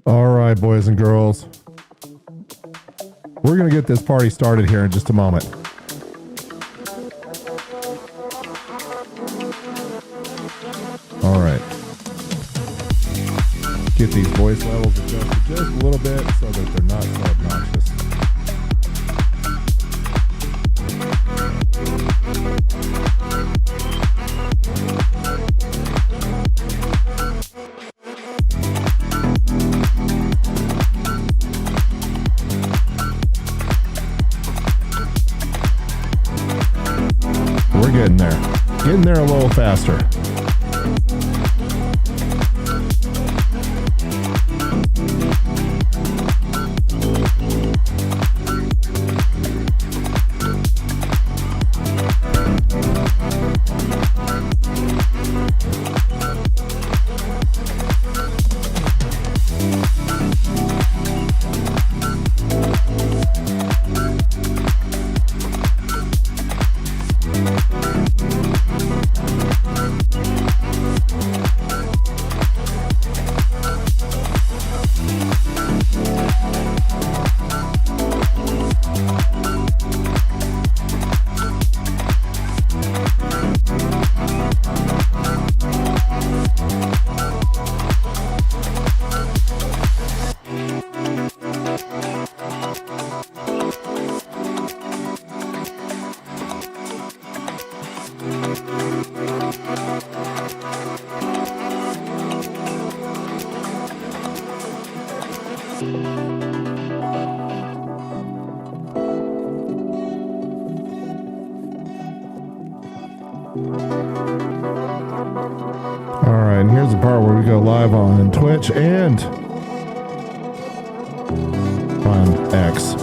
All right, boys and girls. We're going to get this party started here in just a moment. All right. Get these voice levels adjusted just a little bit so that they're not so obnoxious. We're getting there. Getting there a little faster. All right, and here's the part where we go live on Twitch and on X.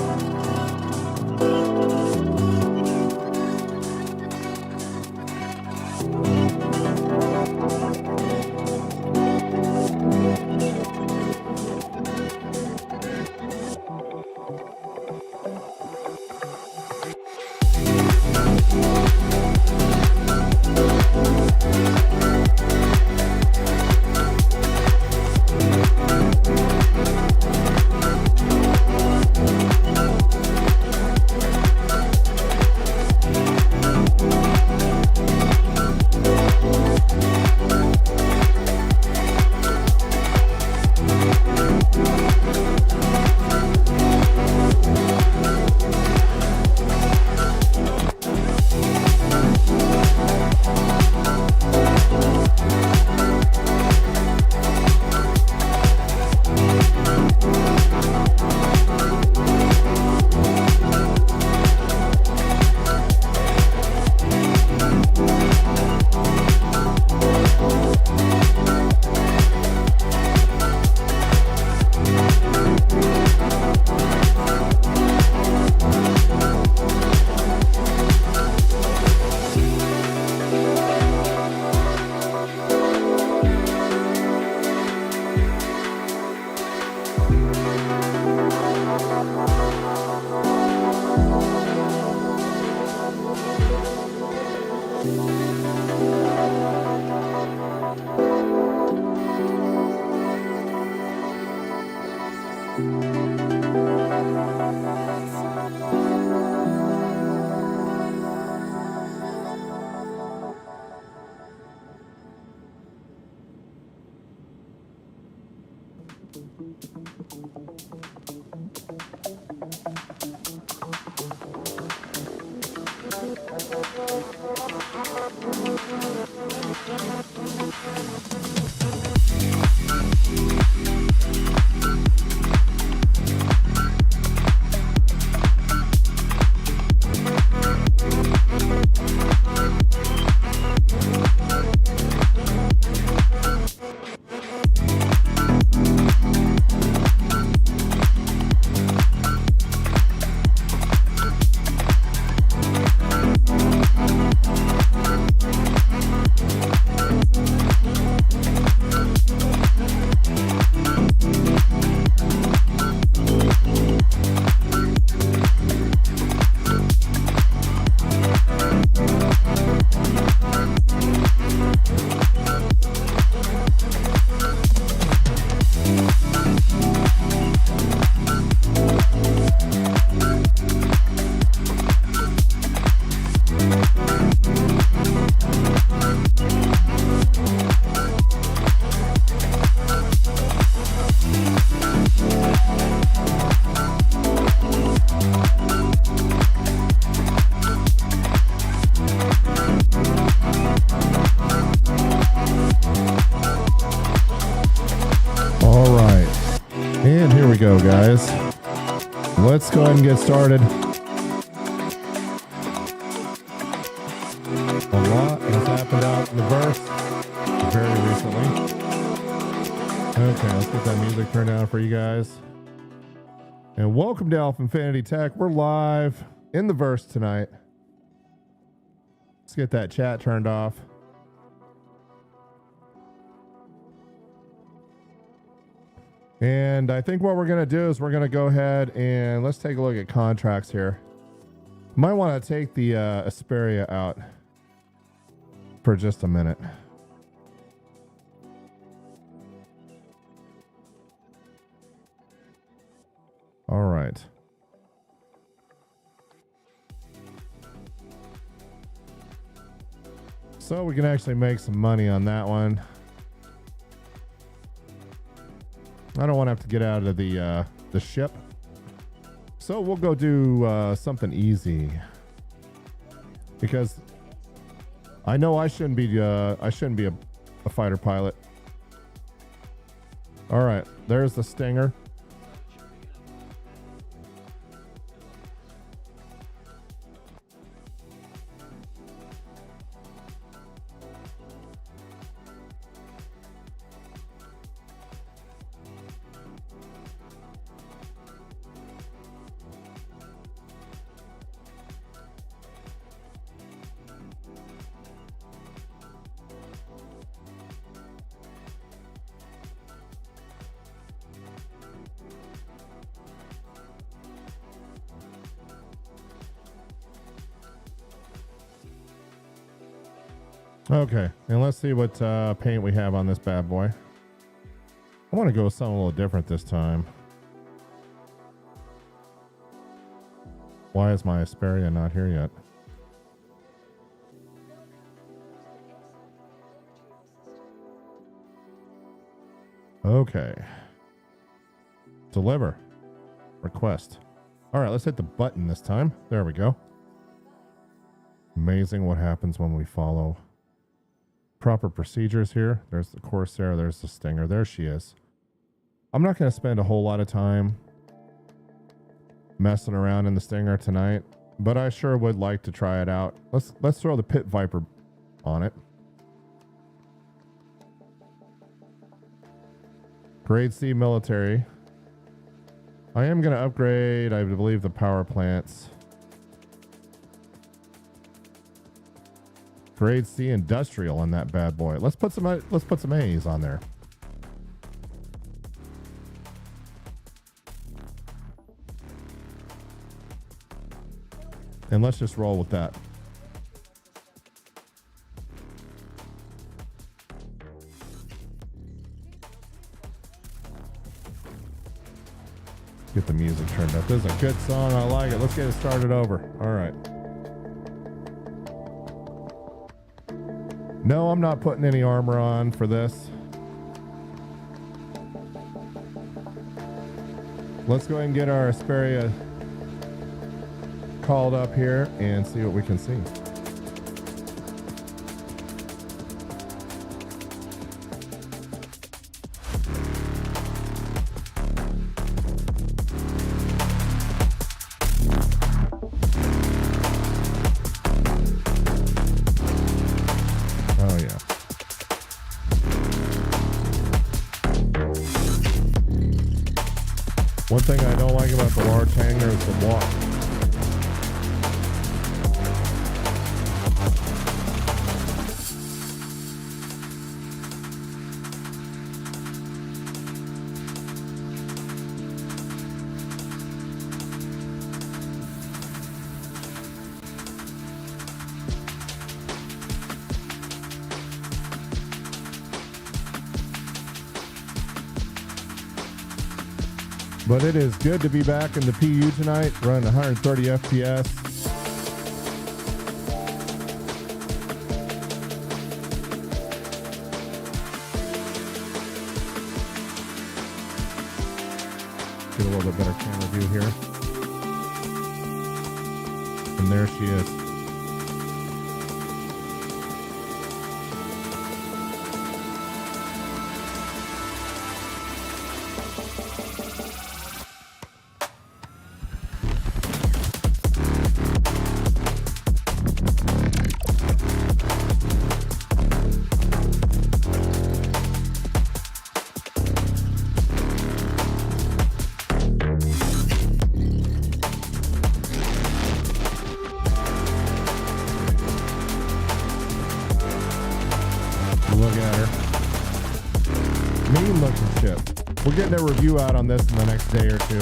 go, guys. Let's go ahead and get started. A lot has happened out in the verse very recently. Okay, let's get that music turned down for you guys. And welcome to AlphaInfinity Tech. We're live in the verse tonight. Let's get that chat turned off. And I think what we're going to do is we're going to go ahead and let's take a look at contracts here. Might want to take the Esperia out for just a minute. All right. So we can actually make some money on that one. I don't want to have to get out of the ship. So we'll go do something easy. Because I know I shouldn't be a fighter pilot. All right, there's the Stinger. Okay, and let's see what paint we have on this bad boy. I want to go with something a little different this time. Why is my Esperia not here yet? Okay. Deliver. Request. All right, let's hit the button this time. There we go. Amazing what happens when we follow proper procedures here. There's the Corsair, there's the Stinger, there she is. I'm not going to spend a whole lot of time messing around in the Stinger tonight, but I sure would like to try it out. Let's throw the Pit Viper on it. Grade C military. I am going to upgrade, I believe, the power plants. Grade C industrial on that bad boy. Let's put some A's on there. And let's just roll with that. Get the music turned up. This is a good song. I like it. Let's get it started over. All right. No, I'm not putting any armor on for this. Let's go ahead and get our Esperia called up here and see what we can see. One thing I don't like about the large hangar is the walk. But it is good to be back in the PU tonight, running 130 FPS. Get a little bit better camera view here. And there she is. clean looking ship. We're getting a review out on this in the next day or two.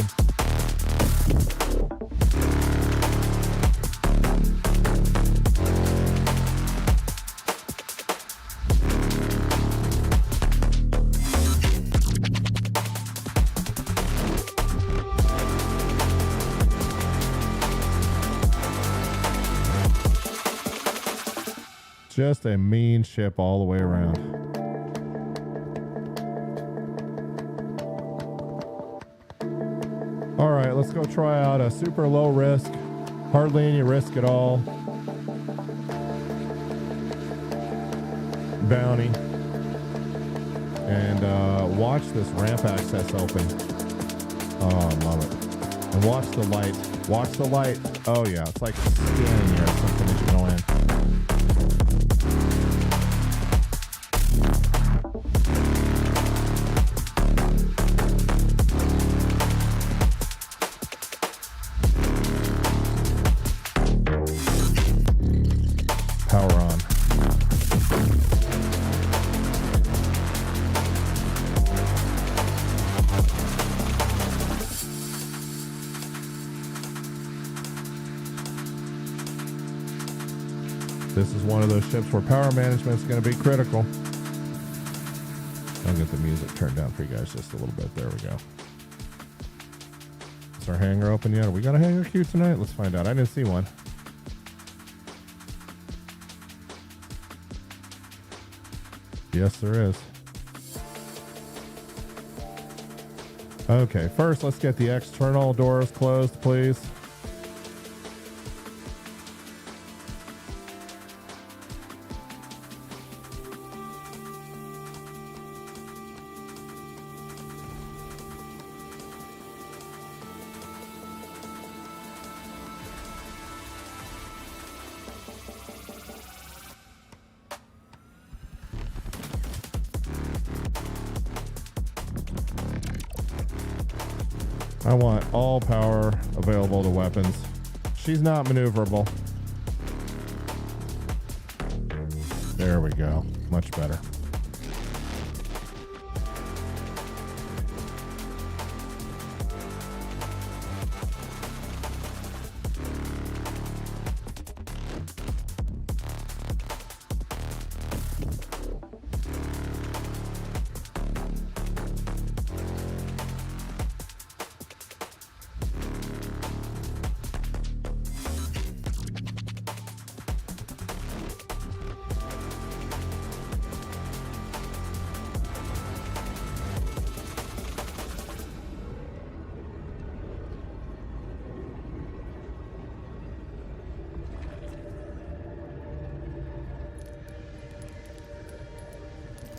Just a mean ship all the way around. All right, let's go try out a super low risk, hardly any risk at all bounty, and watch this ramp access open. Oh, I love it. And watch the light. Watch the light. Oh yeah, it's like scanning you or something as you go in. Power on. This is one of those ships where power management is going to be critical. I'll get the music turned down for you guys just a little bit. There we go. Is our hangar open yet? Are we got a hangar queue tonight? Let's find out. I didn't see one. Yes, there is. Okay, first let's get the external doors closed, please. I want all power available to weapons. She's not maneuverable. There we go. Much better.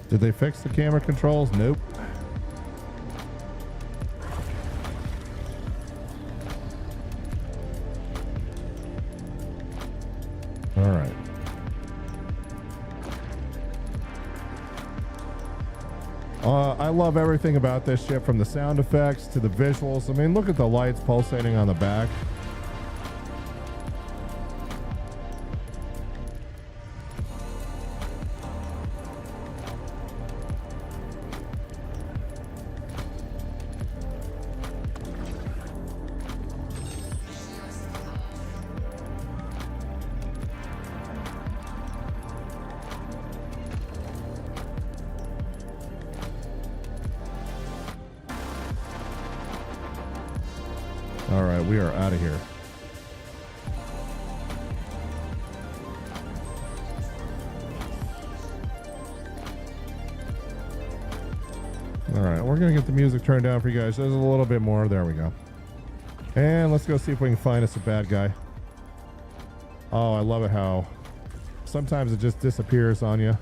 Did they fix the camera controls? Nope. All right. I love everything about this ship, from the sound effects to the visuals. I mean, look at the lights pulsating on the back. All right, we are out of here. All right, we're going to get the music turned down for you guys. There's a little bit more. There we go. And let's go see if we can find us a bad guy. Oh, I love it how sometimes it just disappears on you.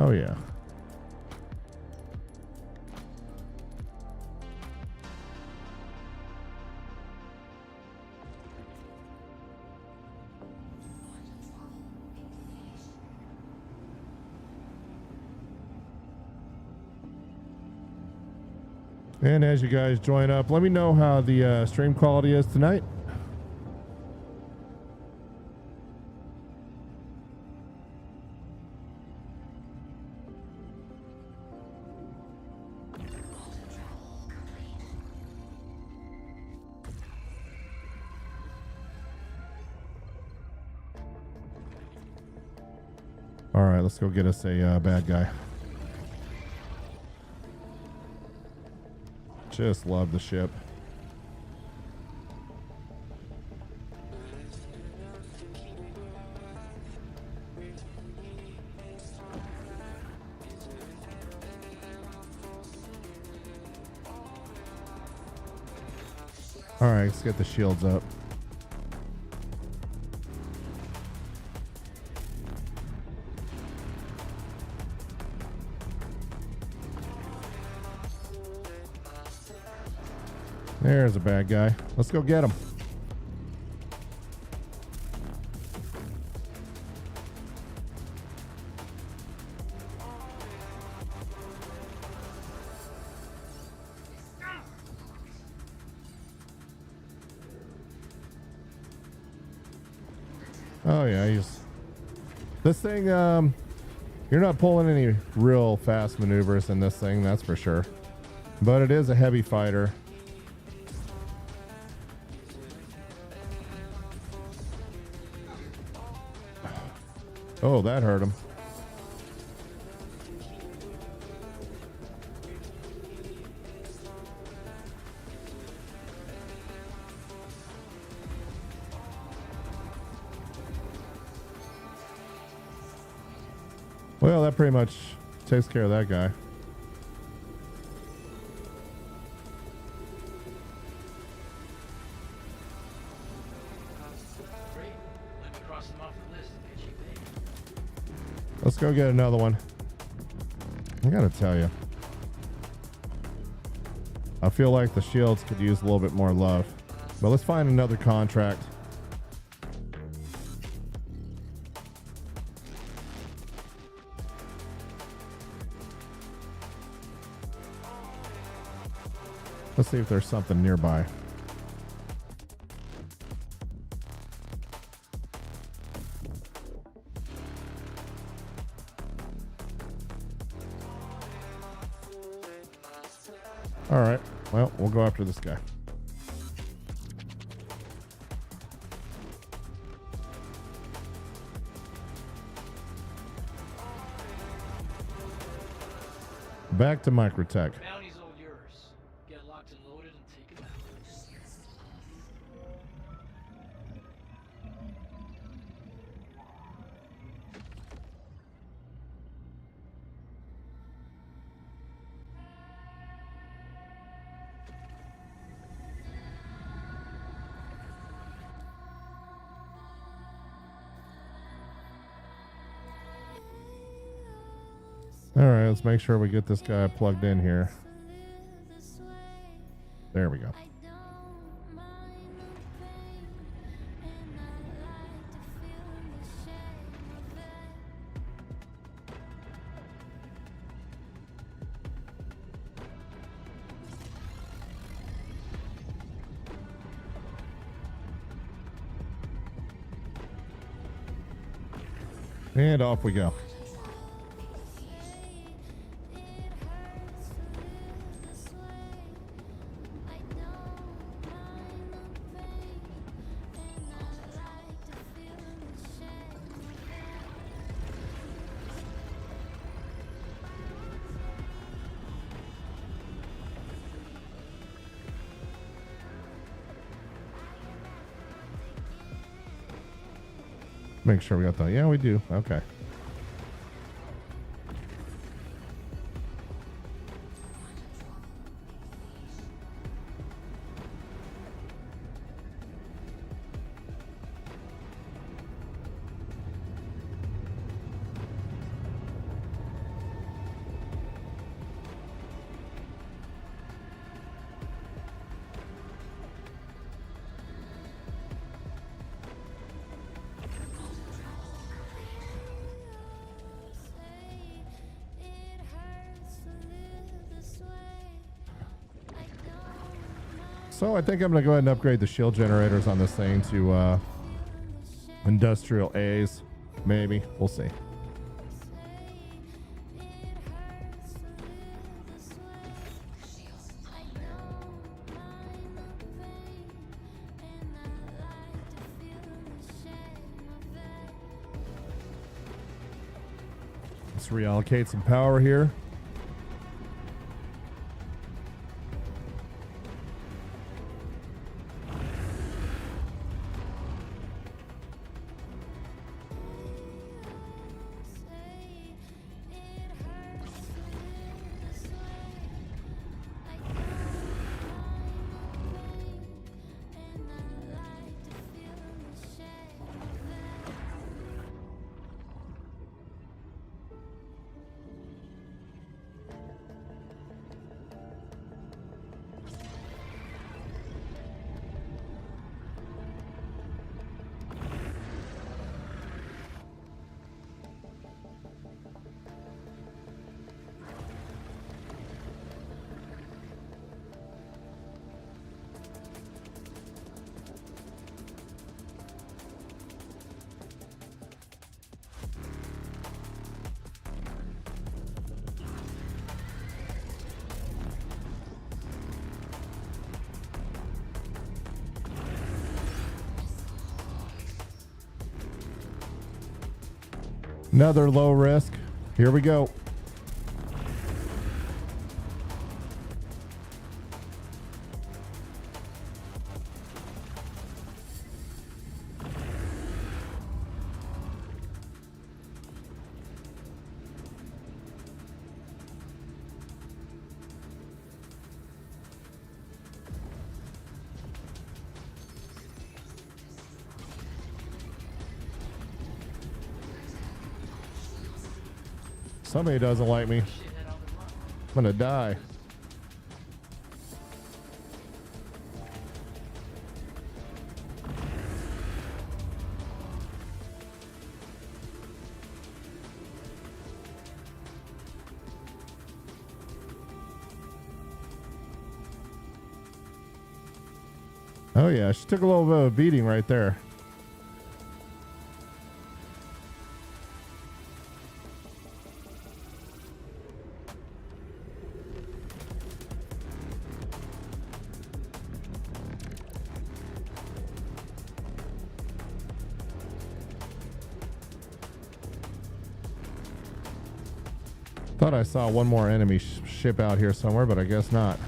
Oh, yeah. And as you guys join up, let me know how the stream quality is tonight. All right, let's go get us a bad guy. Just love the ship. All right, let's get the shields up. There's a bad guy. Let's go get him. Oh yeah, he's this thing. You're not pulling any real fast maneuvers in this thing, that's for sure. But it is a heavy fighter. Oh, that hurt him. Well, that pretty much takes care of that guy. Let's go get another one. I gotta tell you, I feel like the shields could use a little bit more love. But let's find another contract. Let's see if there's something nearby. All right, well, we'll go after this guy. Back to Microtech. Bounty's all yours. Get locked and loaded and take it out. All right, let's make sure we get this guy plugged in here. There we go. And off we go. Make sure we got that. Yeah, we do. Okay. So I think I'm going to go ahead and upgrade the shield generators on this thing to industrial A's. Maybe. We'll see. Let's reallocate some power here. Another low risk. Here we go. Somebody doesn't like me. I'm gonna die. Oh yeah, she took a little bit of a beating right there. Thought I saw one more enemy ship out here somewhere, but I guess not.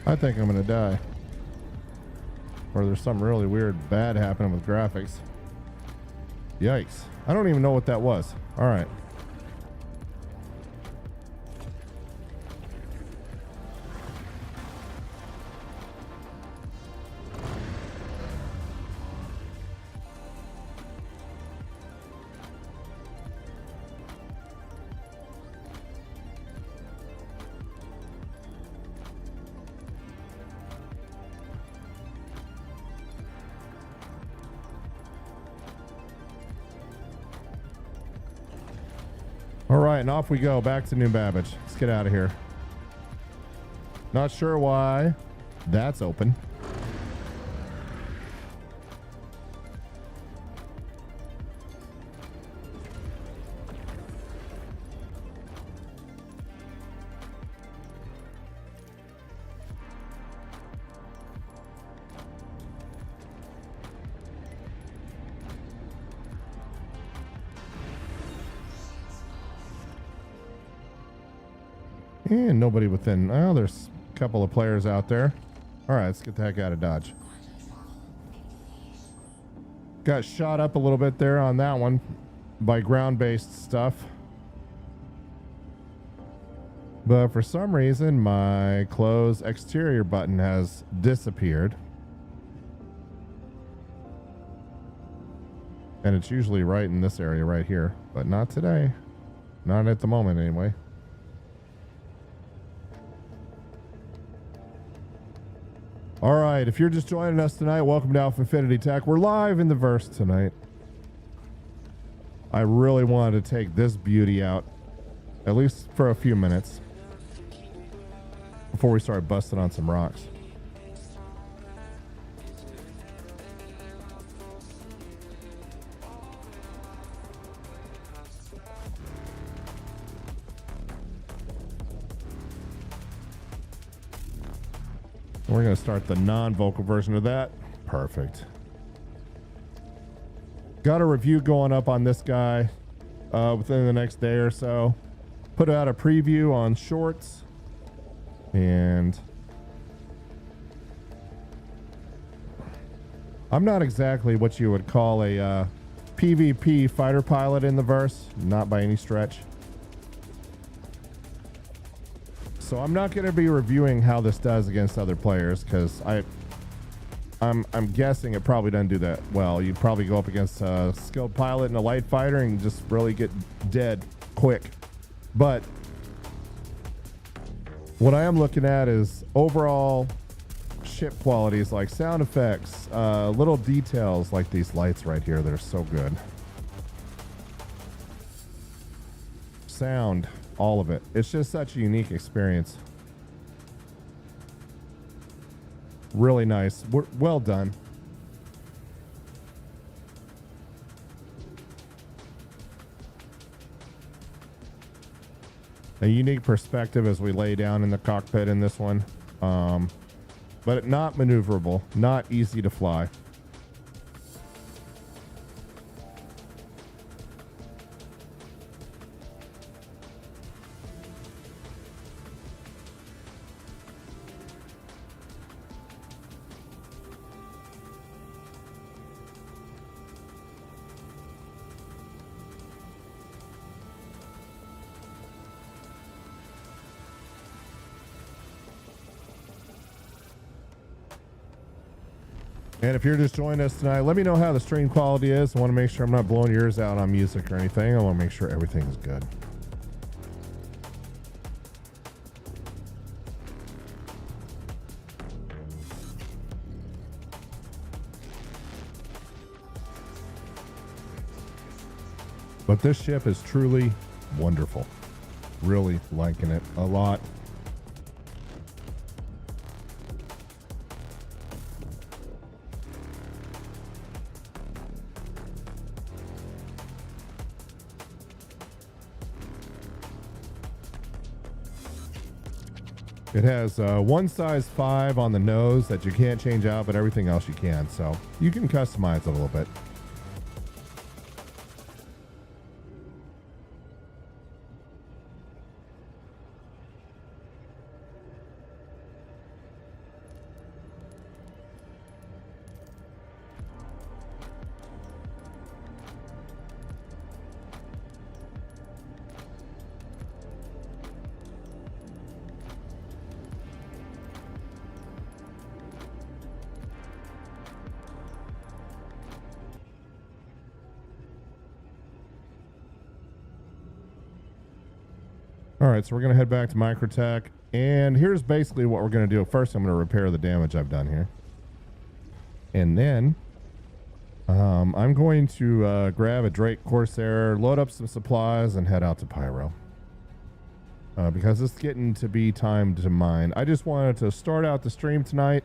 I think I'm gonna die. Or there's something really weird bad happening with graphics. Yikes. I don't even know what that was. All right. All right, and off we go back to New Babbage. Let's get out of here. Not sure why that's open. And nobody within. Oh, there's a couple of players out there. All right, let's get the heck out of Dodge. Got shot up a little bit there on that one by ground-based stuff. But for some reason, my close exterior button has disappeared. And it's usually right in this area right here, but not today. Not at the moment anyway. All right, if you're just joining us tonight, welcome to AlphaInfinity Tech. We're live in the verse tonight. I really wanted to take this beauty out, at least for a few minutes, before we start busting on some rocks. We're going to start the non-vocal version of that. Perfect. Got a review going up on this guy within the next day or so. Put out a preview on shorts. And I'm not exactly what you would call a PvP fighter pilot in the verse. Not by any stretch. So I'm not going to be reviewing how this does against other players, because I'm guessing it probably doesn't do that well. You'd probably go up against a skilled pilot and a light fighter and just really get dead quick. But what I am looking at is overall ship qualities, like sound effects, little details like these lights right here that are so good. Sound. All of it. It's just such a unique experience. Really nice. Well done. A unique perspective as we lay down in the cockpit in this one. But not maneuverable. Not easy to fly. And if you're just joining us tonight, let me know how the stream quality is. I want to make sure I'm not blowing yours out on music or anything. I want to make sure everything's good. But this ship is truly wonderful. Really liking it a lot. It has one size 5 on the nose that you can't change out, but everything else you can. So you can customize it a little bit. All right, so we're going to head back to Microtech, and here's basically what we're going to do. First, I'm going to repair the damage I've done here. And then I'm going to grab a Drake Corsair, load up some supplies, and head out to Pyro. because it's getting to be time to mine. I just wanted to start out the stream tonight.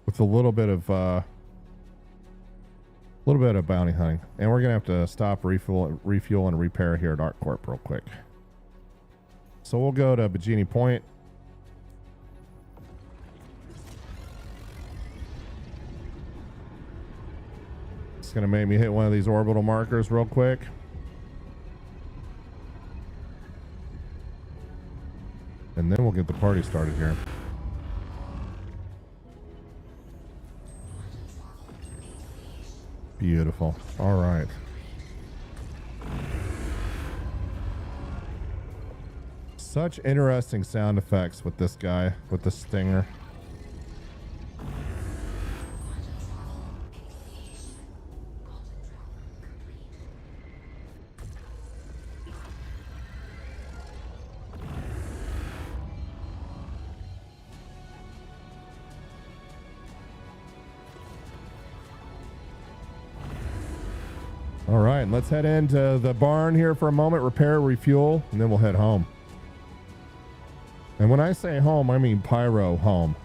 With a little bit of bounty hunting, and we're gonna have to stop, refuel, and repair here at ArcCorp real quick. So we'll go to Bajini Point. It's gonna make me hit one of these orbital markers real quick. And then we'll get the party started here. Beautiful. All right. Such interesting sound effects with this guy, with the Stinger. All right, let's head into the barn here for a moment, repair, refuel, and then we'll head home. And when I say home, I mean pyro home.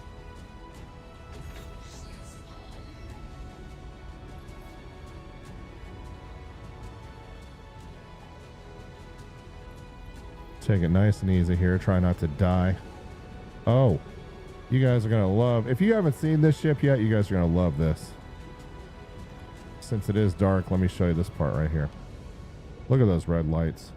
Take it nice and easy here. Try not to die. Oh, you guys are going to love... If you haven't seen this ship yet, you guys are going to love this. Since it is dark, let me show you this part right here. Look at those red lights.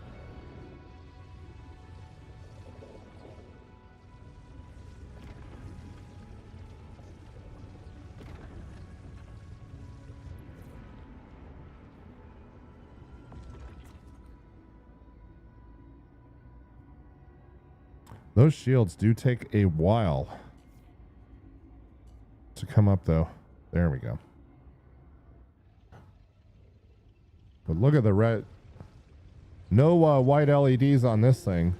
Those shields do take a while to come up, though. There we go. But look at the red. No white LEDs on this thing.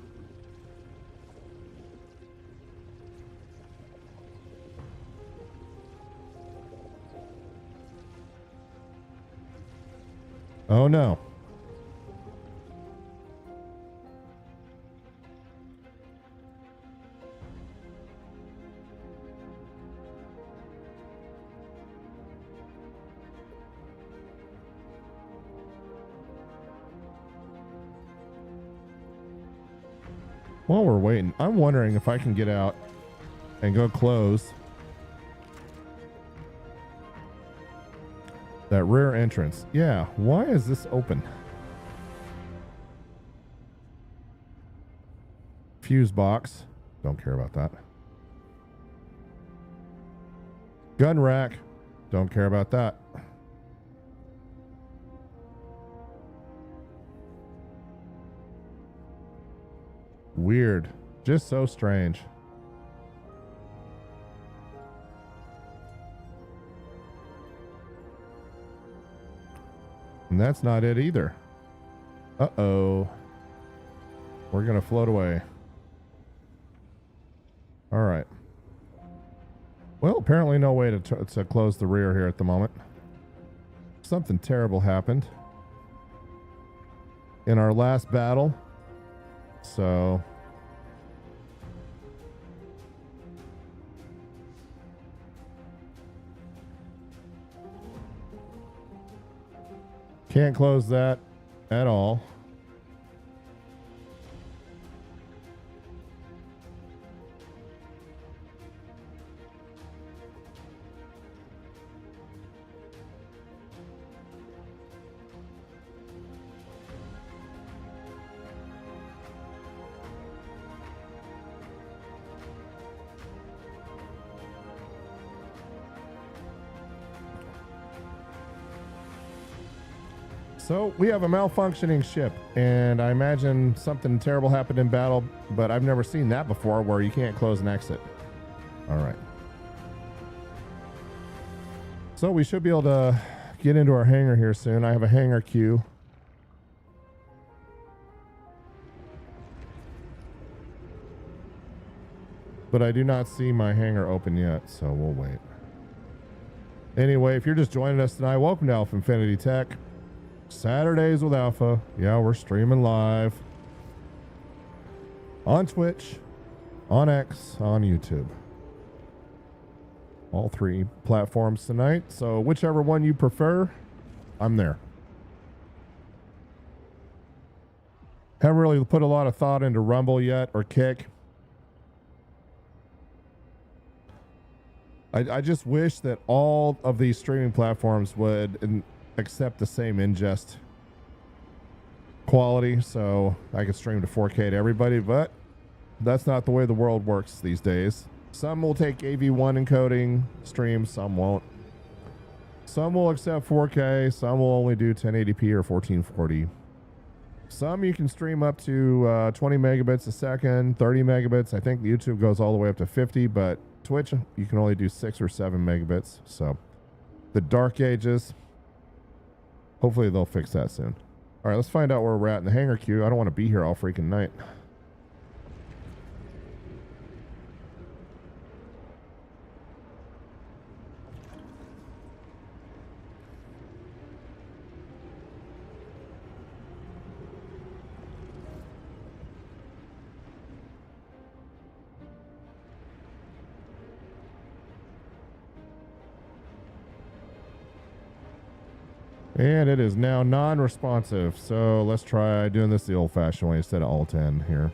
Oh no. While we're waiting, I'm wondering if I can get out and go close that rear entrance. Yeah, why is this open? Fuse box. Don't care about that. Gun rack. Don't care about that. Weird. Just so strange. And that's not it either. Uh-oh. We're going to float away. All right. Well, apparently no way to close the rear here at the moment. Something terrible happened in our last battle. So can't close that at all. So we have a malfunctioning ship, and I imagine something terrible happened in battle, but I've never seen that before where you can't close an exit. All right. So we should be able to get into our hangar here soon. I have a hangar queue. but I do not see my hangar open yet, so we'll wait. Anyway, if you're just joining us tonight, welcome to AlphaInfinity Tech. Saturdays with Alpha. Yeah, we're streaming live on Twitch, on X, on YouTube. All three platforms tonight. So whichever one you prefer, I'm there. Haven't really put a lot of thought into Rumble yet or Kick. I just wish that all of these streaming platforms would accept the same ingest quality so I could stream to 4K to everybody, but that's not the way the world works these days. Some will take AV1 encoding streams, some won't. Some will accept 4K, some will only do 1080p or 1440. Some you can stream up to 20 megabits a second, 30 megabits. I think YouTube goes all the way up to 50, but Twitch, you can only do 6 or 7 megabits. So the dark ages, hopefully they'll fix that soon. All right, let's find out where we're at in the hangar queue. I don't want to be here all freaking night. And it is now non-responsive, so let's try doing this the old-fashioned way instead of Alt-N here.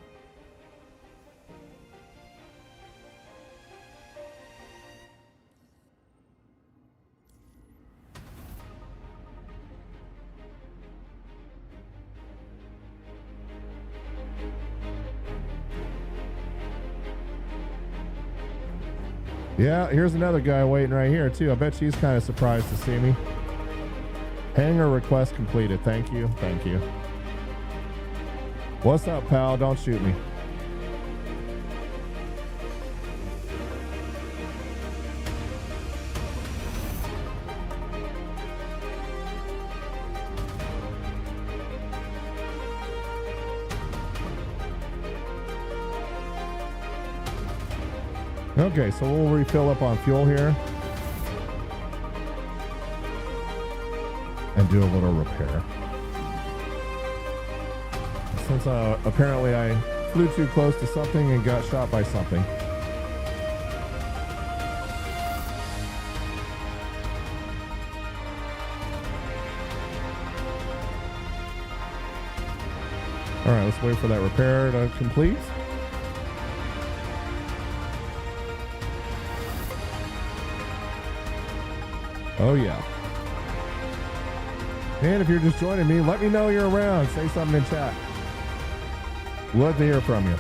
Yeah, here's another guy waiting right here, too. I bet she's kind of surprised to see me. Hangar request completed. Thank you. Thank you. What's up, pal? Don't shoot me. Okay, so we'll refill up on fuel here. And do a little repair. Since apparently I flew too close to something and got shot by something. All right, let's wait for that repair to complete. Oh yeah. And if you're just joining me, let me know you're around. Say something in chat. Love to hear from you.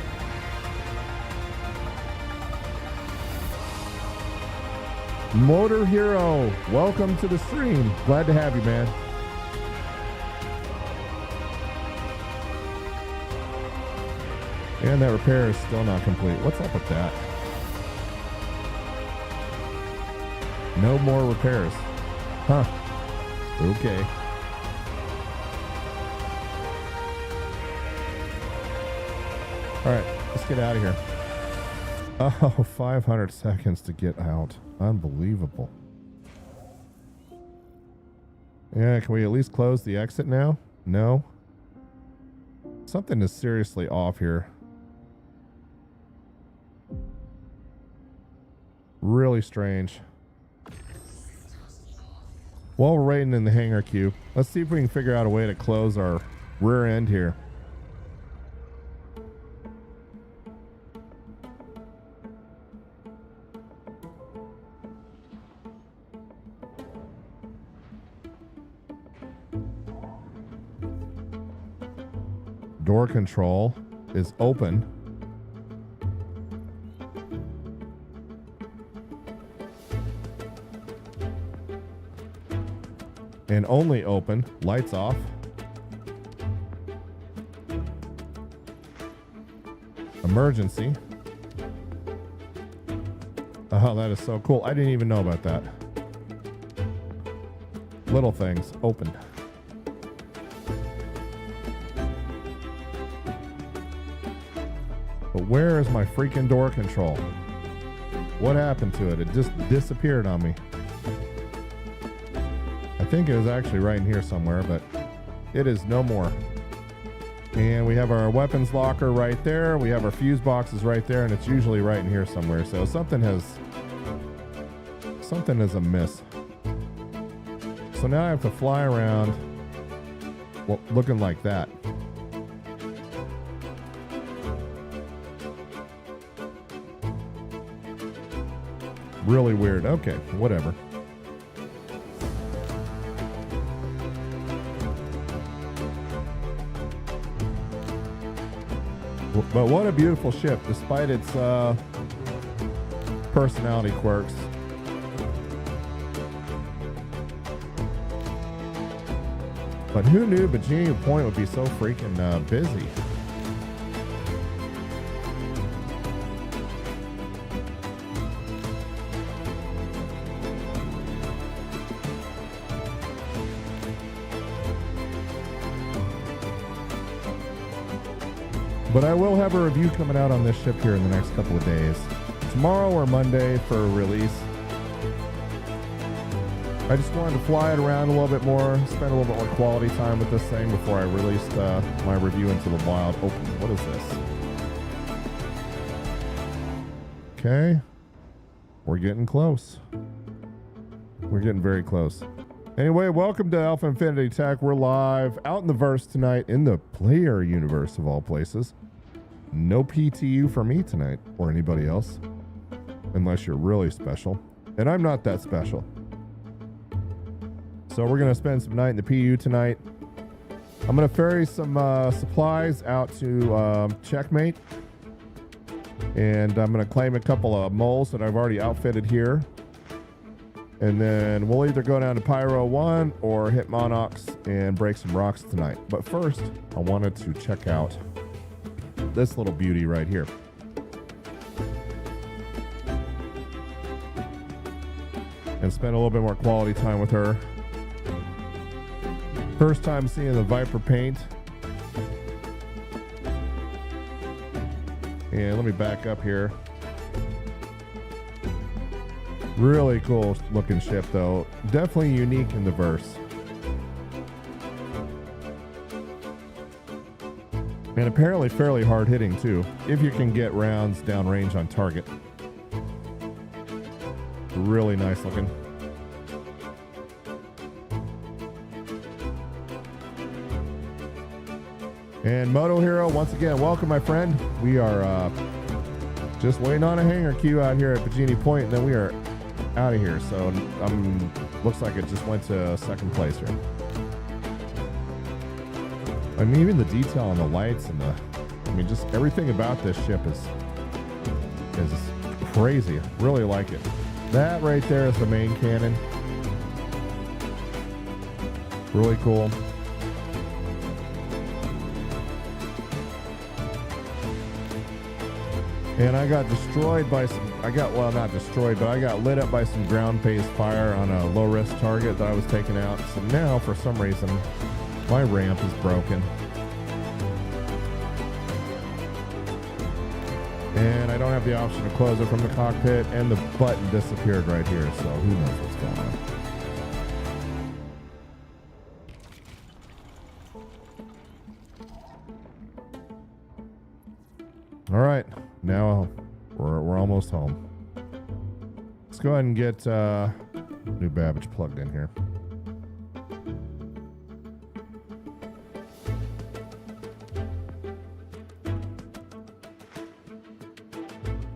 Motor Hero, welcome to the stream. Glad to have you, man. And that repair is still not complete. What's up with that? No more repairs. Huh. Okay. All right, let's get out of here. Oh, 500 seconds to get out. Unbelievable. Yeah, can we at least close the exit now? No. Something is seriously off here. Really strange. While we're waiting in the hangar queue, let's see if we can figure out a way to close our rear end here. Door control is open. And only open. Lights off. Emergency. Oh, that is so cool. I didn't even know about that. Little things. Open. But where is my freaking door control? What happened to it? It just disappeared on me. I think it was actually right in here somewhere, but it is no more. And we have our weapons locker right there. We have our fuse boxes right there, and it's usually right in here somewhere. So something is amiss. So now I have to fly around, well, looking like that. Really weird. Okay, whatever. But what a beautiful ship, despite its personality quirks. But who knew Virginia Point would be so freaking busy? But I will have a review coming out on this ship here in the next couple of days. Tomorrow or Monday for a release. I just wanted to fly it around a little bit more, spend a little bit more quality time with this thing before I released my review into the wild. Open. What is this? Okay. We're getting close. We're getting very close. Anyway, welcome to AlphaInfinity Tech. We're live out in the verse tonight, in the player universe of all places. No PTU for me tonight, or anybody else, unless you're really special. And I'm not that special. So we're going to spend some night in the PU tonight. I'm going to ferry some supplies out to Checkmate. And I'm going to claim a couple of moles that I've already outfitted here. And then we'll either go down to Pyro 1 or hit Monox and break some rocks tonight. But first, I wanted to check out this little beauty right here. And spend a little bit more quality time with her. First time seeing the Viper paint. And let me back up here. Really cool looking ship though. Definitely unique in the verse. And apparently fairly hard hitting too, if you can get rounds downrange on target. Really nice looking. And Moto Hero, once again, welcome my friend. We are just waiting on a hangar queue out here at Virginia Point, and then we are out of here. So looks like it just went to second place here. I mean, even the detail on the lights and just everything about this ship is crazy. Really like it. That right there is the main cannon. Really cool. And I got destroyed by not destroyed, but I got lit up by some ground-based fire on a low-risk target that I was taking out. So now, for some reason, my ramp is broken. And I don't have the option to close it from the cockpit, and the button disappeared right here, so who knows what's going on. All right, now we're almost home. Let's go ahead and get new Babbage plugged in here.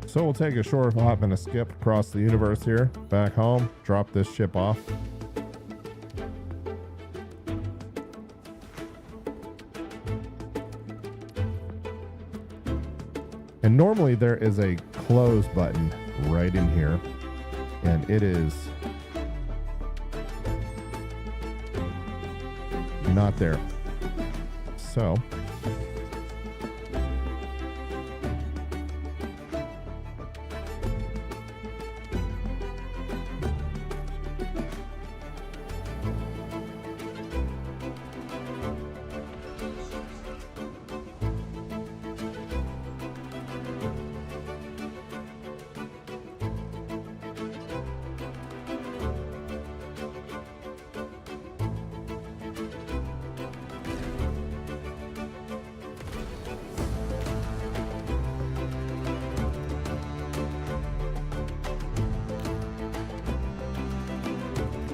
So we'll take a short hop and a skip across the universe here, back home, drop this ship off. And normally there is a close button right in here, and it is not there. So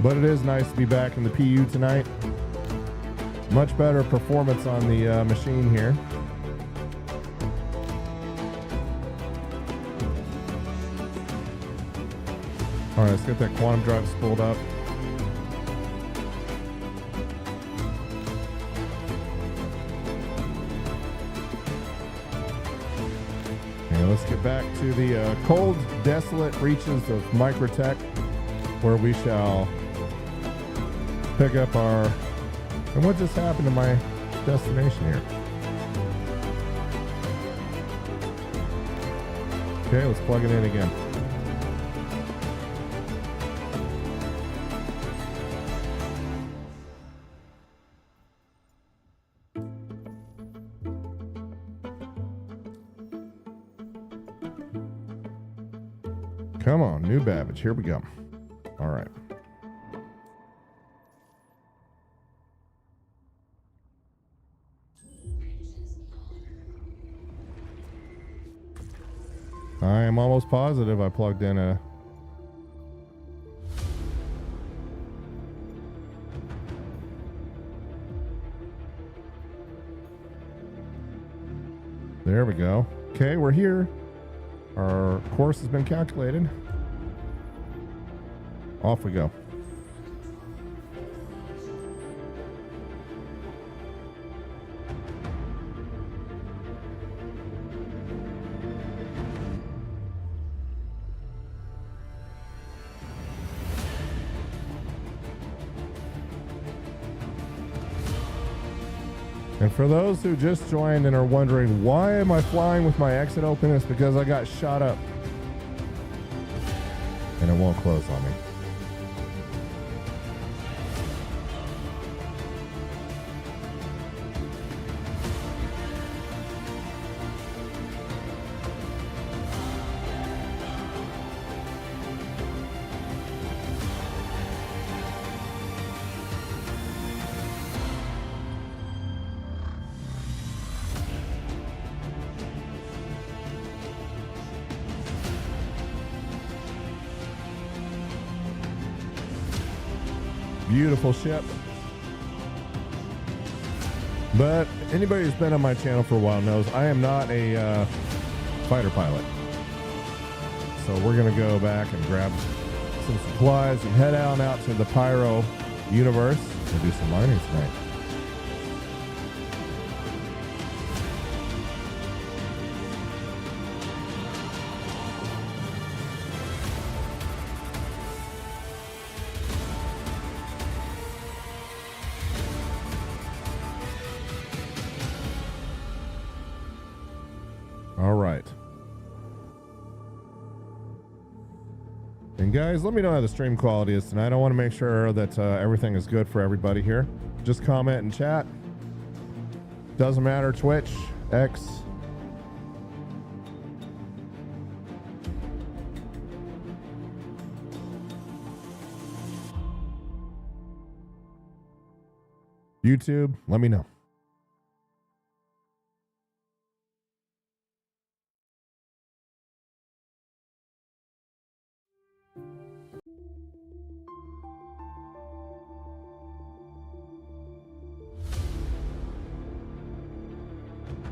But it is nice to be back in the PU tonight. Much better performance on the machine here. All right, let's get that quantum drive spooled up. And let's get back to the cold, desolate reaches of Microtech, where we shall pick up our... And what just happened to my destination here? Okay, let's plug it in again. Come on, new Babbage. Here we go. All right. I am almost positive I plugged in a... There we go. Okay, we're here. Our course has been calculated. Off we go. And for those who just joined and are wondering, why am I flying with my exit open? It's because I got shot up. And it won't close on me. Beautiful ship. But anybody who's been on my channel for a while knows I am not a fighter pilot. So we're going to go back and grab some supplies and head on out to the Pyro universe and do some mining tonight. All right. And guys, let me know how the stream quality is tonight. I want to make sure that everything is good for everybody here. Just comment and chat. Doesn't matter, Twitch, X. YouTube, let me know.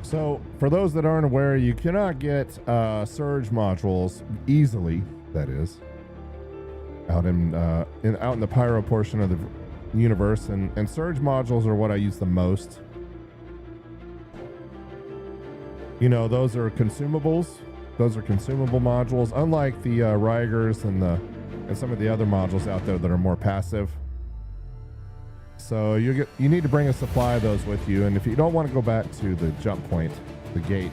So, for those that aren't aware, you cannot get surge modules easily. That is, out in the Pyro portion of the universe, and surge modules are what I use the most. You know, those are consumables. Those are consumable modules, unlike the Rigers and some of the other modules out there that are more passive. So you need to bring a supply of those with you, and if you don't want to go back to the jump point, the gate,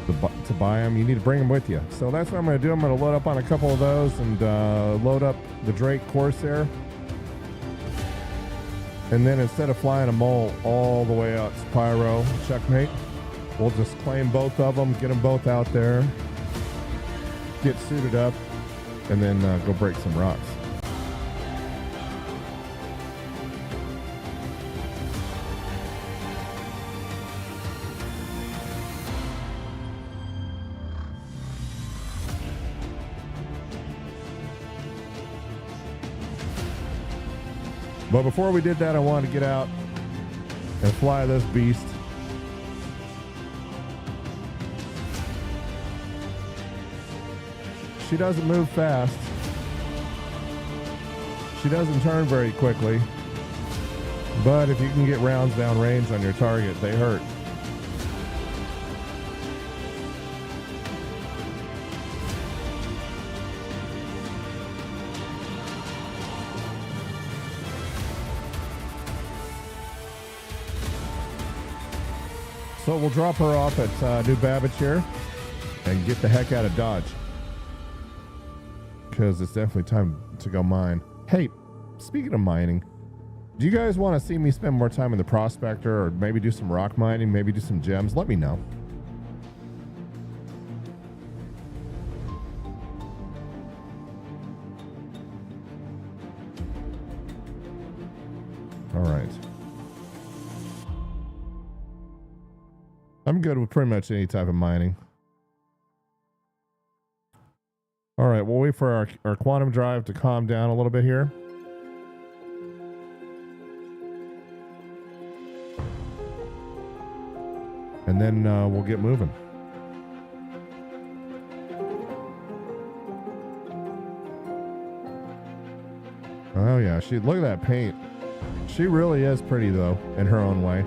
to buy them, you need to bring them with you. So that's what I'm going to do. I'm going to load up on a couple of those and load up the Drake Corsair. And then instead of flying a Mole all the way out to Pyro, checkmate, we'll just claim both of them, get them both out there, get suited up, and then go break some rocks. But before we did that, I wanted to get out and fly this beast. She doesn't move fast. She doesn't turn very quickly. But if you can get rounds down range on your target, they hurt. So we'll drop her off at New Babbage here and get the heck out of Dodge, because it's definitely time to go mine. Hey, speaking of mining, do you guys want to see me spend more time in the Prospector, or maybe do some rock mining, maybe do some gems? Let me know. All right. I'm good with pretty much any type of mining. All right, we'll wait for our quantum drive to calm down a little bit here. And then we'll get moving. Oh yeah, look at that paint. She really is pretty though, in her own way.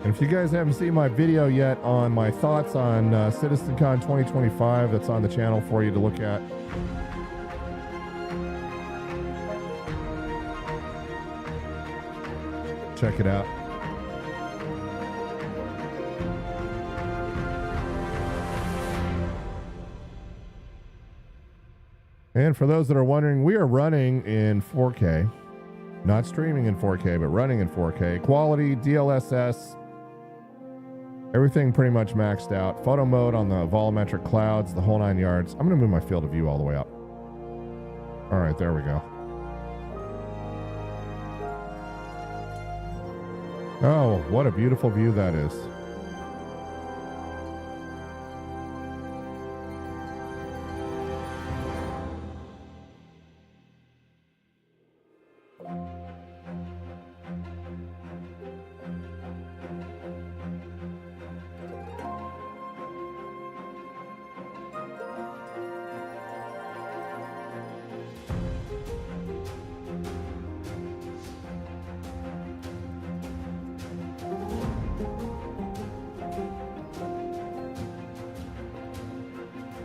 And if you guys haven't seen my video yet on my thoughts on CitizenCon 2025, that's on the channel for you to look at. Check it out. And for those that are wondering, we are running in 4K. Not streaming in 4K, but running in 4K. Quality, DLSS, everything pretty much maxed out. Photo mode on the volumetric clouds, the whole 9 yards. I'm going to move my field of view all the way up. All right, there we go. Oh, what a beautiful view that is.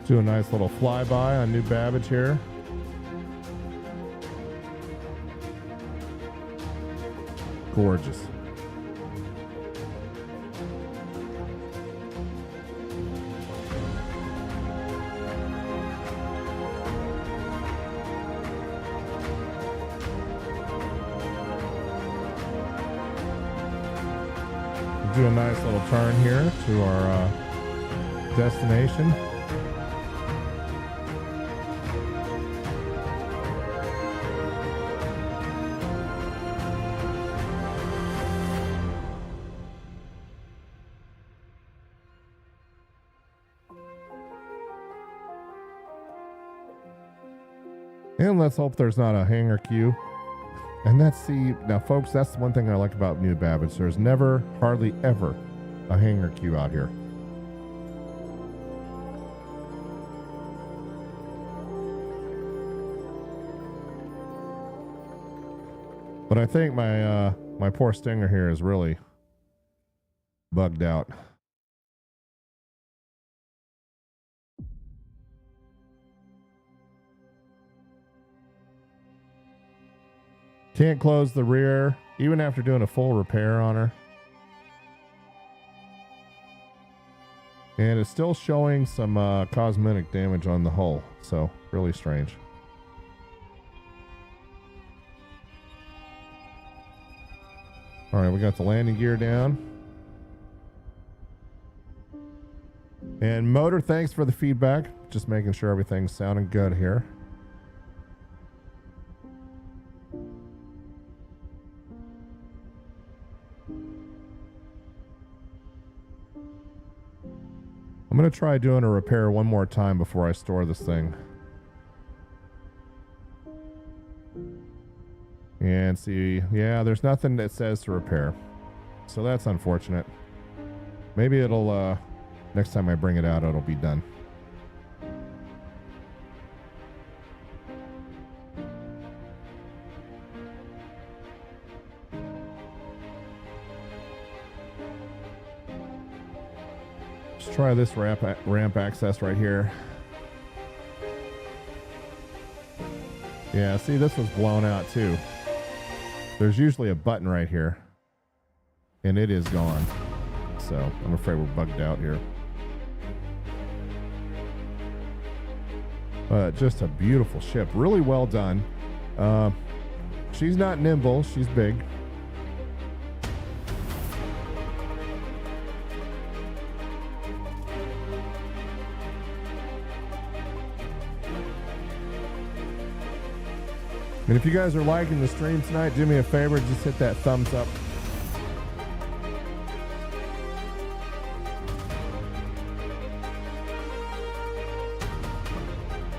Do a nice little flyby on New Babbage here. Gorgeous. Do a nice little turn here to our destination. And let's hope there's not a hangar queue. And now folks, that's the one thing I like about New Babbage. There's never, hardly ever, a hangar queue out here. But I think my poor Stinger here is really bugged out. Can't close the rear, even after doing a full repair on her. And it's still showing some cosmetic damage on the hull, so really strange. All right, we got the landing gear down. And motor, thanks for the feedback. Just making sure everything's sounding good here. I'm going to try doing a repair one more time before I store this thing. and see. Yeah, there's nothing that says to repair. So that's unfortunate. Maybe it'll, next time I bring it out, it'll be done. Let's try this ramp access right here. Yeah, see, this was blown out too. There's usually a button right here, and it is gone. So I'm afraid we're bugged out here. But just a beautiful ship, really well done. She's not nimble, she's big. And if you guys are liking the stream tonight, do me a favor, just hit that thumbs up.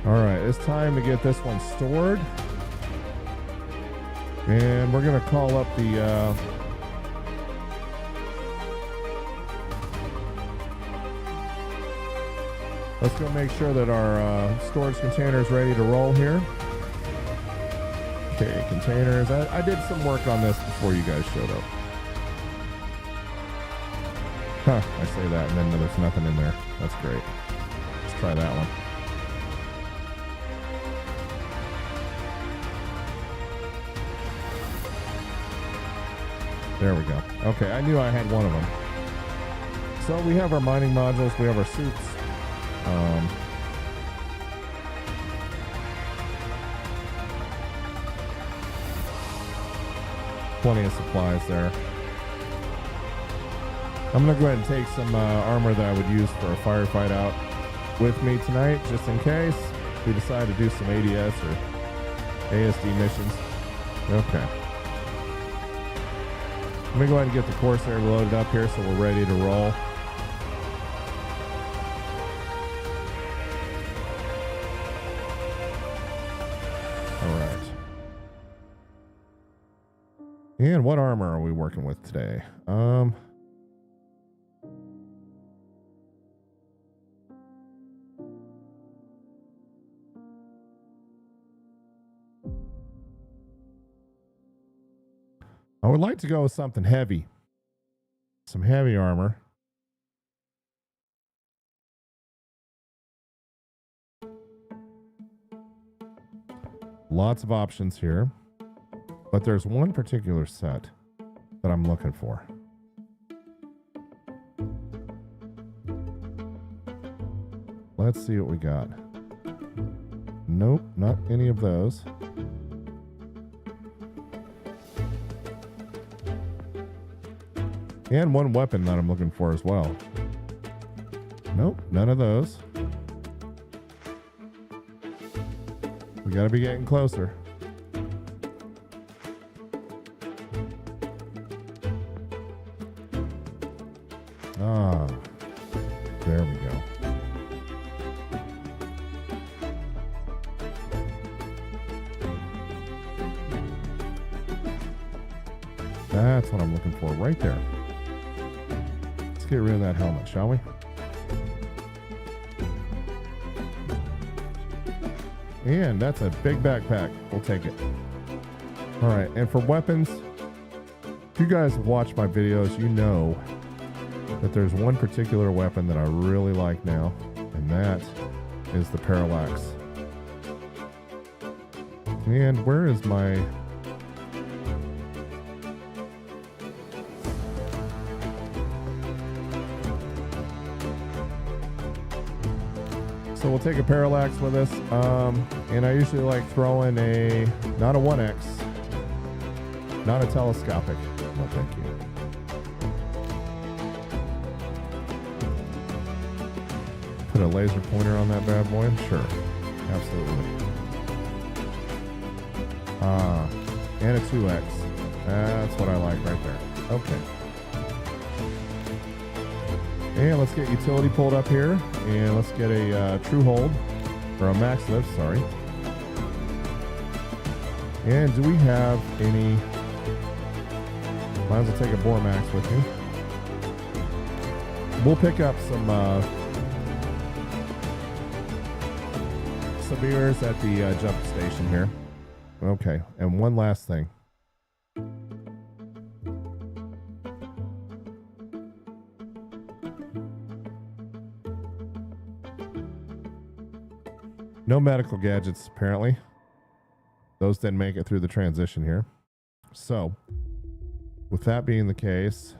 All right, it's time to get this one stored. And we're going to call up the... let's go make sure that our storage container is ready to roll here. Okay, containers. I did some work on this before you guys showed up. Huh, I say that and then there's nothing in there. That's great. Let's try that one. There we go. Okay, I knew I had one of them. So we have our mining modules, we have our suits. Plenty of supplies there. I'm gonna go ahead and take some armor that I would use for a firefight out with me tonight, just in case we decide to do some ADS or ASD missions. Okay. Let me go ahead and get the Corsair loaded up here so we're ready to roll. All right. And what armor are we working with today? I would like to go with something heavy. Some heavy armor. Lots of options here. But there's one particular set that I'm looking for. Let's see what we got. Nope, not any of those. And one weapon that I'm looking for as well. Nope, none of those. We gotta be getting closer. Ah, there we go. That's what I'm looking for right there. Let's get rid of that helmet, shall we? And that's a big backpack. We'll take it. All right, and for weapons, if you guys have watched my videos, you know that there's one particular weapon that I really like now, and that is the Parallax. And where is my... So we'll take a Parallax with us, and I usually like throwing a, not a 1X, not a telescopic. No, thank you. Put a laser pointer on that bad boy? Sure. Absolutely. And a 2X. That's what I like right there. Okay. And let's get utility pulled up here. And let's get a true hold. Or a max lift, sorry. And do we have any? Might as well take a Bormax with me. We'll pick up some beers at the jump station here. Okay, and one last thing. No medical gadgets, apparently. Those didn't make it through the transition here. So, with that being the case,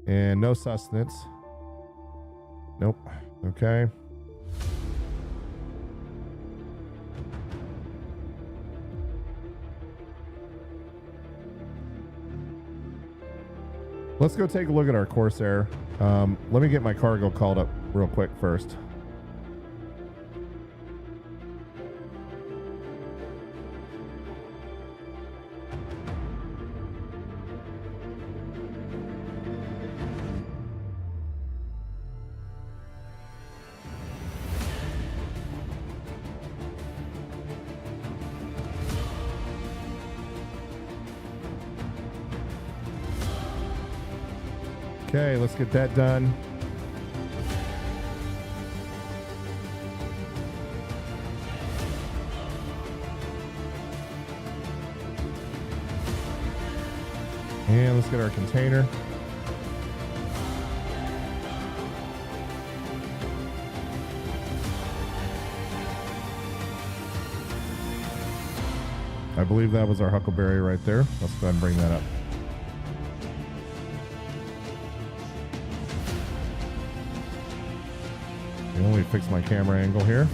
and no sustenance. Nope. Okay. Let's go take a look at our Corsair. Let me get my cargo called up real quick first. Okay, let's get that done. And let's get our container. I believe that was our huckleberry right there. Let's go ahead and bring that up. Let me fix my camera angle here.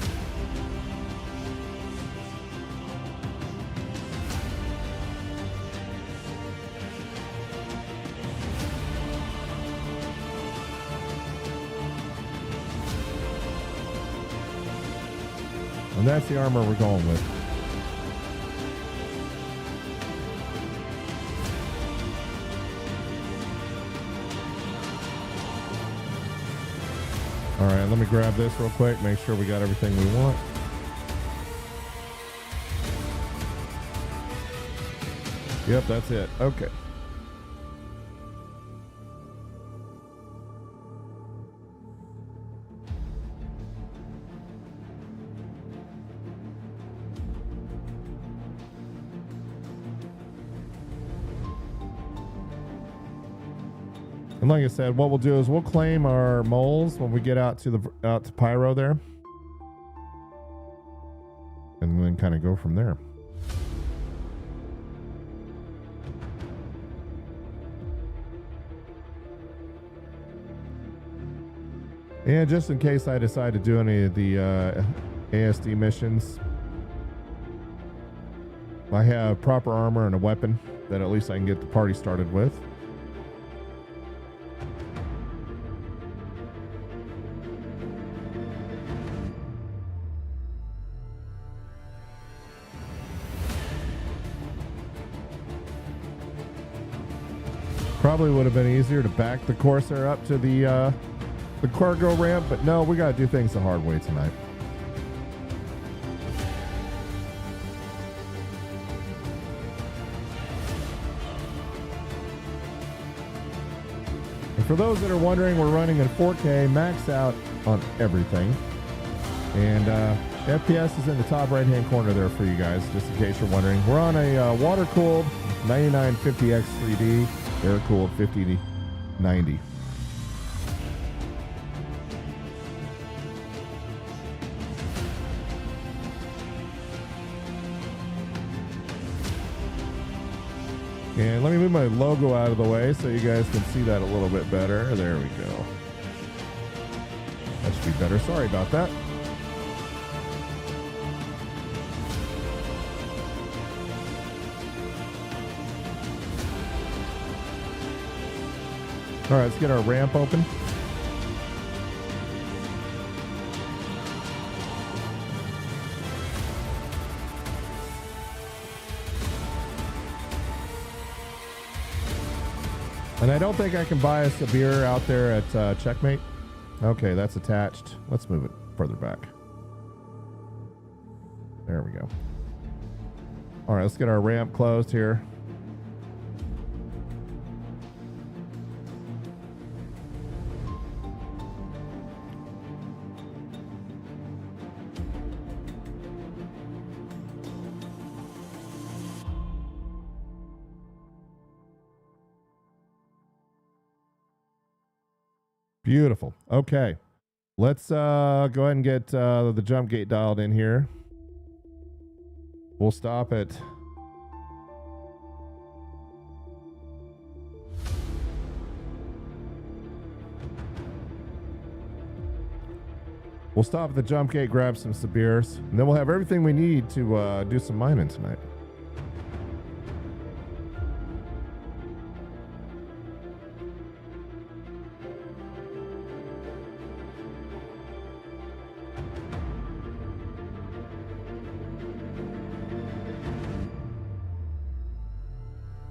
And that's the armor we're going with. All right, let me grab this real quick, make sure we got everything we want. Yep, that's it. Okay. And like I said, what we'll do is we'll claim our moles when we get out to Pyro there, and then kind of go from there. And just in case I decide to do any of the ASD missions, I have proper armor and a weapon that at least I can get the party started with. Probably would have been easier to back the Corsair up to the cargo ramp, but no, we got to do things the hard way tonight. And for those that are wondering, we're running in 4K, max out on everything. And FPS is in the top right-hand corner there for you guys, just in case you're wondering. We're on a water-cooled 9950X 3D, air-cooled 5090. And let me move my logo out of the way so you guys can see that a little bit better. There we go. That should be better. Sorry about that. All right, let's get our ramp open. And I don't think I can buy us a beer out there at Checkmate. Okay, that's attached. Let's move it further back. There we go. All right, let's get our ramp closed here. Beautiful. Okay. Let's go ahead and get the jump gate dialed in here. We'll stop at the jump gate, grab some beers, and then we'll have everything we need to do some mining tonight.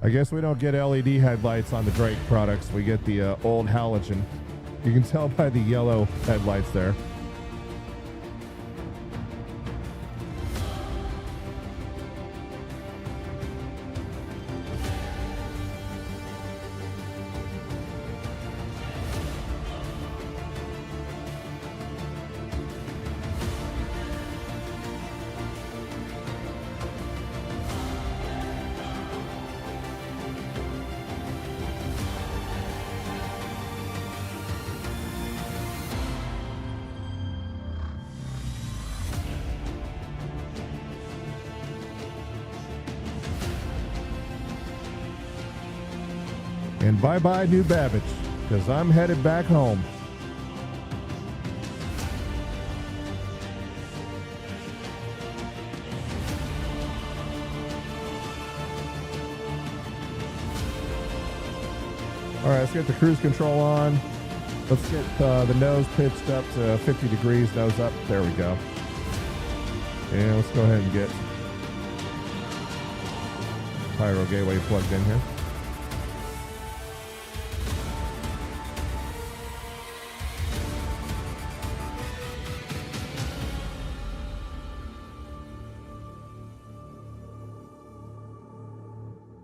I guess we don't get LED headlights on the Drake products. We get the old halogen. You can tell by the yellow headlights there. And bye-bye New Babbage, because I'm headed back home. All right, let's get the cruise control on. Let's get the nose pitched up to 50 degrees, nose up. There we go. And let's go ahead and get Pyro Gateway plugged in here.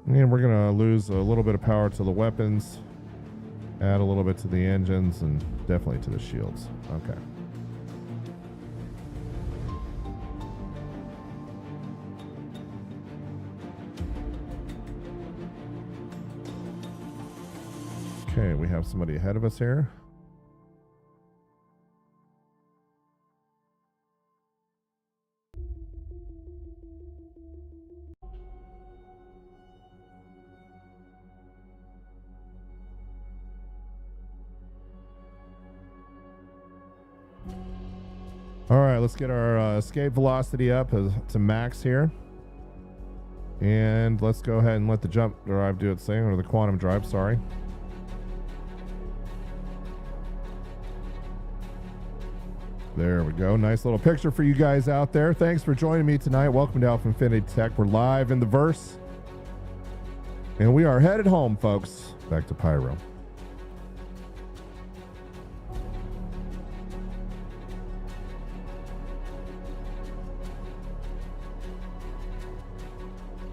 And we're going to lose a little bit of power to the weapons, add a little bit to the engines, and definitely to the shields. Okay. Okay, we have somebody ahead of us here. All right, let's get our escape velocity up to max here. And let's go ahead and let the jump drive do its thing, or the quantum drive, sorry. There we go. Nice little picture for you guys out there. Thanks for joining me tonight. Welcome to AlphaInfinity Tech. We're live in the verse. And we are headed home, folks. Back to Pyro.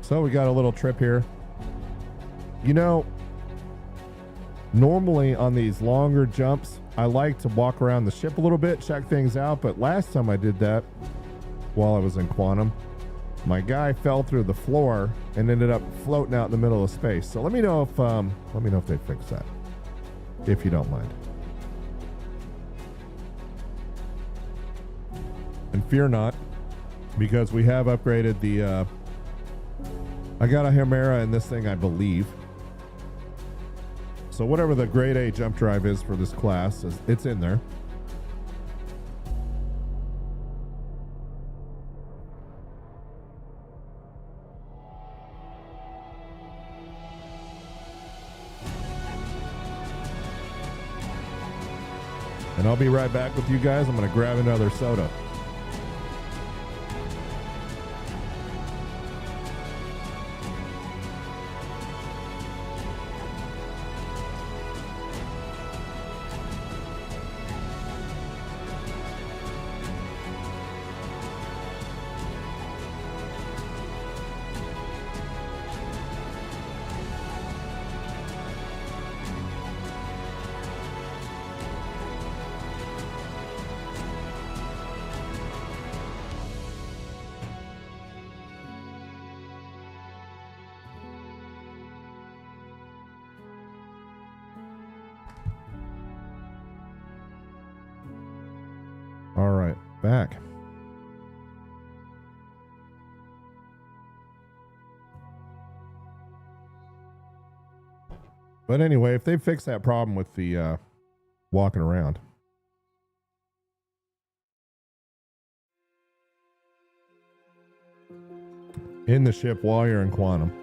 So we got a little trip here. You know, normally on these longer jumps, I like to walk around the ship a little bit, check things out. But last time I did that, while I was in Quantum, my guy fell through the floor and ended up floating out in the middle of space. So let me know if they fix that, if you don't mind. And fear not, because we have upgraded the. I got a Chimera in this thing, I believe. So whatever the grade A jump drive is for this class, it's in there. And I'll be right back with you guys. I'm going to grab another soda. All right, back. But anyway, if they fix that problem with the walking around. In the ship while you're in quantum.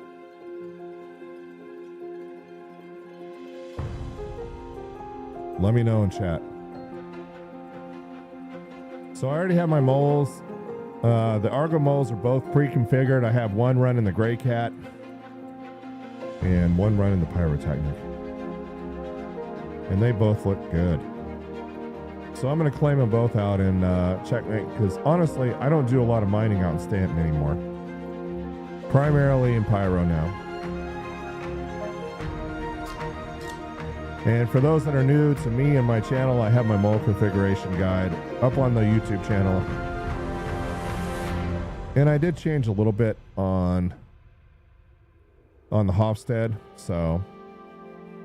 Let me know in chat. So I already have my moles. The Argo Moles are both pre-configured. I have one running the Gray Cat and one running the Pyrotechnic. And they both look good. So I'm going to claim them both out in Checkmate because honestly, I don't do a lot of mining out in Stanton anymore. Primarily in Pyro now. And for those that are new to me and my channel, I have my mole configuration guide up on the YouTube channel. And I did change a little bit on the Hofstede, so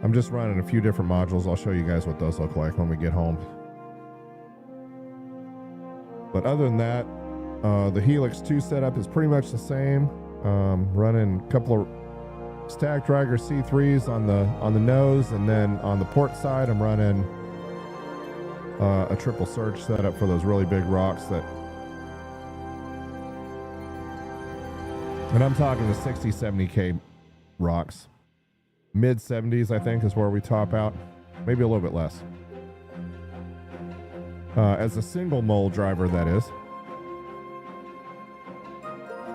I'm just running a few different modules. I'll show you guys what those look like when we get home. But other than that, the Helix 2 setup is pretty much the same. Running a couple of Stack Dragger C3s on the nose, and then on the port side I'm running a triple surge setup for those really big rocks that, and I'm talking the 60-70K rocks. Mid 70s I think is where we top out, maybe a little bit less. As a single mole driver, that is.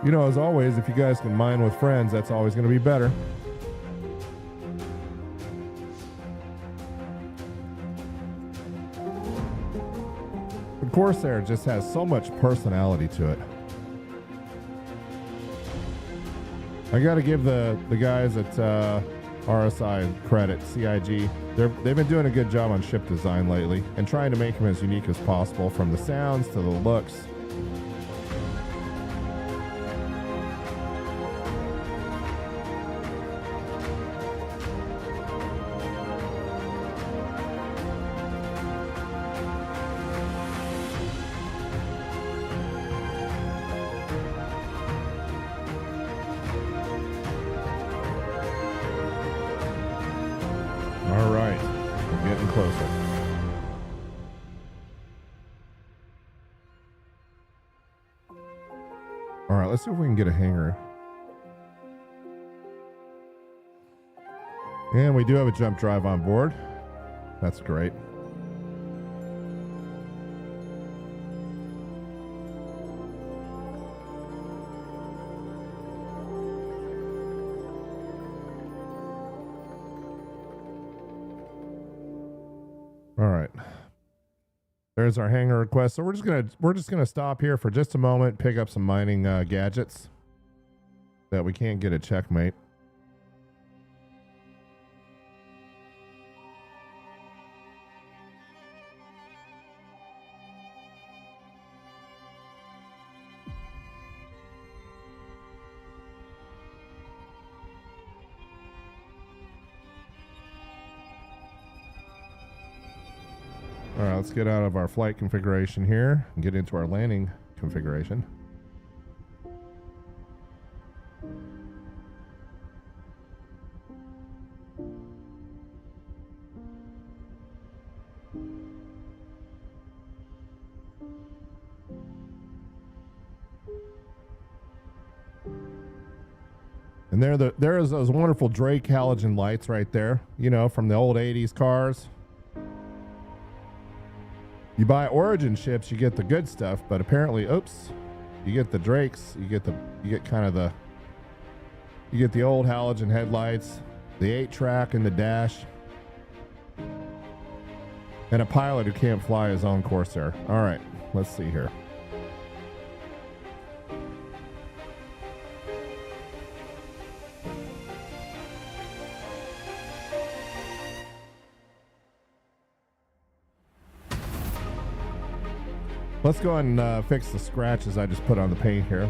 You know, as always, if you guys can mine with friends, that's always going to be better. The Corsair just has so much personality to it. I got to give the guys at RSI credit, CIG. They've been doing a good job on ship design lately and trying to make them as unique as possible, from the sounds to the looks. All right, we're getting closer. All right, let's see if we can get a hangar. And we do have a jump drive on board. That's great. All right. There's our hangar request. So we're just gonna stop here for just a moment, pick up some mining gadgets that we can't get at Checkmate. All right, let's get out of our flight configuration here and get into our landing configuration. And there is those wonderful Drake halogen lights right there, you know, from the old 80s cars. You buy Origin ships, you get the good stuff, but apparently, oops, you get the Drakes, you get the old halogen headlights, the 8-track and the dash, and a pilot who can't fly his own Corsair. All right, let's see here. Let's go ahead and fix the scratches I just put on the paint here.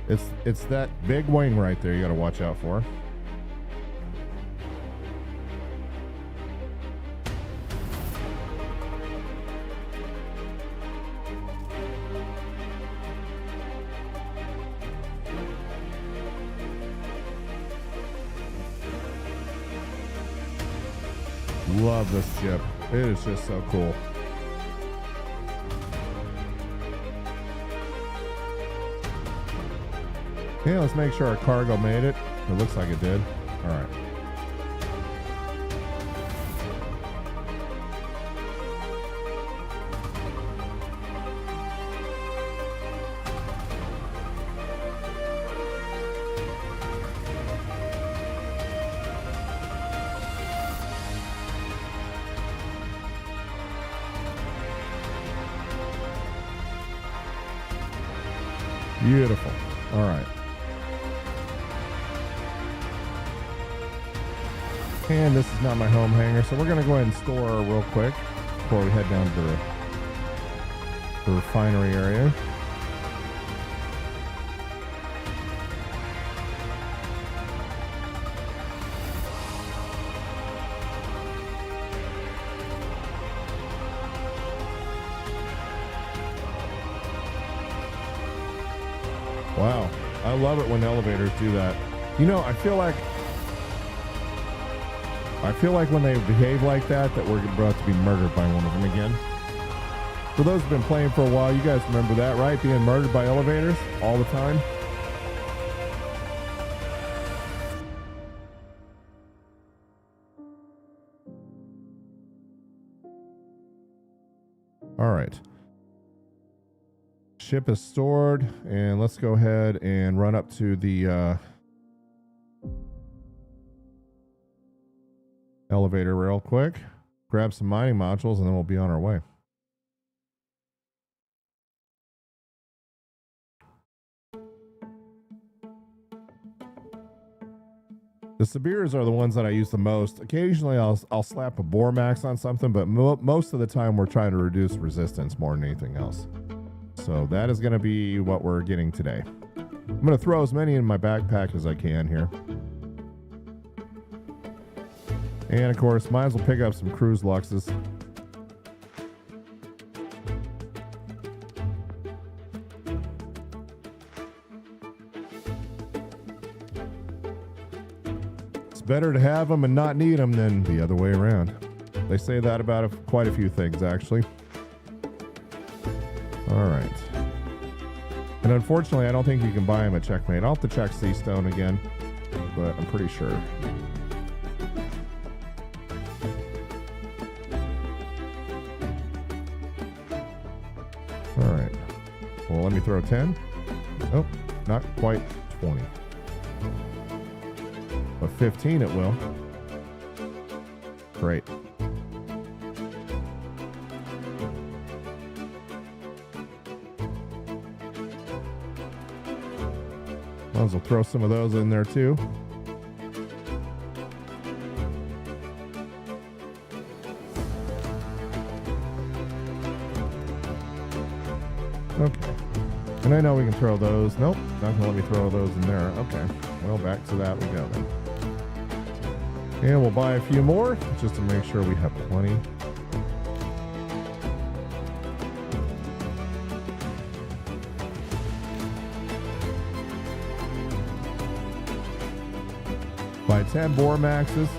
It's that big wing right there you got to watch out for. Love this ship. It is just so cool. Yeah, let's make sure our cargo made it. It looks like it did. All right. Beautiful. All right. And this is not my home hangar, so we're going to go ahead and store real quick before we head down to the refinery area. Wow, I love it when elevators do that. You know, I feel like when they behave like that we're about to be murdered by one of them again. For those who've been playing for a while, you guys remember that, right? Being murdered by elevators all the time. All right. Ship is stored, and let's go ahead and run up to the elevator real quick, grab some mining modules, and then we'll be on our way. The Sibirs are the ones that I use the most. Occasionally I'll slap a bore max on something, but most of the time we're trying to reduce resistance more than anything else. So that is going to be what we're getting today. I'm going to throw as many in my backpack as I can here. And of course, might as well pick up some cruise luxes. It's better to have them and not need them than the other way around. They say that about quite a few things, actually. All right. And unfortunately, I don't think you can buy them at Checkmate. I'll have to check Seastone again, but I'm pretty sure. All right. Well, let me throw 10. Oh, not quite 20. But 15 it will. Great. Might as well throw some of those in there too. Okay. And I know we can throw those. Nope, not gonna let me throw those in there. Okay. Well, back to that we go then. And we'll buy a few more just to make sure we have plenty. Buy 10 bore maxes.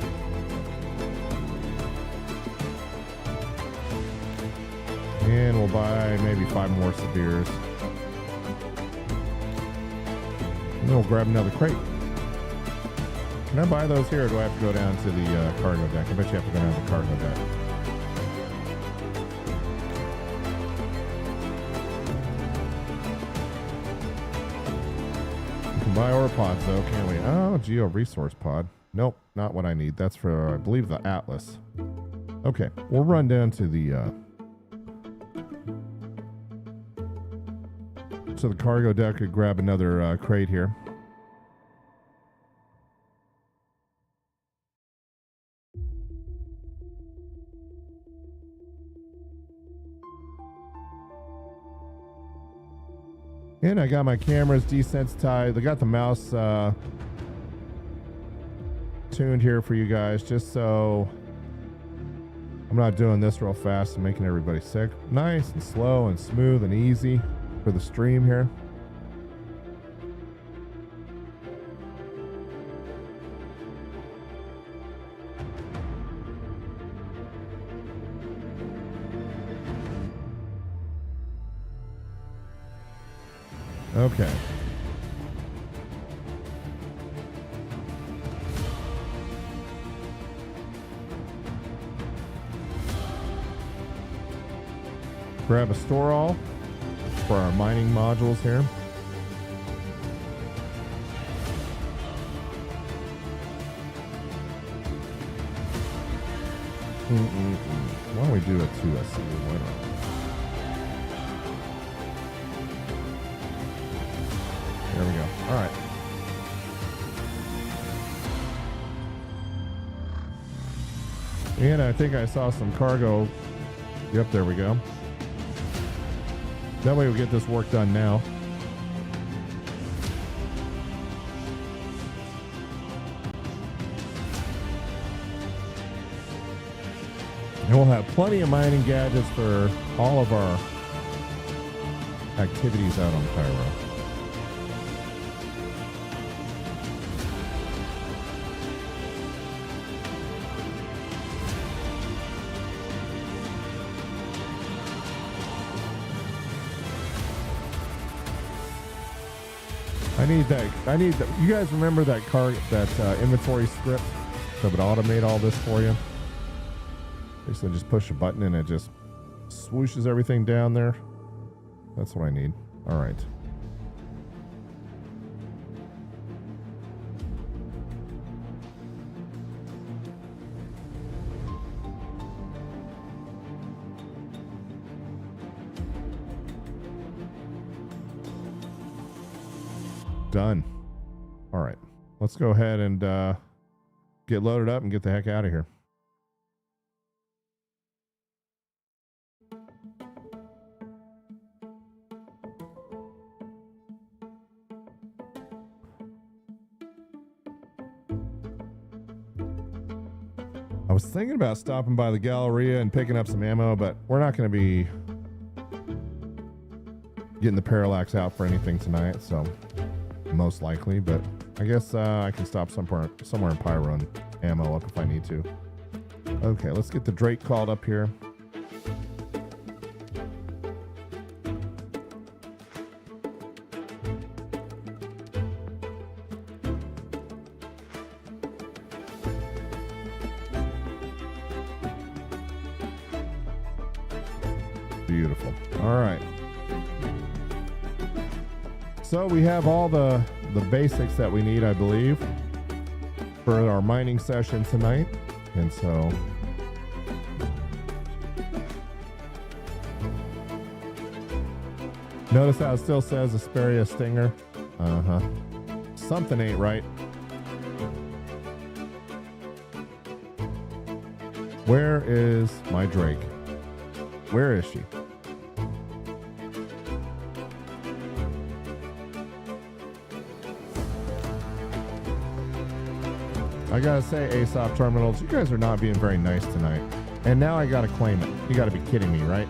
And we'll buy maybe 5 more Sibirs. And then we'll grab another crate. Can I buy those here, or do I have to go down to the cargo deck? I bet you have to go down to the cargo deck. We can buy ore pods though, can't we? Oh, geo resource pod. Nope, not what I need. That's for, I believe, the Atlas. Okay, we'll run down to the cargo deck and grab another crate here. And I got my cameras desensitized. I got the mouse tuned here for you guys, just so I'm not doing this real fast and making everybody sick. Nice and slow and smooth and easy for the stream here. Okay. Grab a store all for our mining modules here. Why don't we do a 2SC? Why not? There we go. All right. And I think I saw some cargo. Yep, there we go. That way we get this work done now. And we'll have plenty of mining gadgets for all of our activities out on Pyro. I need that. You guys remember that inventory script that would automate all this for you? Basically just push a button and it just swooshes everything down there. That's what I need. All right. Done. All right. Let's go ahead and get loaded up and get the heck out of here. I was thinking about stopping by the Galleria and picking up some ammo, but we're not going to be getting the parallax out for anything tonight, so most likely, but I guess I can stop somewhere in Pyro and ammo up if I need to. Okay, let's get the Drake called up here. Beautiful. All right. So we have all the basics that we need, I believe, for our mining session tonight. And so notice how it still says Esperia Stinger. Something ain't right. Where is my Drake? Where is she? I gotta say, ASOP terminals, you guys are not being very nice tonight. And now I gotta claim it. You gotta be kidding me, right?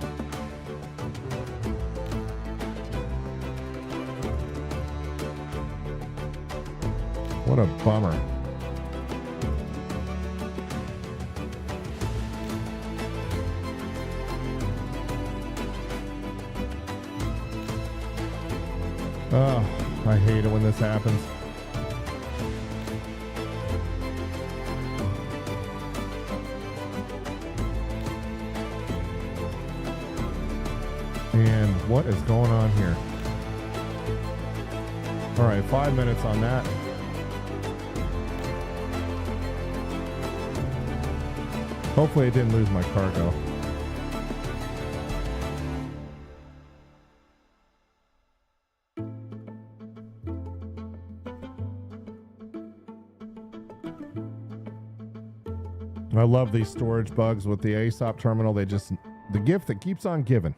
What a bummer. Oh, I hate it when this happens. And what is going on here? All right, 5 minutes on that. Hopefully I didn't lose my cargo. I love these storage bugs with the ASOP terminal. The gift that keeps on giving.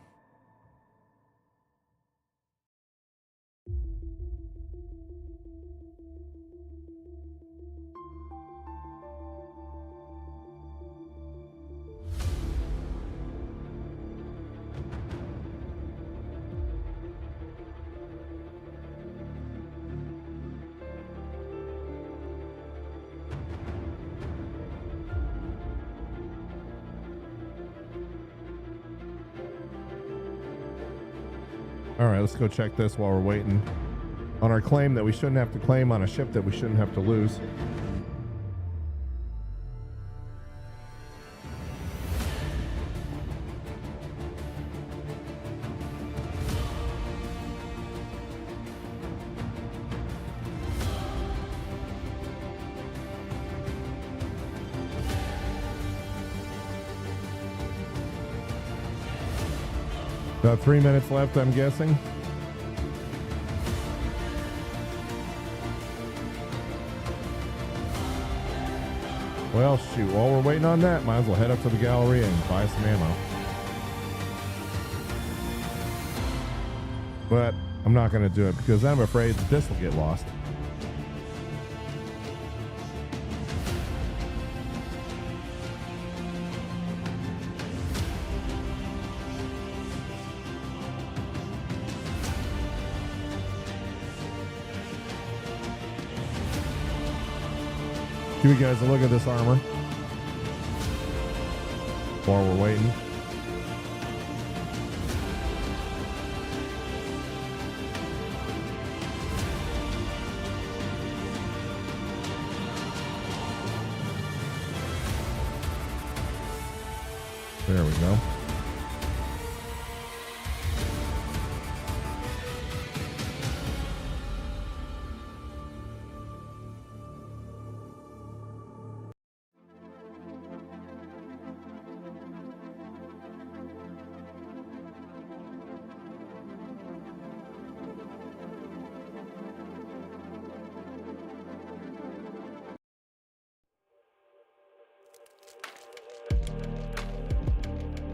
All right, let's go check this while we're waiting on our claim that we shouldn't have to claim on a ship that we shouldn't have to lose. About 3 minutes left, I'm guessing. Well, shoot, while we're waiting on that, might as well head up to the gallery and buy some ammo. But I'm not going to do it because I'm afraid that this will get lost. Give you guys a look at this armor while we're waiting. There we go.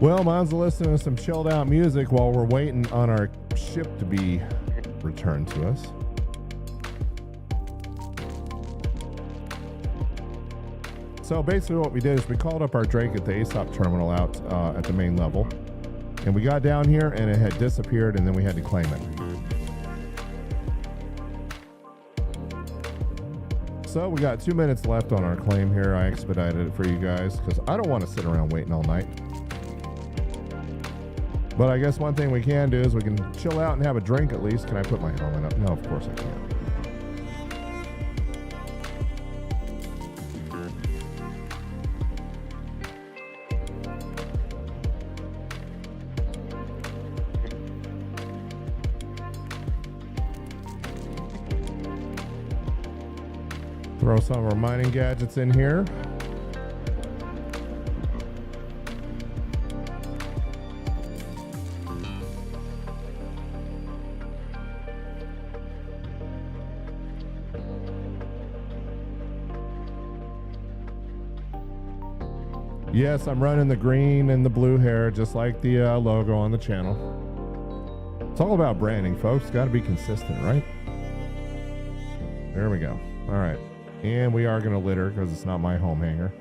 Well, might as well listen to some chilled out music while we're waiting on our ship to be returned to us. So basically what we did is we called up our Drake at the ASOP terminal out at the main level. And we got down here and it had disappeared and then we had to claim it. So we got 2 minutes left on our claim here. I expedited it for you guys because I don't want to sit around waiting all night. But I guess one thing we can do is we can chill out and have a drink at least. Can I put my helmet up? No, of course I can't. Throw some of our mining gadgets in here. Yes, I'm running the green and the blue hair, just like the logo on the channel. It's all about branding, folks. Got to be consistent, right? There we go. All right. And we are going to litter because it's not my home hanger.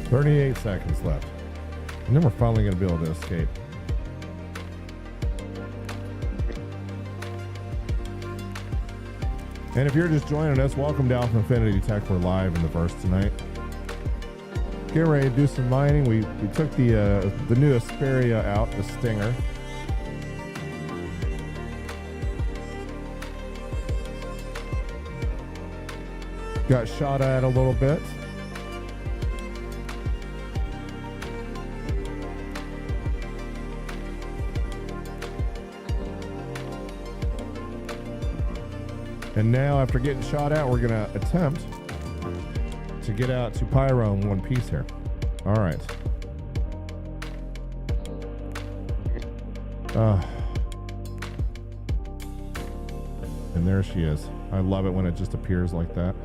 "38 seconds left. And then we're finally going to be able to escape. And if you're just joining us, welcome to AlphaInfinity Tech. We're live in the verse tonight. Getting ready to do some mining. We took the new Esperia out, the Stinger. Got shot at a little bit. And now, after getting shot at, we're going to attempt to get out to Pyro in one piece here. All right. And there she is. I love it when it just appears like that.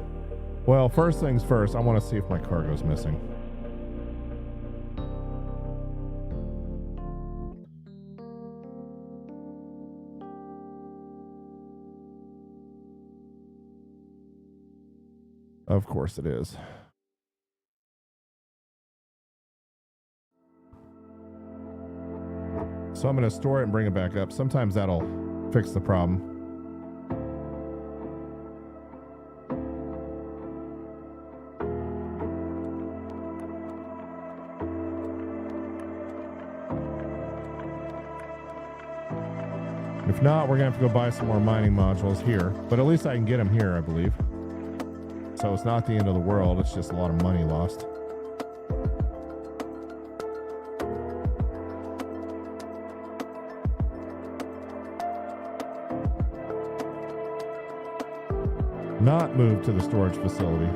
Well, first things first, I want to see if my cargo's missing. Of course it is. So I'm going to store it and bring it back up. Sometimes that'll fix the problem. If not, we're going to have to go buy some more mining modules here. But at least I can get them here, I believe. So it's not the end of the world. It's just a lot of money lost. Not move to the storage facility.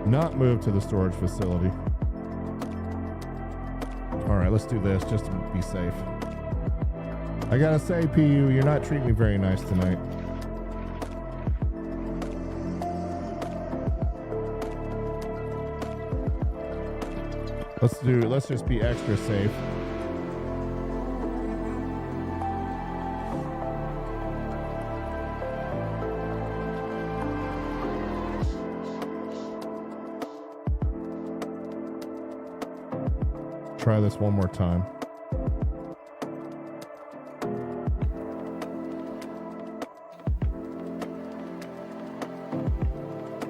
Not move to the storage facility. All right, let's do this just to be safe. I gotta say, PU, you're not treating me very nice tonight. Let's just be extra safe. Try this one more time.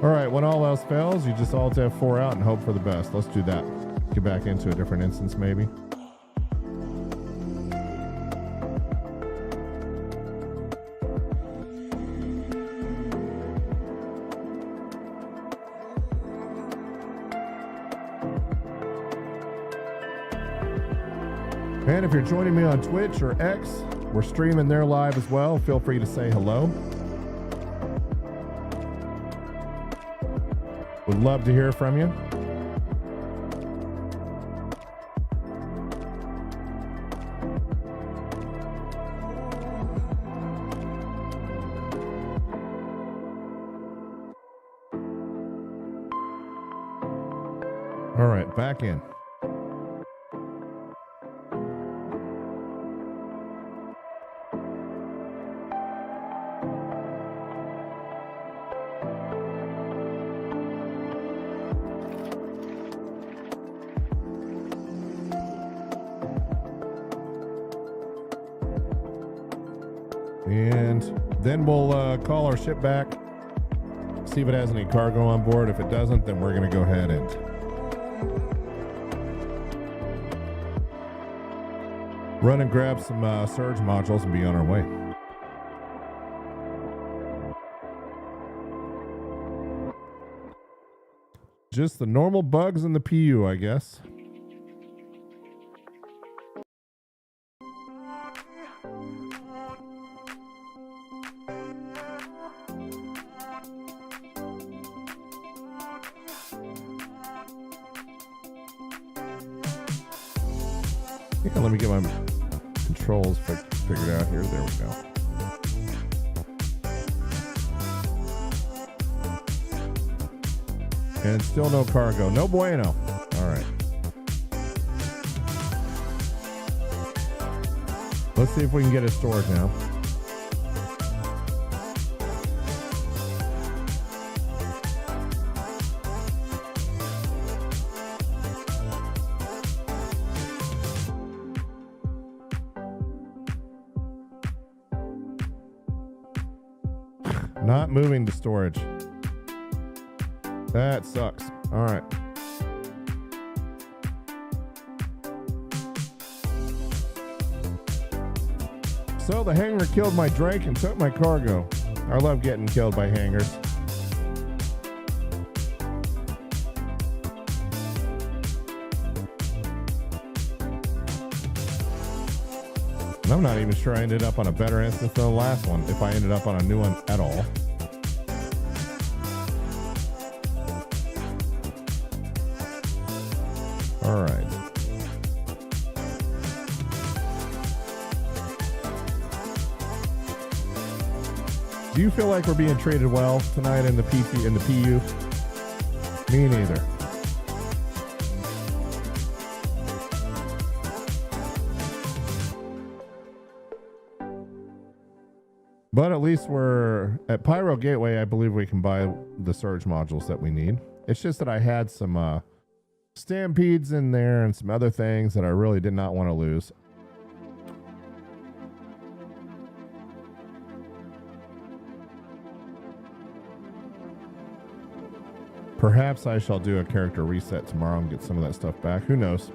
All right, when all else fails, you just Alt F4 out and hope for the best. Let's do that. Get back into a different instance, maybe. And if you're joining me on Twitch or X, we're streaming there live as well. Feel free to say hello. Would love to hear from you. All right, back in. And then we'll call our ship back, see if it has any cargo on board. If it doesn't, then we're going to go ahead and run and grab some surge modules and be on our way. Just the normal bugs in the PU, I guess. Yeah, let me get my controls figured out here. There we go. And still no cargo. No bueno. All right. Let's see if we can get it stored now. Not moving to storage. That sucks. All right. So the hangar killed my Drake and took my cargo. I love getting killed by hangars. And I'm not even sure I ended up on a better instance than the last one, if I ended up on a new one at all. All right. Do you feel like we're being treated well tonight in the PT in the PU? Me neither. But at least we're at Pyro Gateway. I believe we can buy the surge modules that we need. It's just that I had some stampedes in there and some other things that I really did not want to lose. Perhaps I shall do a character reset tomorrow and get some of that stuff back. Who knows?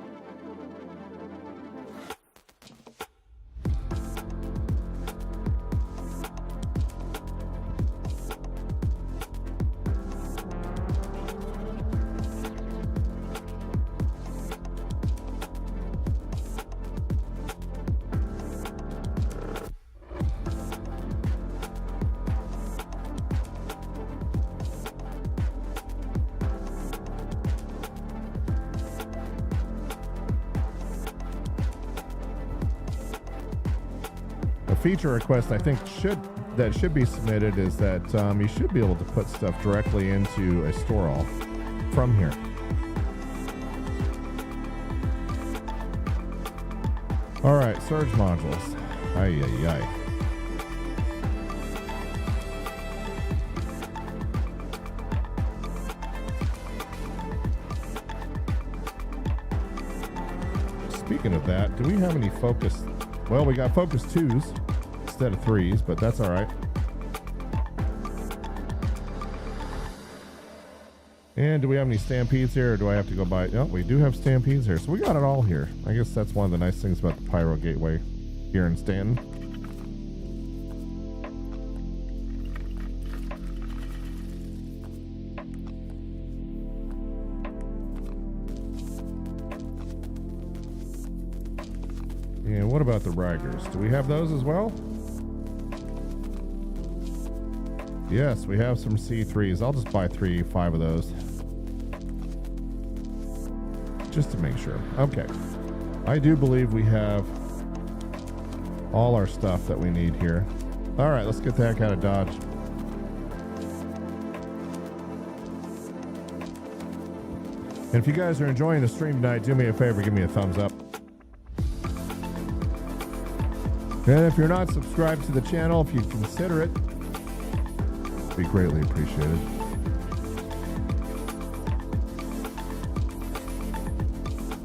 Feature request I think should be submitted is that you should be able to put stuff directly into a store all from here. All right, surge modules. Ay ay ay. Speaking of that, do we have any focus? Well, we got focus 2s instead of 3s, but that's all right. And do we have any stampedes here, or do I have to go buy? No, we do have stampedes here, so we got it all here. I guess that's one of the nice things about the Pyro Gateway here in Stanton. And what about the Rigers? Do we have those as well? Yes, we have some C3s. I'll just buy 5 of those. Just to make sure. Okay. I do believe we have all our stuff that we need here. All right, let's get the heck out of Dodge. And if you guys are enjoying the stream tonight, do me a favor, give me a thumbs up. And if you're not subscribed to the channel, if you'd consider it, it'd be greatly appreciated.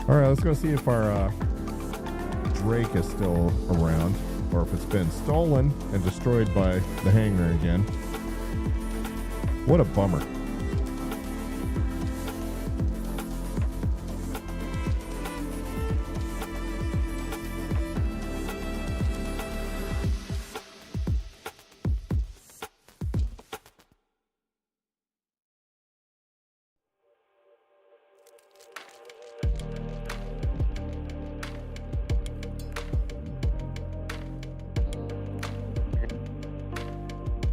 All right, let's go see if our Drake is still around, or if it's been stolen and destroyed by the hangar again. What a bummer.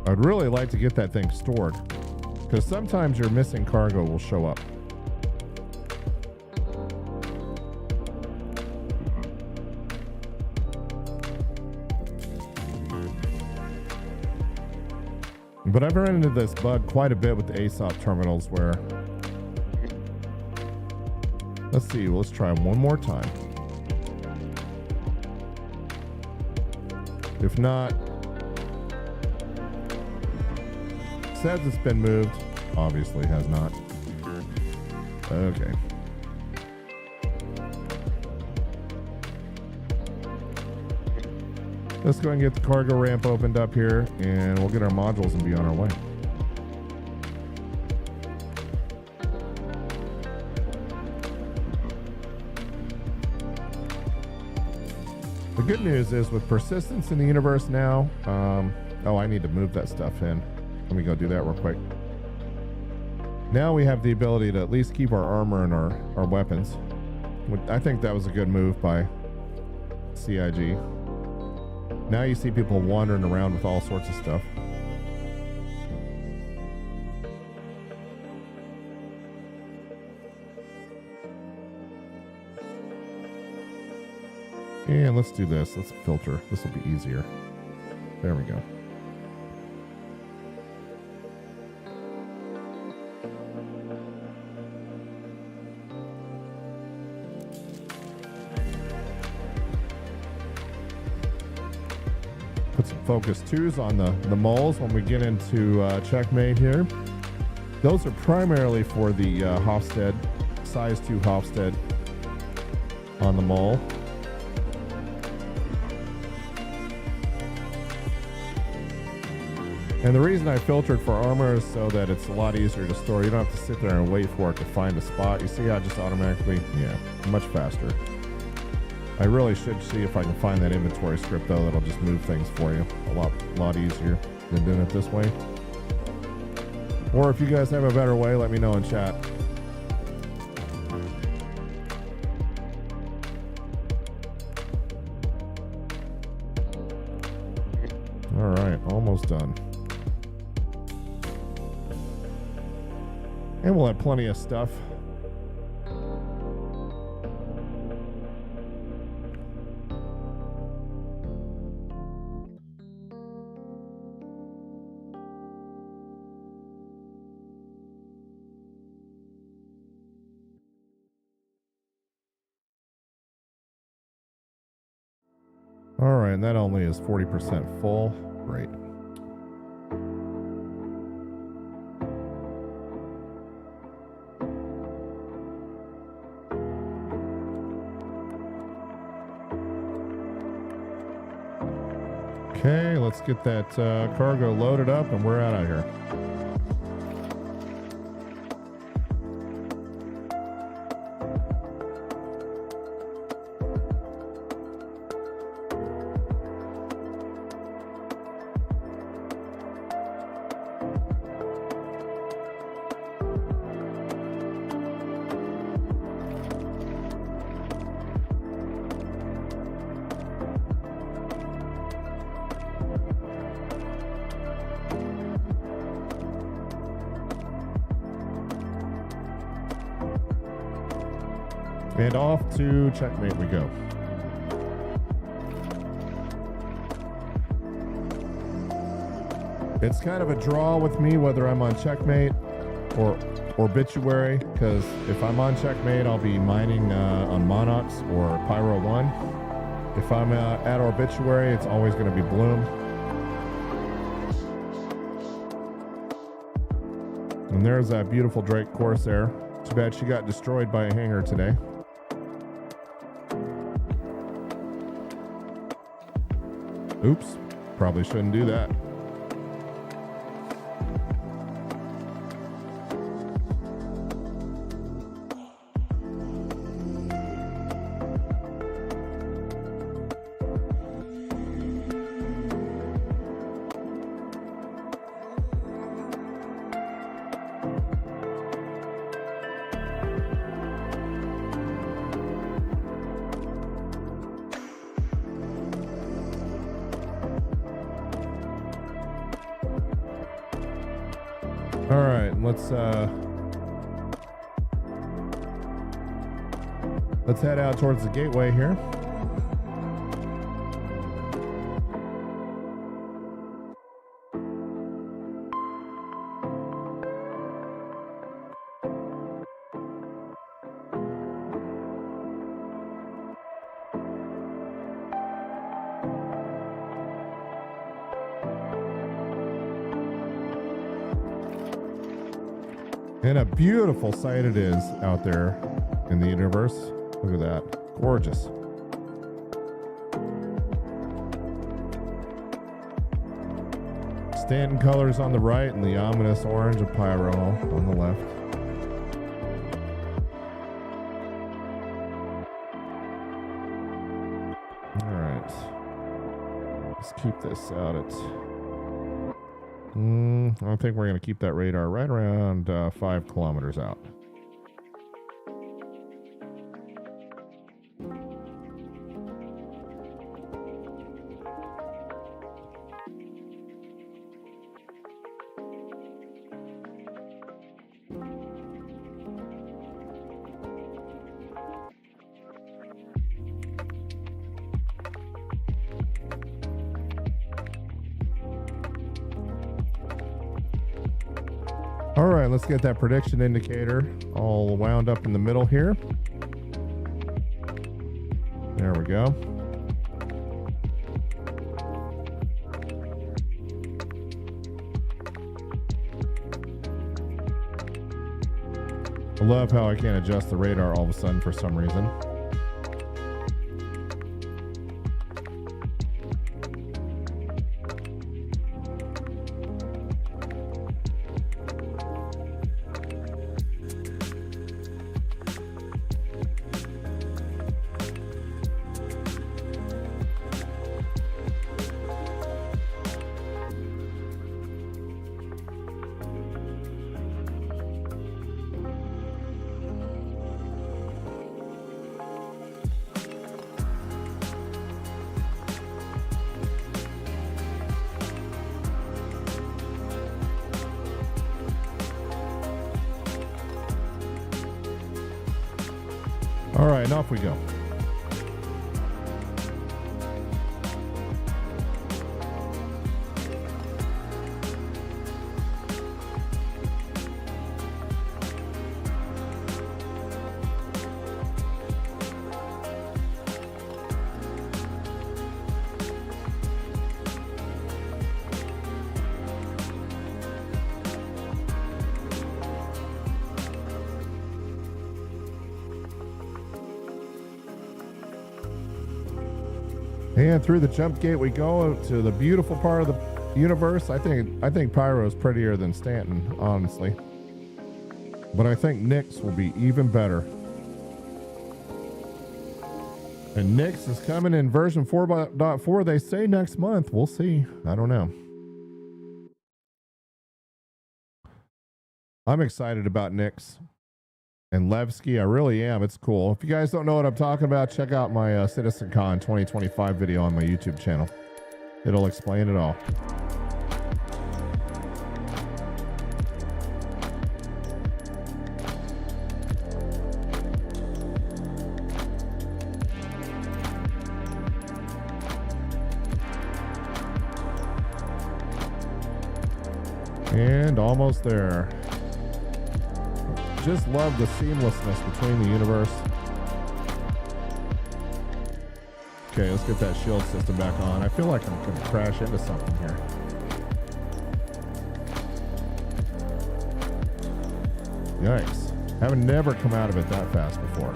I'd really like to get that thing stored, because sometimes your missing cargo will show up. But I've run into this bug quite a bit with the ASOP terminals where, let's see, let's try one more time. If not, says it's been moved. Obviously has not. Okay. Let's go and get the cargo ramp opened up here, and we'll get our modules and be on our way. The good news is with persistence in the universe now, oh, I need to move that stuff in. Let me go do that real quick. Now we have the ability to at least keep our armor and our weapons. I think that was a good move by CIG. Now you see people wandering around with all sorts of stuff. And let's do this. Let's filter. This will be easier. There we go. Put some focus 2s on the moles when we get into checkmate here. Those are primarily for the Hofstede, size 2 Hofstede on the mole. And the reason I filtered for armor is so that it's a lot easier to store. You don't have to sit there and wait for it to find a spot. You see how it just automatically, yeah, much faster. I really should see if I can find that inventory script though, that'll just move things for you a lot easier than doing it this way. Or if you guys have a better way, let me know in chat. All right, almost done. And we'll have plenty of stuff. All right, and that only is 40% full. Great. Okay, let's get that cargo loaded up and we're out of here. And off to checkmate we go. It's kind of a draw with me whether I'm on checkmate or obituary, because if I'm on checkmate, I'll be mining on Monox or Pyro 1. If I'm at obituary, it's always going to be Bloom. And there's that beautiful Drake Corsair. Too bad she got destroyed by a hangar today. Oops, probably shouldn't do that. All right, let's head out towards the gateway here. And a beautiful sight it is out there in the universe. Look at that. Gorgeous. Stanton colors on the right and the ominous orange of Pyro on the left. All right. Let's keep this out at... I think we're going to keep that radar right around 5 kilometers out. All right, let's get that prediction indicator all wound up in the middle here. There we go. I love how I can't adjust the radar all of a sudden for some reason. All right, and off we go. And through the jump gate we go to the beautiful part of the universe. I think Pyro is prettier than Stanton, honestly. But I think Nyx will be even better. And Nyx is coming in version 4.4. They say next month. We'll see. I don't know. I'm excited about Nyx and Levski. I really am. It's cool. If you guys don't know what I'm talking about, check out my CitizenCon 2025 video on my YouTube channel. It'll explain it all. And almost there. Just love the seamlessness between the universe. Okay, let's get that shield system back on. I feel like I'm going to crash into something here. Yikes. Haven't never come out of it that fast before.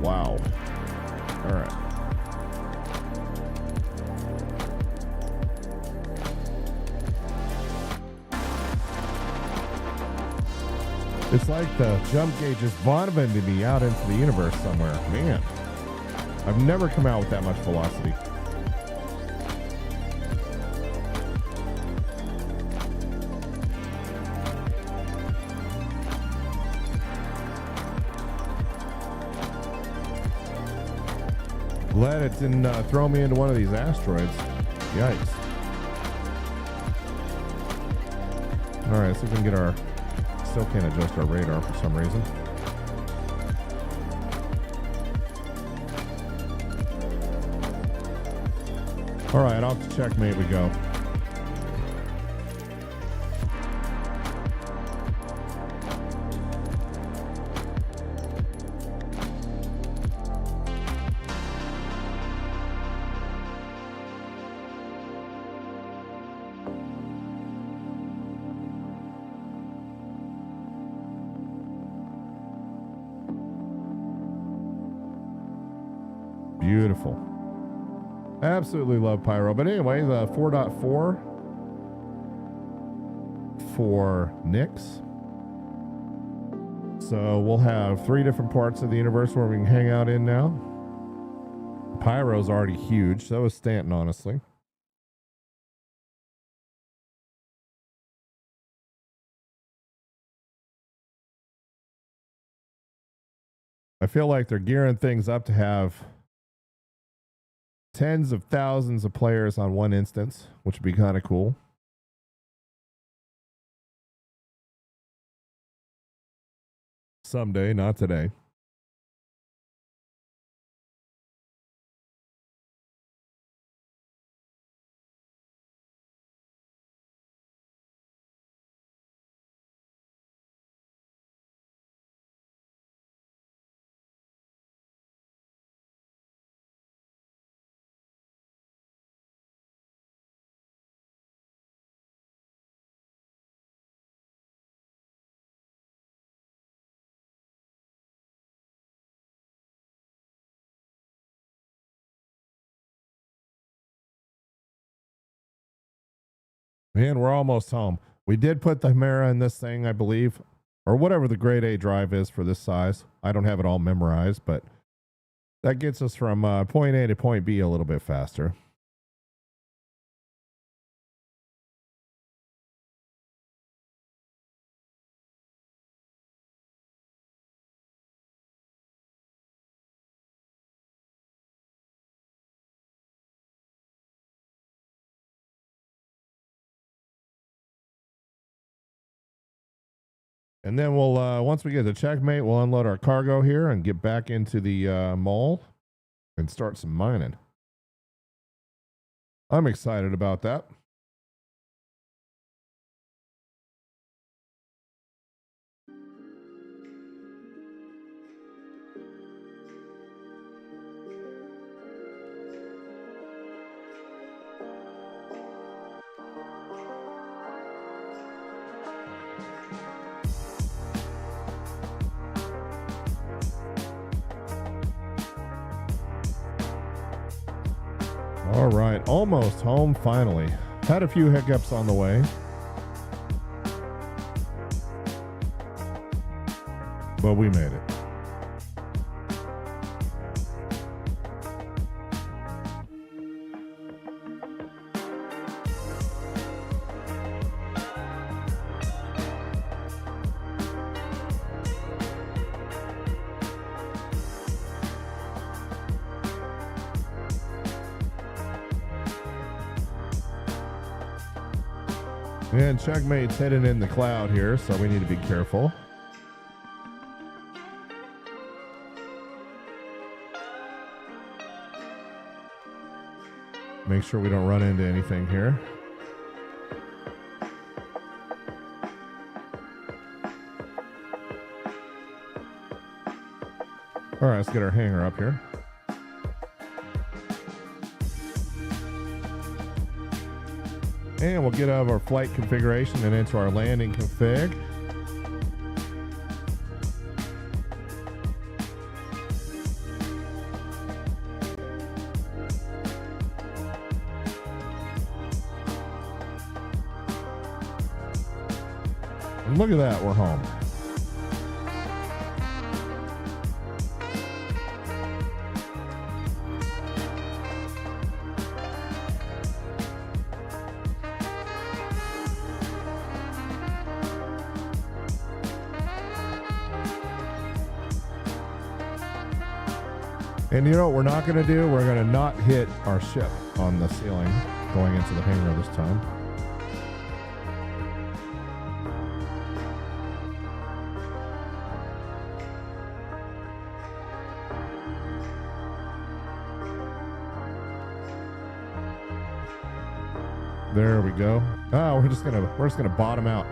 Wow. All right. It's like the jump gate just vomited me out into the universe somewhere. Man, I've never come out with that much velocity. Glad it didn't throw me into one of these asteroids. Yikes. All right, so we can get our... Still can't adjust our radar for some reason. All right, off to checkmate we go. Beautiful. Absolutely love Pyro. But anyway, the 4.4 for Nyx. So we'll have 3 different parts of the universe where we can hang out in now. Pyro's already huge. So is Stanton, honestly. I feel like they're gearing things up to have tens of thousands of players on one instance, which would be kind of cool. Someday, not today. And we're almost home. We did put the Chimera in this thing, I believe, or whatever the grade A drive is for this size. I don't have it all memorized, but that gets us from point A to point B a little bit faster. And then we'll, once we get to checkmate, we'll unload our cargo here and get back into the mole and start some mining. I'm excited about that. All right, almost home finally. Had a few hiccups on the way. But we made it. And checkmate's hidden in the cloud here, so we need to be careful. Make sure we don't run into anything here. All right, let's get our hangar up here. And we'll get out of our flight configuration and into our landing config. And look at that, we're home. And you know what we're not going to do? We're going to not hit our ship on the ceiling going into the hangar this time. There we go. Oh, we're just gonna bottom out.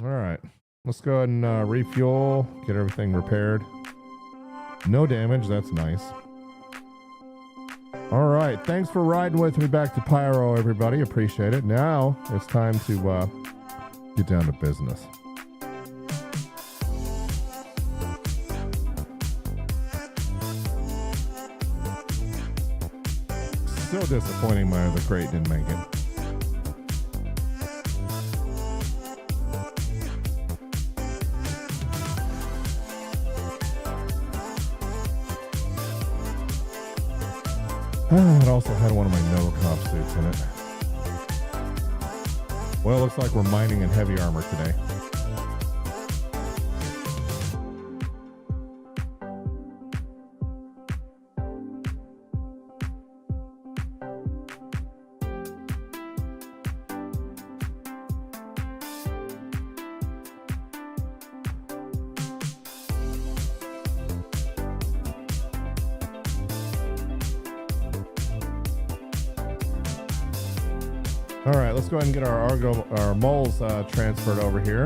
All right, let's go ahead and refuel, get everything repaired. No damage, that's nice. All right, thanks for riding with me back to Pyro, everybody. Appreciate it. Now it's time to get down to business. Still disappointing my other crate didn't make it. It also had one of my no-cop suits in it. Well, it looks like we're mining in heavy armor today. All right, let's go ahead and get our moles transferred over here.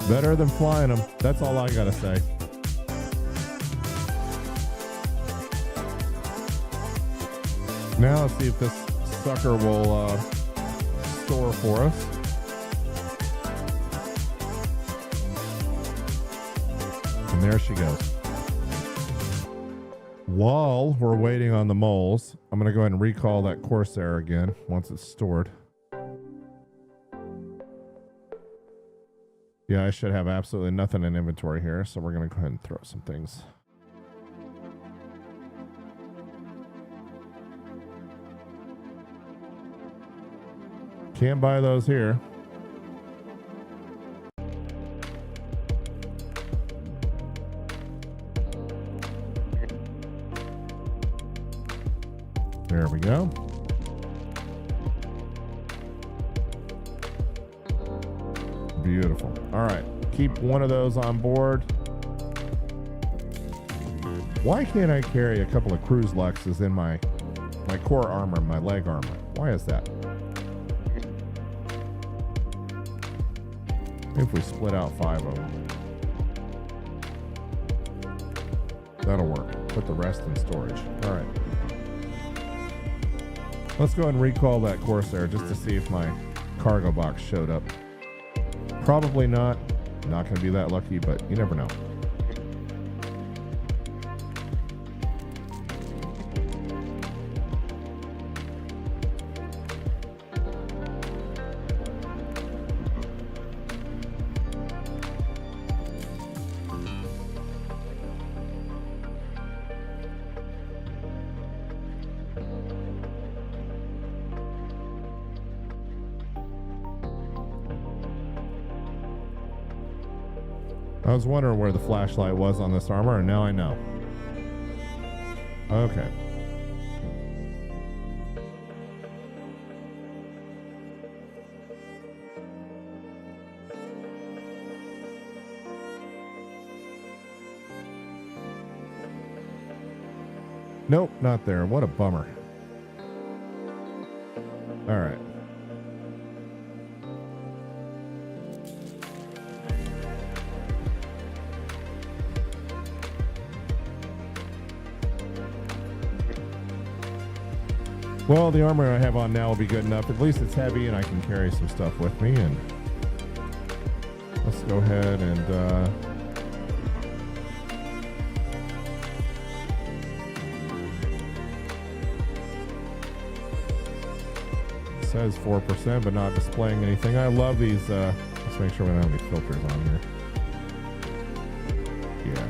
Better than flying them. That's all I gotta say. Now let's see if this sucker will store for us. And there she goes. While we're waiting on the moles, I'm going to go ahead and recall that Corsair again once it's stored. Yeah, I should have absolutely nothing in inventory here, so we're going to go ahead and throw some things. Can't buy those here. There we go. Beautiful. All right. Keep one of those on board. Why can't I carry a couple of cruise Luxes in my core armor, my leg armor? Why is that? If we split out 5 of them. That'll work. Put the rest in storage. All right. Let's go ahead and recall that Corsair just to see if my cargo box showed up. Probably not. Not going to be that lucky, but you never know. I was wondering where the flashlight was on this armor, and now I know. Okay. Nope, not there. What a bummer. All right. Well, the armor I have on now will be good enough. At least it's heavy and I can carry some stuff with me. And let's go ahead and it says 4%, but not displaying anything. I love these. Let's make sure we don't have any filters on here. Yeah.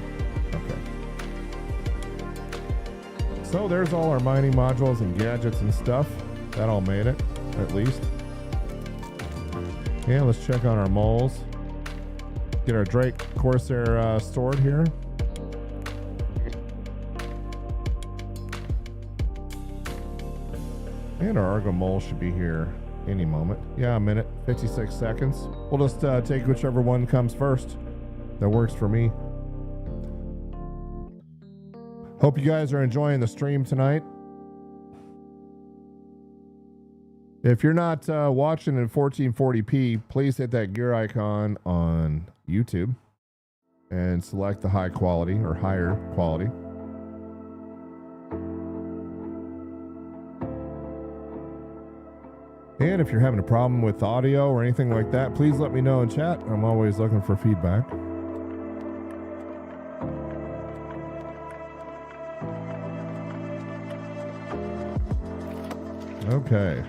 So there's all our mining modules and gadgets and stuff. That all made it, at least. Yeah, let's check on our moles. Get our Drake Corsair stored here. And our Argo Mole should be here any moment. Yeah, a minute, 56 seconds. We'll just take whichever one comes first. That works for me. Hope you guys are enjoying the stream tonight. If you're not watching in 1440p, please hit that gear icon on YouTube and select the high quality or higher quality. And if you're having a problem with audio or anything like that, please let me know in chat. I'm always looking for feedback. Okay.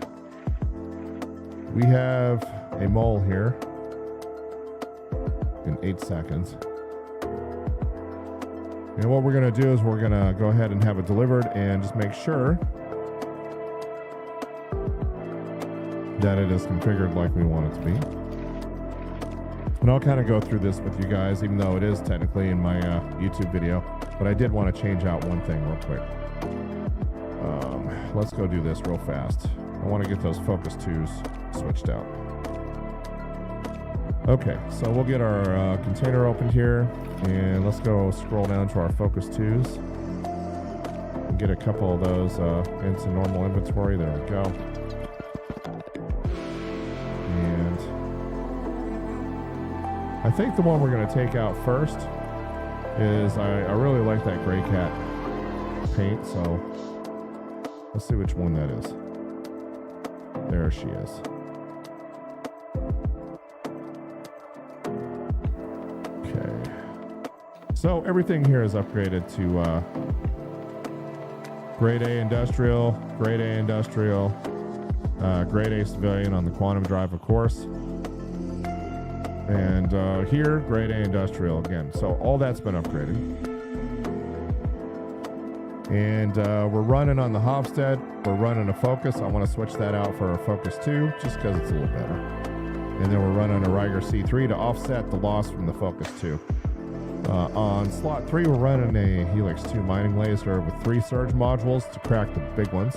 We have a mole here in 8 seconds. And what we're going to do is we're going to go ahead and have it delivered and just make sure that it is configured like we want it to be. And I'll kind of go through this with you guys, even though it is technically in my YouTube video. But I did want to change out one thing real quick. Let's go do this real fast. I want to get those focus 2s switched out. Okay, so we'll get our container opened here, and let's go scroll down to our focus 2s and get a couple of those into normal inventory. There we go. And I think the one we're going to take out first is I really like that gray cat paint, so Let's see which one that is. There she is. Okay. So everything here is upgraded to Grade A Industrial, Grade A Industrial, Grade A Civilian on the quantum drive, of course. And here, Grade A Industrial again. So all that's been upgraded. And we're running on the Hofstad. We're running a Focus. I want to switch that out for a Focus 2 just because it's a little better. And then we're running a Ryger C3 to offset the loss from the Focus 2. On slot 3, we're running a Helix 2 mining laser with 3 surge modules to crack the big ones.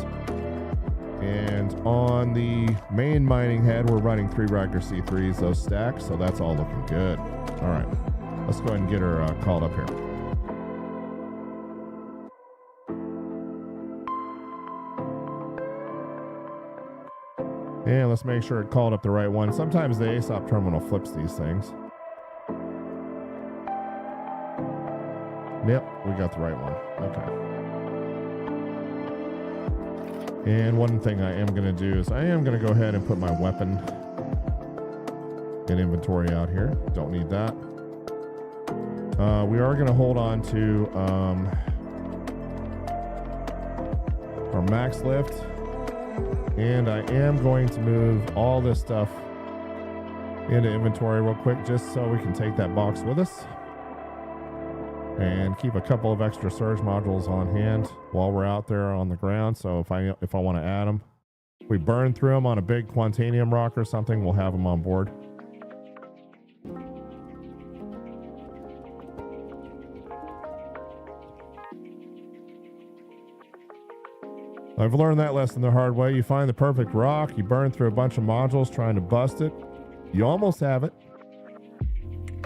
And on the main mining head, we're running 3 Ryger C3s, those stacks, so that's all looking good. All right, let's go ahead and get her called up here. And let's make sure it called up the right one. Sometimes the ASOP terminal flips these things. Yep, we got the right one. Okay. And one thing I am going to do is I am going to go ahead and put my weapon in inventory out here. Don't need that. We are going to hold on to our max lift. And I am going to move all this stuff into inventory real quick just so we can take that box with us. And keep a couple of extra surge modules on hand while we're out there on the ground. So if I want to add them, if we burn through them on a big quantanium rock or something, we'll have them on board. I've learned that lesson the hard way. You find the perfect rock, you burn through a bunch of modules trying to bust it. You almost have it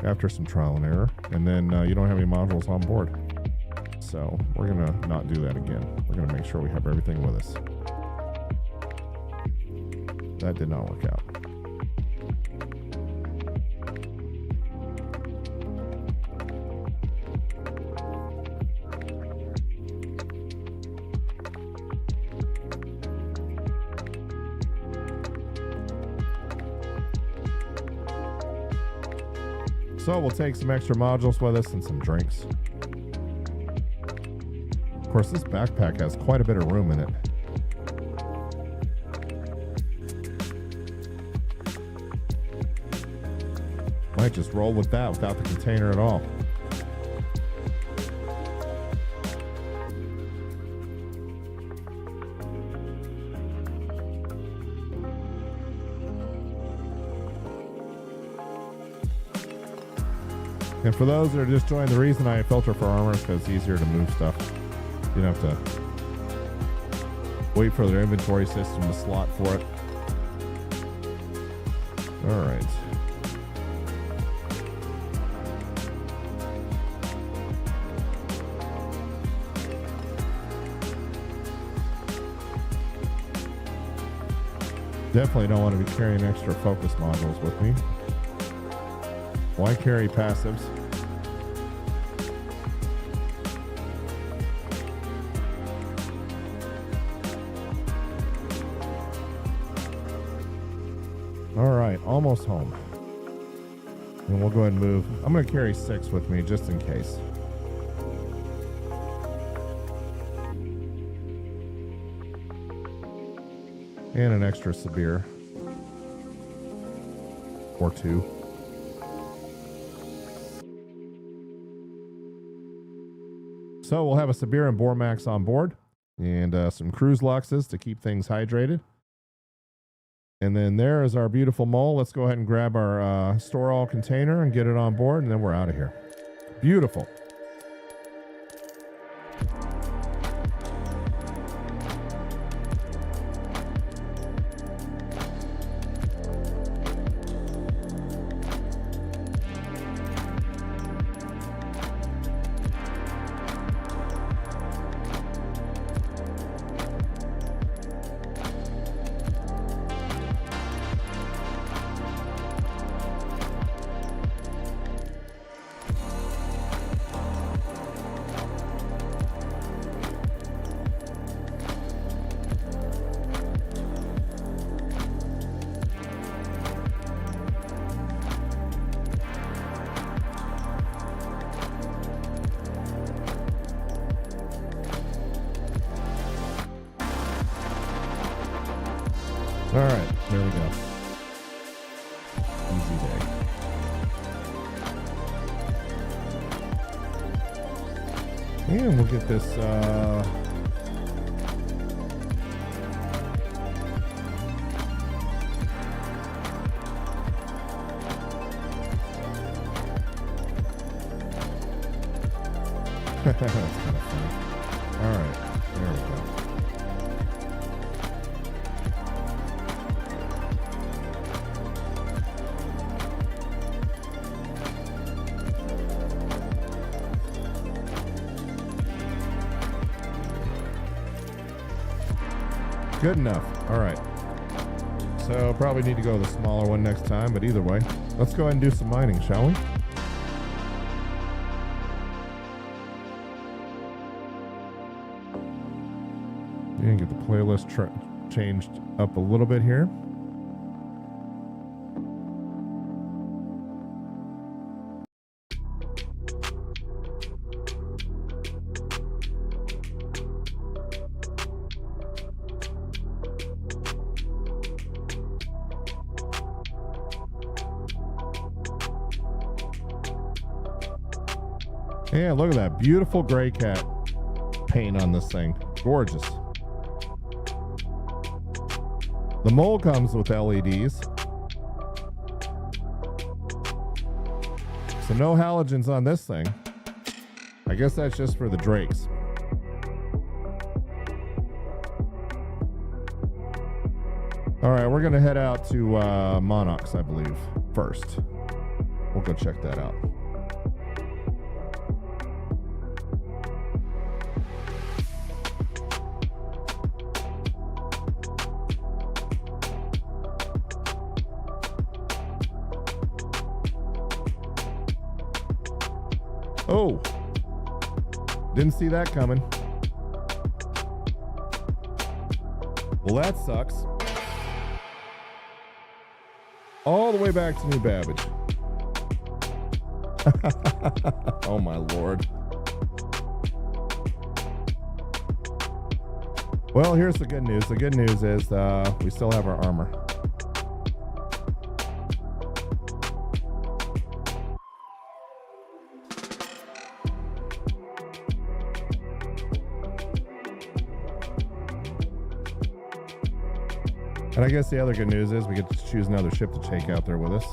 after some trial and error, and then you don't have any modules on board. So we're gonna not do that again. We're gonna make sure we have everything with us. That did not work out. So we'll take some extra modules with us and some drinks. Of course, this backpack has quite a bit of room in it. Might just roll with that without the container at all. And for those that are just joining, the reason I filter for armor is because it's easier to move stuff. You don't have to wait for their inventory system to slot for it. All right. Definitely don't want to be carrying extra focus modules with me. Why carry passives? All right, almost home. And we'll go ahead and move. I'm going to carry 6 with me just in case. And an extra Sabir. Or 2. So we'll have a Sabir and Bormax on board, and some cruise luxes to keep things hydrated. And then there is our beautiful mole. Let's go ahead and grab our store all container and get it on board, and then we're out of here. Beautiful. All right, there we go. Easy day. And we'll get this, that's kind of funny. All right, there we go. Good enough. All right. So probably need to go with a smaller one next time, but either way, let's go ahead and do some mining, shall we? And get the playlist changed up a little bit here. Yeah, look at that beautiful gray cat paint on this thing. Gorgeous. The mole comes with LEDs. So no halogens on this thing. I guess that's just for the drakes. All right, we're going to head out to Monarchs, I believe, first. We'll go check that out. Oh, didn't see that coming. Well, that sucks. All the way back to New Babbage. Oh my Lord. Well, here's the good news. The good news is we still have our armor. And I guess the other good news is we get to choose another ship to take out there with us.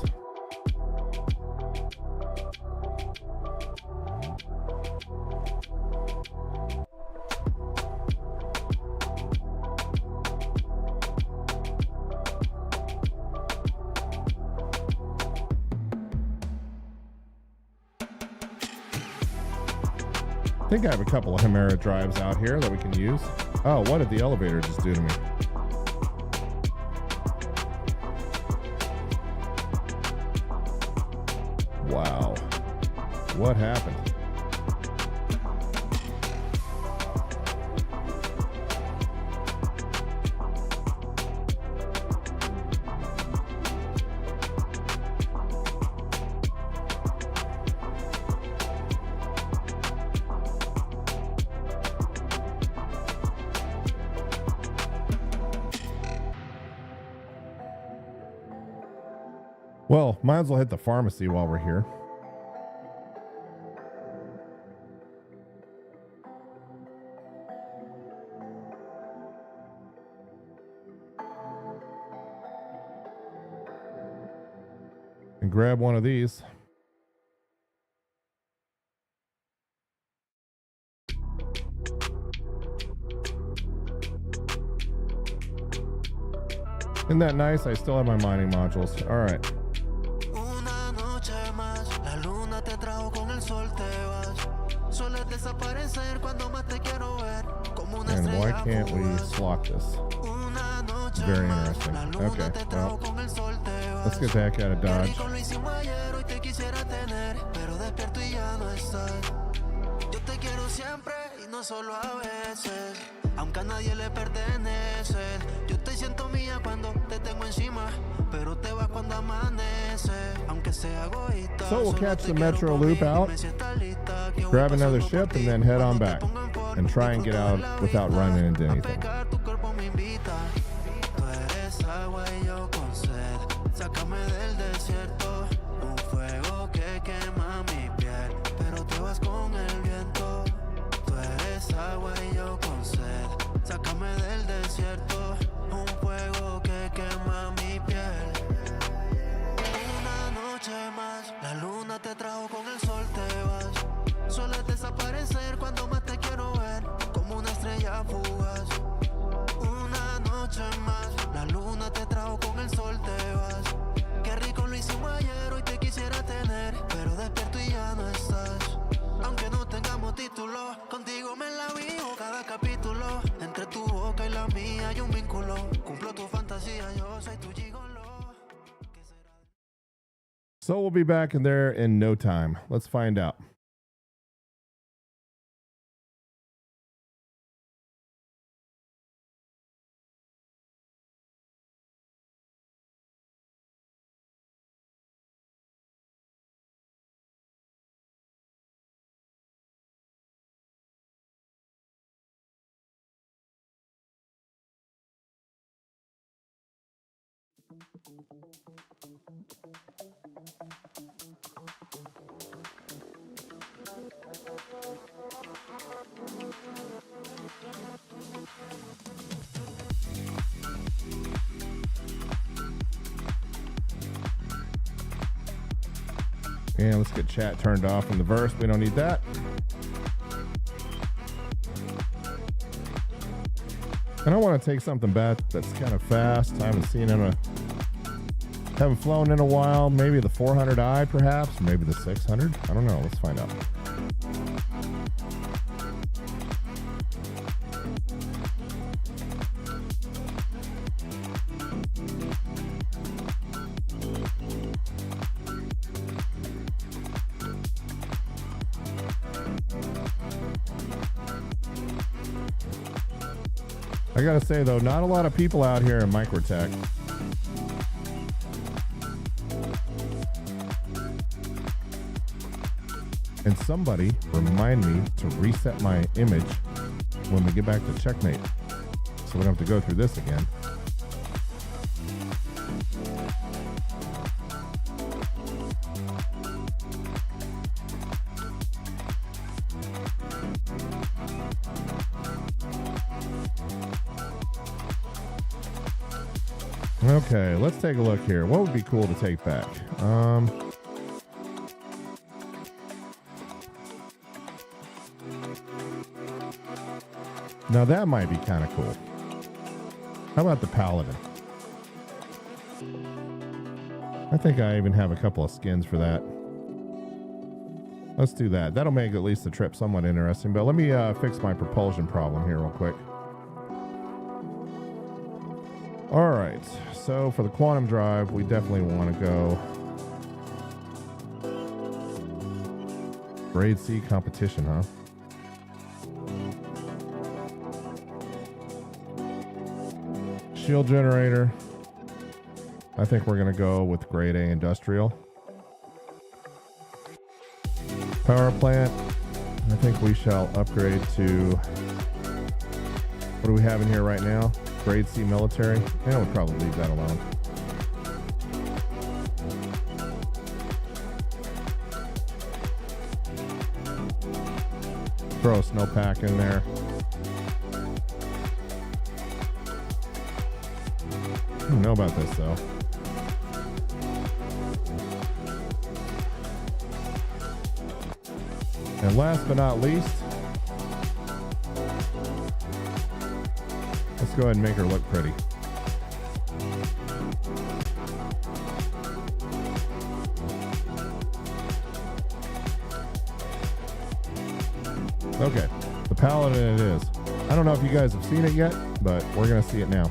I think I have a couple of Chimera drives out here that we can use. Oh, what did the elevator just do to me? Wow. What happened? Well, might as well hit the pharmacy while we're here. And grab one of these. Isn't that nice? I still have my mining modules. All right. And why can't we slot this? Very interesting. Okay, well, let's get the heck out of Dodge. So we'll catch the metro loop out, grab another ship, and then head on back and try and get out without running into anything. So we'll be back in there in no time. Let's find out. And let's get chat turned off in the verse. We don't need that. And I want to take something back that's kind of fast. I haven't seen haven't flown in a while. Maybe the 400i perhaps, maybe the 600. I don't know. Let's find out. I gotta say though, not a lot of people out here in Microtech. And somebody remind me to reset my image when we get back to Checkmate, so we don't have to go through this again. Okay, let's take a look here. What would be cool to take back? Now that might be kind of cool. How about the Paladin? I think I even have a couple of skins for that. Let's do that. That'll make at least the trip somewhat interesting. But let me fix my propulsion problem here real quick. All right, so for the quantum drive, we definitely want to go grade C competition, huh? Shield generator. I think we're going to go with grade A industrial. Power plant. I think we shall upgrade to, what do we have in here right now? Grade C military. I would probably leave that alone. Throw a snowpack in there. I don't know about this though. And last but not least, let's go ahead and make her look pretty. Okay, the Paladin it is. I don't know if you guys have seen it yet, but we're going to see it now.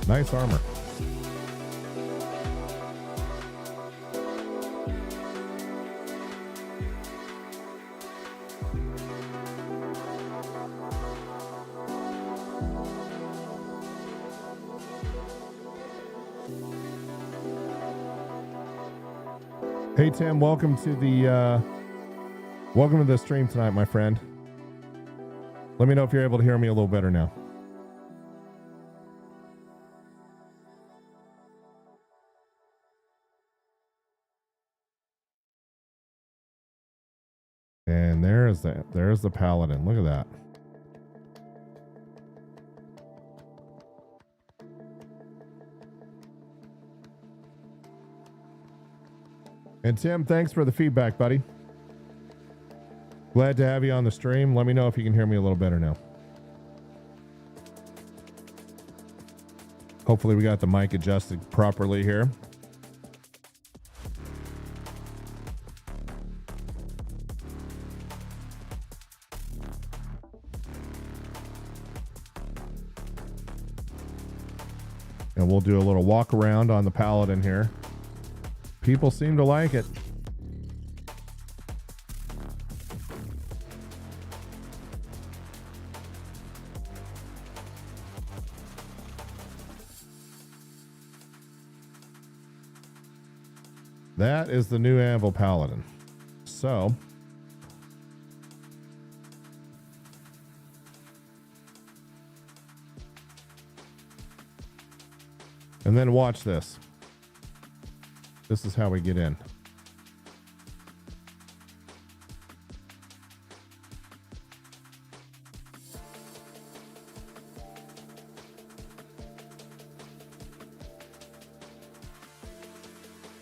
Nice armor. Hey Tim, welcome to the stream tonight, my friend. Let me know if you're able to hear me a little better now. And there's the Paladin. Look at that. And Tim, thanks for the feedback, buddy. Glad to have you on the stream. Let me know if you can hear me a little better now. Hopefully we got the mic adjusted properly here. And we'll do a little walk around on the Paladin here. People seem to like it. That is the new Anvil Paladin. So, and then watch this. This is how we get in.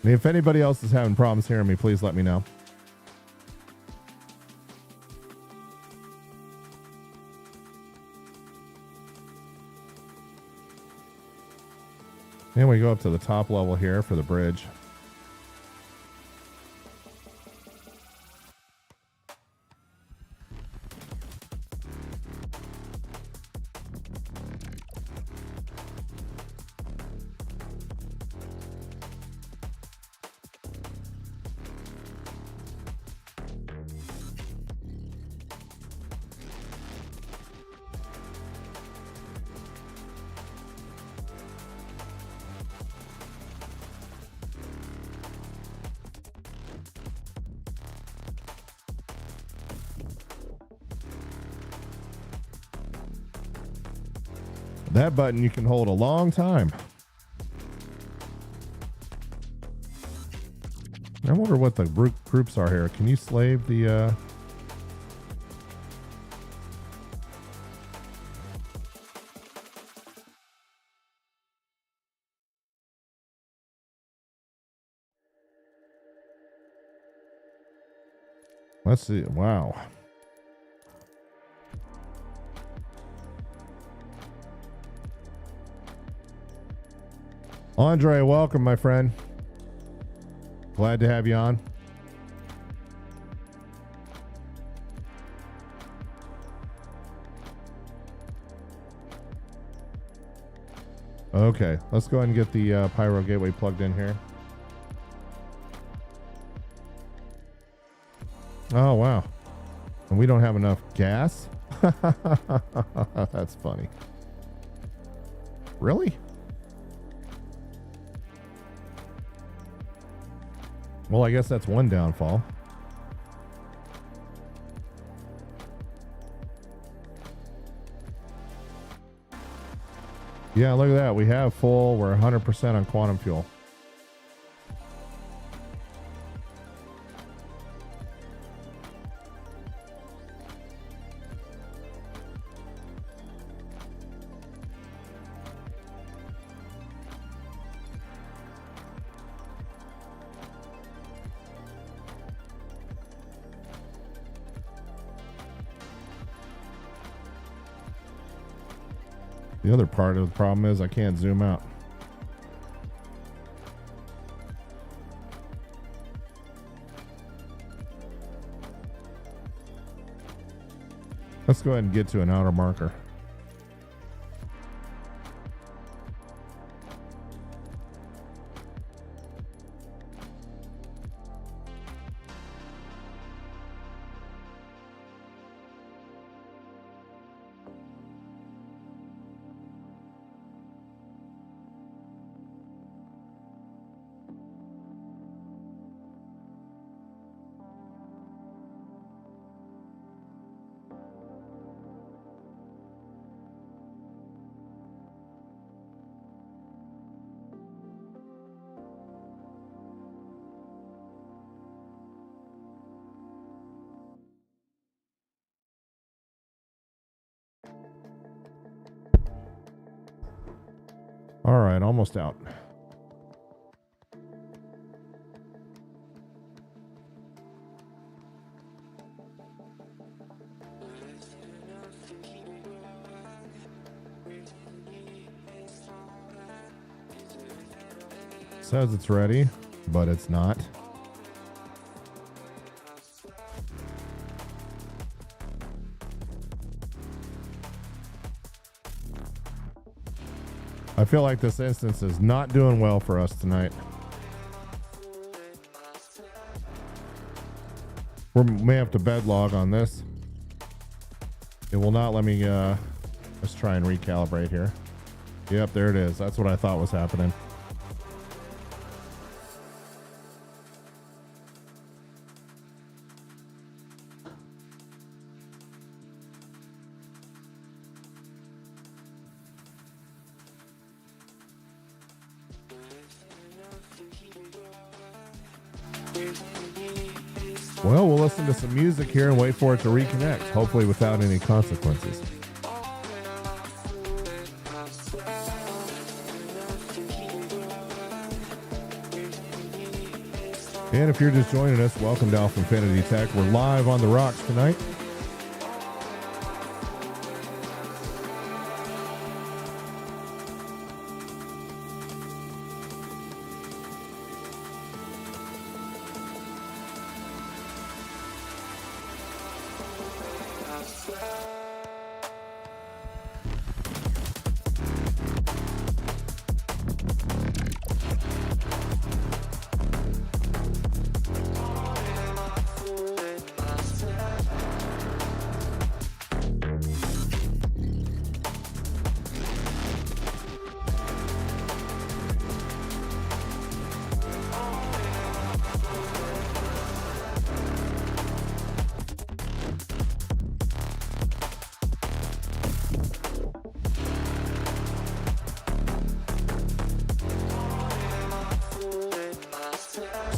And if anybody else is having problems hearing me, please let me know. And we go up to the top level here for the bridge. That button you can hold a long time. I wonder what the groups are here. Can you slave the let's see. Wow. Andre, welcome, my friend. Glad to have you on. Okay, let's go ahead and get the Pyro Gateway plugged in here. Oh, wow. And we don't have enough gas? That's funny. Really? Well, I guess that's one downfall. Yeah, look at that. We have full. We're 100% on quantum fuel. The other part of the problem is I can't zoom out. Let's go ahead and get to an outer marker. All right, almost out. Says it's ready, but it's not. feel like this instance is not doing well for us tonight. We may have to bed log on this. It will not let me, let's try and recalibrate here. Yep, there it is. That's what I thought was happening. Well, we'll listen to some music here and wait for it to reconnect, hopefully without any consequences. And if you're just joining us, welcome to AlphaInfinity Tech. We're live on the rocks tonight.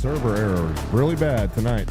Server errors really bad tonight.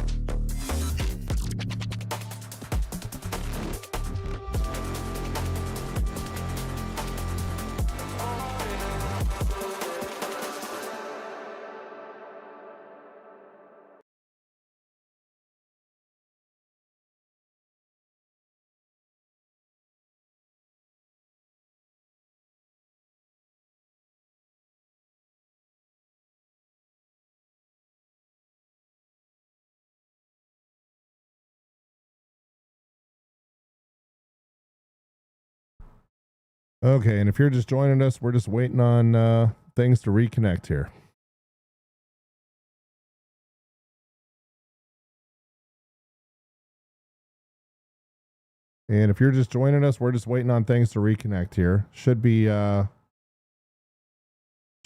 Okay, and if you're just joining us, we're just waiting on things to reconnect here. And if you're just joining us, we're just waiting on things to reconnect here. Should be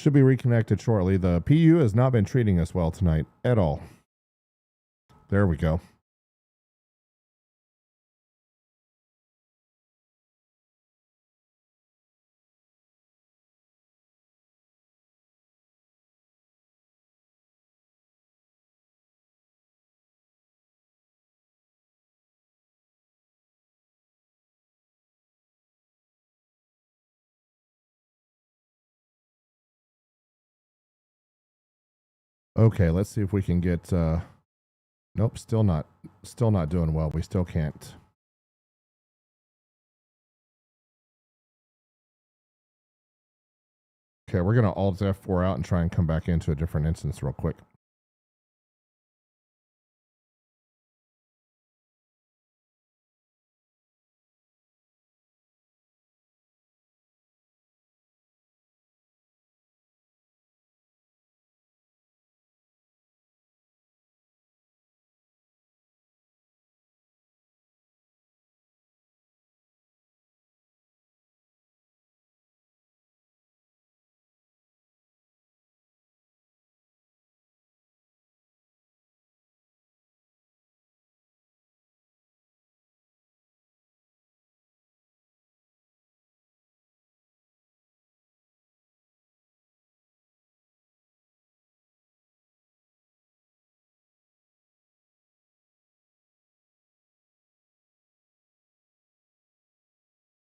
reconnected shortly. The PU has not been treating us well tonight at all. There we go. Okay, let's see if we can get nope, still not doing well. We still can't. Okay, we're gonna Alt F4 out and try and come back into a different instance real quick.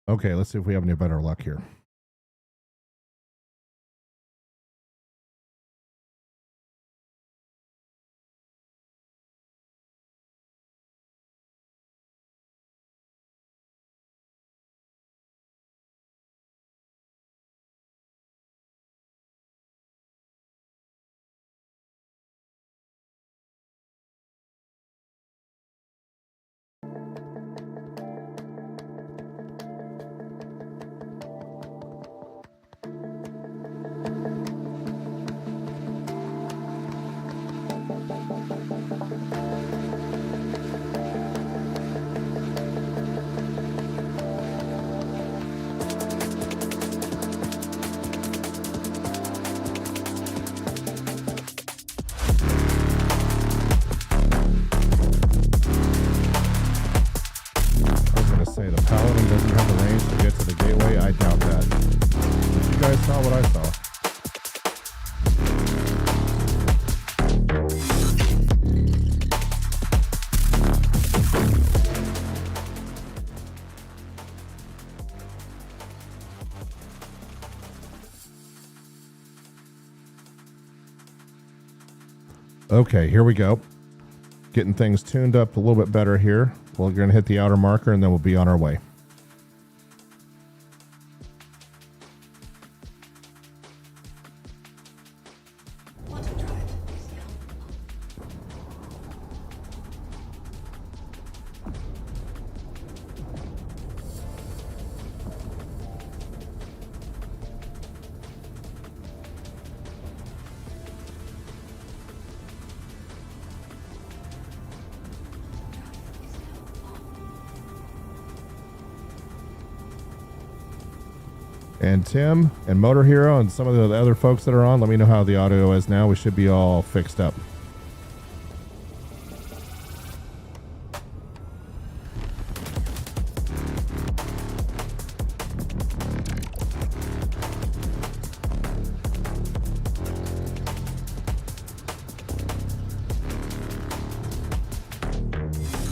Okay, let's see if we have any better luck here. Okay, here we go. Getting things tuned up a little bit better here. We're going to hit the outer marker and then we'll be on our way. And Tim and Motor Hero and some of the other folks that are on, let me know how the audio is now. We should be all fixed up.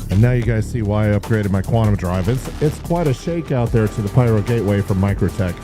And now you guys see why I upgraded my quantum drive. It's quite a shake out there to the Pyro Gateway from Microtech.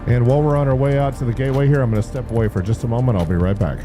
And while we're on our way out to the gateway here, I'm going to step away for just a moment. I'll be right back.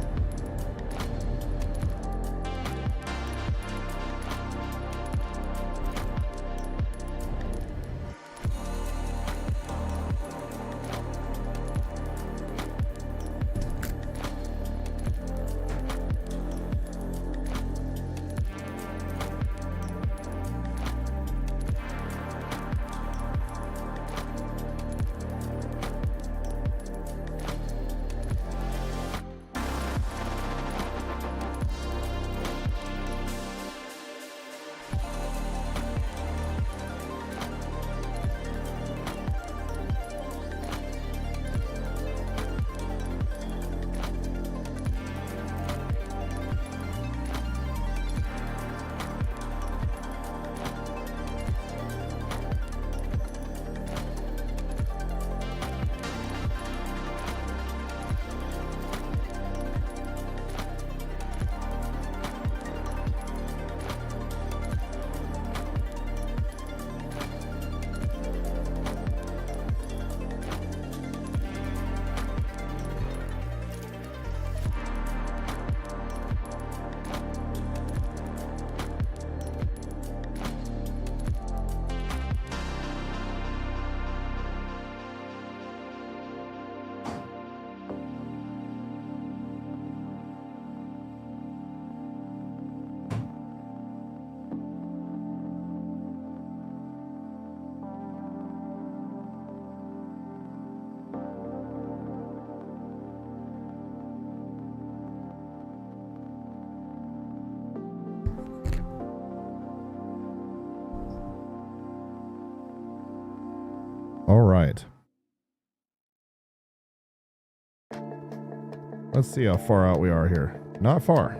All right. Let's see how far out we are here. Not far.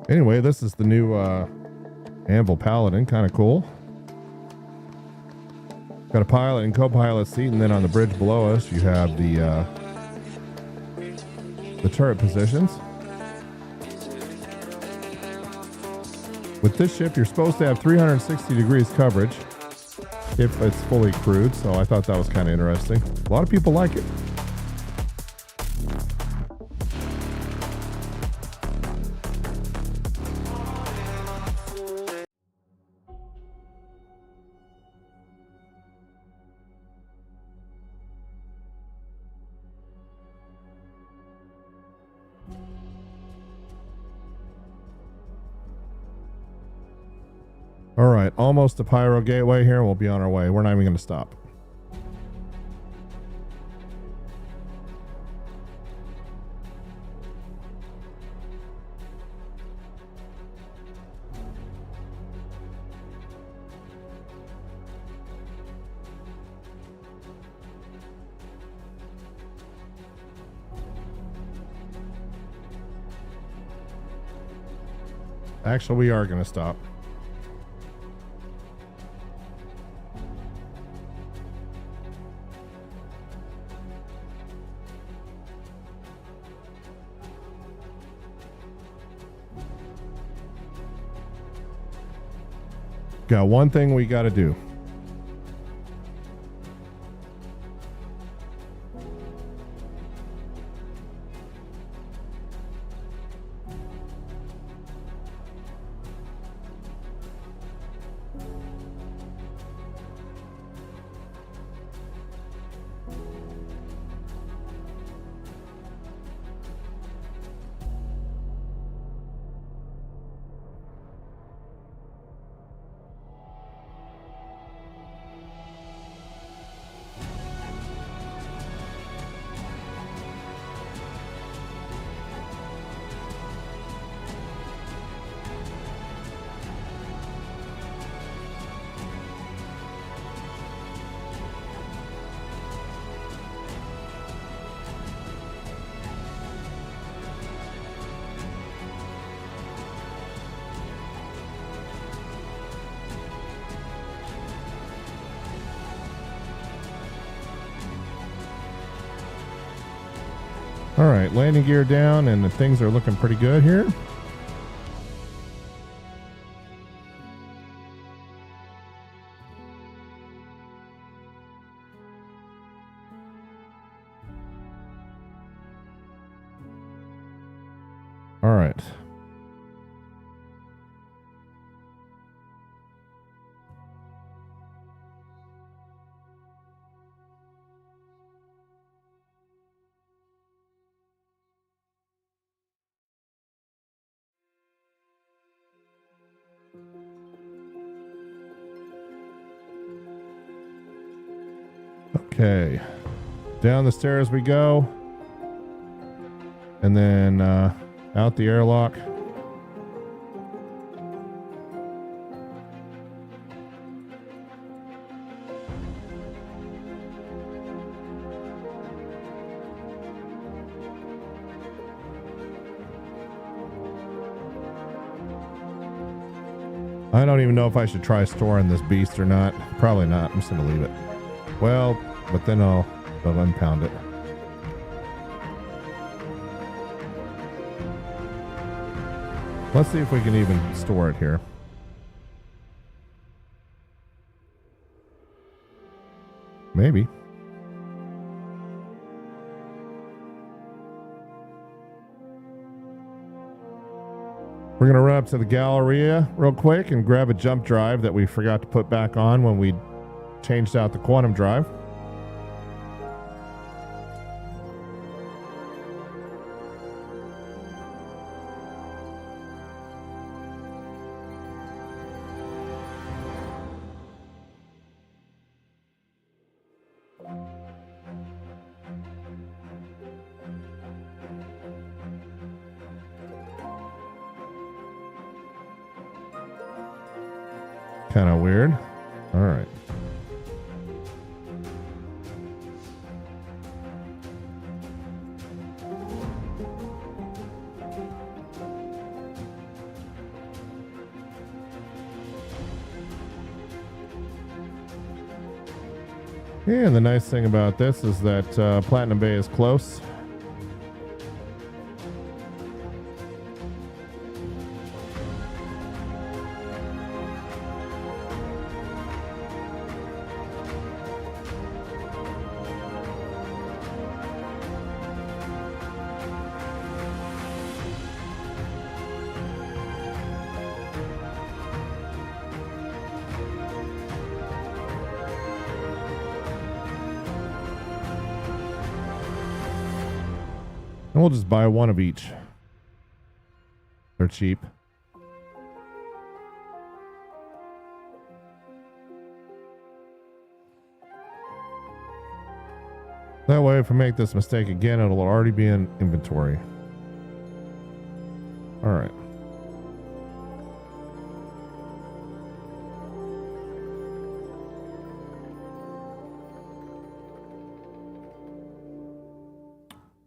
Anyway, this is the new Anvil Paladin. Kind of cool. Got a pilot and co-pilot seat, and then on the bridge below us, you have the turret positions. With this ship, you're supposed to have 360 degrees coverage if it's fully crewed, so I thought that was kind of interesting. A lot of people like it. All right, almost to Pyro Gateway here. We'll be on our way. We're not even going to stop. Actually, we are going to stop. Got one thing we got to do. All right, landing gear down, and the things are looking pretty good here. All right. Okay, down the stairs we go, and then out the airlock. I don't even know if I should try storing this beast or not. Probably not. I'm just gonna leave it. Well, but then I'll unpound it. Let's see if we can even store it here. Maybe. We're going to run up to the Galleria real quick and grab a jump drive that we forgot to put back on when we changed out the quantum drive. Kind of weird. All right. Yeah, and the nice thing about this is that Platinum Bay is close. And we'll just buy one of each. They're cheap. That way, if I make this mistake again, it'll already be in inventory. All right.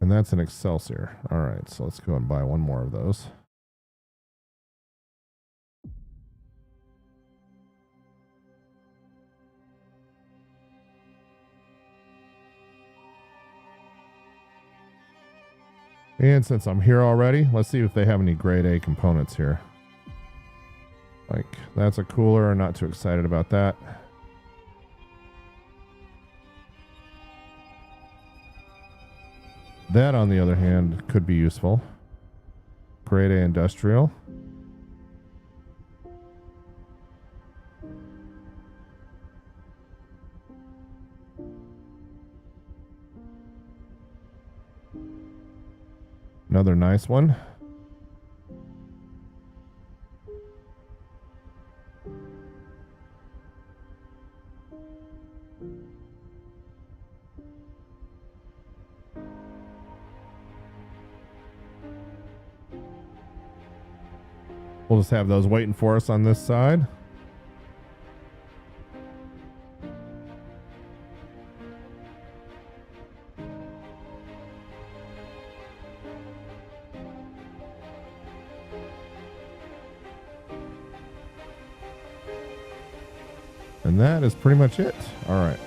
And that's an Excelsior. All right, so let's go and buy one more of those. And since I'm here already, let's see if they have any grade A components here. Like, that's a cooler. Not too excited about that. That, on the other hand, could be useful. Grade A industrial. Another nice one. We'll just have those waiting for us on this side. And that is pretty much it. All right.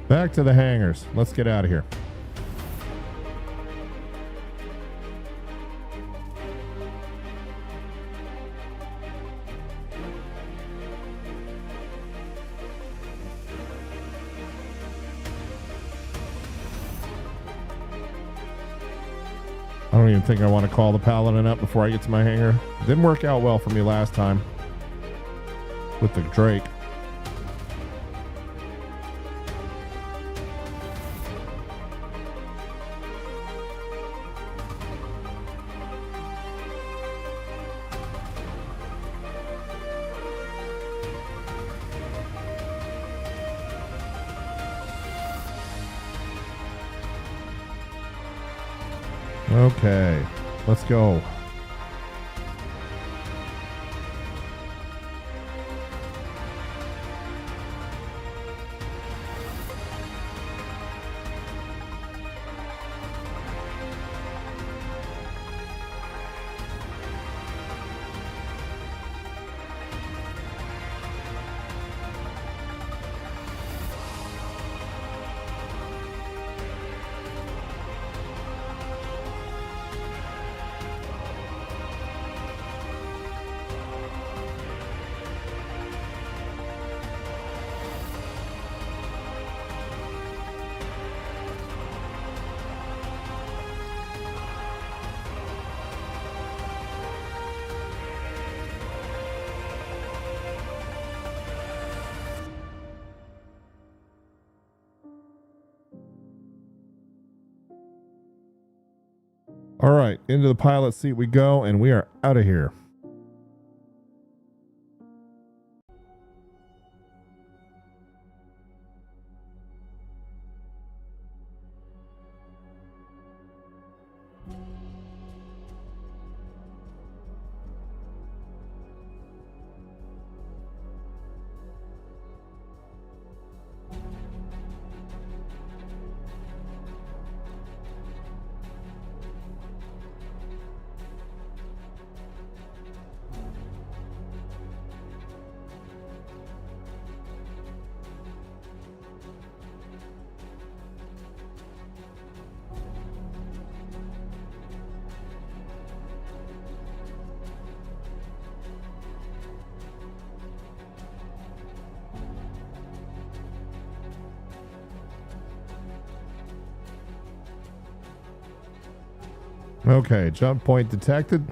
Back to the hangars. Let's get out of here. I don't even think I want to call the Paladin up before I get to my hangar. Didn't work out well for me last time with the Drake. Okay, let's go. All right, into the pilot seat we go, and we are out of here. Okay, jump point detected.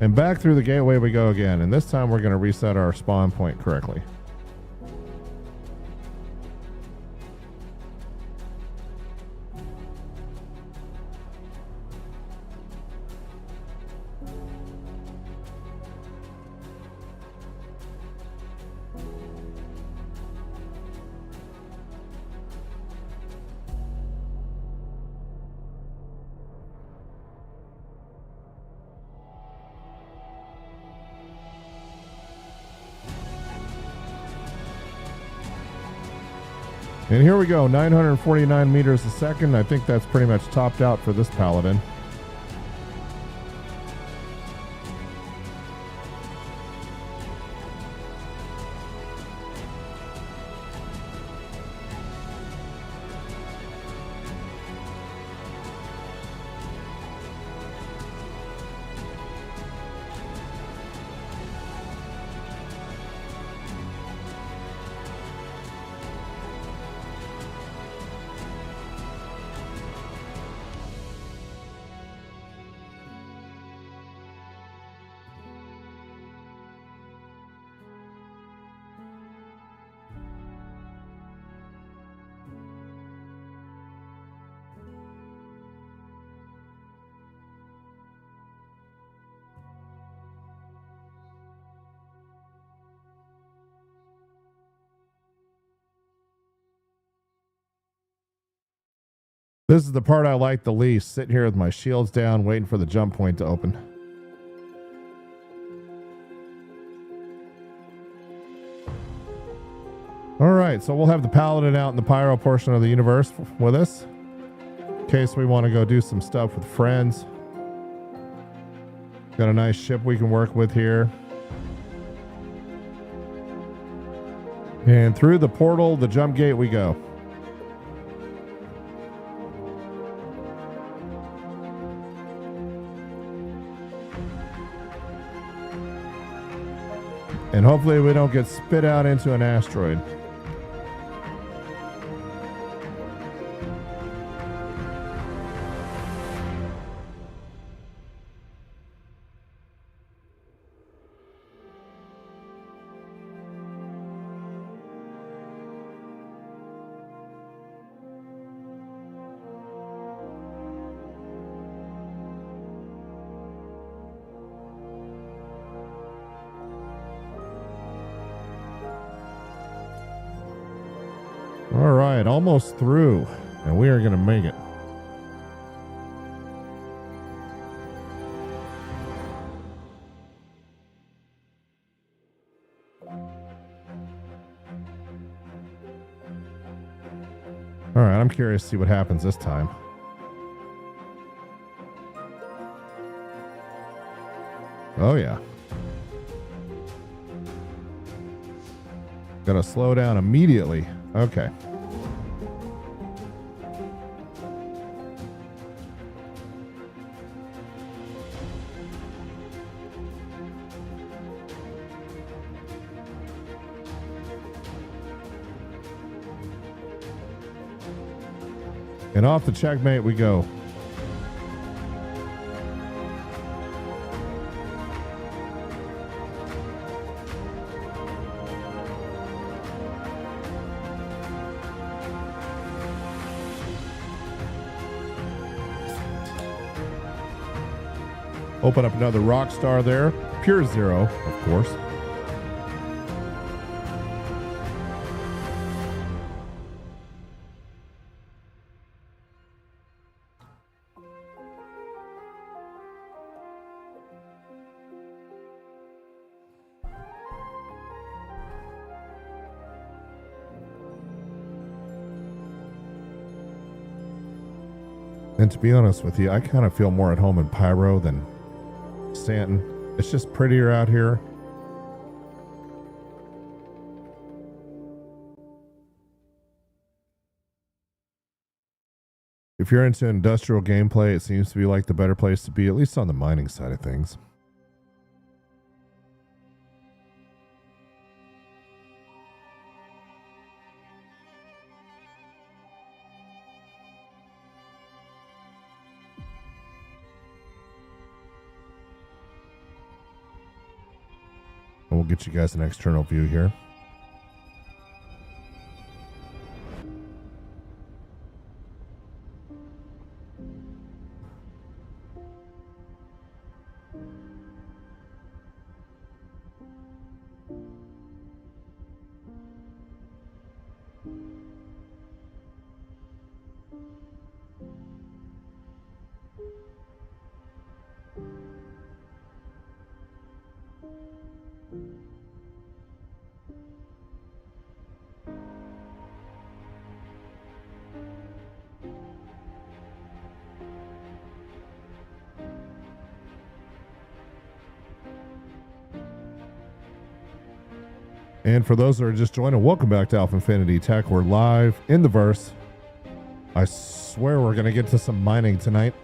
And back through the gateway we go again. And this time we're going to reset our spawn point correctly. And here we go, 949 meters a second. I think that's pretty much topped out for this Paladin. This is the part I like the least, sitting here with my shields down, waiting for the jump point to open. All right, so we'll have the Paladin out in the pyro portion of the universe with us, in case we want to go do some stuff with friends. Got a nice ship we can work with here. And through the portal, the jump gate we go. And hopefully we don't get spit out into an asteroid. All right, almost through, and we are going to make it. All right, I'm curious to see what happens this time. Oh, yeah. Got to slow down immediately. Okay. And off the checkmate we go. Open up another rock star there. Pure zero, of course. And to be honest with you, I kind of feel more at home in Pyro than Stanton. It's just prettier out here. If you're into industrial gameplay, it seems to be like the better place to be, at least on the mining side of things. And we'll get you guys an external view here. And for those that are just joining, welcome back to AlphaInfinity Tech. We're live in the verse. I swear we're going to get to some mining tonight.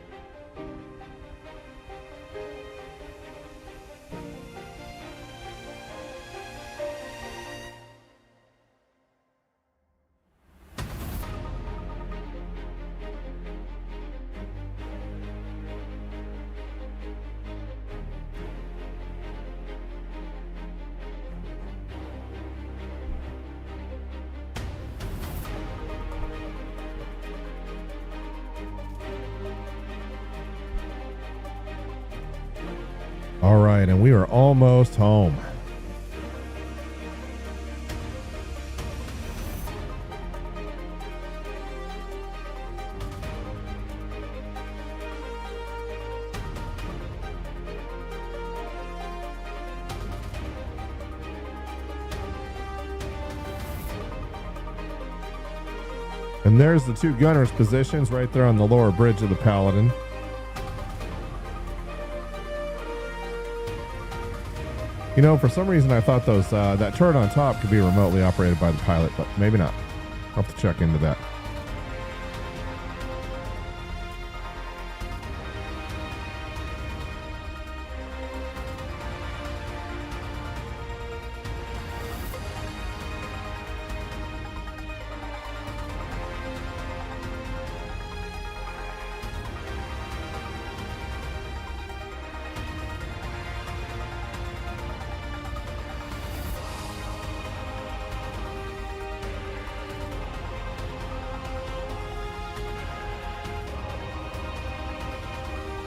All right, and we are almost home. And there's the two gunners' positions right there on the lower bridge of the Paladin. You know, for some reason I thought those that turret on top could be remotely operated by the pilot, but maybe not. I'll have to check into that.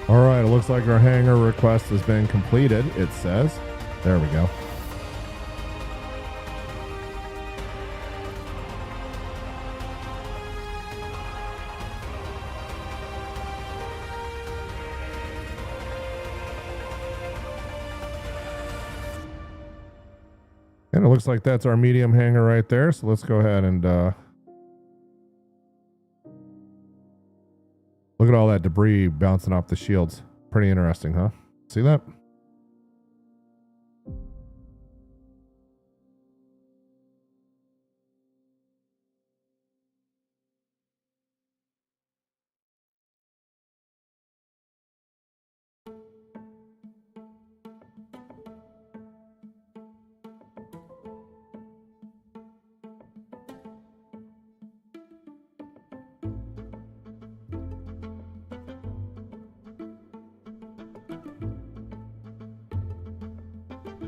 All right, it looks like our hangar request has been completed, it says. There we go. And it looks like that's our medium hangar right there. So let's go ahead and look at all that debris bouncing off the shields. Pretty interesting, huh? See that?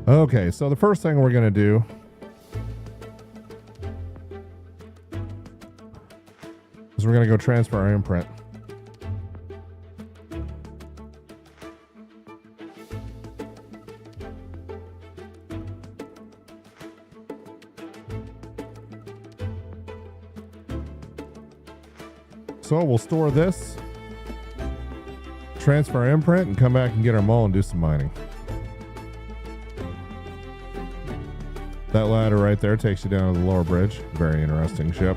Okay, so the first thing we're going to do is we're going to go transfer our imprint. So we'll store this, transfer our imprint, and come back and get our mole and do some mining. That ladder right there takes you down to the lower bridge. Very interesting ship.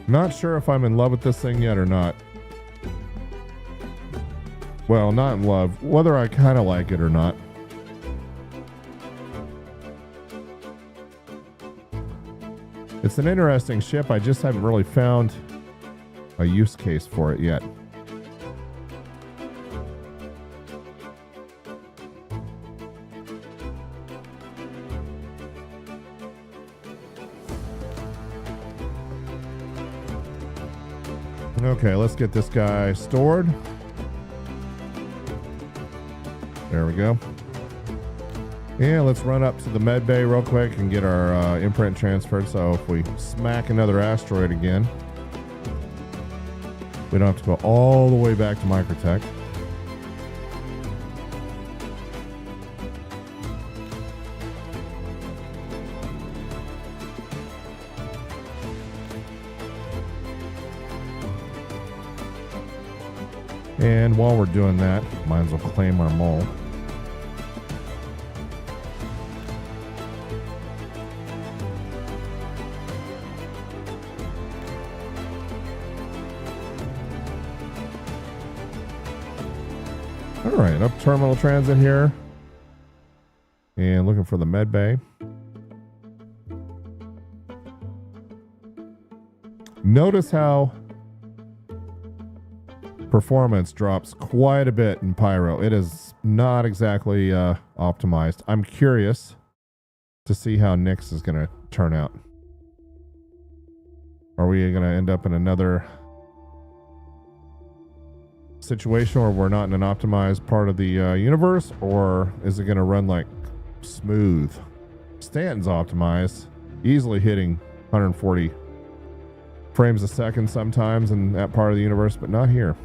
Not sure if I'm in love with this thing yet or not. Well, not in love. Whether I kind of like it or not. It's an interesting ship. I just haven't really found a use case for it yet. Okay, let's get this guy stored. There we go. Yeah, let's run up to the med bay real quick and get our imprint transferred. So if we smack another asteroid again, we don't have to go all the way back to Microtech. And while we're doing that, might as well claim our mole. All right, up terminal transit here. And looking for the med bay. Notice how performance drops quite a bit in Pyro. It is not exactly optimized. I'm curious to see how Nyx is going to turn out. Are we going to end up in another situation where we're not in an optimized part of the universe, or is it going to run like smooth? Stanton's optimized, easily hitting 140 frames a second sometimes in that part of the universe, but not here.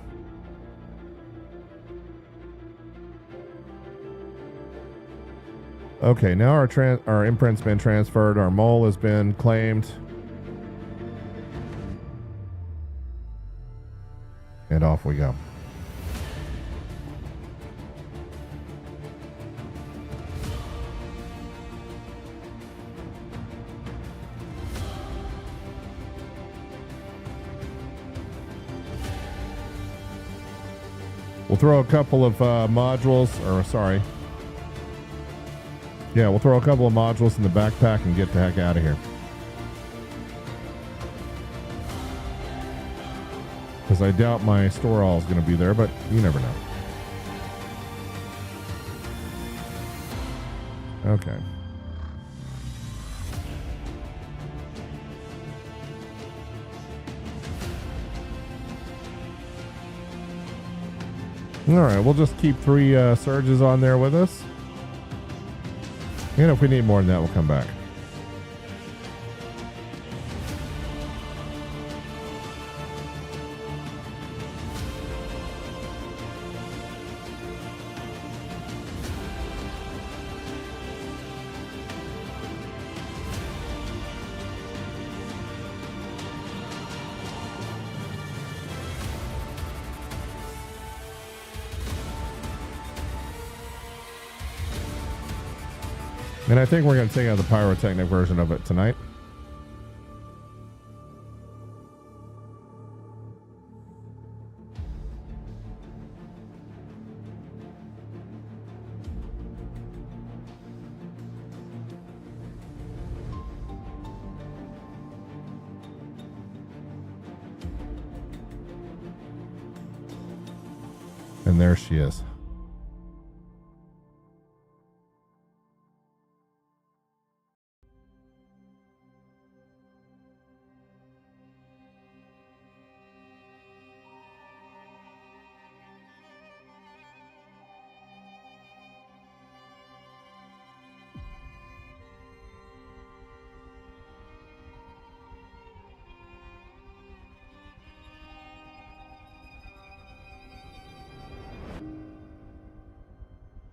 Okay, now our imprint's been transferred, our mole has been claimed, and off we go. We'll throw a couple of modules, or sorry. Yeah, we'll throw a couple of modules in the backpack and get the heck out of here. Because I doubt my store all is going to be there, but you never know. Okay. All right, we'll just keep 3 surges on there with us. And if we need more than that, we'll come back. And I think we're going to take out the pyrotechnic version of it tonight. And there she is.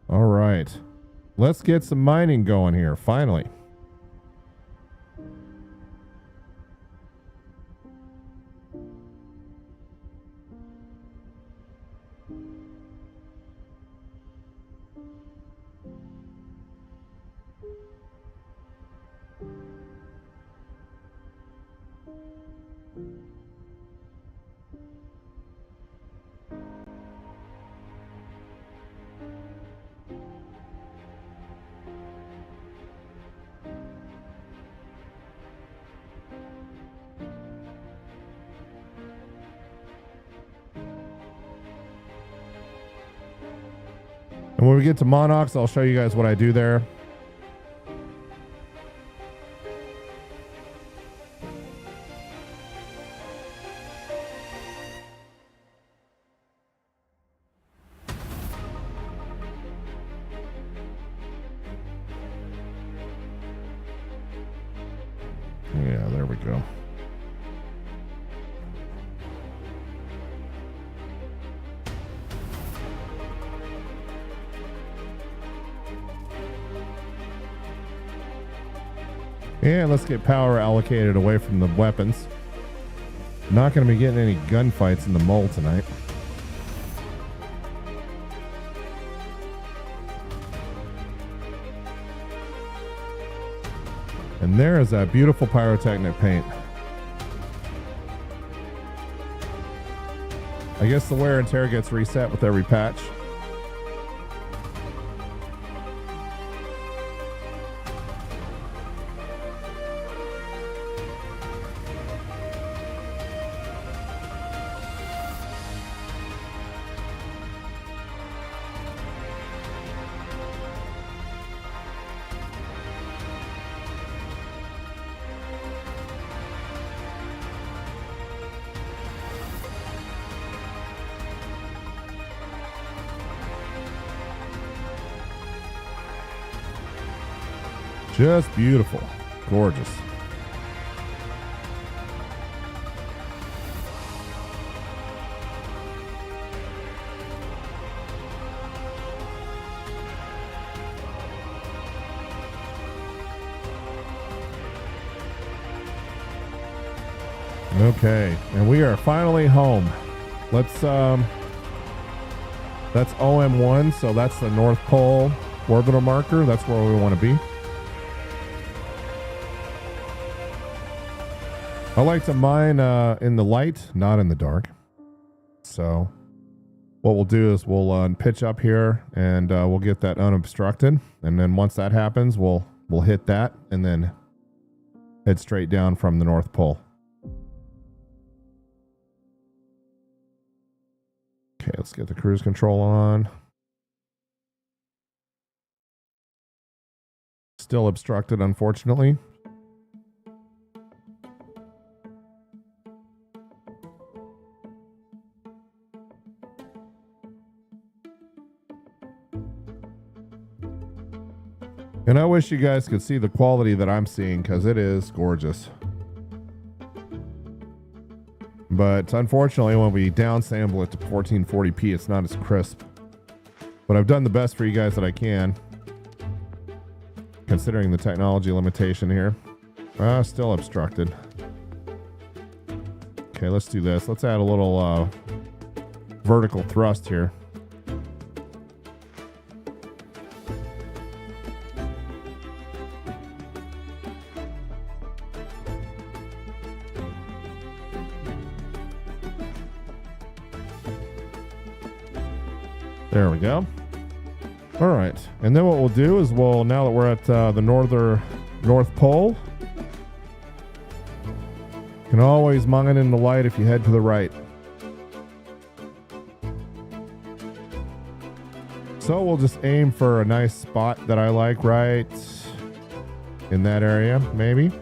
All right, let's get some mining going here, finally. And when we get to Monox, I'll show you guys what I do there. Yeah, there we go. And let's get power allocated away from the weapons. Not going to be getting any gunfights in the mole tonight. And there is that beautiful pyrotechnic paint. I guess the wear and tear gets reset with every patch. Just beautiful. Gorgeous. Okay, and we are finally home. Let's that's OM1, so that's the North Pole orbital marker. That's where we want to be. I like to mine in the light, not in the dark. So what we'll do is we'll pitch up here and we'll get that unobstructed, and then once that happens, we'll hit that and then head straight down from the North Pole. Okay, let's get the cruise control on. Still obstructed, unfortunately. And I wish you guys could see the quality that I'm seeing, because it is gorgeous. But unfortunately, when we downsample it to 1440p, it's not as crisp. But I've done the best for you guys that I can, considering the technology limitation here. Still obstructed. Okay, let's do this. Let's add a little vertical thrust here. There we go. All right, and then what we'll do is now that we're at the North Pole, you can always mine in the light if you head to the right. So we'll just aim for a nice spot that I like right in that area, maybe.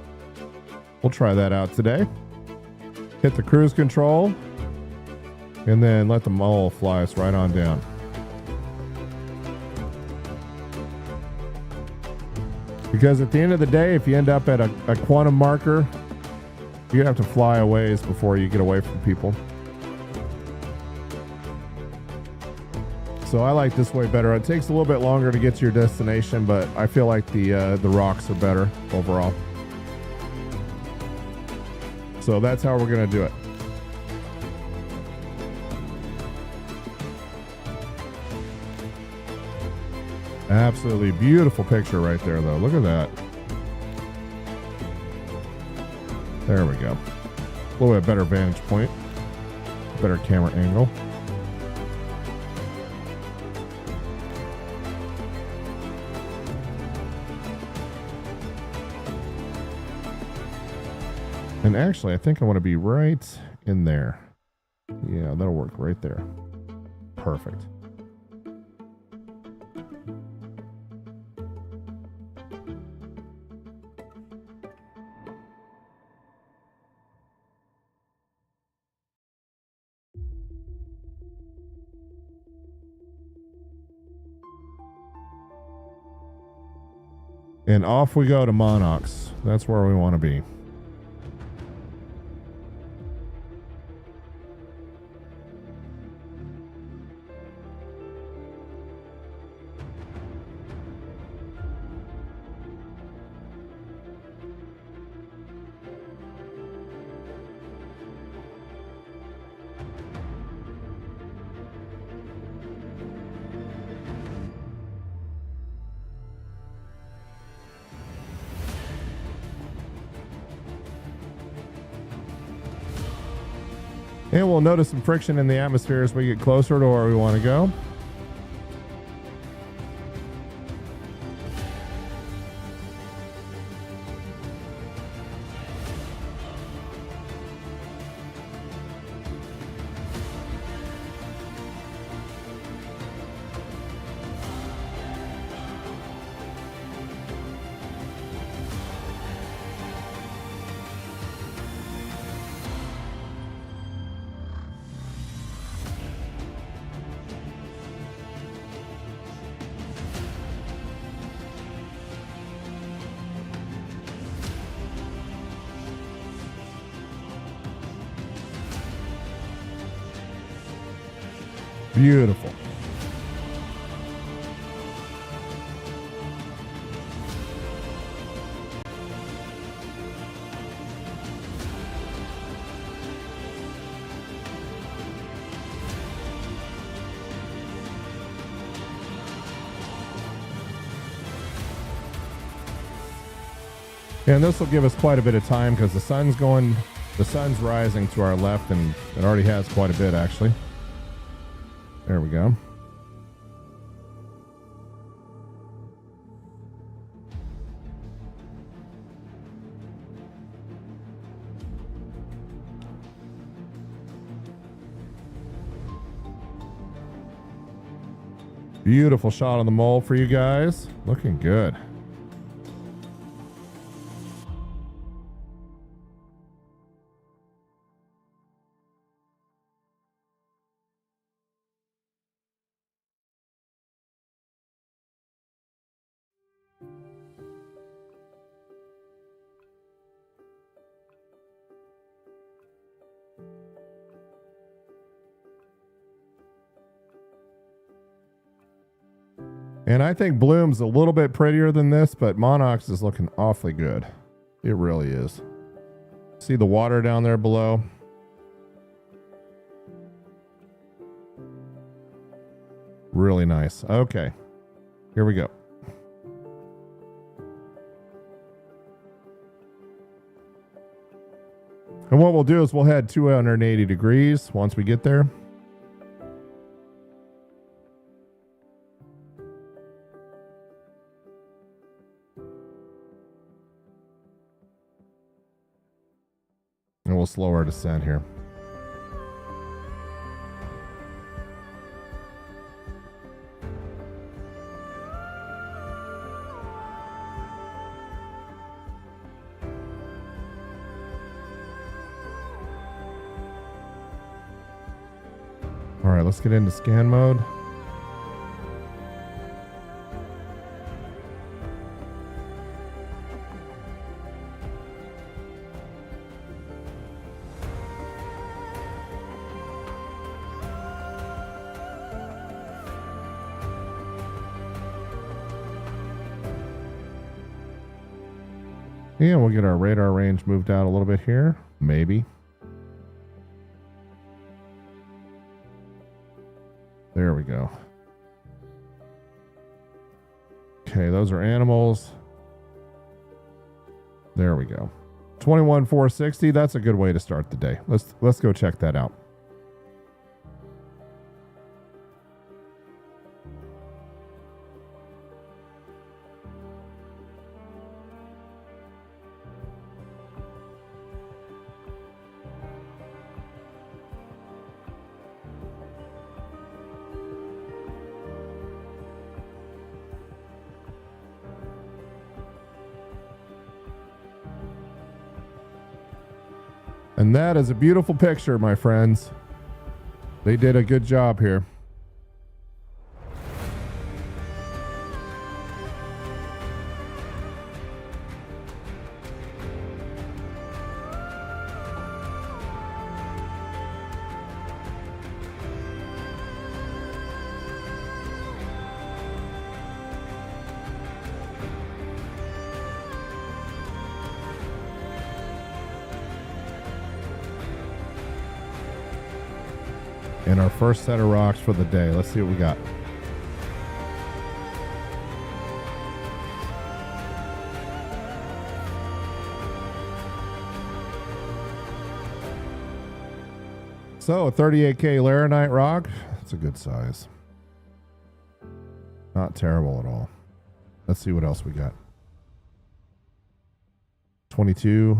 We'll try that out today. Hit the cruise control, and then let the mole fly us right on down. Because at the end of the day, if you end up at a quantum marker, you have to fly a ways before you get away from people. So I like this way better. It takes a little bit longer to get to your destination, but I feel like the rocks are better overall. So that's how we're going to do it. Absolutely beautiful picture right there, though. Look at that. There we go. A little bit better vantage point. Better camera angle. And actually, I think I want to be right in there. Yeah, that'll work right there. Perfect. And off we go to Monox. That's where we want to be. And we'll notice some friction in the atmosphere as we get closer to where we want to go. Beautiful. And this will give us quite a bit of time because the sun's rising to our left, and it already has quite a bit actually. There we go. Beautiful shot on the mole for you guys. Looking good. And I think Bloom's a little bit prettier than this, but Monox is looking awfully good. It really is. See the water down there below? Really nice. Okay, here we go. And what we'll do is we'll head 280 degrees once we get there. And we'll slow our descent here. All right, let's get into scan mode. Yeah, we'll get our radar range moved out a little bit here. Maybe. There we go. Okay, those are animals. There we go. 21,460. That's a good way to start the day. Let's go check that out. And that is a beautiful picture, my friends. They did a good job here. And our first set of rocks for the day. Let's see what we got. So a 38K laranite rock. That's a good size. Not terrible at all. Let's see what else we got. 22.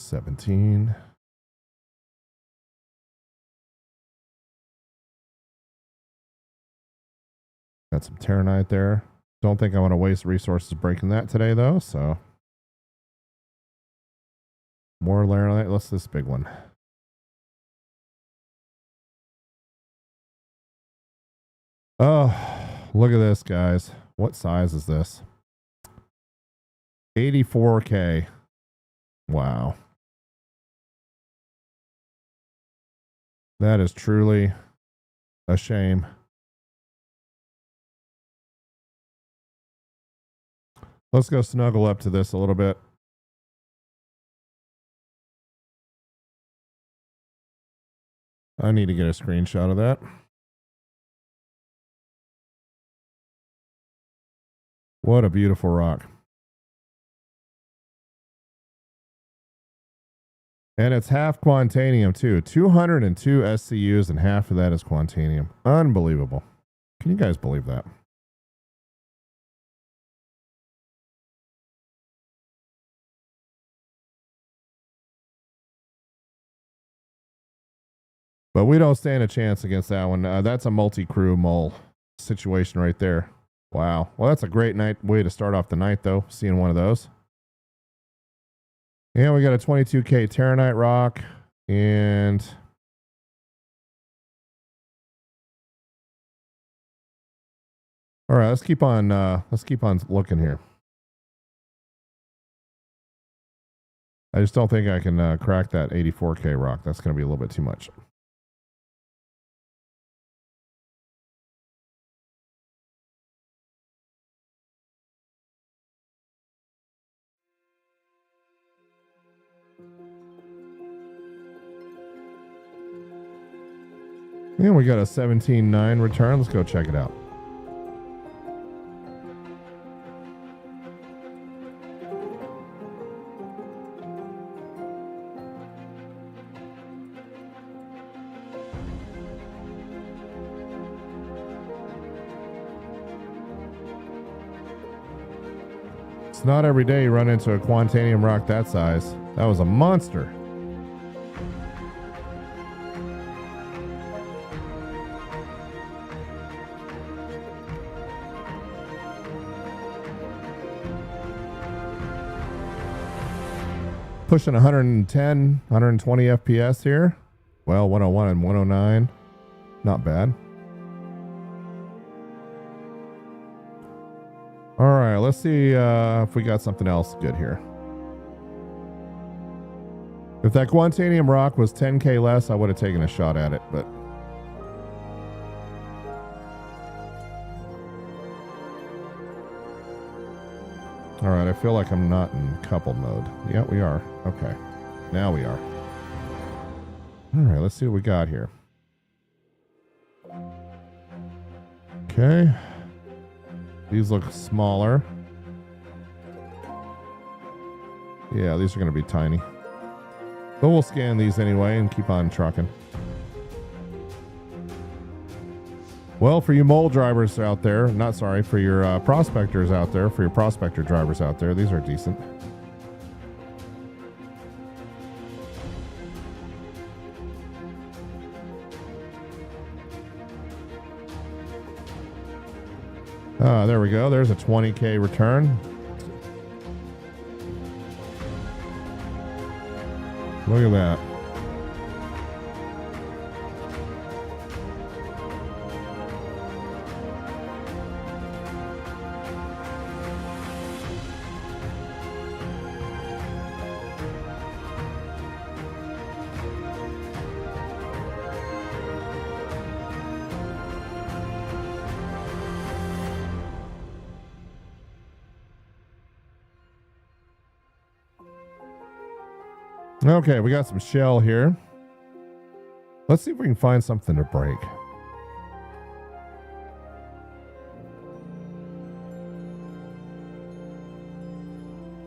$17. Got some Terranite there. Don't think I want to waste resources breaking that today, though. So more laranite. Let's this big one. Oh, look at this, guys. What size is this? 84K. Wow. That is truly a shame. Let's go snuggle up to this a little bit. I need to get a screenshot of that. What a beautiful rock. And it's half quantanium too. 202 SCUs and half of that is quantanium. Unbelievable. Can you guys believe that? But we don't stand a chance against that one. That's a multi-crew mole situation right there. Wow. Well, that's a great way to start off the night, though, seeing one of those. And we got a 22K Terranite rock. And all right, let's keep on looking here. I just don't think I can crack that 84K rock. That's going to be a little bit too much. And we got a 17.9 return. Let's go check it out. It's not every day you run into a quantanium rock that size. That was a monster. Pushing 110, 120 FPS here. Well, 101 and 109. Not bad. All right, let's see if we got something else good here. If that quantanium rock was 10K less, I would have taken a shot at it, but all right, I feel like I'm not in couple mode. Yeah, we are. Okay. Now we are. All right, let's see what we got here. Okay. These look smaller. Yeah, these are going to be tiny. But we'll scan these anyway and keep on trucking. Well, for you mole drivers out there, for your prospectors out there, for your prospector drivers out there, these are decent. There we go. There's a 20K return. Look at that. Okay, we got some shell here. Let's see if we can find something to break.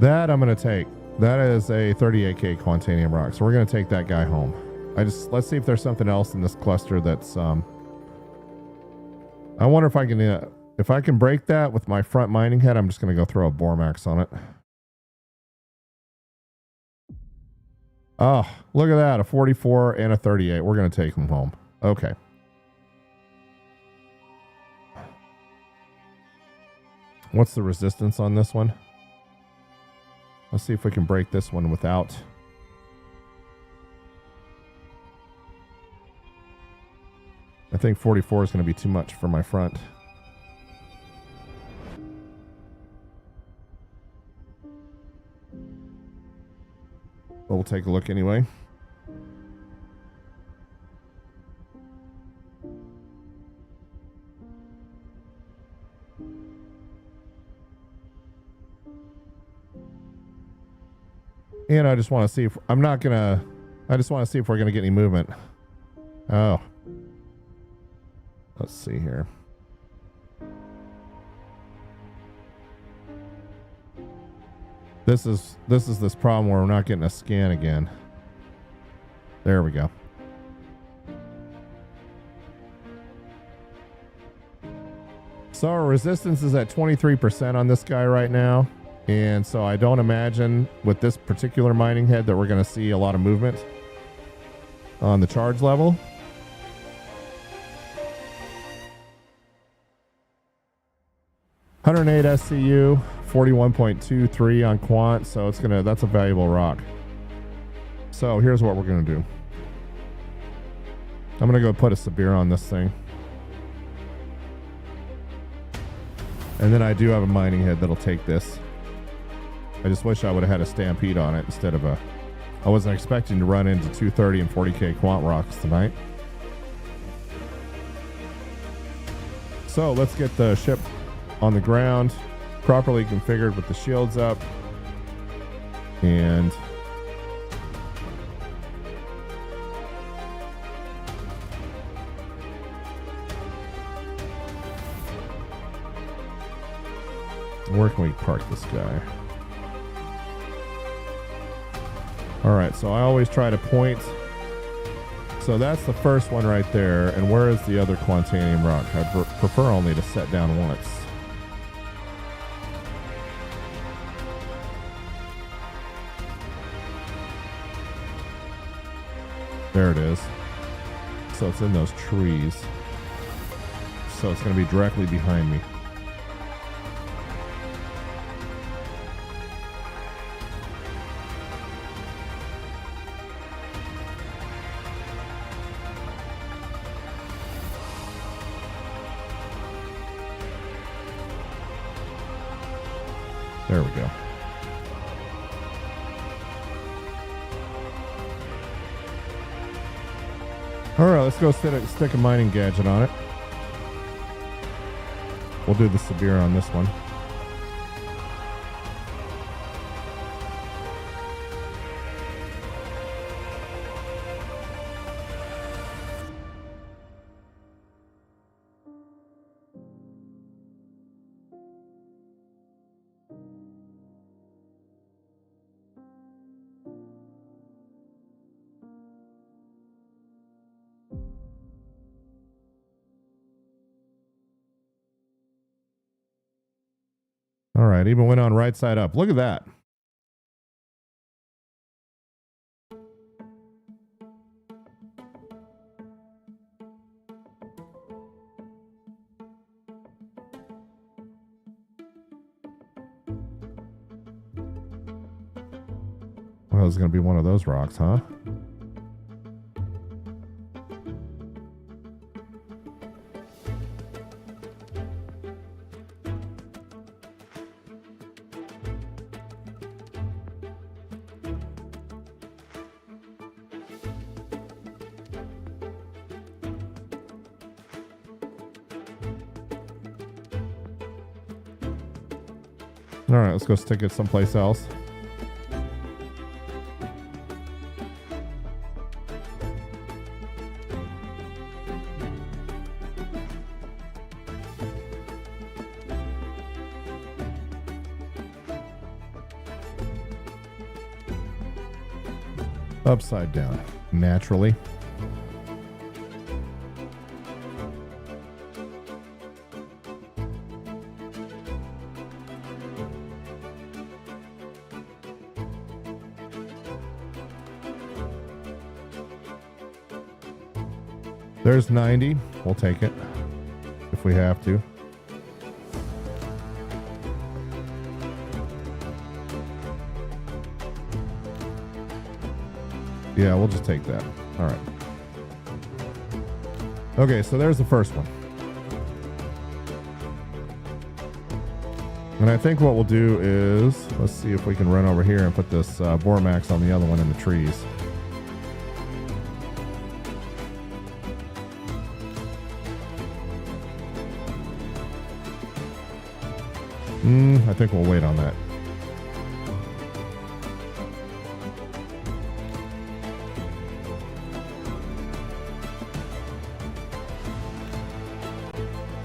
That I'm going to take. That is a 38K quantanium rock. So we're going to take that guy home. Let's see if there's something else in this cluster that's I wonder if I can break that with my front mining head. I'm just going to go throw a Bormax on it. Oh, look at that. A 44 and a 38. We're going to take them home. Okay. What's the resistance on this one? Let's see if we can break this one without. I think 44 is going to be too much for my front. But we'll take a look anyway. And I just want to see if I just want to see if we're gonna get any movement. Oh, let's see here. This is this problem where we're not getting a scan again. There we go. So our resistance is at 23% on this guy right now. And so I don't imagine with this particular mining head that we're going to see a lot of movement on the charge level. $108 SCU, 41.23 on quant. So that's a valuable rock. So here's what we're going to do. I'm going to go put a Sabir on this thing. And then I do have a mining head that'll take this. I just wish I would have had a Stampede on it instead of I wasn't expecting to run into 230 and 40k quant rocks tonight. So let's get the ship on the ground, properly configured with the shields up. And where can we park this guy? All right, so I always try to point. So that's the first one right there. And where is the other quantanium rock? I prefer only to set down once. There it is. So it's in those trees. So it's going to be directly behind me. There we go. All right, let's go stick a mining gadget on it. We'll do the Sabir on this one. All right, even went on right side up. Look at that. Well, it's going to be one of those rocks, huh? All right, let's go stick it someplace else. Upside down, naturally. There's 90. We'll take it if we have to. Yeah, we'll just take that. All right. Okay, so there's the first one. And I think what we'll do is, let's see if we can run over here and put this Bormax on the other one in the trees. I think we'll wait on that.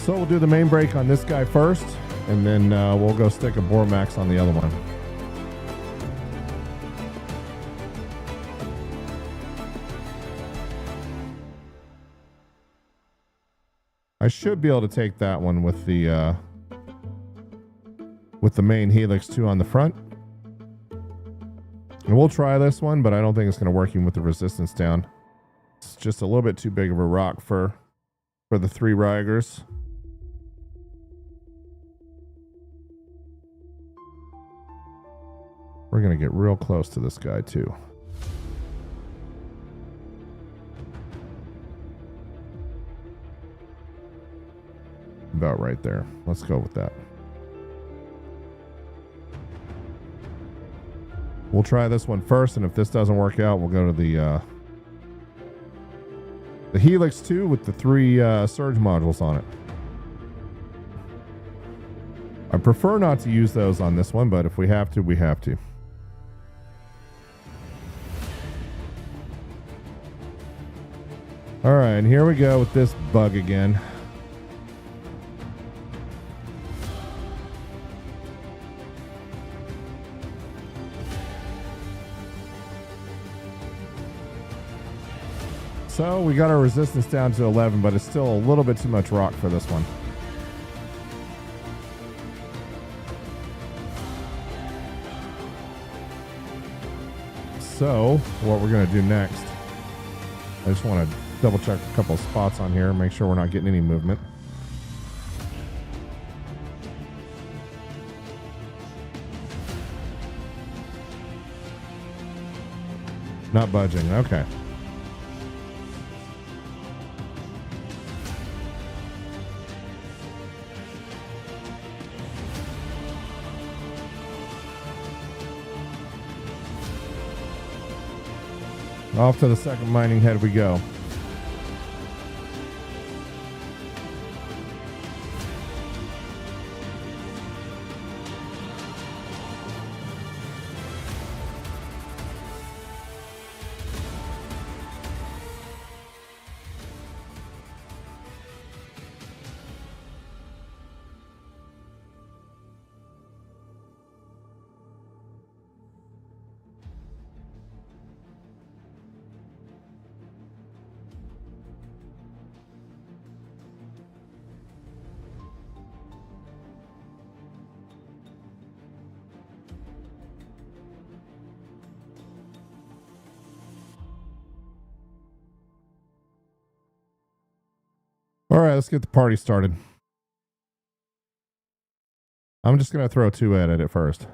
So we'll do the main brake on this guy first, and then we'll go stick a bore max on the other one. I should be able to take that one with the main Helix 2 on the front. And we'll try this one, but I don't think it's going to work even with the resistance down. It's just a little bit too big of a rock for the 3 Rigers. We're going to get real close to this guy too. About right there. Let's go with that. We'll try this one first, and if this doesn't work out, we'll go to the Helix 2 with the 3 surge modules on it. I prefer not to use those on this one, but if we have to, we have to. All right, and here we go with this bug again. So we got our resistance down to 11, but it's still a little bit too much rock for this one. So what we're going to do next, I just want to double check a couple of spots on here, make sure we're not getting any movement. Not budging. Okay. Off to the second mining head we go. All right, let's get the party started. I'm just going to throw 2 at it first.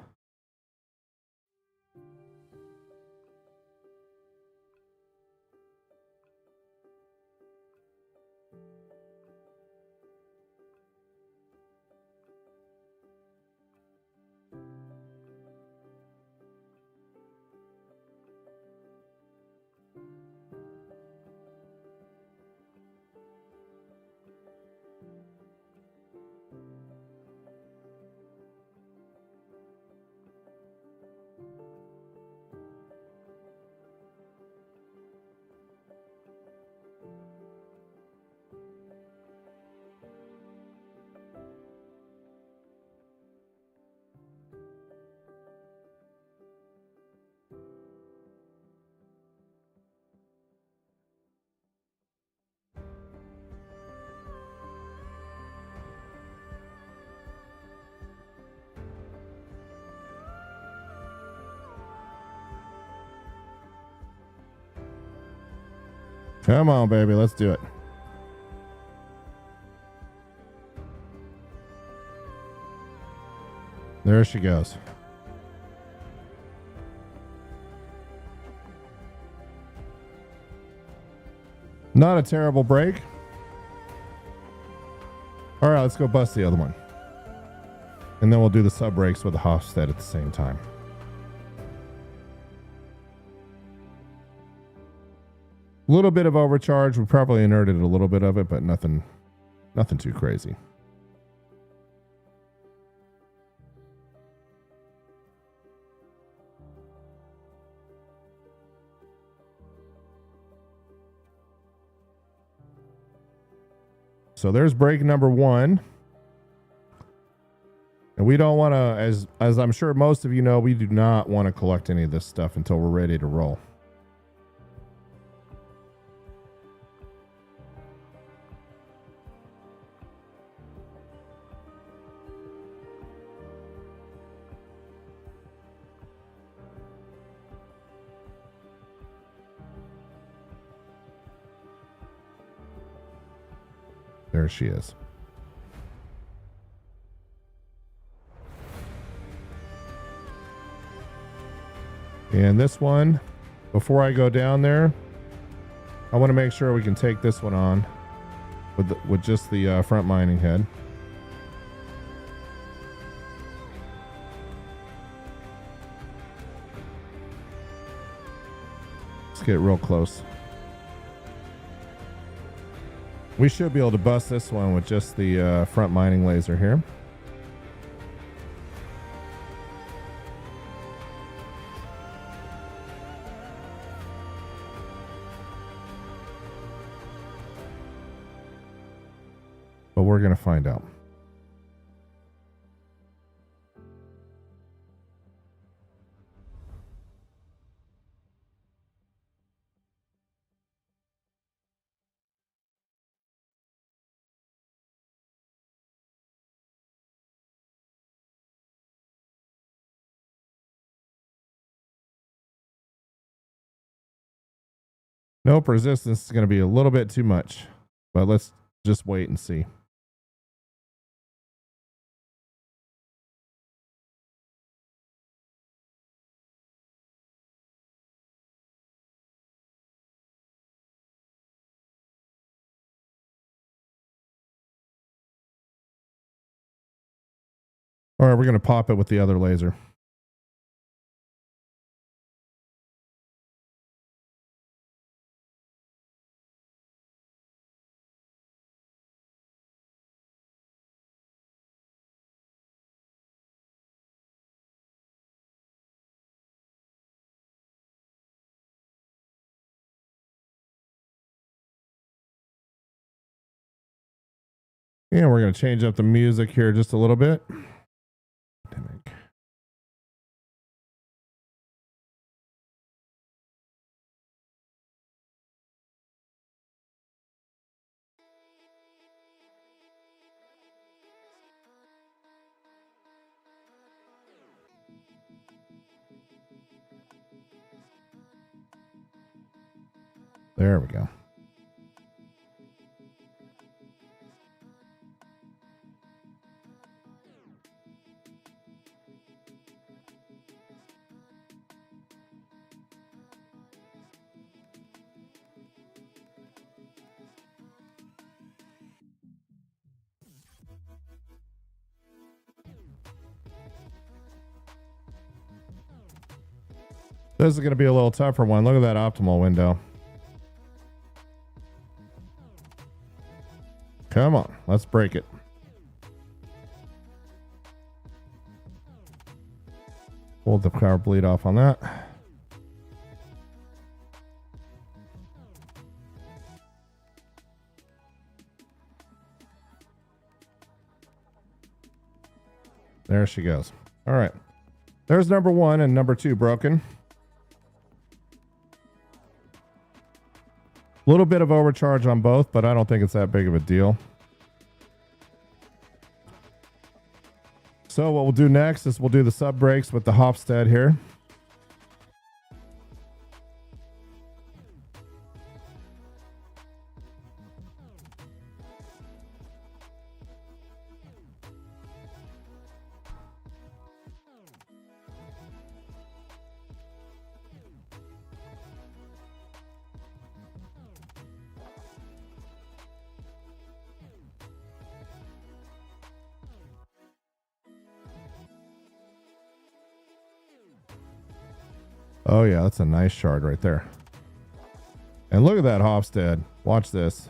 Come on, baby. Let's do it. There she goes. Not a terrible break. All right, let's go bust the other one. And then we'll do the sub brakes with the Hofstad at the same time. A little bit of overcharge. We probably inerted a little bit of it, but nothing too crazy. So there's break number 1. And we don't want to, as I'm sure most of you know, we do not want to collect any of this stuff until we're ready to roll. There she is. And this one, before I go down there, I want to make sure we can take this one on with just the front mining head. Let's get real close. We should be able to bust this one with just the front mining laser here. But we're going to find out. Nope, resistance is going to be a little bit too much, but let's just wait and see. All right, we're going to pop it with the other laser. And we're going to change up the music here just a little bit. There we go. This is going to be a little tougher one. Look at that optimal window. Come on, let's break it. Hold the power bleed off on that. There she goes. All right. There's number 1 and number 2 broken. A little bit of overcharge on both, but I don't think it's that big of a deal. So what we'll do next is we'll do the sub brakes with the Hofstad here. Oh yeah, that's a nice shard right there. And look at that Hofstad. Watch this.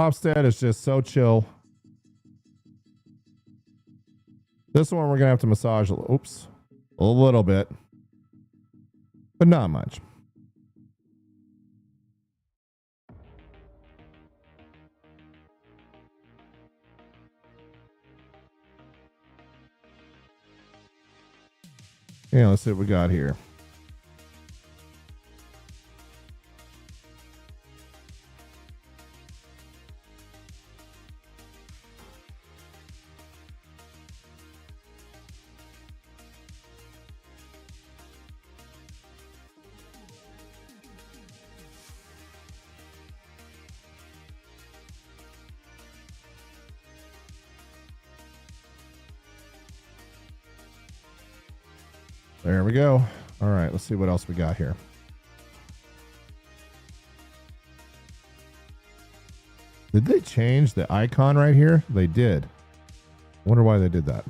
Hofstad is just so chill. This one we're going to have to massage a little bit, but not much. Yeah, let's see what we got here. There we go. All right, let's see what else we got here. Did they change the icon right here? They did. Wonder why they did that.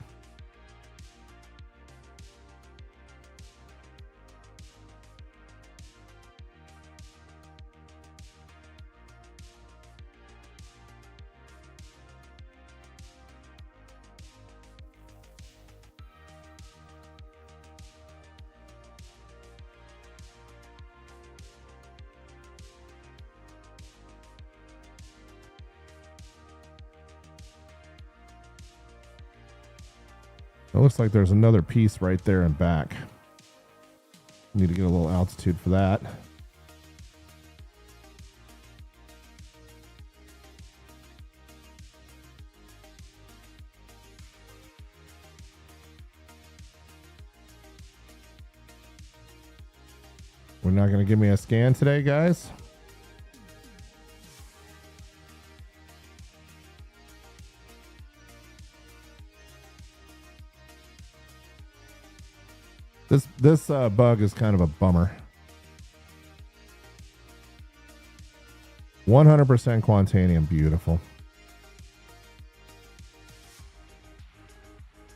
It looks like there's another piece right there and back. Need to get a little altitude for that. We're not going to give me a scan today, guys. This bug is kind of a bummer. 100% quantanium, beautiful.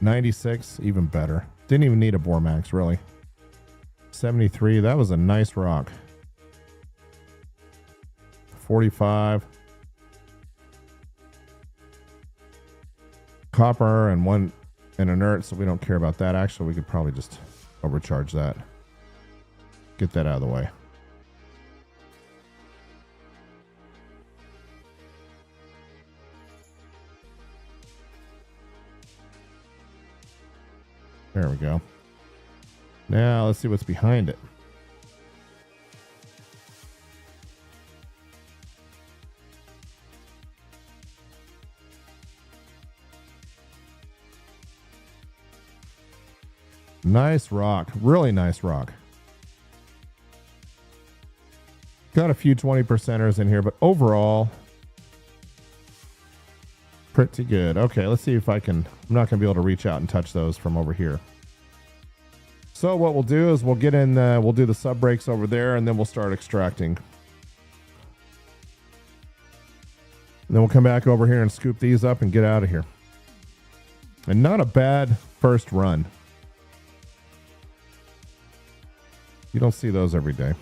96, even better. Didn't even need a bore max, really. 73, that was a nice rock. 45. Copper and one and inert, so we don't care about that. Actually, we could probably just overcharge that. Get that out of the way. There we go. Now let's see what's behind it. Nice rock. Really nice rock. Got a few 20%ers in here, but overall, pretty good. Okay, let's see if I can. I'm not going to be able to reach out and touch those from over here. So what we'll do is we'll get in, we'll do the sub breaks over there, and then we'll start extracting. And then we'll come back over here and scoop these up and get out of here. And not a bad first run. You don't see those every day.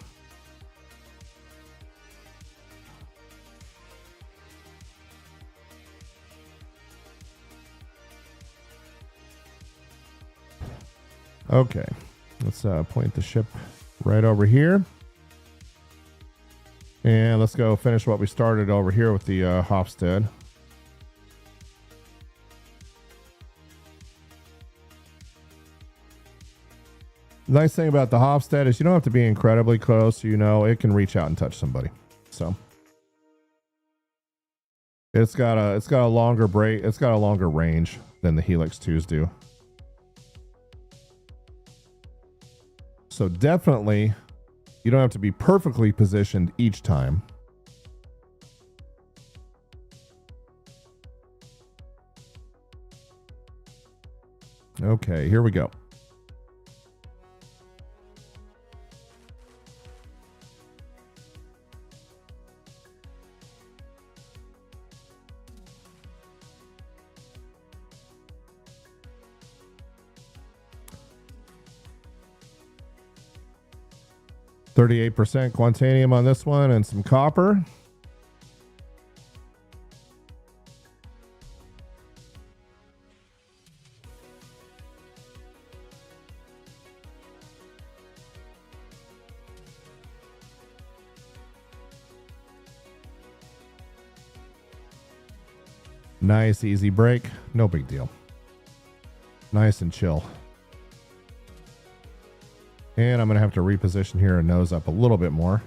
Okay, let's point the ship right over here. And let's go finish what we started over here with the Hofstad. The nice thing about the Hofstad is you don't have to be incredibly close. You know, it can reach out and touch somebody. So it's got a longer break. It's got a longer range than the Helix 2s do. So definitely, you don't have to be perfectly positioned each time. Okay, here we go. %, quantanium on this one and some copper. Nice, easy break. No big deal. Nice and chill. And I'm going to have to reposition here and nose up a little bit more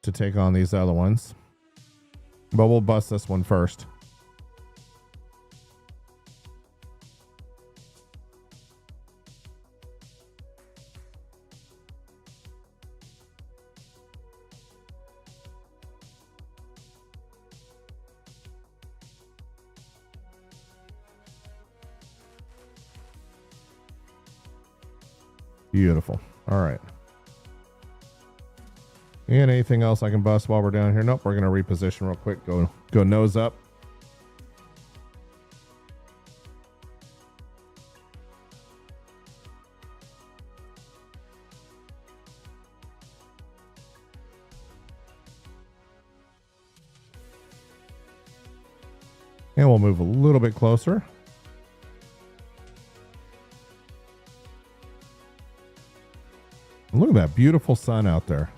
to take on these other ones. But we'll bust this one first. Beautiful. All right. And anything else I can bust while we're down here? Nope. We're going to reposition real quick. Go nose up. And we'll move a little bit closer. Look at that beautiful sun out there.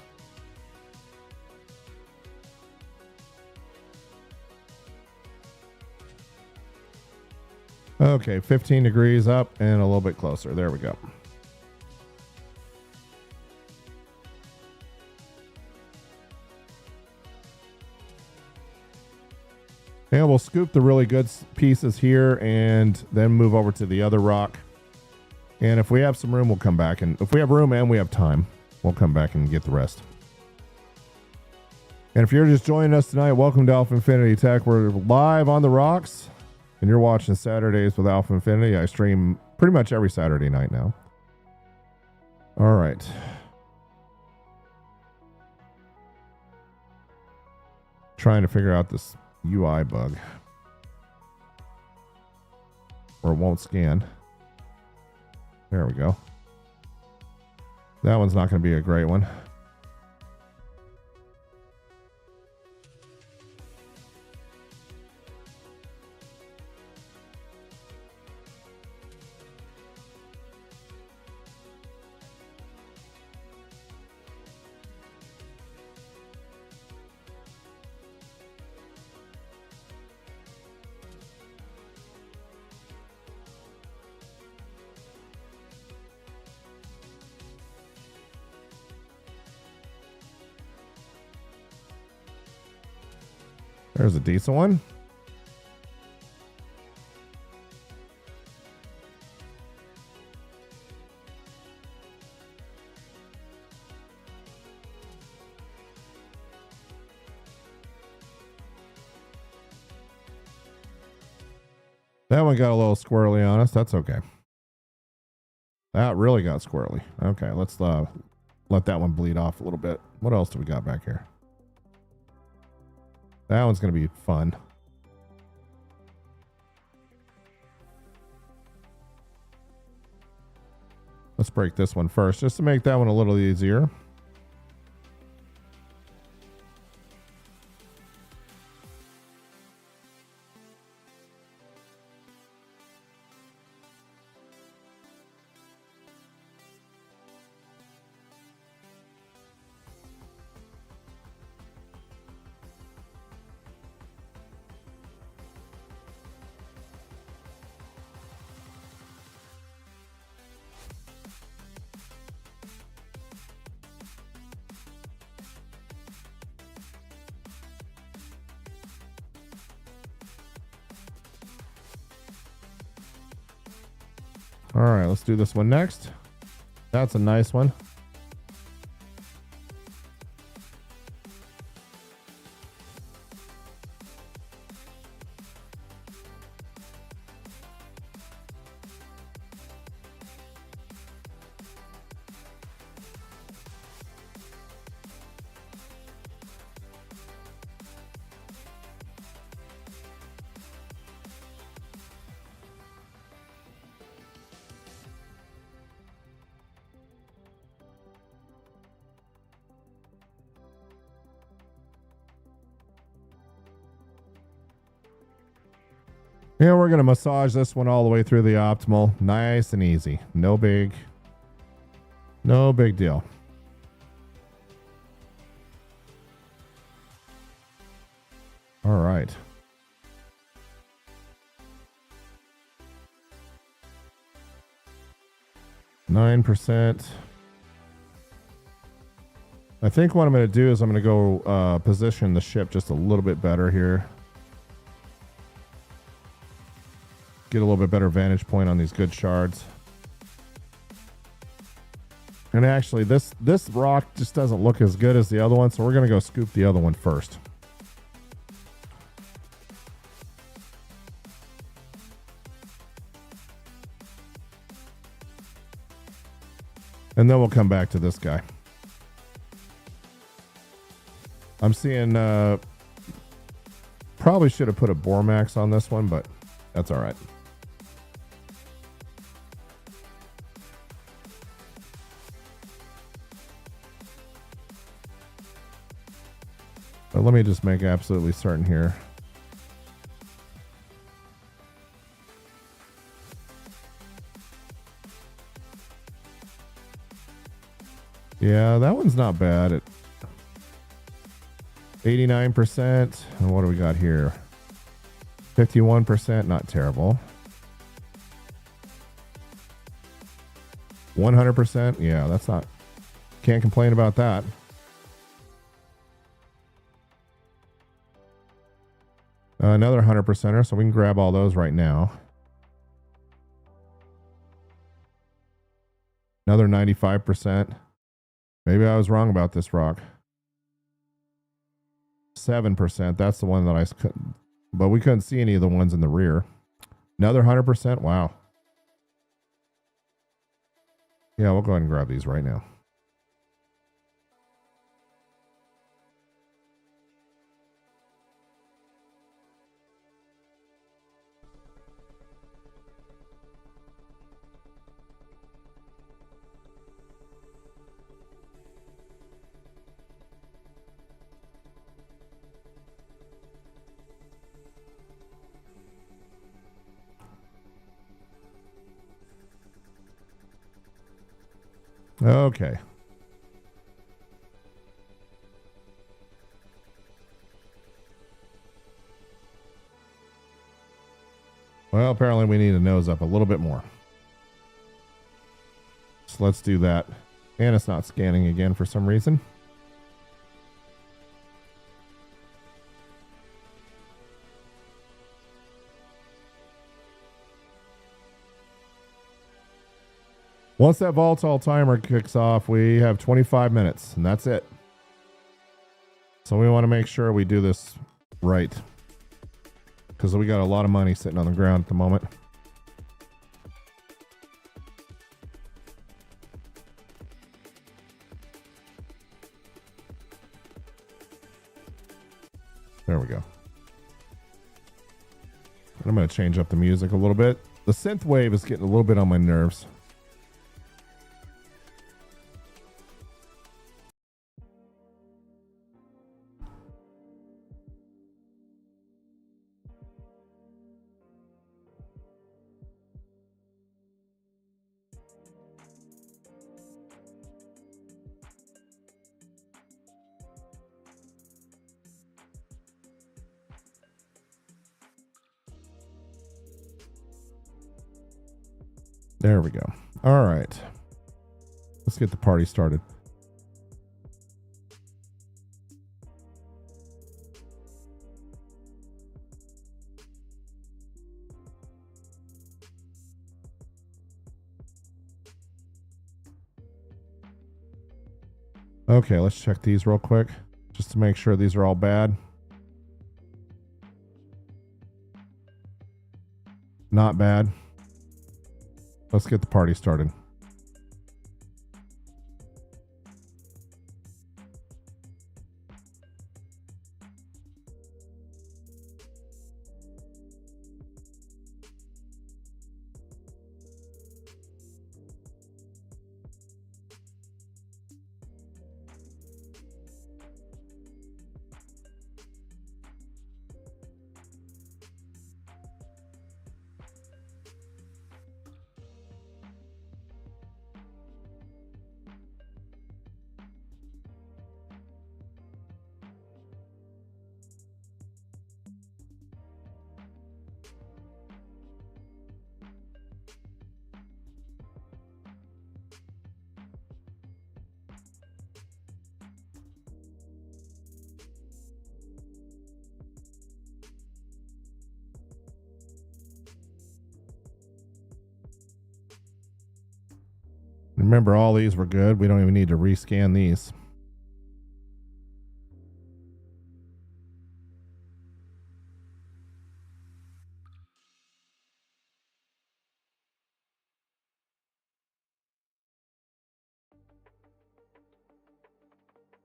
Okay, 15 degrees up and a little bit closer. There we go. And we'll scoop the really good pieces here and then move over to the other rock. And if we have some room, we'll come back. And if we have room and we have time, we'll come back and get the rest. And if you're just joining us tonight, welcome to AlphaInfinity Tech. We're live on the rocks, and you're watching Saturdays with AlphaInfinity. I stream pretty much every Saturday night now. All right. Trying to figure out this UI bug. Or it won't scan. There we go. That one's not going to be a great one. There's a decent one. That one got a little squirrely on us. That's okay. That really got squirrely. Okay, let's let that one bleed off a little bit. What else do we got back here? That one's going to be fun. Let's break this one first, just to make that one a little easier. All right, let's do this one next. That's a nice one. Yeah, we're going to massage this one all the way through the optimal. Nice and easy. No big deal. All right. %. I think what I'm going to do is I'm going to go position the ship just a little bit better here. Get a little bit better vantage point on these good shards. And actually, this rock just doesn't look as good as the other one, so we're going to go scoop the other one first. And then we'll come back to this guy. I'm seeing, probably should have put a bore max on this one, but that's all right. But let me just make absolutely certain here. Yeah, that one's not bad at 89%. And what do we got here? 51%, not terrible. 100%, yeah, that's not, can't complain about that. Another 100%er, so we can grab all those right now. Another 95%. Maybe I was wrong about this rock. 7%, that's the one that I couldn't, but we couldn't see any of the ones in the rear. Another 100%, wow. Yeah, we'll go ahead and grab these right now. Okay. Well, apparently we need to nose up a little bit more. So let's do that. And it's not scanning again for some reason. Once that volatile timer kicks off, we have 25 minutes, and that's it. So we want to make sure we do this right, because we got a lot of money sitting on the ground at the moment. There we go. And I'm going to change up the music a little bit. The synth wave is getting a little bit on my nerves. There we go. All right. Let's get the party started. Okay, let's check these real quick just to make sure these are all bad. Not bad. Let's get the party started. Remember, all these were good. We don't even need to rescan these.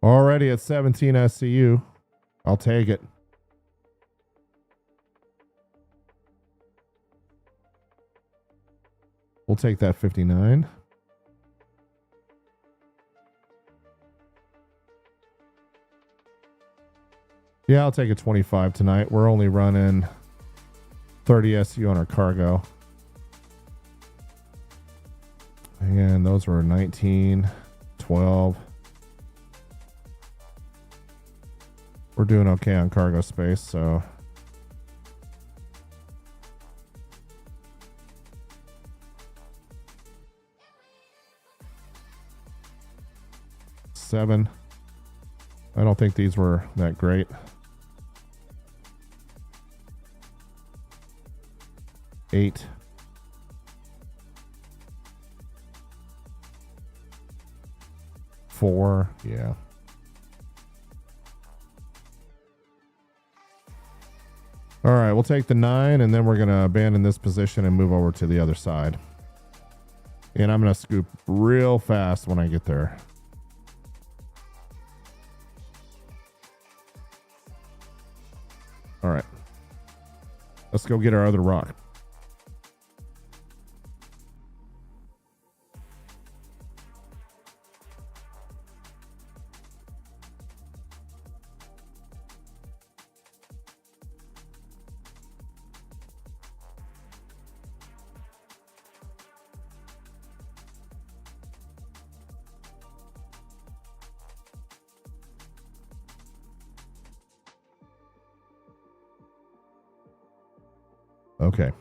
Already at 17 SCU. I'll take it. We'll take that 59. Yeah, I'll take a 25 tonight. We're only running 30 SCU on our cargo. And those were 19, 12. We're doing okay on cargo space, so. Seven. I don't think these were that great. 8. Four, yeah. All right, we'll take the 9, and then we're going to abandon this position and move over to the other side. And I'm going to scoop real fast when I get there. All right. Let's go get our other rock. Okay.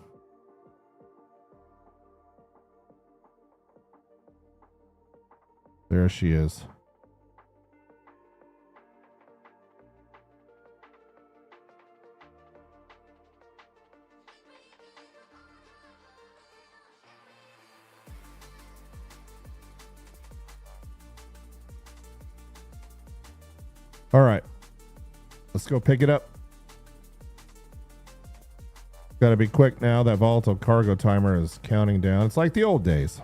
There she is. All right. Let's go pick it up. Got to be quick now. That volatile cargo timer is counting down. It's like the old days.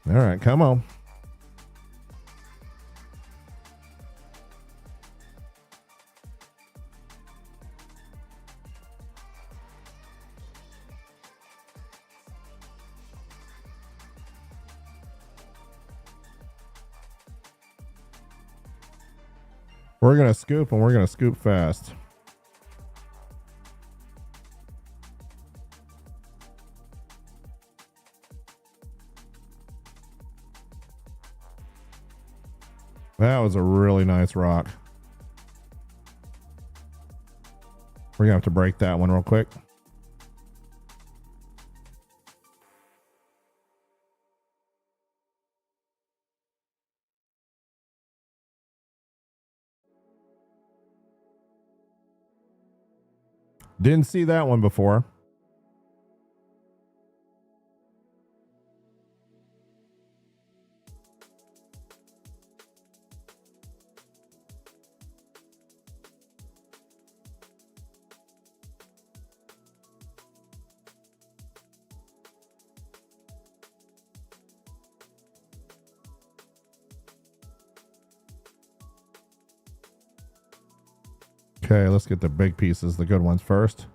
All right, come on. We're going to scoop, and we're going to scoop fast. That was a really nice rock. We're going to have to break that one real quick. Didn't see that one before. Okay, let's get the big pieces, the good ones first.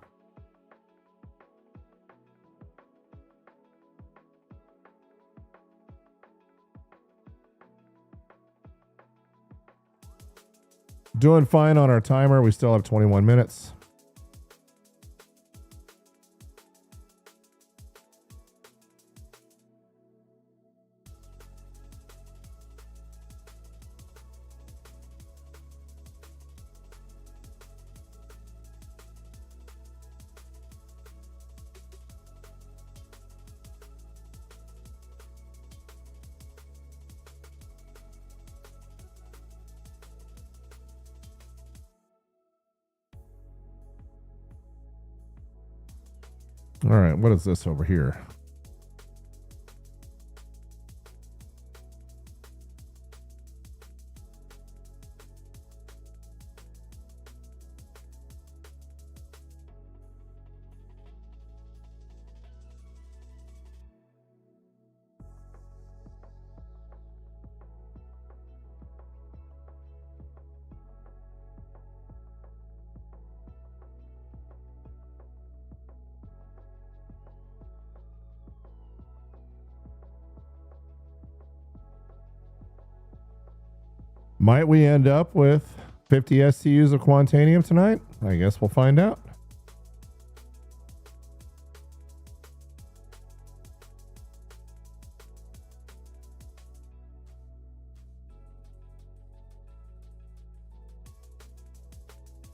Doing fine on our timer. We still have 21 minutes. All right, what is this over here? Might we end up with 50 SCUs of quantanium tonight? I guess we'll find out.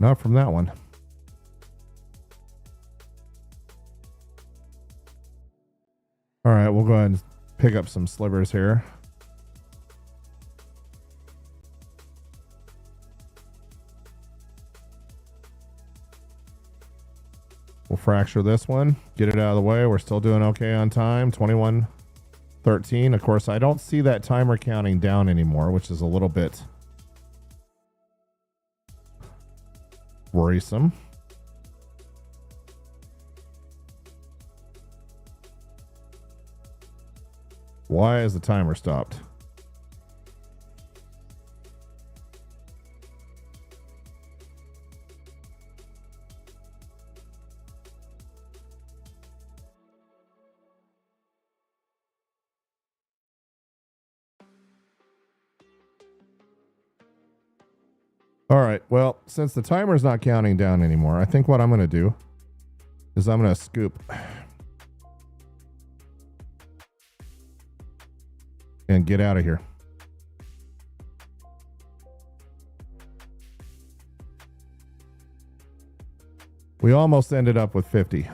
Not from that one. All right, we'll go ahead and pick up some slivers here. We'll fracture this one, get it out of the way. We're still doing okay on time. 21:13. Of course, I don't see that timer counting down anymore, which is a little bit worrisome. Why is the timer stopped? All right, well, since the timer's not counting down anymore, I think what I'm going to do is I'm going to scoop and get out of here. We almost ended up with 50.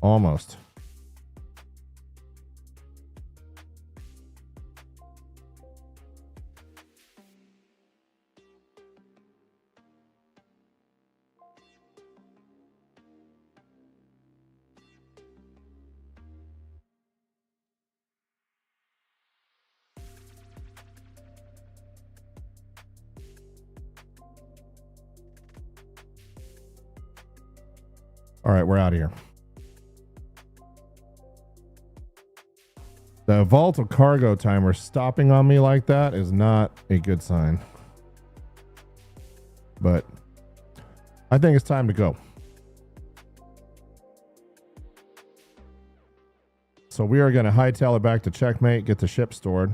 Almost. All right, we're out of here. The vault of cargo timer stopping on me like that is not a good sign. But I think it's time to go. So we are going to hightail it back to checkmate, get the ship stored.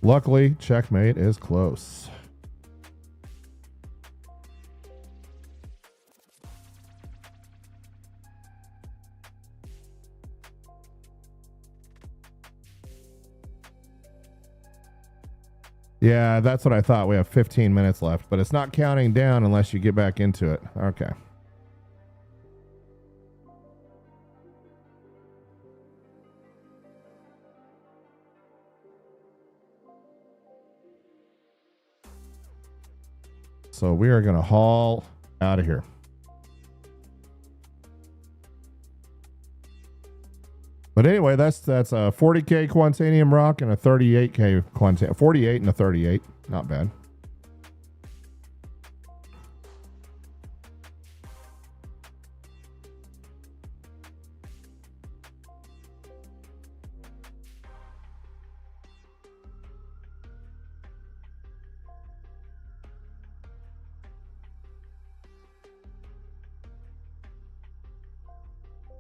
Luckily, checkmate is close. Yeah, that's what I thought. We have 15 minutes left, but it's not counting down unless you get back into it. Okay. So we are going to haul out of here. But anyway, that's a 40K quantanium rock and a 38K quantanium, 48 and a 38. Not bad.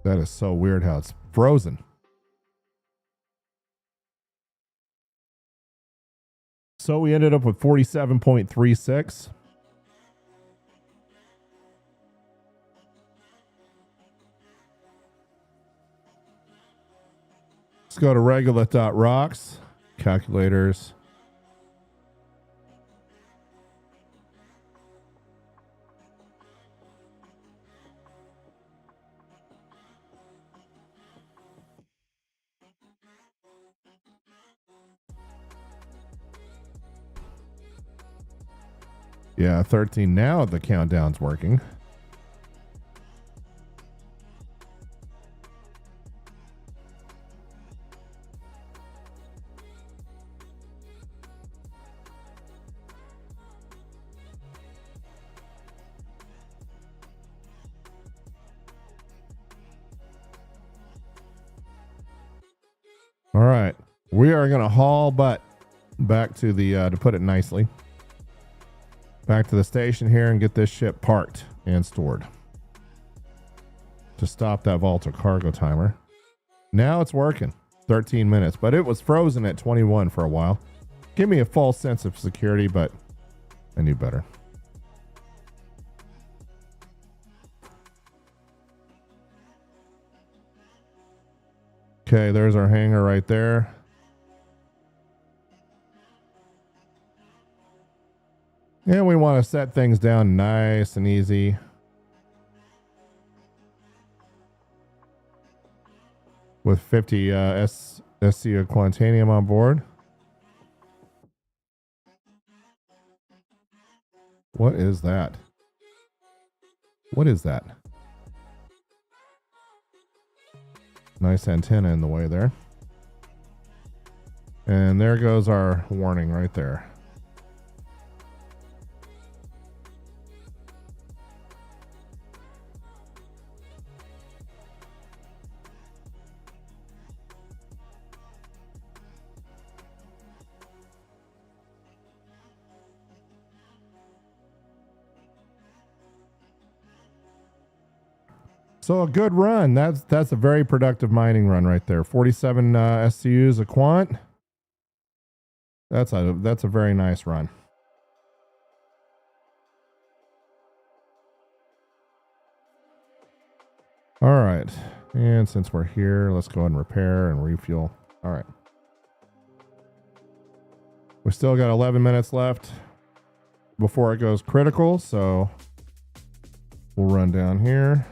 That is so weird how it's frozen. So we ended up with 47.36. Let's go to regolith.rocks, calculators. Yeah, 13. Now the countdown's working. All right, we are going to haul butt back to the, to put it nicely, back to the station here and get this ship parked and stored to stop that volatile cargo timer. Now it's working, 13 minutes, but it was frozen at 21 for a while. Give me a false sense of security, but I knew better. Okay, there's our hangar right there. And we want to set things down nice and easy. With 50 SC of quantanium on board. What is that? What is that? Nice antenna in the way there. And there goes our warning right there. So a good run. That's a very productive mining run right there. 47 SCUs a quant. That's a very nice run. All right. And since we're here, let's go ahead and repair and refuel. All right. We still got 11 minutes left before it goes critical, so we'll run down here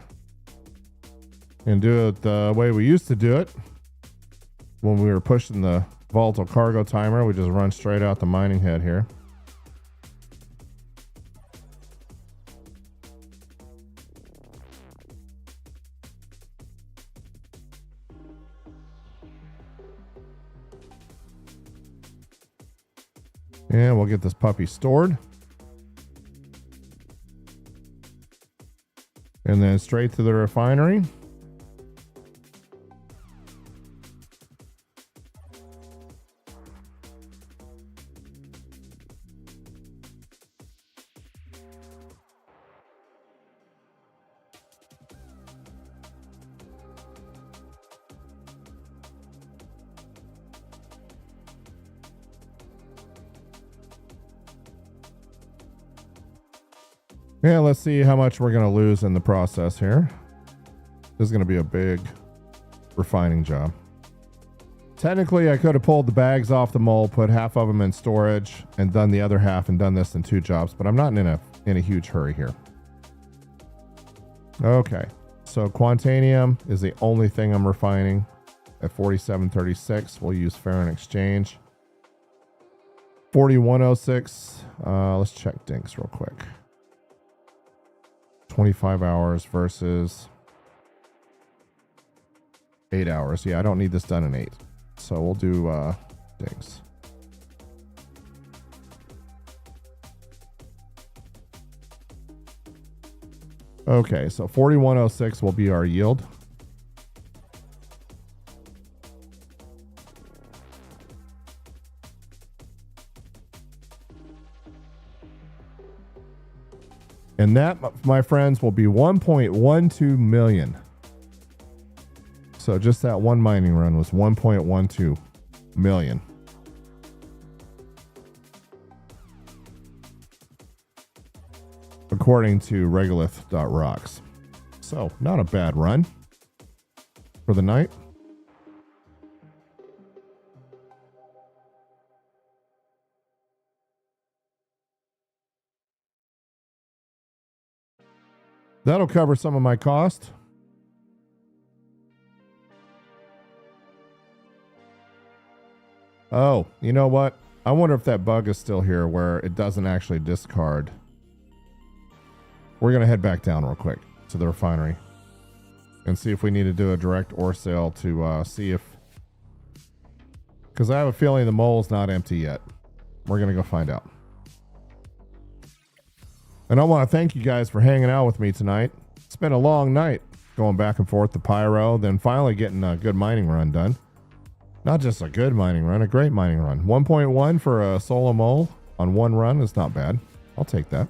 and do it the way we used to do it when we were pushing the volatile cargo timer. We just run straight out the mining head here. And we'll get this puppy stored. And then straight to the refinery. Yeah, let's see how much we're going to lose in the process here. This is going to be a big refining job. Technically, I could have pulled the bags off the mole, put half of them in storage, and done the other half and done this in 2 jobs, but I'm not in a huge hurry here. Okay, so quantanium is the only thing I'm refining at 4736. We'll use Farron exchange. 4106. Let's check dinks real quick. 25 hours versus 8 hours. Yeah, I don't need this done in 8. So we'll do dinks. Okay, so 4106 will be our yield. And that, my friends, will be 1.12 million. So just that one mining run was 1.12 million. According to regolith.rocks. So not a bad run for the night. That'll cover some of my cost. Oh, you know what? I wonder if that bug is still here where it doesn't actually discard we're going to head back down real quick to the refinery and see if we need to do a direct ore sale to see if, because I have a feeling the mole's not empty yet. We're going to go find out. And I want to thank you guys for hanging out with me tonight. It's been a long night going back and forth to Pyro, then finally getting a good mining run done. Not just a good mining run, a great mining run. 1.1 for a solo mole on one run is not bad. I'll take that.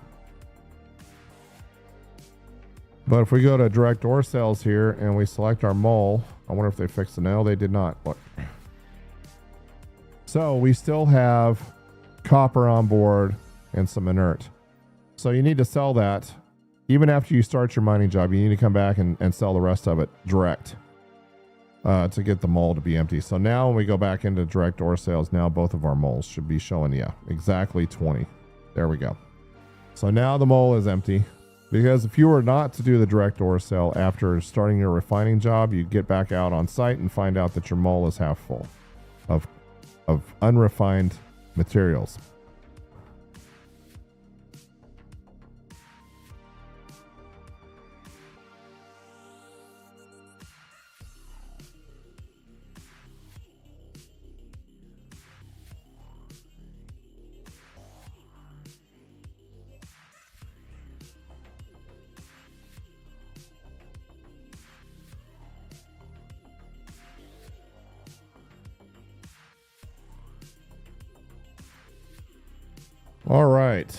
But if we go to direct ore sales here and we select our mole, I wonder if they fixed the no, they did not. Look. So we still have copper on board and some inert. So you need to sell that. Even after you start your mining job, you need to come back and sell the rest of it direct to get the mole to be empty. So now when we go back into direct ore sales, now both of our moles should be showing, yeah, exactly 20. There we go. So now the mole is empty. Because if you were not to do the direct ore sale after starting your refining job, you get back out on site and find out that your mole is half full of unrefined materials. All right.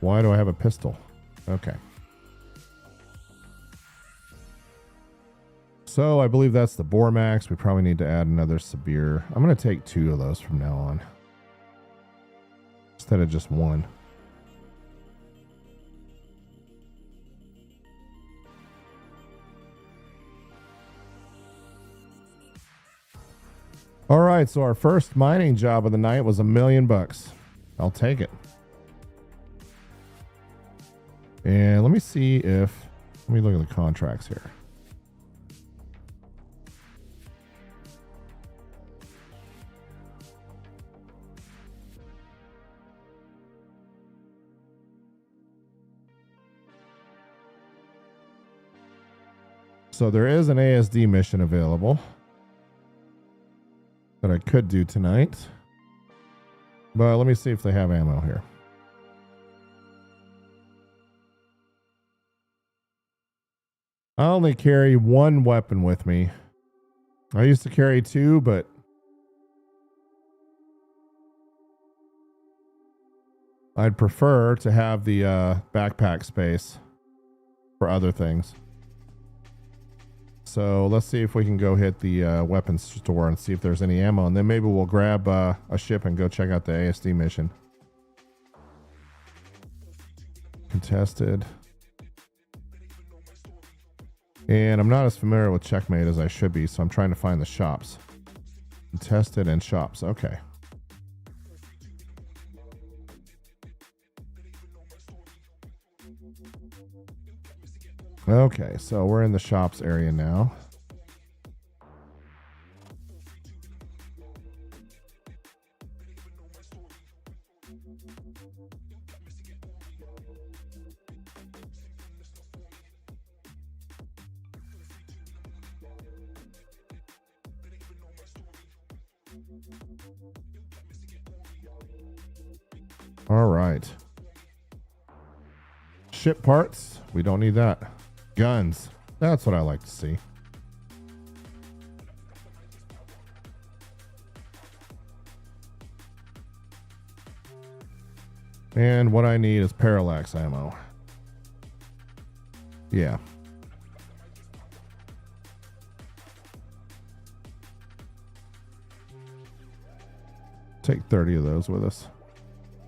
Why do I have a pistol? Okay. So I believe that's the Bormax. We probably need to add another Sabir. I'm going to take 2 of those from now on, instead of just 1. All right. So our first mining job of the night was $1 million. I'll take it. And let me see if, let me look at the contracts here. So there is an ASD mission available that I could do tonight. But let me see if they have ammo here. I only carry 1 weapon with me. I used to carry 2, but I'd prefer to have the backpack space for other things. So let's see if we can go hit the weapons store and see if there's any ammo. And then maybe we'll grab a ship and go check out the ASD mission. Contested. And I'm not as familiar with Checkmate as I should be, so I'm trying to find the shops. Contested and shops. Okay. Okay, so we're in the shops area now. All right. Ship parts. We don't need that. Guns. That's what I like to see. And what I need is parallax ammo. Yeah. Take 30 of those with us.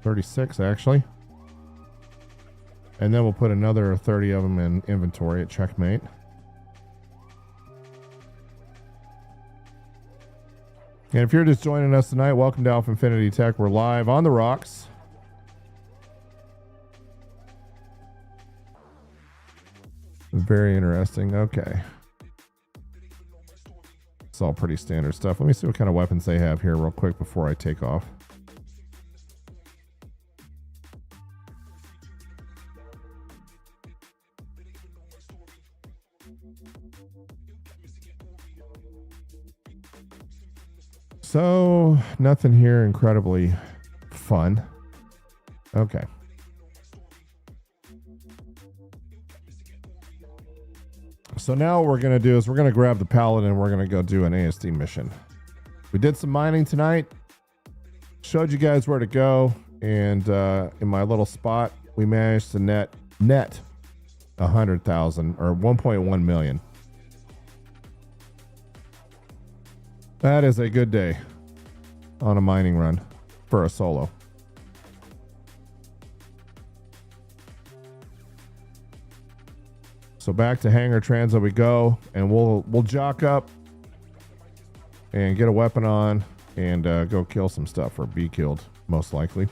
36 actually. And then we'll put another 30 of them in inventory at Checkmate. And if you're just joining us tonight, welcome to AlphaInfinity Tech. We're live on the rocks. Very interesting. Okay. It's all pretty standard stuff. Let me see what kind of weapons they have here real quick before I take off. So nothing here incredibly fun. Okay. So now what we're going to do is we're going to grab the Paladin and we're going to go do an ASD mission. We did some mining tonight. Showed you guys where to go. And in my little spot, we managed to net 100,000 or 1.1 million. That is a good day on a mining run for a solo. So back to Hangar Transit we go, and we'll jock up and get a weapon on and go kill some stuff, or be killed most likely.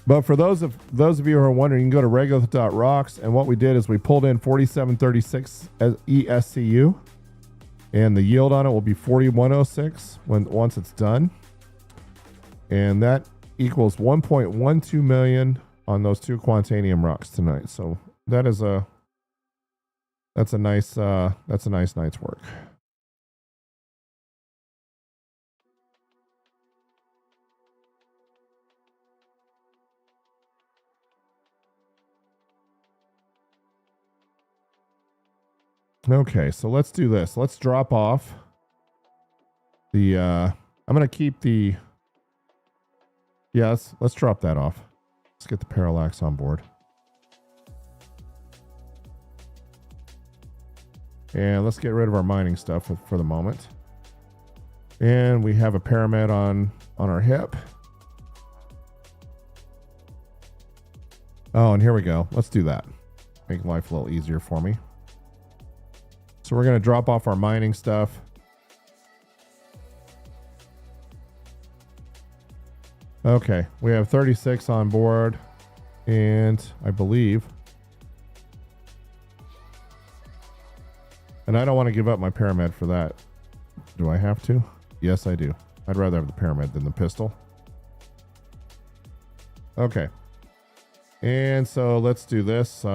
But for those of you who are wondering, you can go to regolith.rocks, and what we did is we pulled in 4736 ESCU, and the yield on it will be 4106 once it's done. And that equals 1.12 million on those 2 quantanium rocks tonight. So that's a nice night's work. Okay, so let's do this. Let's drop off the I'm gonna keep the let's drop that off. Let's get the parallax on board. And let's get rid of our mining stuff for the moment. And we have a pyramid on our hip. Oh, and here we go. Let's do that. Make life a little easier for me. So we're going to drop off our mining stuff. Okay, we have 36 on board, and I believe, and I don't want to give up my pyramid for that. Do I have to? Yes, I do. I'd rather have the pyramid than the pistol. Okay, and so let's do this.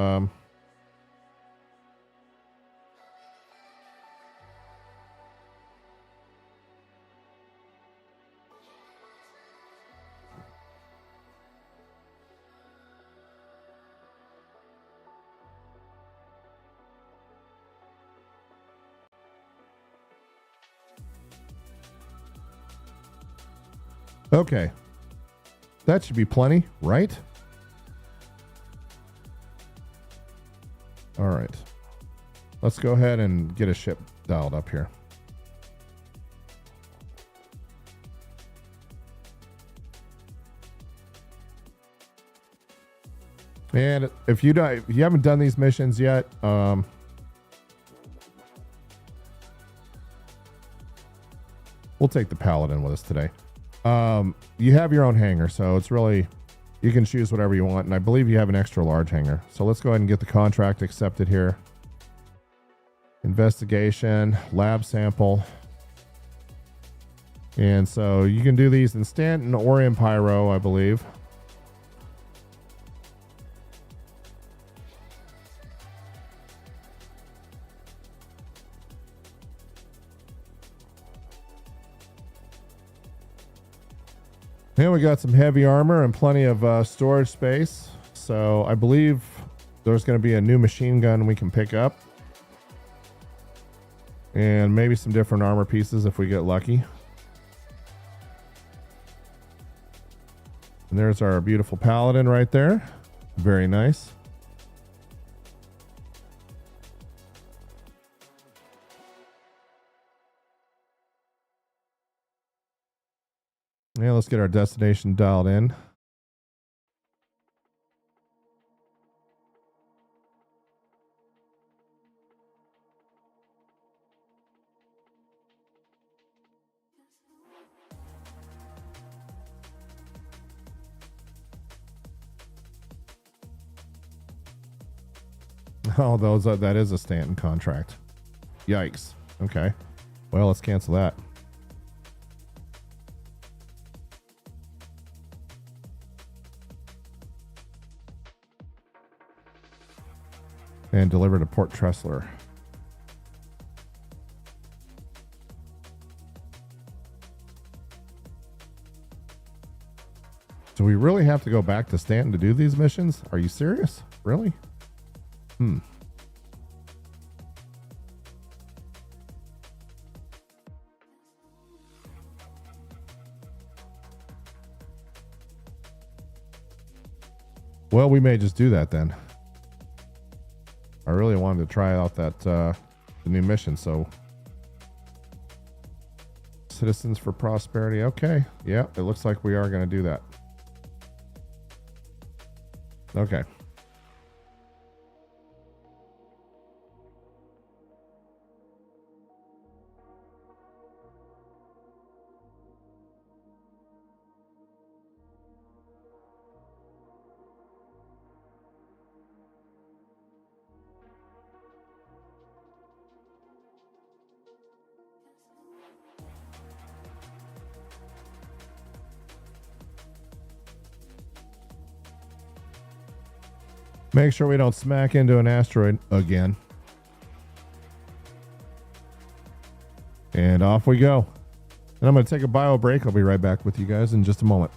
Okay, that should be plenty, right? All right, let's go ahead and get a ship dialed up here. And if you haven't done these missions yet, we'll take the Paladin with us today. You have your own hangar, so it's really, you can choose whatever you want. And I believe you have an extra large hangar. So let's go ahead and get the contract accepted here. Investigation, lab sample. And so you can do these in Stanton or in Pyro, I believe. And we got some heavy armor and plenty of storage space. So I believe there's going to be a new machine gun we can pick up. And maybe some different armor pieces if we get lucky. And there's our beautiful Paladin right there. Very nice. Yeah, let's get our destination dialed in. Oh, that is a Stanton contract. Yikes. Okay. Well, let's cancel that. and deliver to Port Tressler. Do we really have to go back to Stanton to do these missions? Are you serious? Really? Well, we may just do that then. I really wanted to try out that the new mission. So, Citizens for Prosperity. Okay, yeah, it looks like we are going to do that. Okay. Make sure we don't smack into an asteroid again. And off we go. And I'm going to take a bio break. I'll be right back with you guys in just a moment.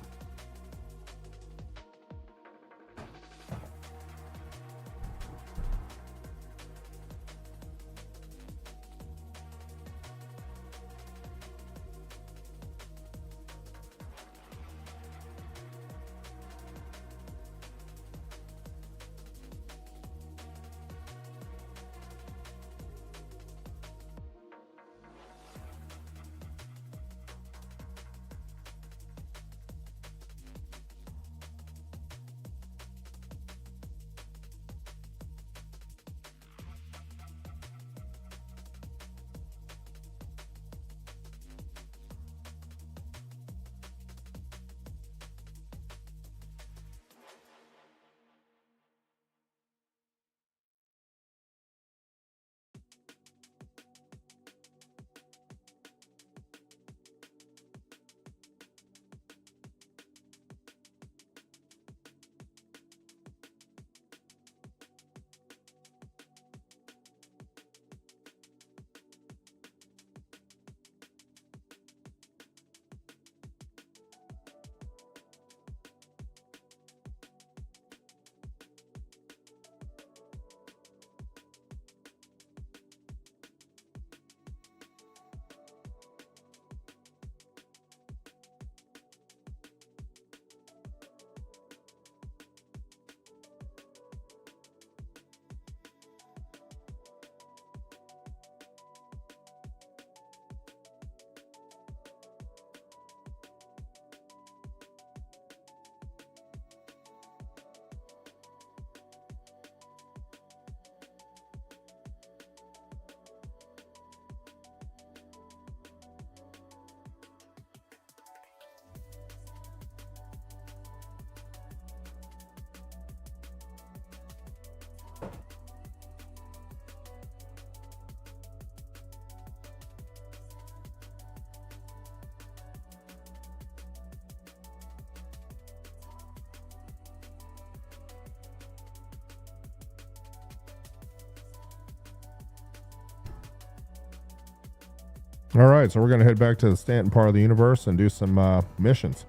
All right, so we're going to head back to the Stanton part of the universe and do some missions.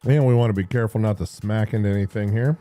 And we want to be careful not to smack into anything here.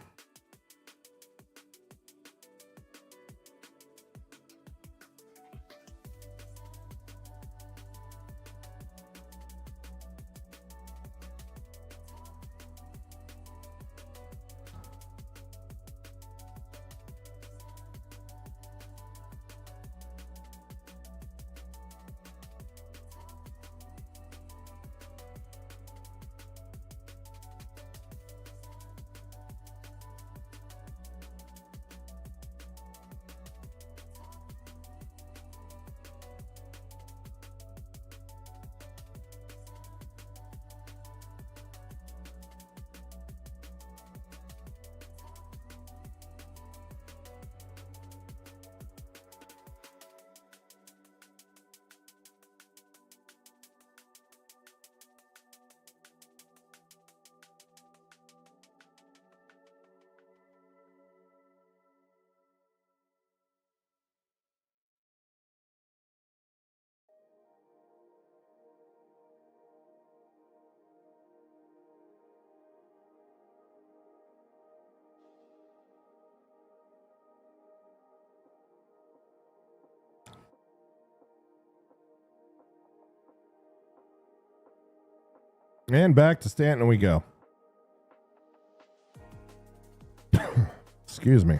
And back to Stanton we go. Excuse me.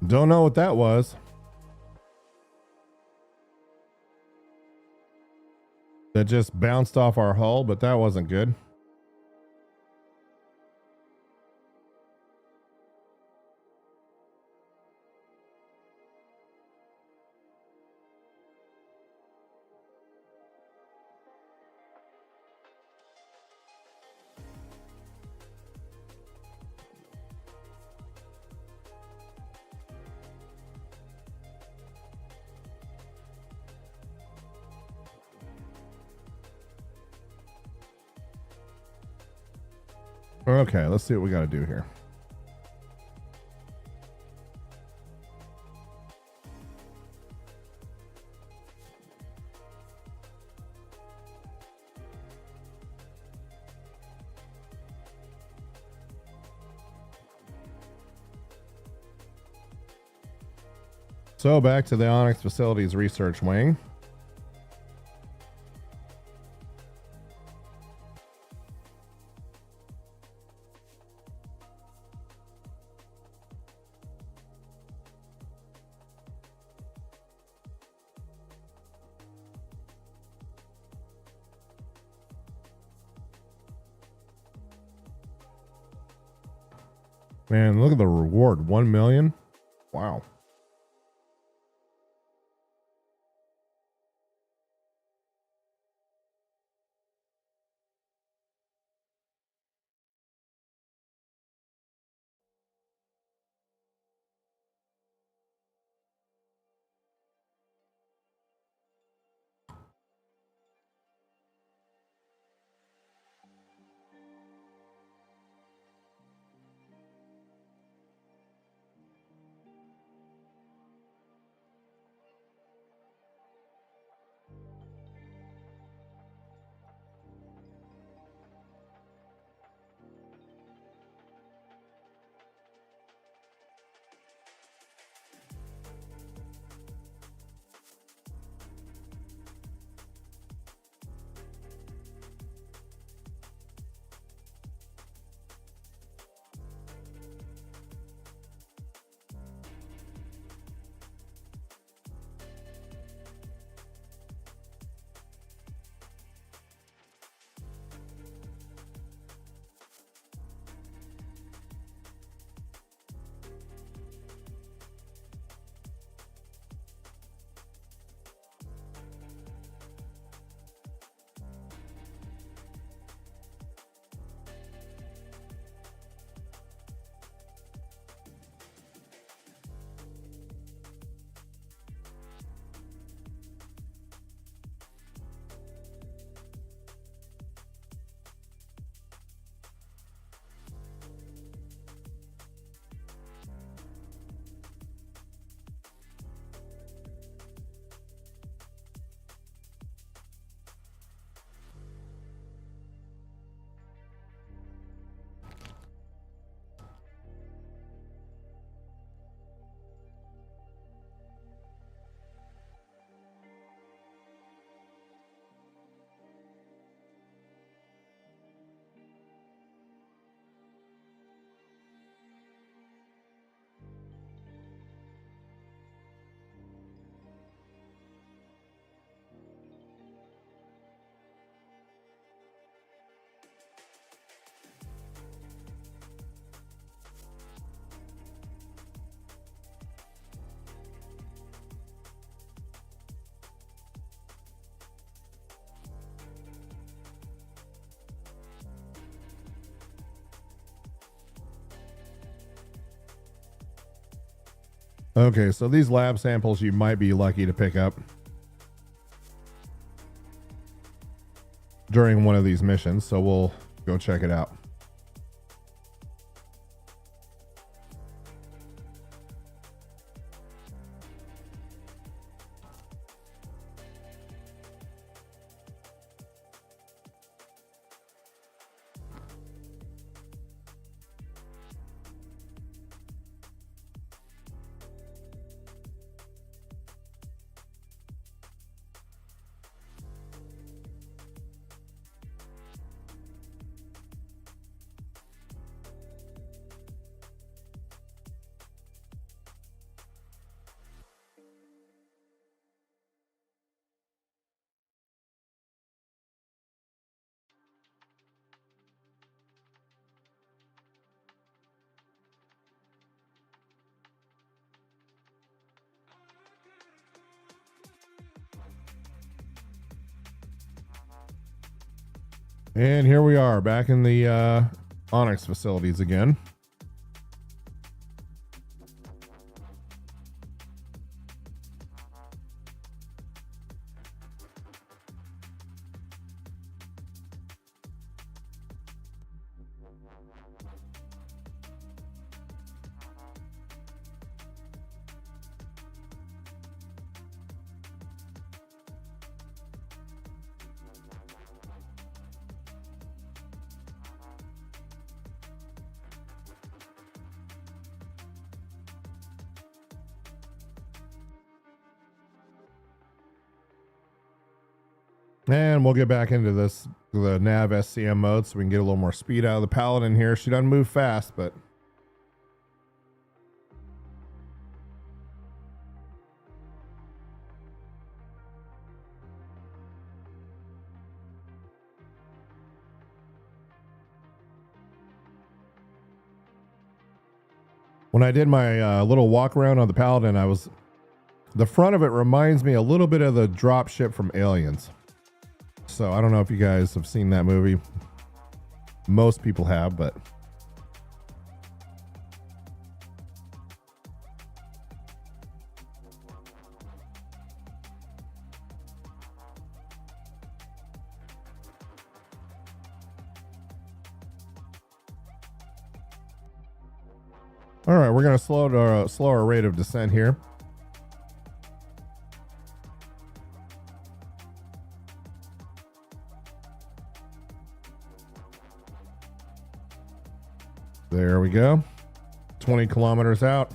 Don't know what that was. That just bounced off our hull, but that wasn't good. Okay, let's see what we got to do here. So back to the Onyx Facilities Research Wing. Man, look at the reward. 1 million. Wow. Okay, so these lab samples you might be lucky to pick up during one of these missions, so we'll go check it out. And here we are back in the Onyx facilities again. And we'll get back into this, the nav SCM mode, so we can get a little more speed out of the Paladin here. She doesn't move fast, but when I did my little walk around on the Paladin, the front of it reminds me a little bit of the drop ship from Aliens. So I don't know if you guys have seen that movie. Most people have, but all right, we're going to slow our rate of descent here. There we go. 20 kilometers out.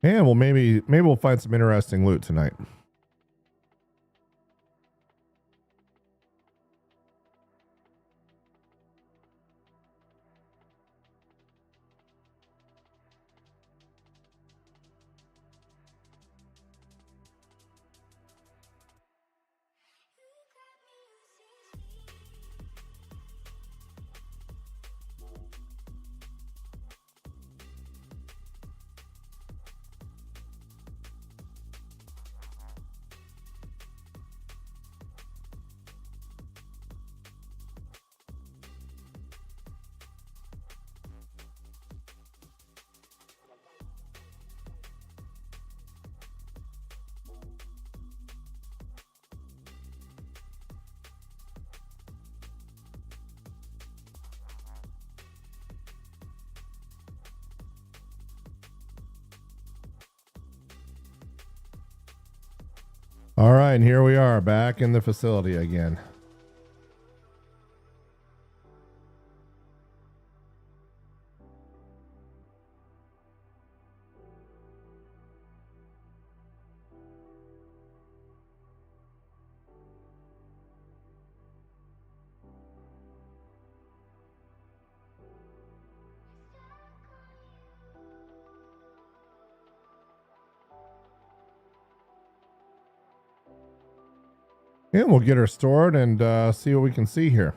And maybe we'll find some interesting loot tonight. All right, and here we are back in the facility again. And we'll get her stored and see what we can see here.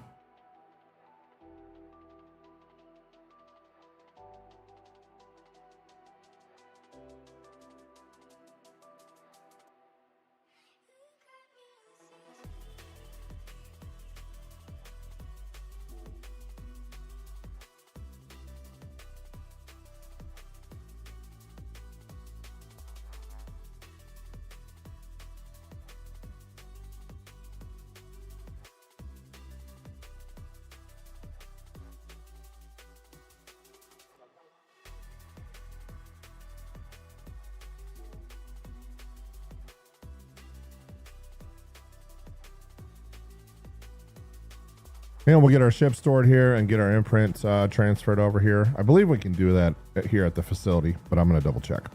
And we'll get our ship stored here and get our imprint transferred over here. I believe we can do that here at the facility, but I'm going to double check.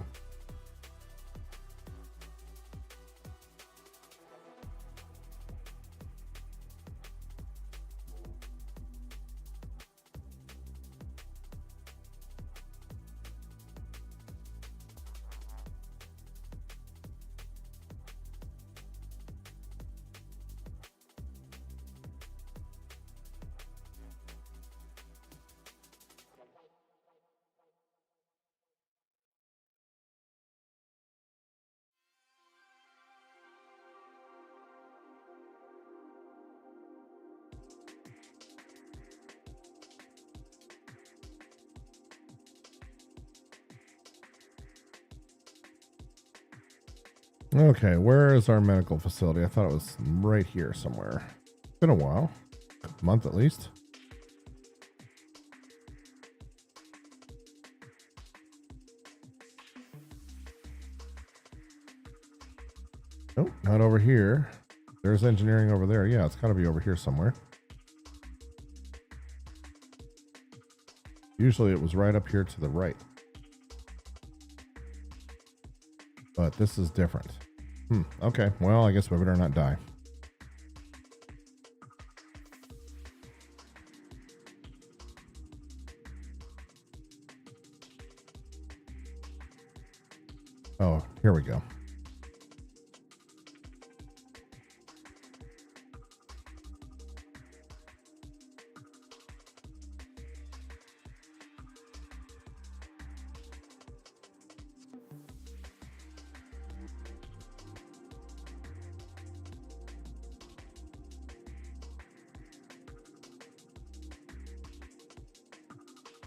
Okay, where is our medical facility? I thought it was right here somewhere. Been a while, a month at least. Nope, not over here. There's engineering over there. Yeah, it's got to be over here somewhere. Usually it was right up here to the right. But this is different. Okay, well, I guess we better not die. Oh, here we go.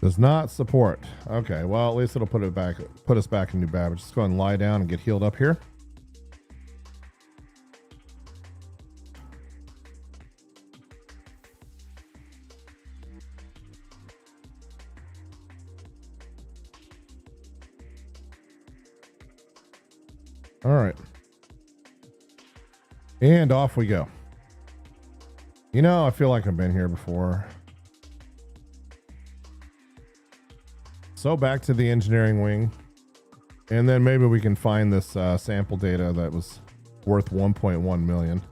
Does not support. Okay, well, at least it'll put us back in New Babbage. Just go and lie down and get healed up here. All right. And off we go. You know, I feel like I've been here before. So back to the engineering wing, and then maybe we can find this sample data that was worth 1.1 million.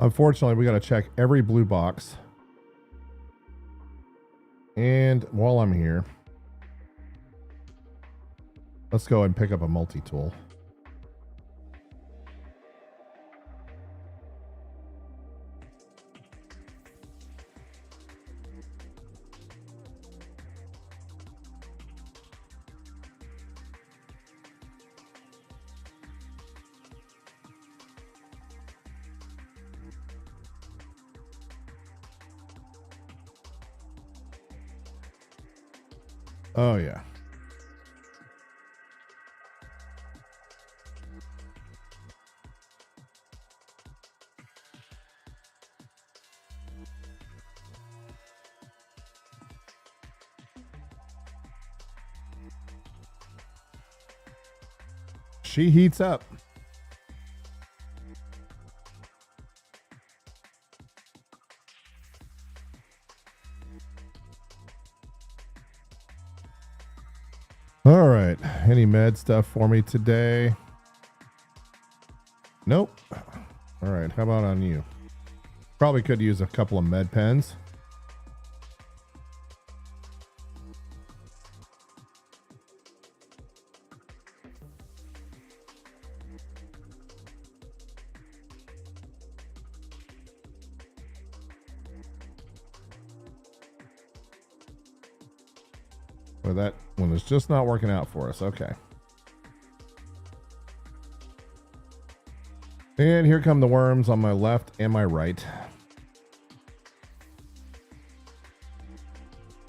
Unfortunately, we got to check every blue box. And while I'm here, let's go and pick up a multi-tool. Oh, yeah. She heats up. All right. Any med stuff for me today? Nope. All right. How about on you? Probably could use a couple of med pens. Well, that one is just not working out for us. Okay. And here come the worms on my left and my right.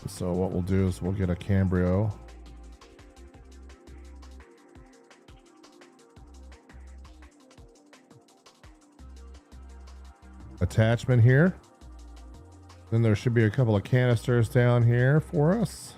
So what we'll do is we'll get a Cambrio. attachment here. Then there should be a couple of canisters down here for us.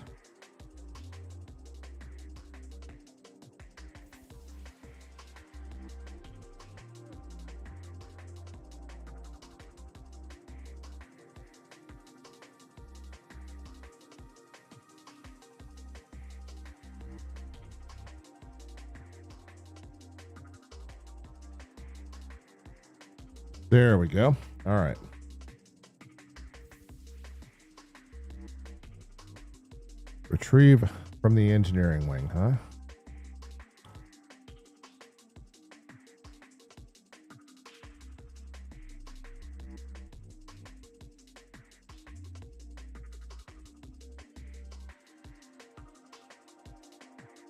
There we go. All right. Retrieve from the engineering wing, huh?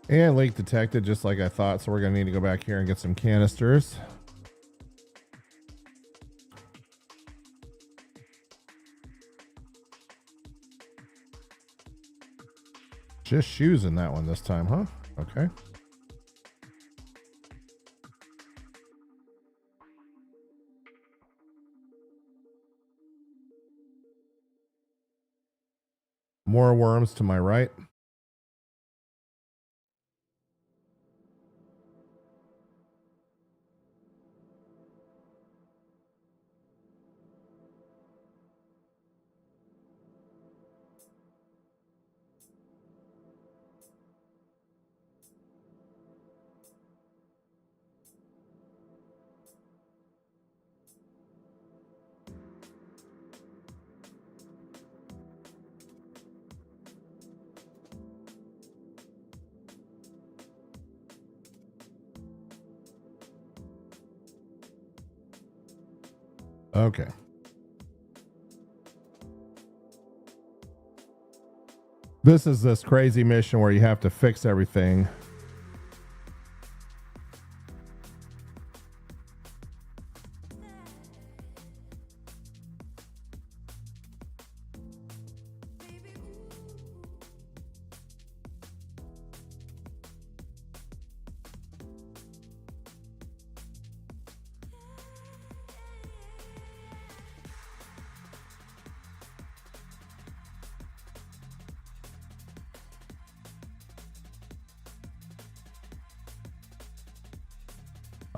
And leak detected, just like I thought. So we're going to need to go back here and get some canisters. Just shoes in that one this time, huh? Okay. More worms to my right. Okay. This is this crazy mission where you have to fix everything.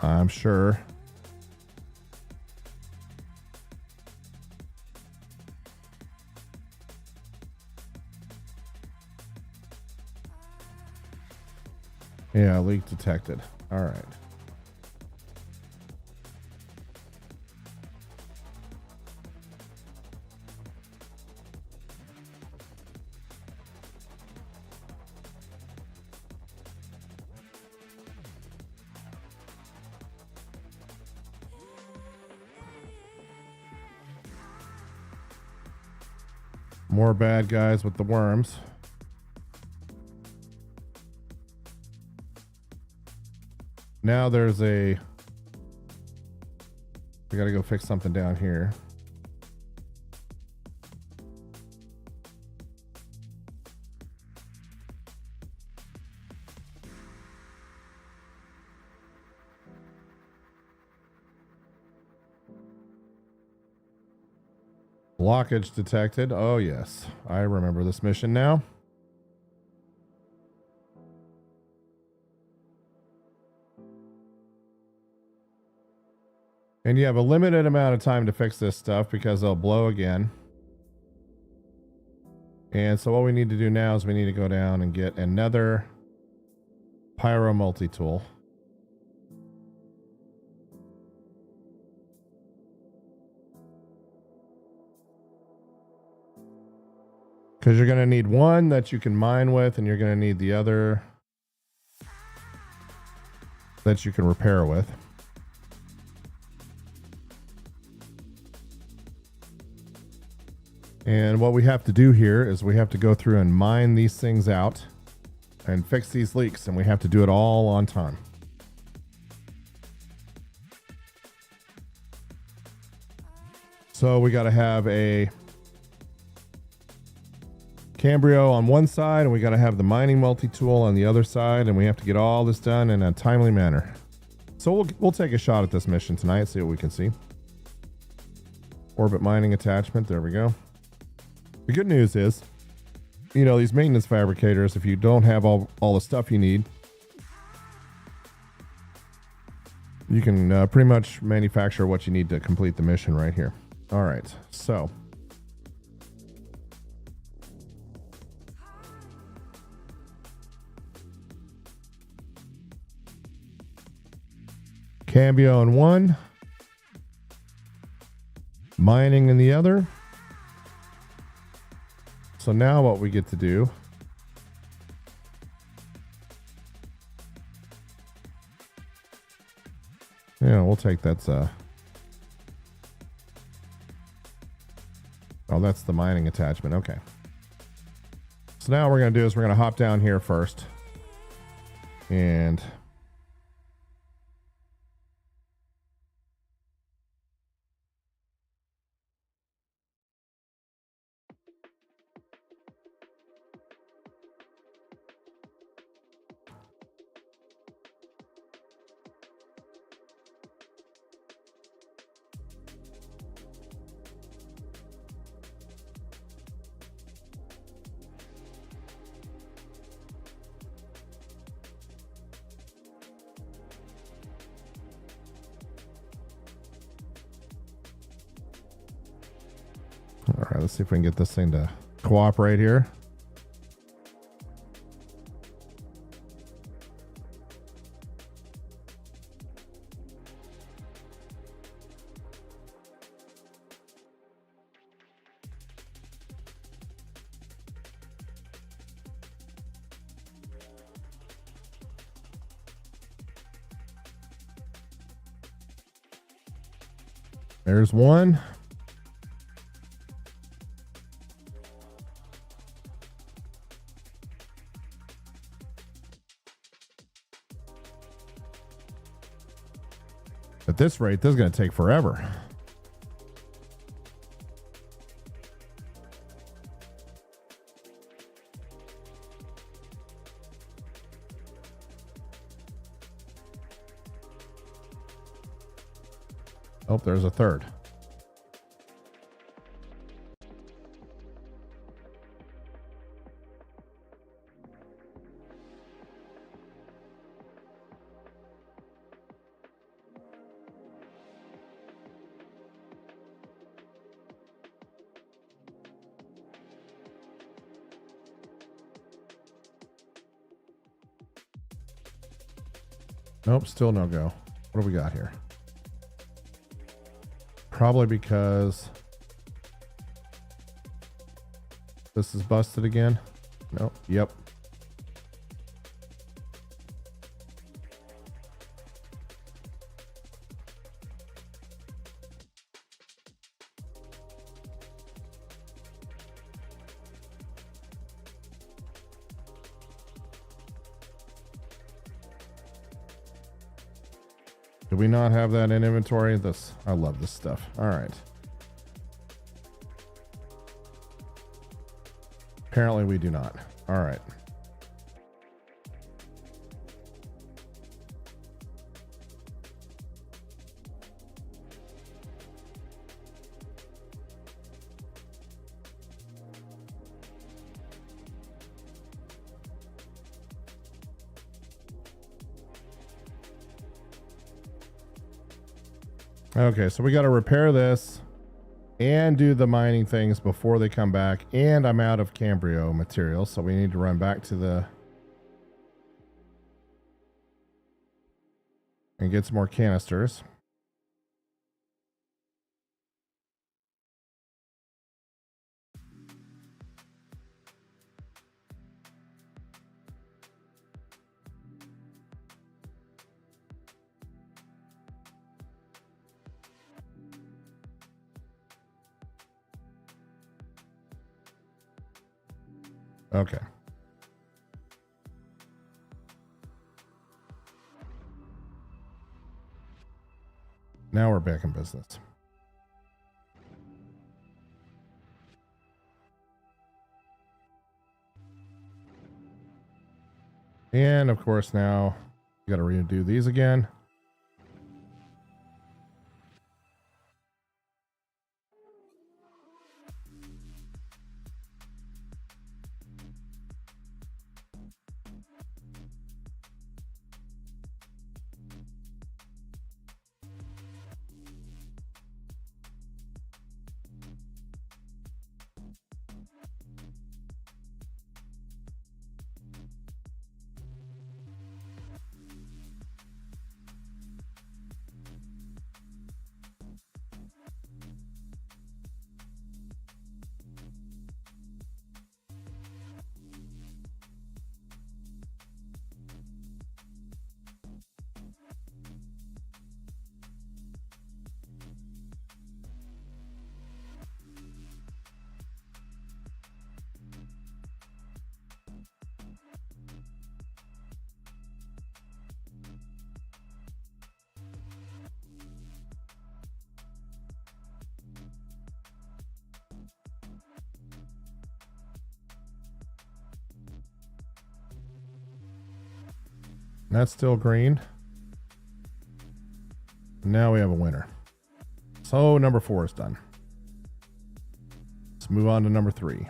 I'm sure. Yeah, leak detected. All right. More bad guys with the worms. Now there's we gotta go fix something down here. Blockage detected. Oh yes, I remember this mission now. And you have a limited amount of time to fix this stuff because they'll blow again. And so what we need to do now is we need to go down and get another pyro multi-tool. Because you're going to need one that you can mine with, and you're going to need the other that you can repair with. And what we have to do here is we have to go through and mine these things out and fix these leaks, and we have to do it all on time. So we got to have a Cambrio on one side, and we got to have the mining multi-tool on the other side, and we have to get all this done in a timely manner. So we'll take a shot at this mission tonight, see what we can see. Orbit mining attachment. There we go. The good news is, you know, these maintenance fabricators, if you don't have all the stuff you need, you can pretty much manufacture what you need to complete the mission right here. All right, so Cambio in one, mining in the other. So now what we get to do yeah, we'll take that's oh, that's the mining attachment. Okay. So now what we're going to do is we're going to hop down here first. And all right, let's see if we can get this thing to cooperate here. There's one. At this rate, this is going to take forever. Oh, there's a third. Nope, still no go. What do we got here? Probably because this is busted again. Nope. Yep. Do we not have that in inventory? This, I love this stuff. All right. Apparently we do not. All right. Okay, so we got to repair this and do the mining things before they come back. And I'm out of Cambrio material, so we need to run back to the and get some more canisters. Okay. Now we're back in business. And of course now you got to redo these again. That's still green. Now we have a winner. So number 4 is done. Let's move on to number 3.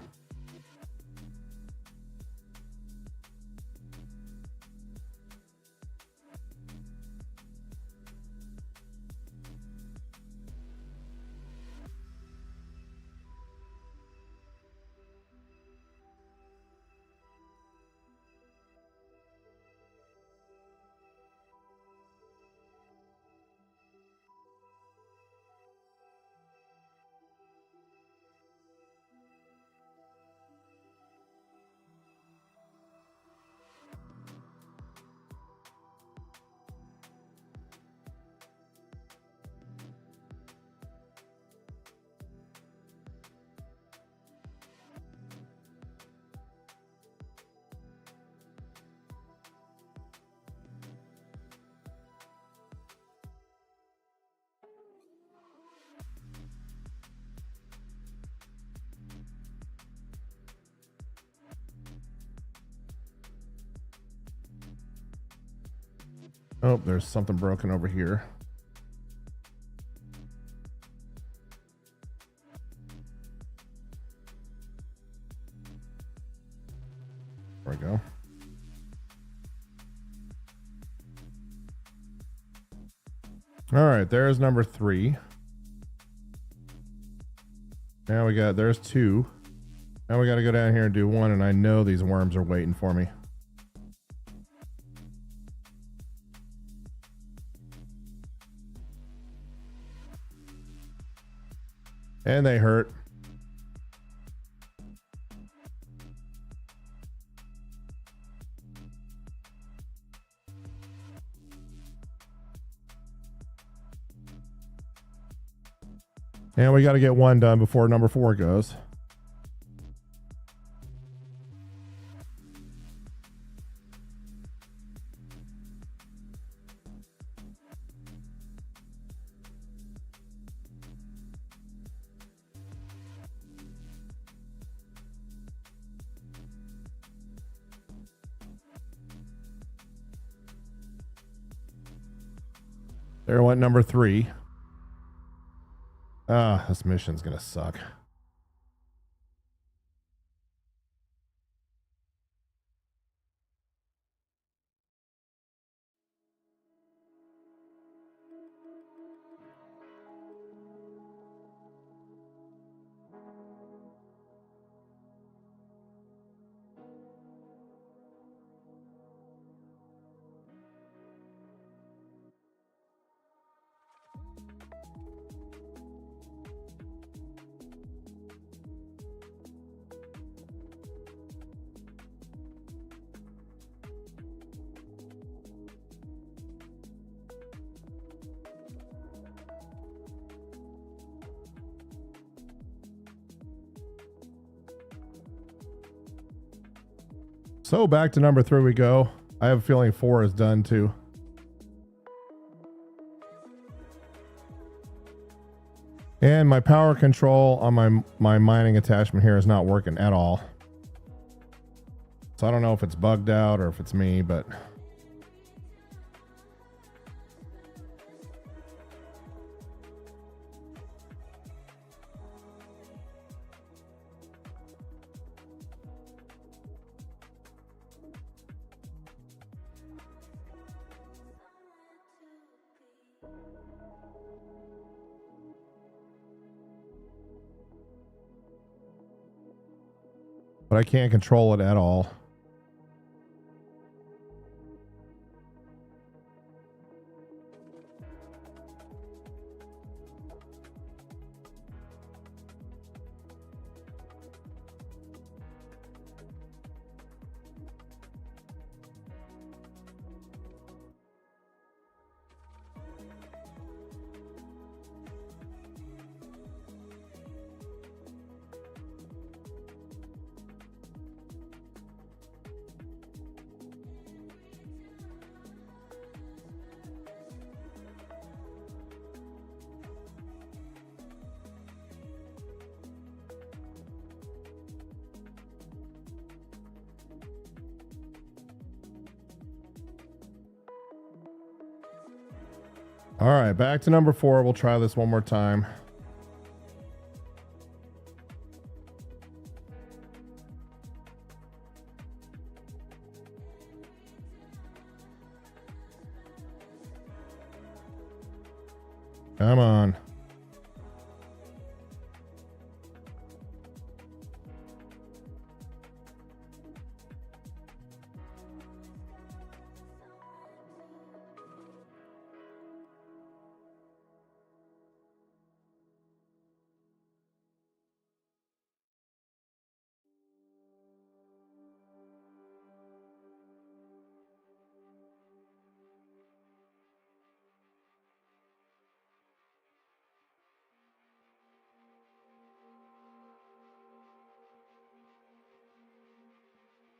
Oh, there's something broken over here. There we go. All right, there's number 3. Now there's 2. Now we got to go down here and do 1, and I know these worms are waiting for me. And they hurt. And we got to get 1 done before number 4 goes. There went number 3. This mission's gonna suck. So back to number 3 we go. I have a feeling 4 is done too. And my power control on my mining attachment here is not working at all. So I don't know if it's bugged out or if it's me, but I can't control it at all. All right, back to number 4. We'll try this one more time. Come on.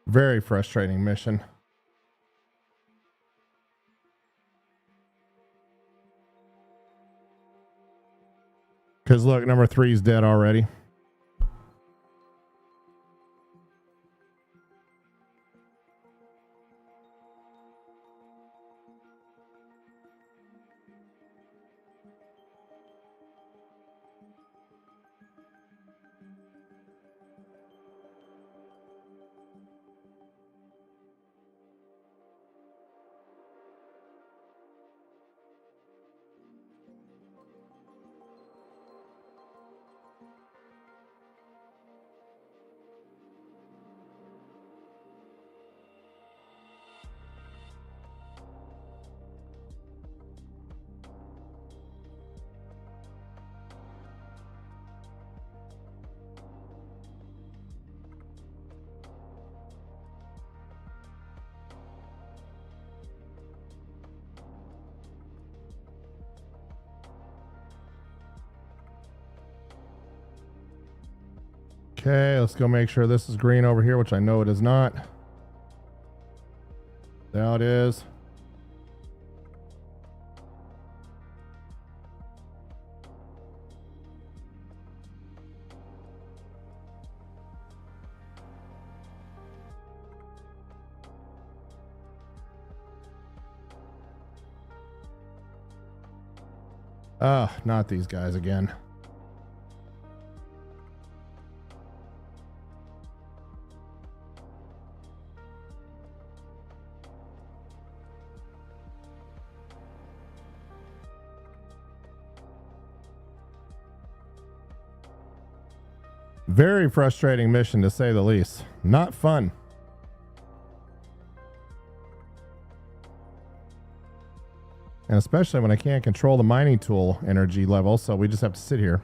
Very frustrating mission. Because look, number 3 is dead already. Okay, let's go make sure this is green over here, which I know it is not. Now it is. Ah, not these guys again. Very frustrating mission, to say the least. Not fun. And especially when I can't control the mining tool energy level, so we just have to sit here.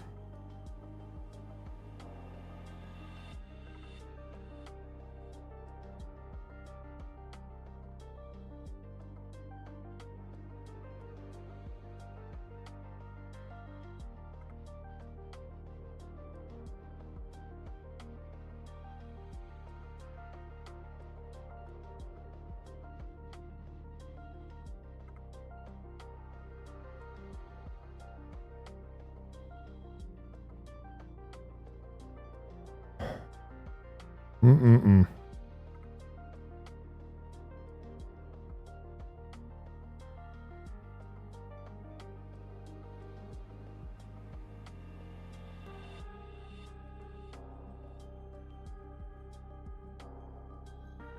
Mm-mm-mm.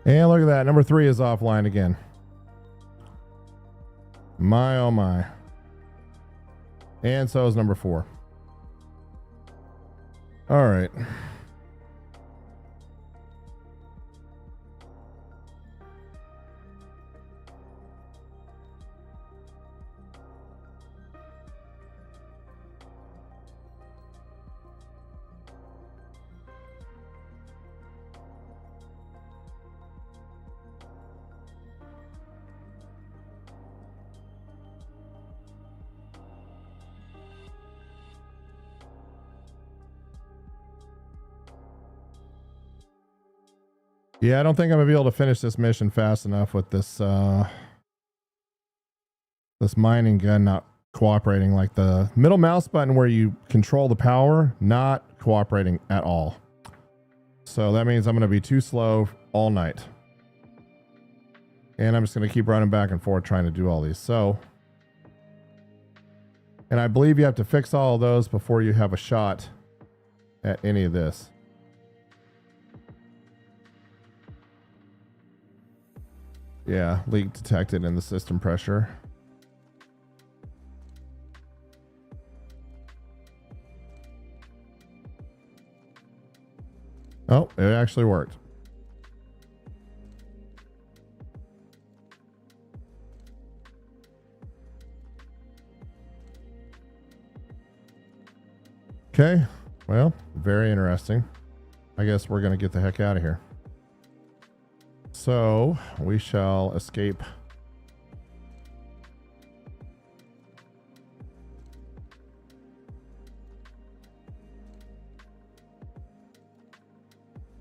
And look at that. Number 3 is offline again. My, oh my. And so is number 4. All right. Yeah, I don't think I'm gonna be able to finish this mission fast enough with this this mining gun not cooperating. Like the middle mouse button where you control the power, not cooperating at all. So that means I'm gonna be too slow all night. And I'm just gonna keep running back and forth trying to do all these. So And I believe you have to fix all of those before you have a shot at any of this. Yeah, leak detected in the system pressure. Oh, it actually worked. Okay, well, very interesting. I guess we're going to get the heck out of here. So we shall escape.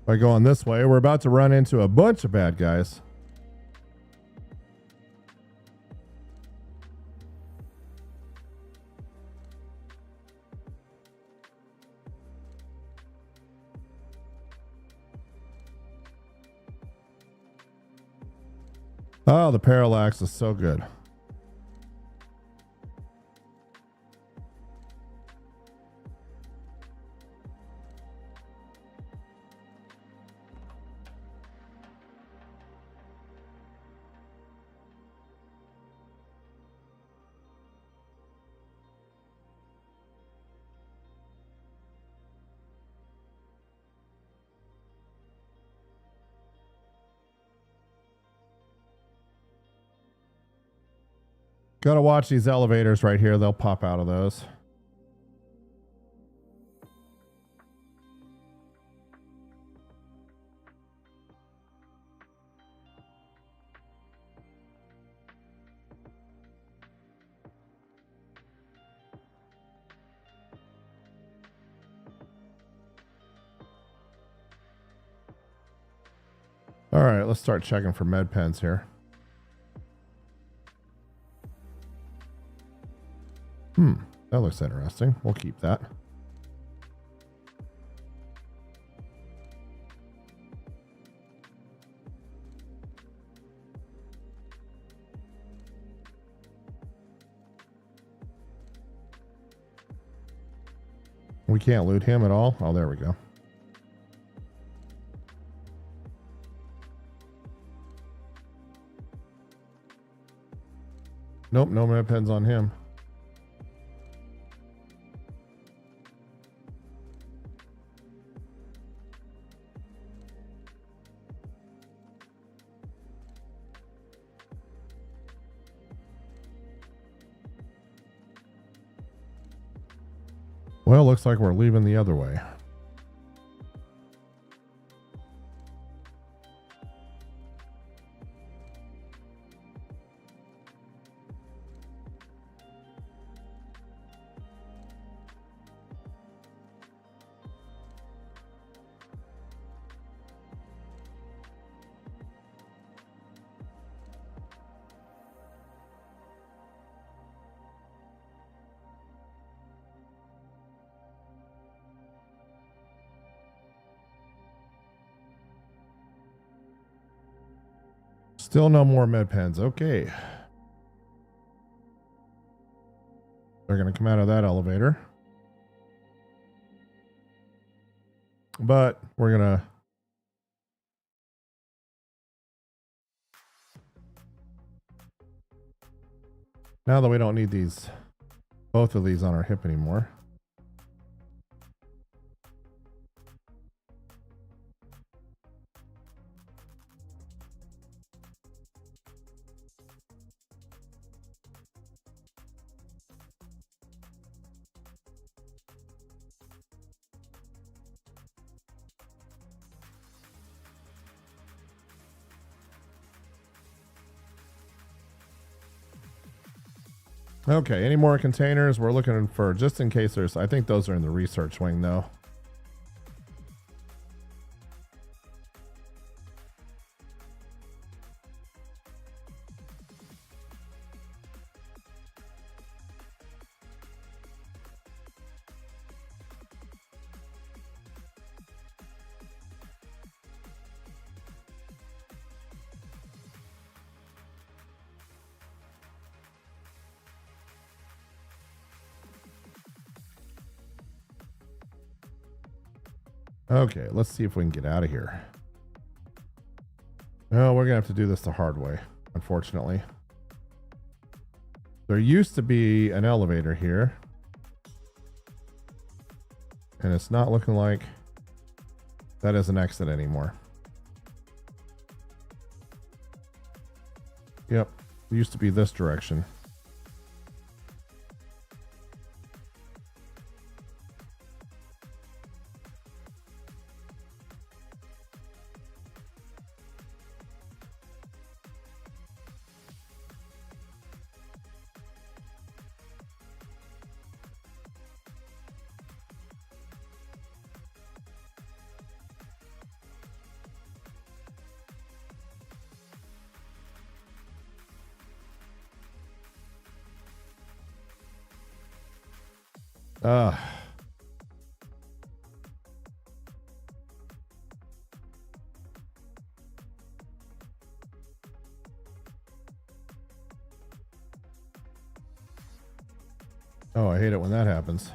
By going this way, we're about to run into a bunch of bad guys. Oh, the parallax is so good. Gotta watch these elevators right here. They'll pop out of those. All right, let's start checking for med pens here. That looks interesting. We'll keep that. We can't loot him at all. Oh, there we go. Nope, no med pens on him. Well, looks like we're leaving the other way. Still no more med pens. Okay. They're going to come out of that elevator. But we're going to... Now that we don't need these, both of these on our hip anymore. Okay, any more containers? We're looking for, just in case there's, I think those are in the research wing though. Okay, let's see if we can get out of here. No, we're gonna have to do this the hard way, unfortunately. There used to be an elevator here, and it's not looking like that is an exit anymore. Yep, it used to be this direction. Oh, I hate it when that happens.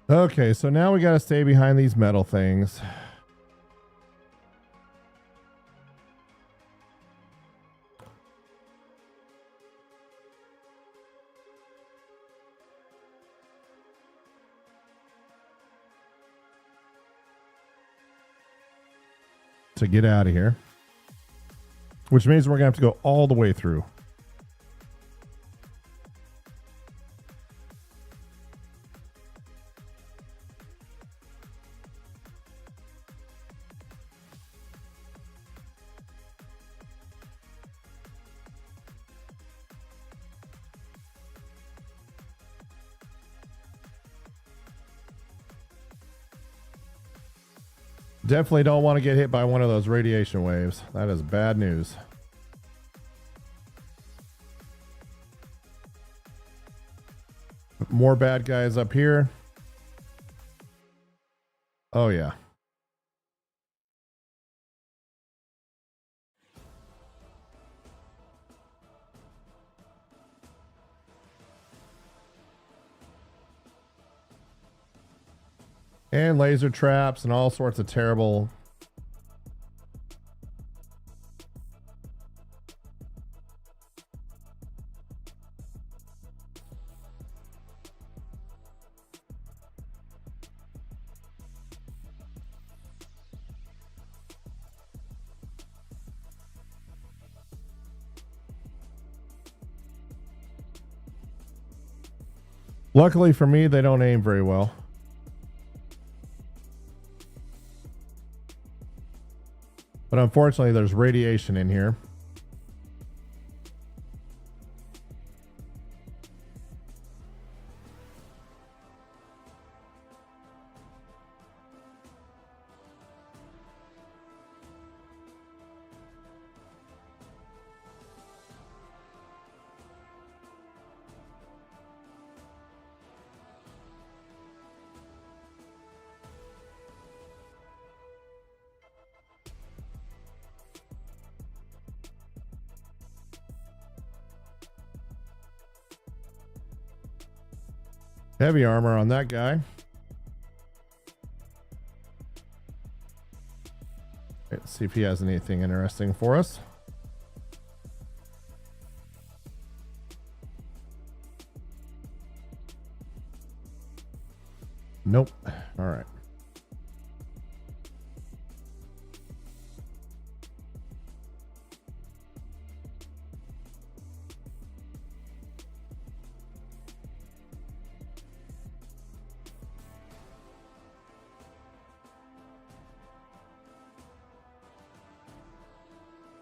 Okay, so now we got to stay behind these metal things. To get out of here. Which means we're going to have to go all the way through. Definitely don't want to get hit by one of those radiation waves. That is bad news. More bad guys up here. Oh, yeah. And laser traps and all sorts of terrible. Luckily for me, they don't aim very well. But unfortunately, there's radiation in here. Heavy armor on that guy. Let's see if he has anything interesting for us. Nope. All right.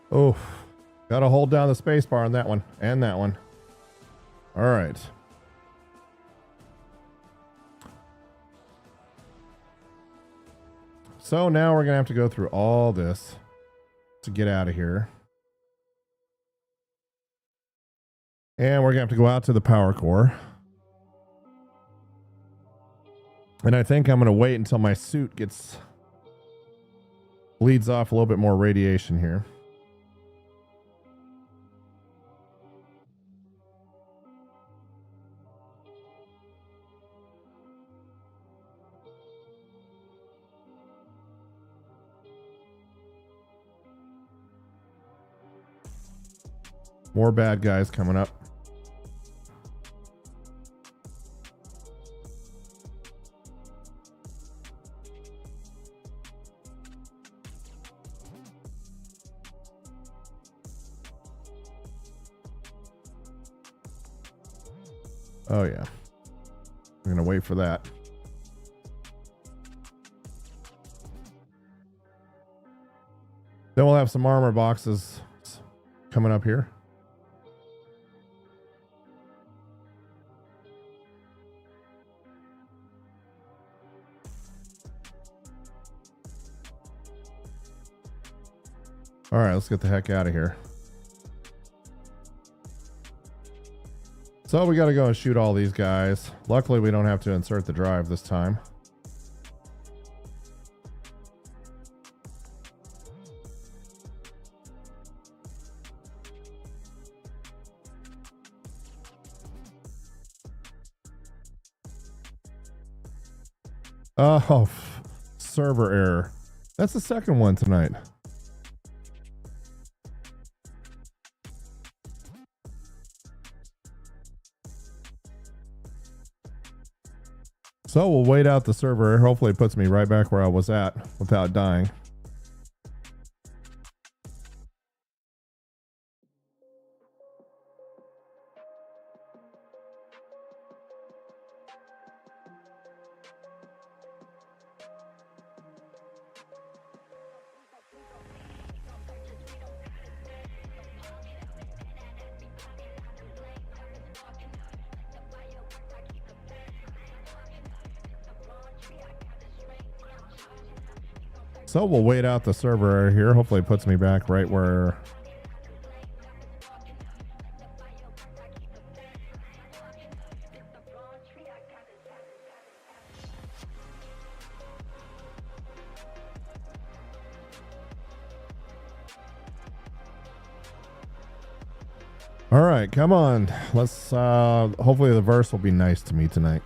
Oh, gotta hold down the space bar on that one and that one. All right. So now we're gonna have to go through all this to get out of here. And we're gonna have to go out to the power core. And I think I'm going to wait until my suit bleeds off a little bit more radiation here. More bad guys coming up. Oh yeah. I'm gonna wait for that. Then we'll have some armor boxes coming up here. All right, let's get the heck out of here. So we got to go and shoot all these guys. Luckily, we don't have to insert the drive this time. Oh, server error. That's the second one tonight. So we'll wait out the server. Hopefully it puts me right back where I was at without dying. So we'll wait out the server here. Hopefully it puts me back right where. All right, come on. Let's hopefully the verse will be nice to me tonight.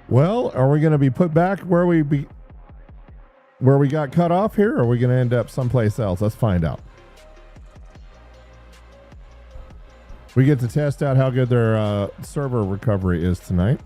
Well, are we going to be put back where we got cut off here, or are we going to end up someplace else? Let's find out. We get to test out how good their server recovery is tonight.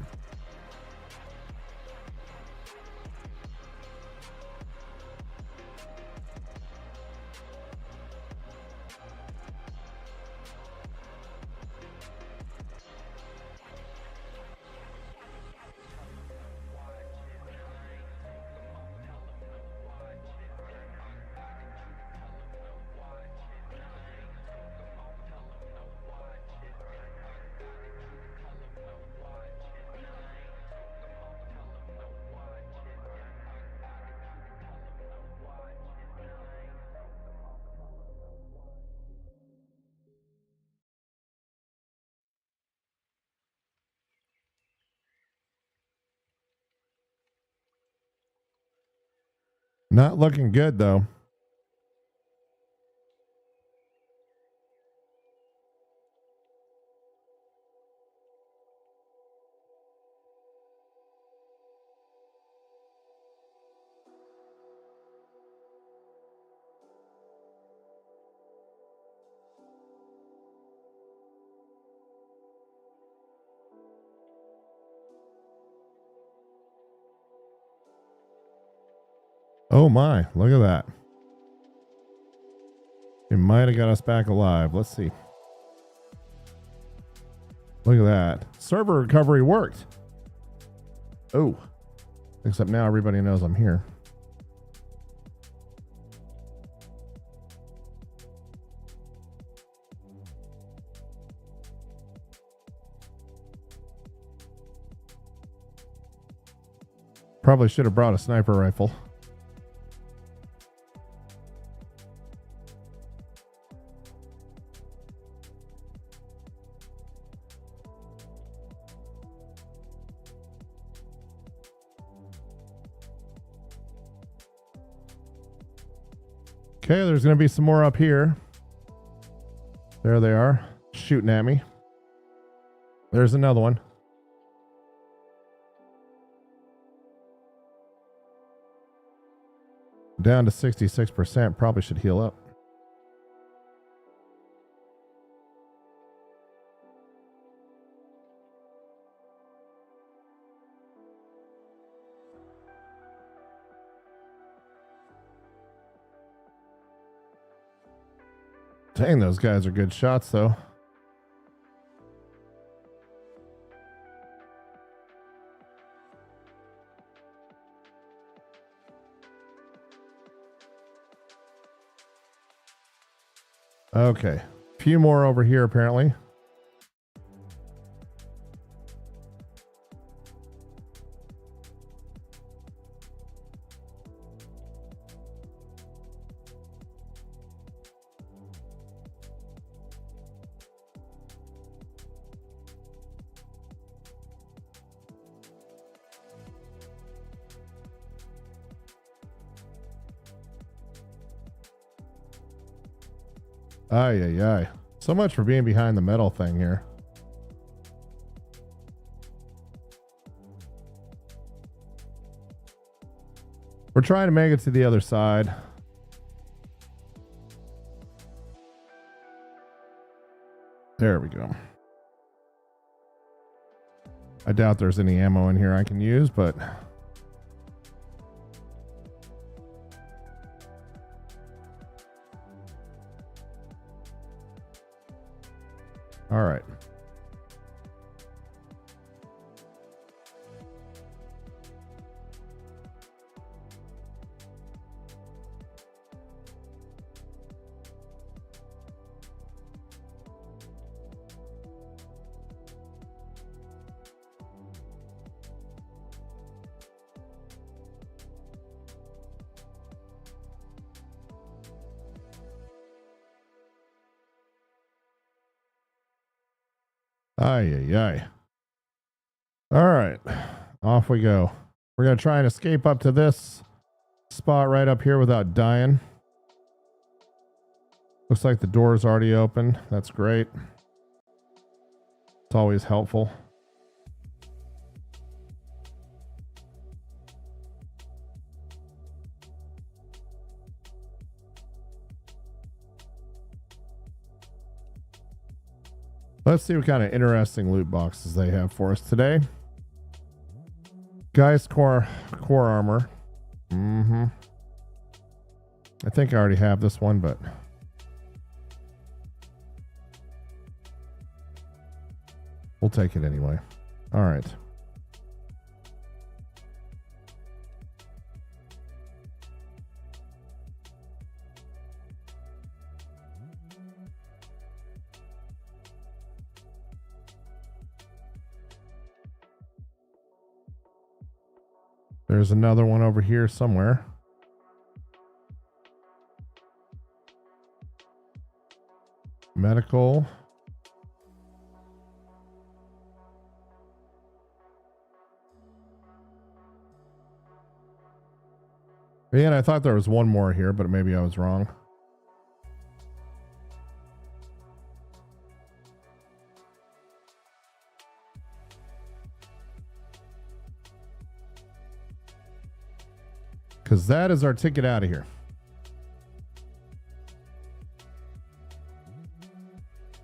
Not looking good, though. Oh my, look at that. It might have got us back alive. Let's see. Look at that. Server recovery worked. Oh, except now everybody knows I'm here. Probably should have brought a sniper rifle. Okay, there's going to be some more up here. There they are, shooting at me. There's another one. Down to 66%. Probably should heal up. Dang, those guys are good shots, though. Okay, few more over here apparently. Ay, ay, ay. So much for being behind the metal thing here. We're trying to make it to the other side. There we go. I doubt there's any ammo in here I can use, but... all right. Ay, ay, ay. All right, off we go. We're going to try and escape up to this spot right up here without dying. Looks like the door is already open. That's great. It's always helpful. Let's see what kind of interesting loot boxes they have for us today. Guy's core armor. I think I already have this one, but we'll take it anyway. All right. There's another one over here somewhere. Medical. And I thought there was one more here, but maybe I was wrong. Because that is our ticket out of here.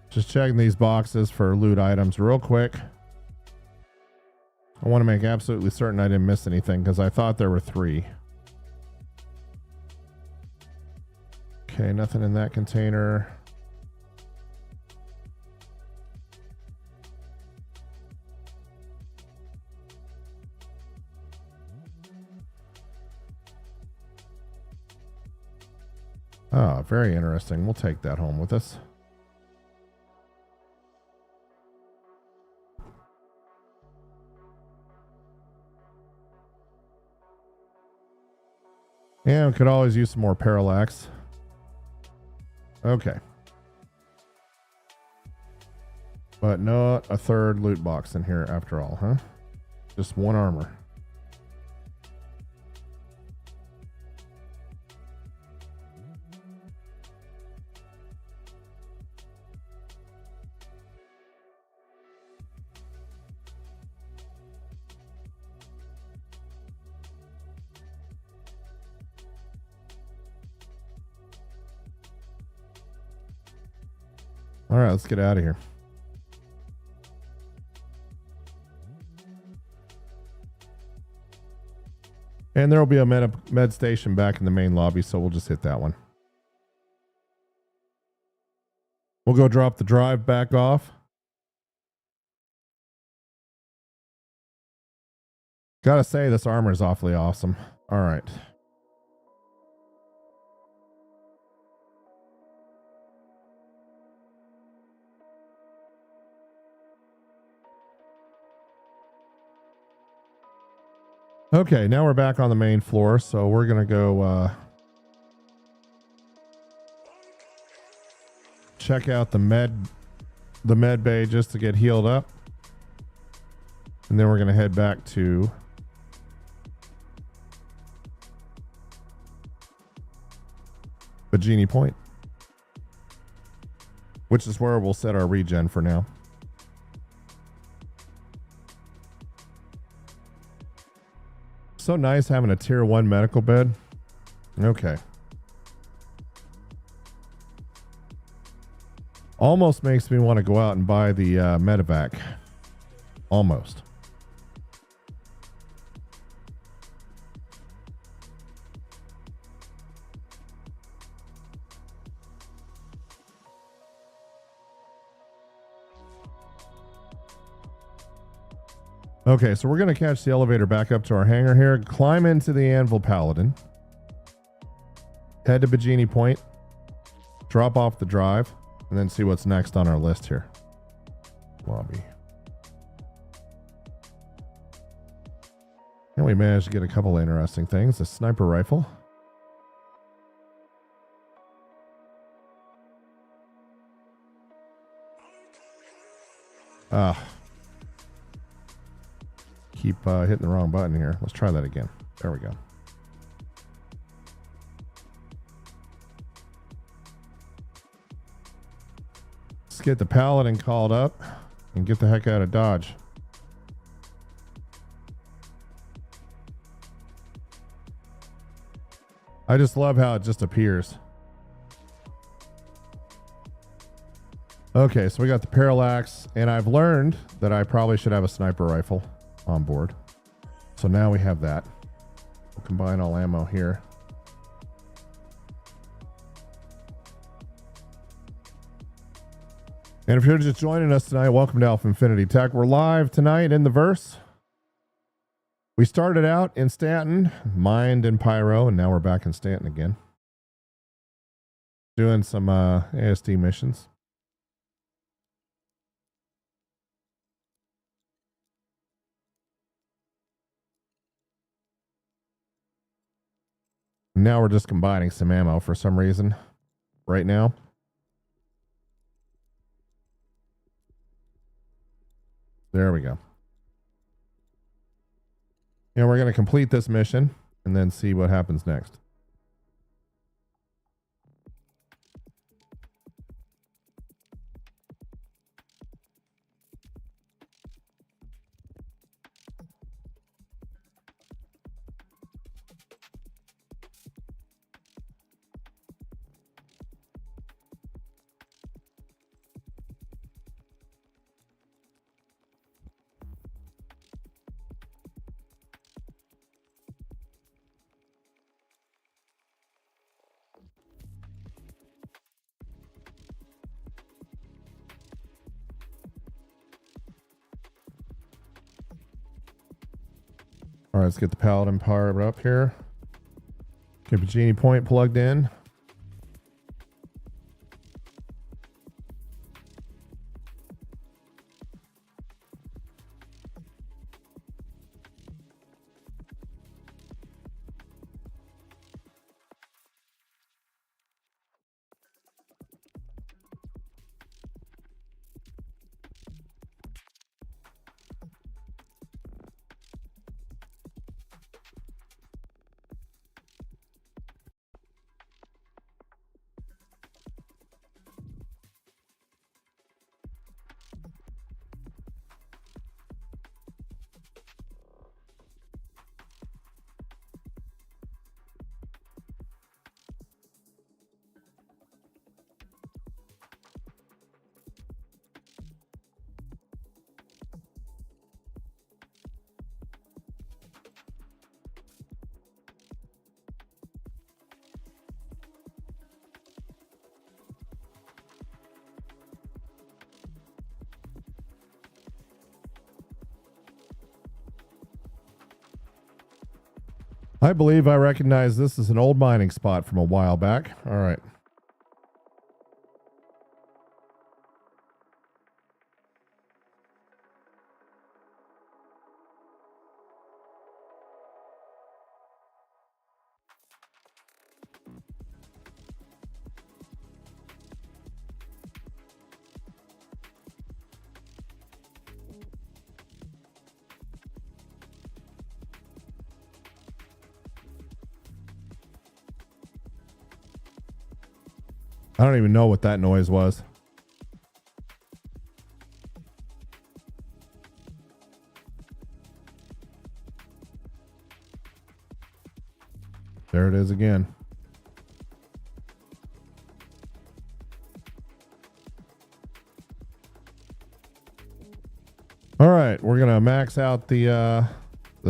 Just checking these boxes for loot items real quick. I want to make absolutely certain I didn't miss anything because I thought there were 3. Okay, nothing in that container. Oh, very interesting. We'll take that home with us. Yeah, we could always use some more parallax. Okay. But not a third loot box in here after all, huh? Just one armor. All right, let's get out of here. And there will be a med station back in the main lobby, so we'll just hit that one. We'll go drop the drive back off. Gotta say, this armor is awfully awesome. All right. Okay, now we're back on the main floor, so we're gonna go check out the med bay just to get healed up, and then we're gonna head back to Bajini Point, which is where we'll set our regen for now. So nice having a tier 1 medical bed. Okay. Almost makes me want to go out and buy the medevac. Almost. Okay, so we're going to catch the elevator back up to our hangar here, climb into the Anvil Paladin, head to Bajini Point, drop off the drive, and then see what's next on our list here. Lobby. And we managed to get a couple interesting things. A sniper rifle. Keep hitting the wrong button here. Let's try that again. There we go. Let's get the Paladin called up and get the heck out of Dodge. I just love how it just appears. Okay, so we got the parallax, and I've learned that I probably should have a sniper rifle on board. So now we have that. We'll combine all ammo here. And if you're just joining us tonight, welcome to AlphaInfinity Tech. We're live tonight in the verse. We started out in Stanton, mined in Pyro, and now we're back in Stanton again. Doing some ASD missions. Now we're just combining some ammo for some reason right now. There we go. And we're going to complete this mission and then see what happens next. All right, let's get the Paladin powered up here. Get the genie point plugged in. I believe I recognize this as an old mining spot from a while back. All right. I don't even know what that noise was. There it is again. All right, we're gonna max out the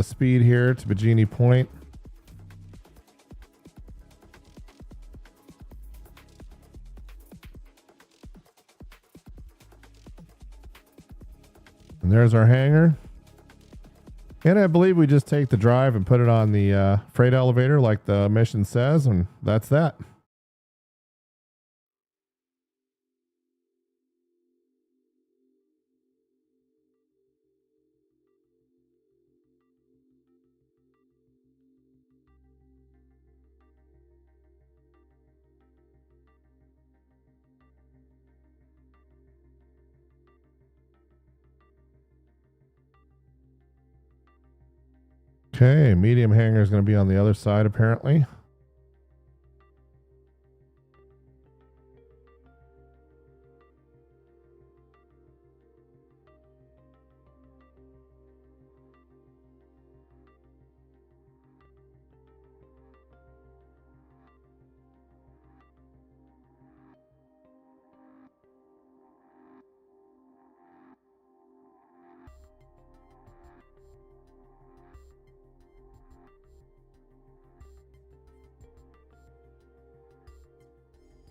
speed here to Bajini Point. And there's our hangar. And I believe we just take the drive and put it on the freight elevator like the mission says, and that's that. Okay, medium hangar is going to be on the other side apparently.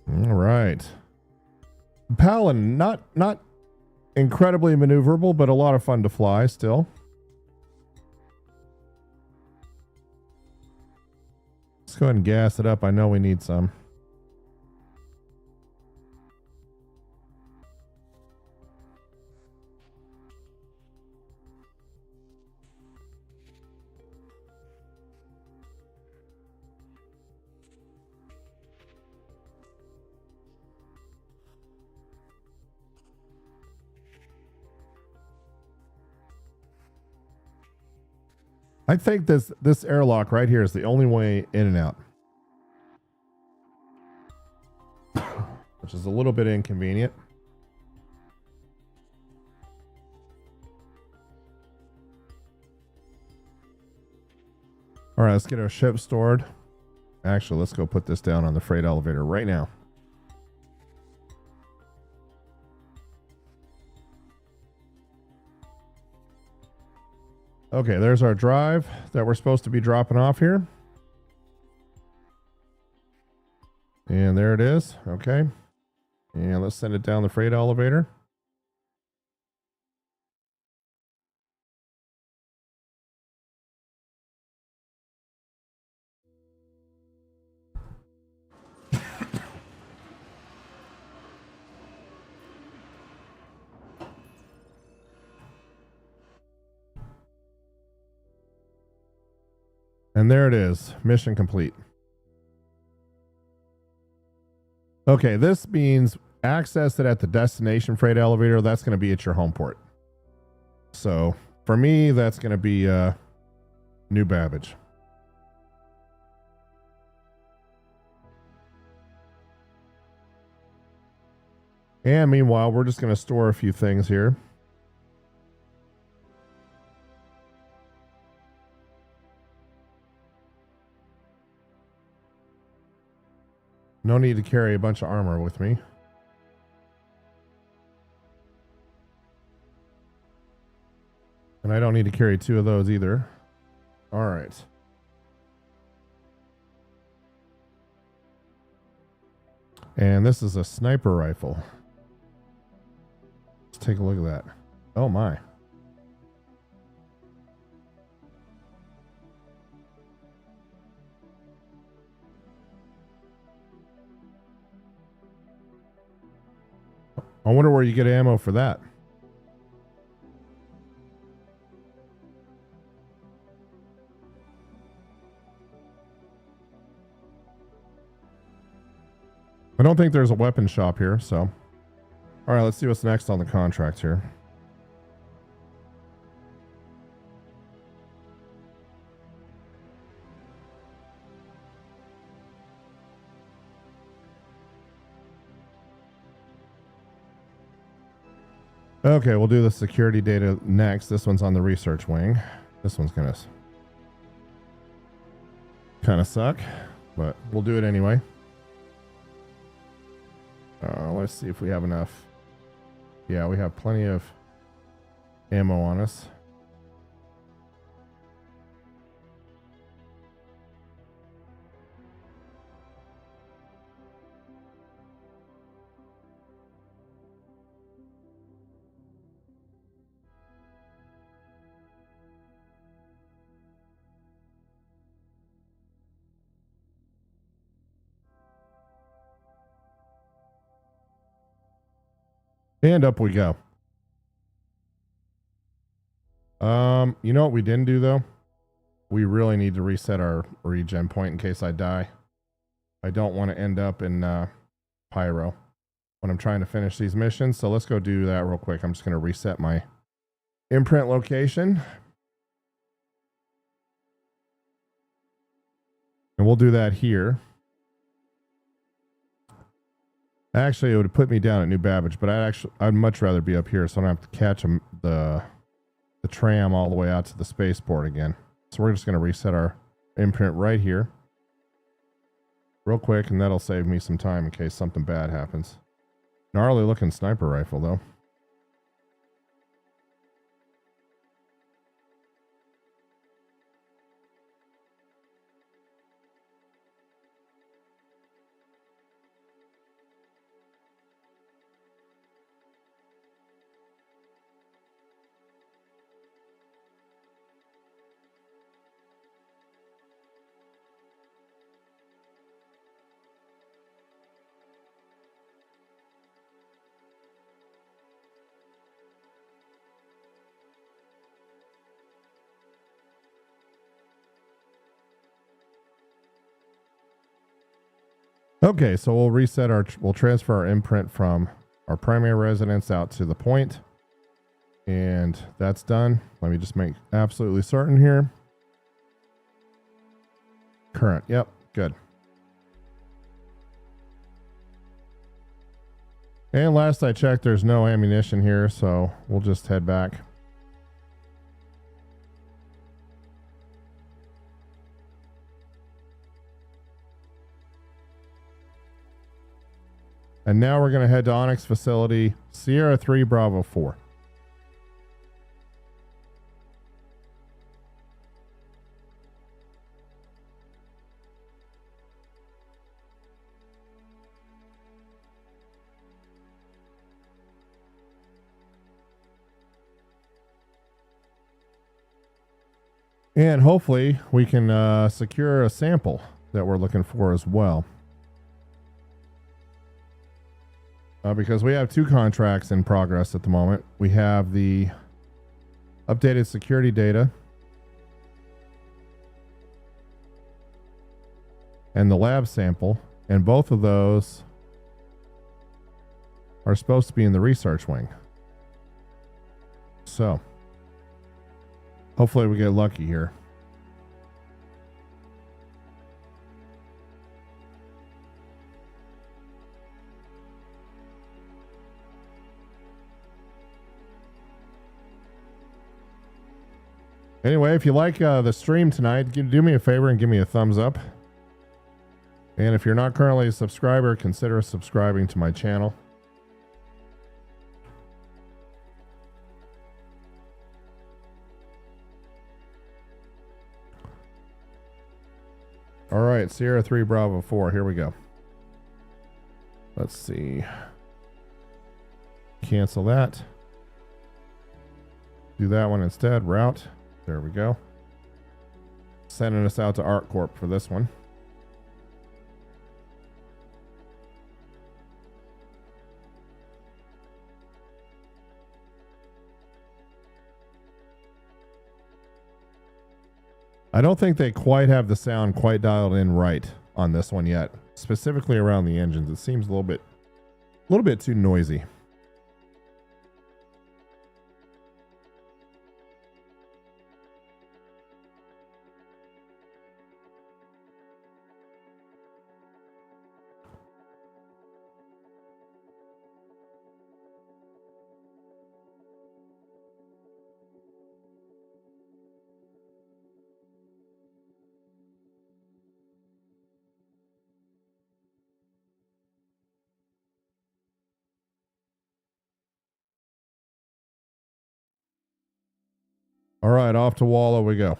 All right. Paladin, not incredibly maneuverable, but a lot of fun to fly still. Let's go ahead and gas it up. I know we need some. I think this airlock right here is the only way in and out, which is a little bit inconvenient. All right, let's get our ship stored. Actually, let's go put this down on the freight elevator right now. Okay, there's our drive that we're supposed to be dropping off here. And there it is. Okay. And let's send it down the freight elevator. And there it is. Mission complete. Okay, this means access it at the destination freight elevator. That's going to be at your home port. So for me, that's going to be New Babbage. And meanwhile, we're just going to store a few things here. No need to carry a bunch of armor with me. And I don't need to carry 2 of those either. All right. And this is a sniper rifle. Let's take a look at that. Oh my. I wonder where you get ammo for that. I don't think there's a weapon shop here, so. All right, let's see what's next on the contract here. Okay, we'll do the security data next. This one's on the research wing. This one's gonna kind of suck, but we'll do it anyway. Let's see if we have enough. Yeah, we have plenty of ammo on us. And up we go. You know what we didn't do though? We really need to reset our regen point in case I die. I don't want to end up in pyro when I'm trying to finish these missions. So let's go do that real quick. I'm just going to reset my imprint location. And we'll do that here. Actually, it would put me down at New Babbage, but I'd much rather be up here so I don't have to catch the tram all the way out to the spaceport again. So we're just going to reset our imprint right here real quick, and that'll save me some time in case something bad happens. Gnarly looking sniper rifle though. Okay, so we'll transfer our imprint from our primary residence out to the point. And that's done. Let me just make absolutely certain here. Current, yep, good. And last I checked, there's no ammunition here, so we'll just head back. And now we're going to head to Onyx facility, Sierra 3 Bravo 4. And hopefully we can secure a sample that we're looking for as well. Because we have 2 contracts in progress at the moment. We have the updated security data. and the lab sample, and both of those are supposed to be in the research wing. So hopefully we get lucky here. Anyway, if you like the stream tonight, do me a favor and give me a thumbs up. And if you're not currently a subscriber, consider subscribing to my channel. All right, Sierra 3 Bravo 4, here we go. Let's see. Cancel that. Do that one instead, route. There we go. Sending us out to ArcCorp for this one. I don't think they quite have the sound quite dialed in right on this one yet, specifically around the engines. It seems a little bit too noisy. All right, off to Walla we go.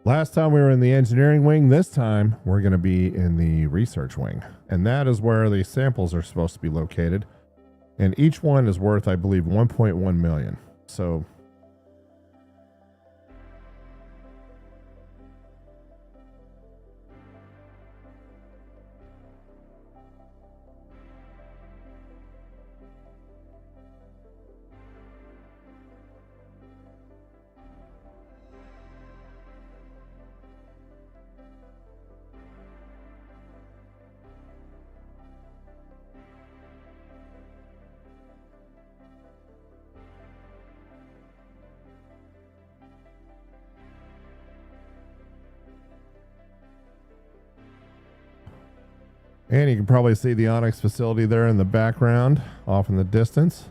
Last time we were in the engineering wing. This time we're going to be in the research wing. And that is where the samples are supposed to be located. And each one is worth, I believe, 1.1 million. So and you can probably see the Onyx facility there in the background, off in the distance.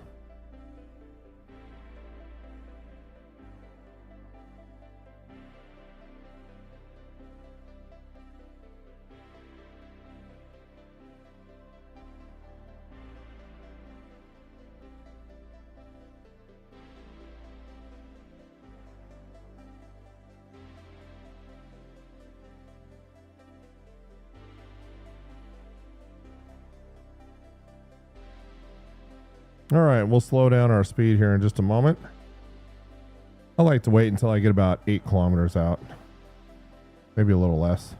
All right, we'll slow down our speed here in just a moment. I like to wait until I get about 8 kilometers out, maybe a little less.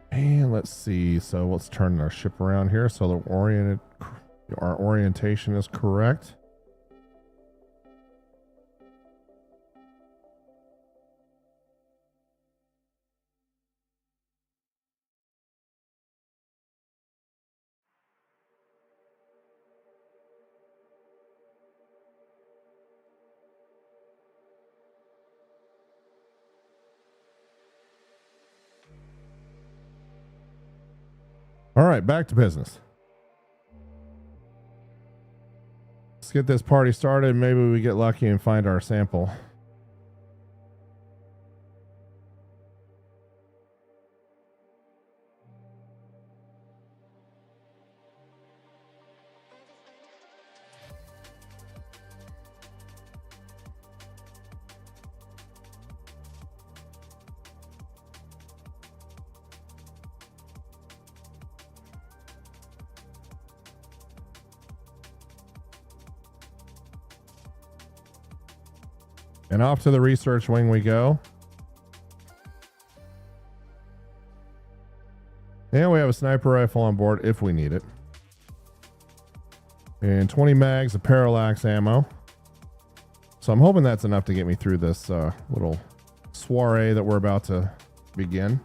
And let's see. So let's turn our ship around here so our orientation is correct. All right, back to business. Let's get this party started. Maybe we get lucky and find our sample. And off to the research wing we go. And we have a sniper rifle on board if we need it. And 20 mags of parallax ammo. So I'm hoping that's enough to get me through this little soiree that we're about to begin.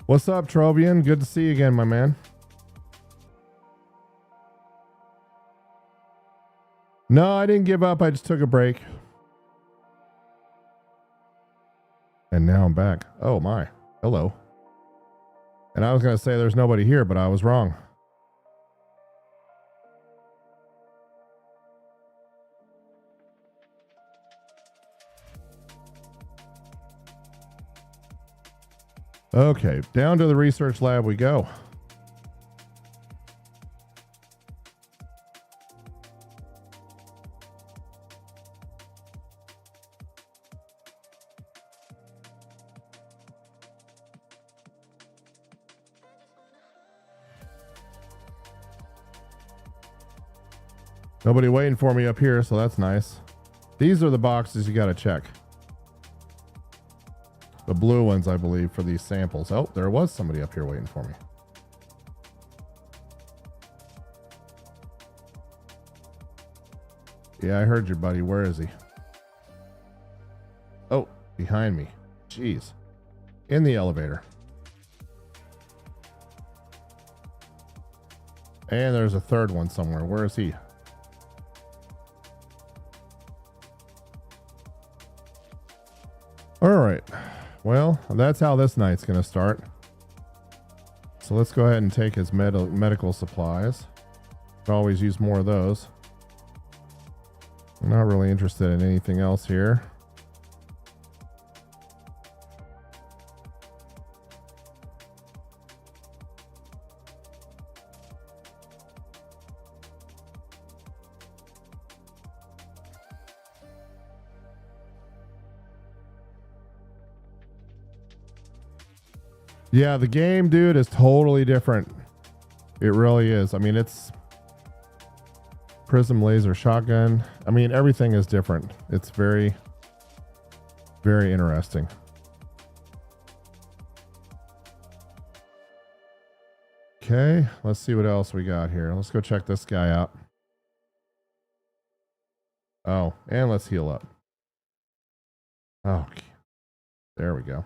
What's up, Trovian? Good to see you again, my man. No, I didn't give up. I just took a break. And now I'm back. Oh my. Hello. And I was going to say there's nobody here, but I was wrong. Okay, down to the research lab we go. Nobody waiting for me up here, so that's nice. These are the boxes you got to check. The blue ones, I believe, for these samples. Oh, there was somebody up here waiting for me. Yeah, I heard you, buddy. Where is he? Oh, behind me. Jeez. In the elevator. And there's a third one somewhere. Where is he? All right. Well, that's how this night's going to start. So let's go ahead and take his medical supplies. Could always use more of those. I'm not really interested in anything else here. Yeah, the game, dude, is totally different. It really is. I mean, it's prism laser shotgun. I mean, everything is different. It's very, very interesting. Okay, let's see what else we got here. Let's go check this guy out. Oh, and let's heal up. Okay, there we go.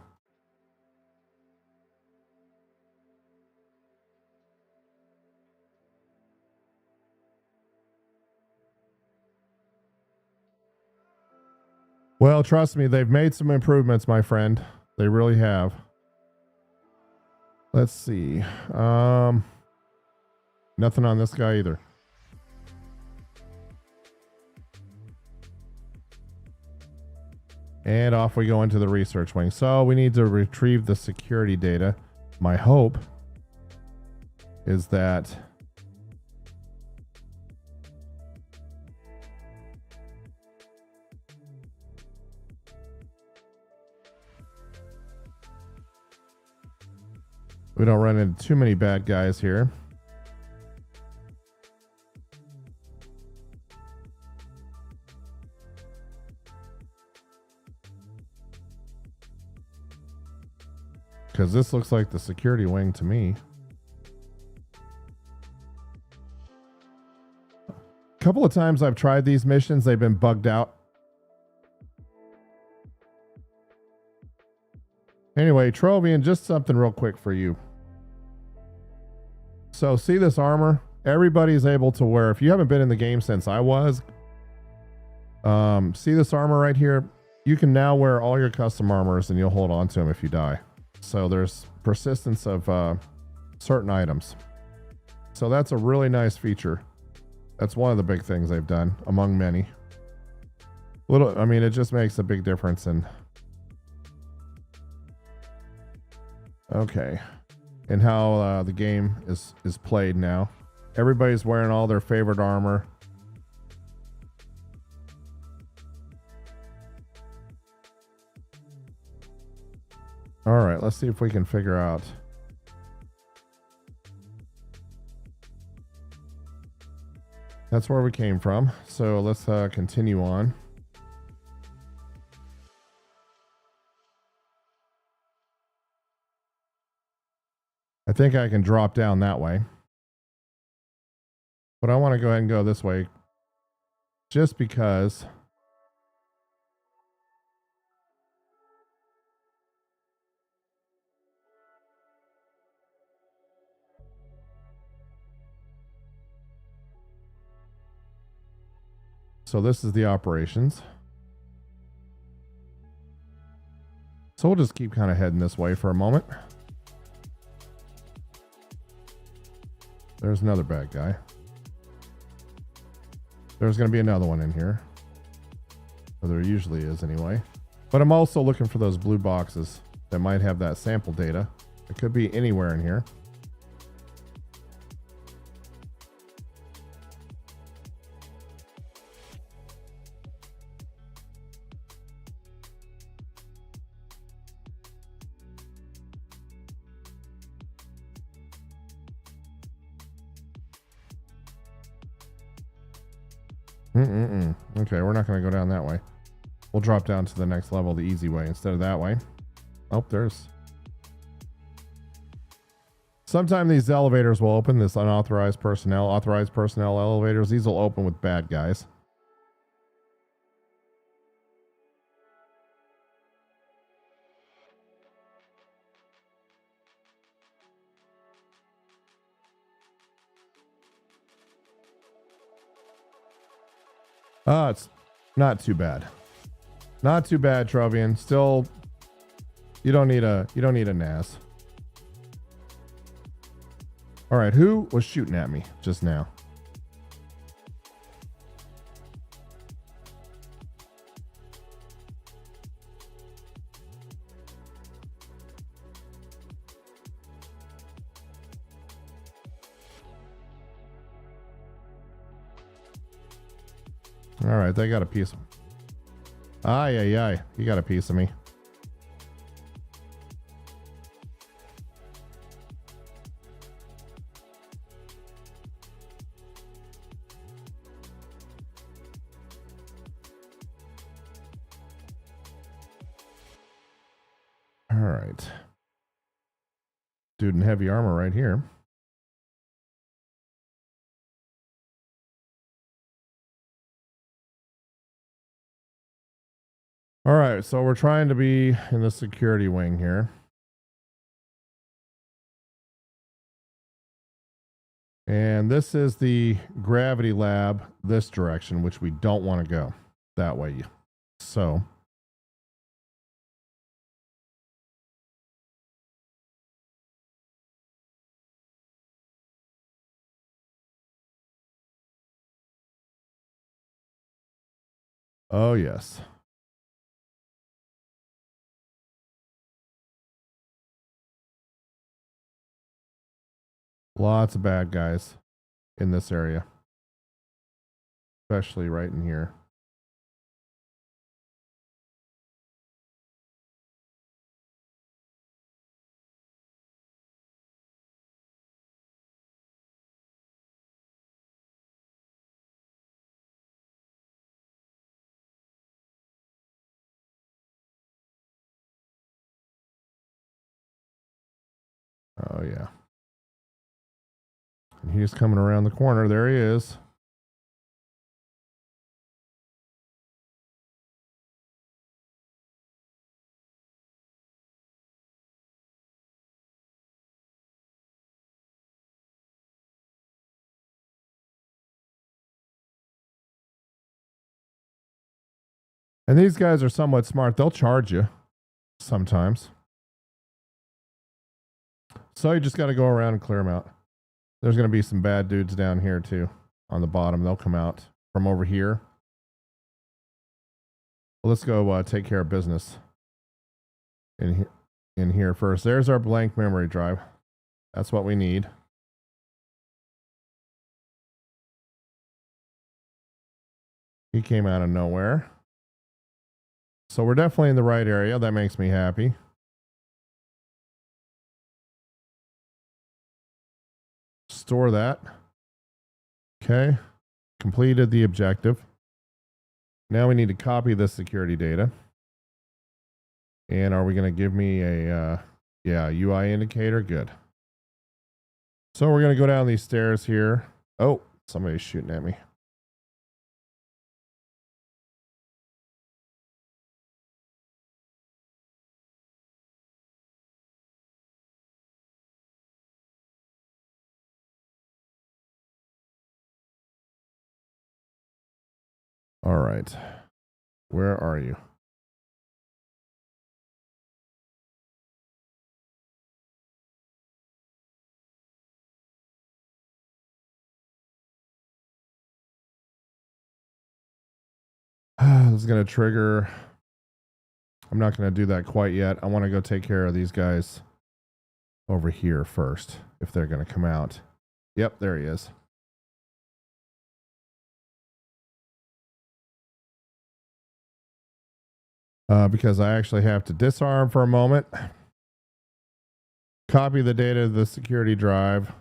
Well, trust me, they've made some improvements, my friend. They really have. Let's see. Nothing on this guy either. And off we go into the research wing. So we need to retrieve the security data. My hope is that we don't run into too many bad guys here. Because this looks like the security wing to me. A couple of times I've tried these missions, they've been bugged out. Anyway, Trovian, just something real quick for you. So see this armor? Everybody's able to wear. If you haven't been in the game since I was, see this armor right here? You can now wear all your custom armors and you'll hold on to them if you die. So there's persistence of certain items. So that's a really nice feature. That's one of the big things they've done among many. I mean, it just makes a big difference in. Okay. And how the game is played now. Everybody's wearing all their favorite armor. All right, let's see if we can figure out. That's where we came from. So let's continue on. I think I can drop down that way. But I want to go ahead and go this way just because. So this is the operations. So we'll just keep kind of heading this way for a moment. There's another bad guy. There's going to be another one in here. Or there usually is anyway. But I'm also looking for those blue boxes that might have that sample data. It could be anywhere in here. Okay, we're not going to go down that way. We'll drop down to the next level the easy way instead of that way. Oh, there's. Sometime these elevators will open, this unauthorized personnel, authorized personnel elevators. These will open with bad guys. It's not too bad. Not too bad, Trovian. Still, you don't need a NAS. All right, who was shooting at me just now? All right, they got a piece of. Aye. You got a piece of me. All right. Dude in heavy armor right here. All right, so we're trying to be in the security wing here. And this is the gravity lab this direction, which we don't want to go that way. So. Oh, yes. Lots of bad guys in this area, especially right in here. Oh, yeah. And he's coming around the corner. There he is. And these guys are somewhat smart. They'll charge you sometimes. So you just got to go around and clear them out. There's going to be some bad dudes down here too on the bottom. They'll come out from over here. Well, let's go take care of business in here first. There's our blank memory drive. That's what we need. He came out of nowhere. So we're definitely in the right area. That makes me happy. Store that. Okay. Completed the objective. Now we need to copy the security data. And are we going to give me a UI indicator? Good. So we're going to go down these stairs here. Oh, somebody's shooting at me. All right. Where are you? This is going to trigger. I'm not going to do that quite yet. I want to go take care of these guys over here first, if they're going to come out. Yep, there he is. Because I actually have to disarm for a moment, copy the data to the security drive,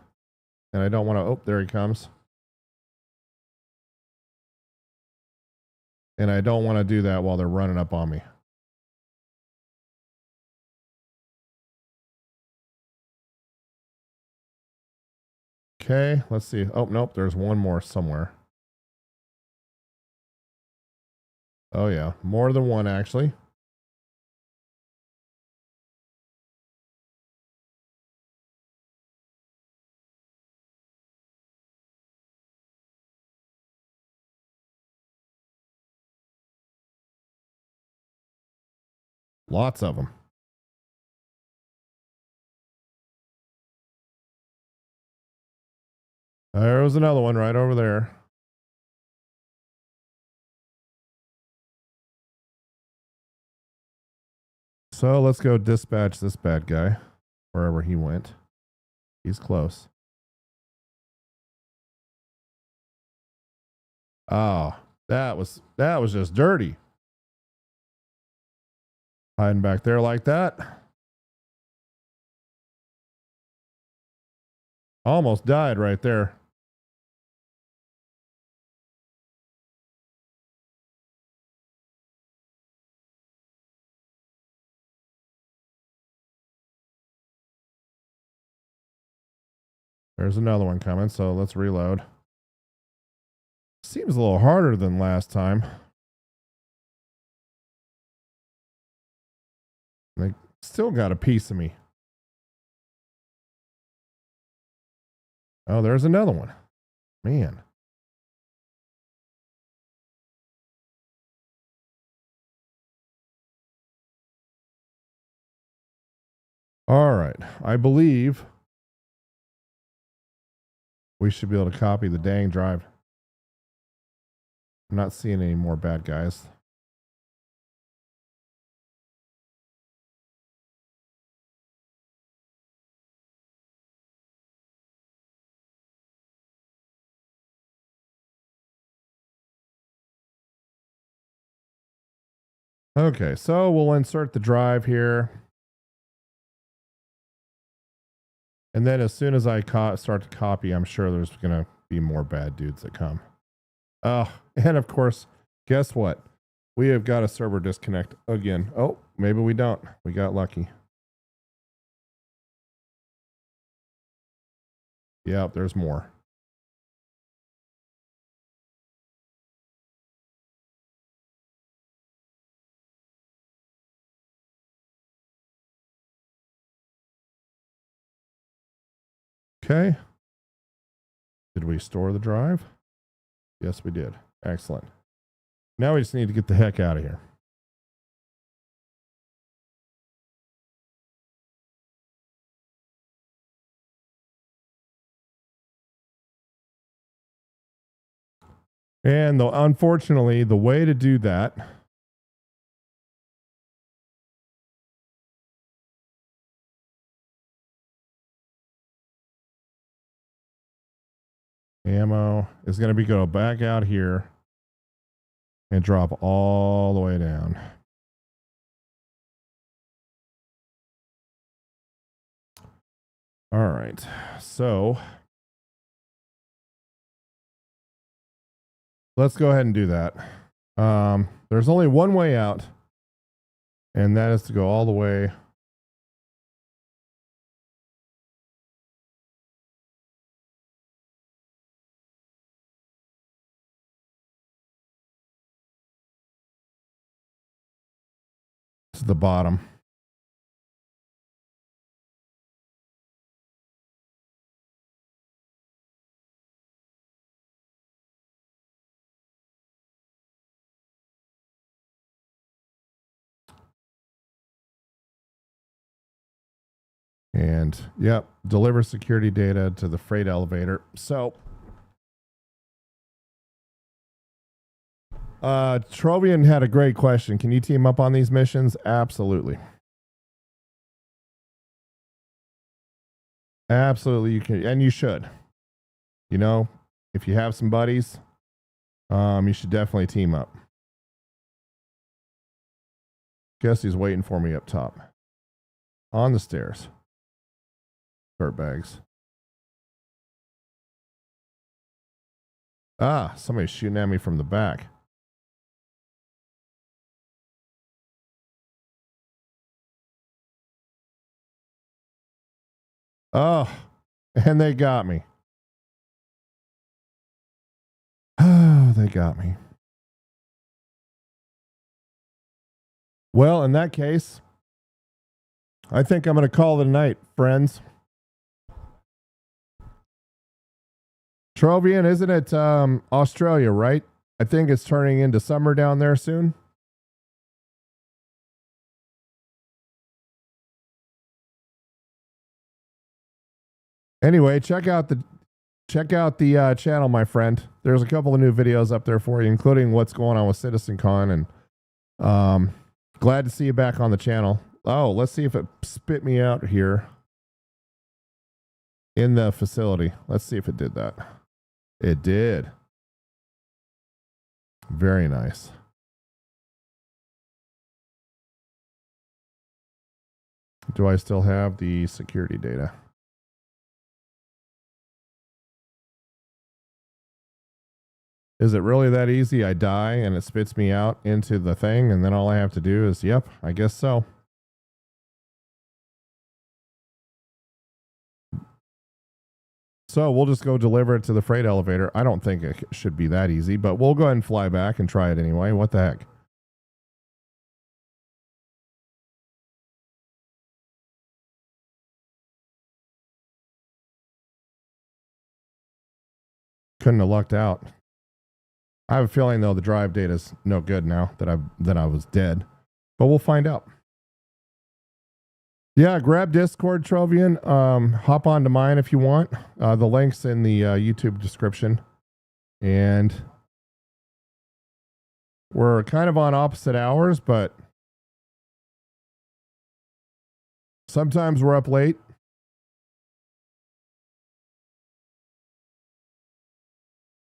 and I don't want to, oh, there he comes. And I don't want to do that while they're running up on me. Okay, let's see. Oh, nope, there's one more somewhere. Oh, yeah, more than one, actually. Lots of them. There was another one right over there. So let's go dispatch this bad guy wherever he went. He's close. Oh, that was just dirty. Hiding back there like that. Almost died right there. There's another one coming, so let's reload. Seems a little harder than last time. They still got a piece of me. Oh, there's another one. Man. All right. I believe we should be able to copy the dang drive. I'm not seeing any more bad guys. Okay, so we'll insert the drive here. And then as soon as I start to copy, I'm sure there's going to be more bad dudes that come. Oh, and of course, guess what? We have got a server disconnect again. Oh, maybe we don't. We got lucky. Yep, there's more. Okay. Did we store the drive? Yes, we did. Excellent. Now we just need to get the heck out of here. And unfortunately, the way to do that ammo is going to be go back out here and drop all the way down. All right. So let's go ahead and do that. There's only one way out, and that is to go all the way to the bottom. And yep, deliver security data to the freight elevator. So Trovian had a great question. Can you team up on these missions? Absolutely. Absolutely you can, and you should. You know, if you have some buddies, you should definitely team up. Guess he's waiting for me up top. On the stairs. Dirtbags. Ah, somebody's shooting at me from the back. Oh, and they got me. Oh, they got me. Well, in that case, I think I'm going to call it a night, friends. Trovian, isn't it Australia, right? I think it's turning into summer down there soon. Anyway, check out the channel, my friend. There's a couple of new videos up there for you, including what's going on with CitizenCon, and glad to see you back on the channel. Oh, let's see if it spit me out here in the facility. Let's see if it did that. It did. Very nice. Do I still have the security data? Is it really that easy? I die and it spits me out into the thing, and then all I have to do is, yep, I guess so. So we'll just go deliver it to the freight elevator. I don't think it should be that easy, but we'll go ahead and fly back and try it anyway. What the heck? Couldn't have lucked out. I have a feeling though the drive data is no good now that I was dead, but we'll find out. Yeah, grab Discord, Trovian. Hop onto mine if you want. The link's in the YouTube description. And we're kind of on opposite hours, but sometimes we're up late.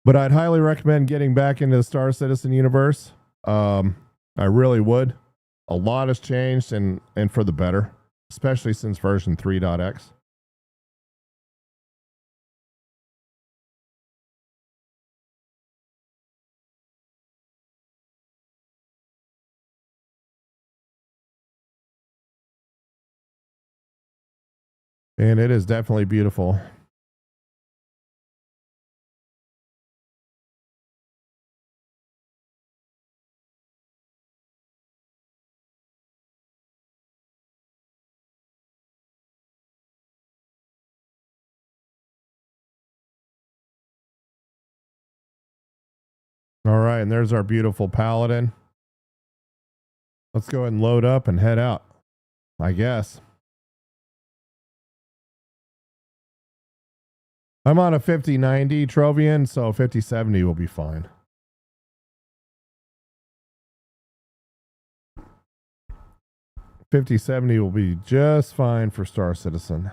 But I'd highly recommend getting back into the Star Citizen universe. I really would. A lot has changed and for the better, especially since version 3.x. And it is definitely beautiful. All right, and there's our beautiful Paladin. Let's go ahead and load up and head out, I guess. I'm on a 5090 Trovian, so 5070 will be fine. 5070 will be just fine for Star Citizen.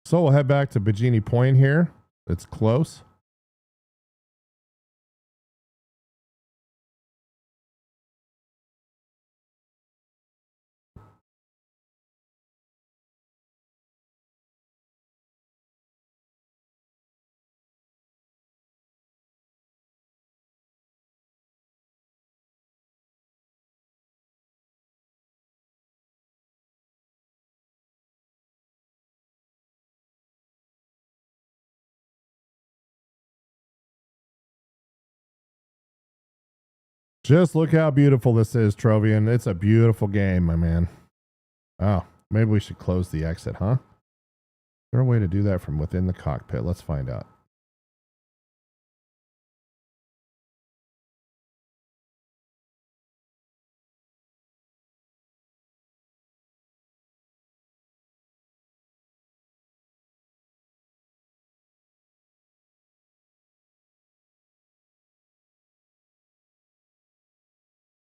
So we'll head back to Bikini Point here. It's close. Just look how beautiful this is, Trovian. It's a beautiful game, my man. Oh, maybe we should close the exit, huh? Is there a way to do that from within the cockpit? Let's find out.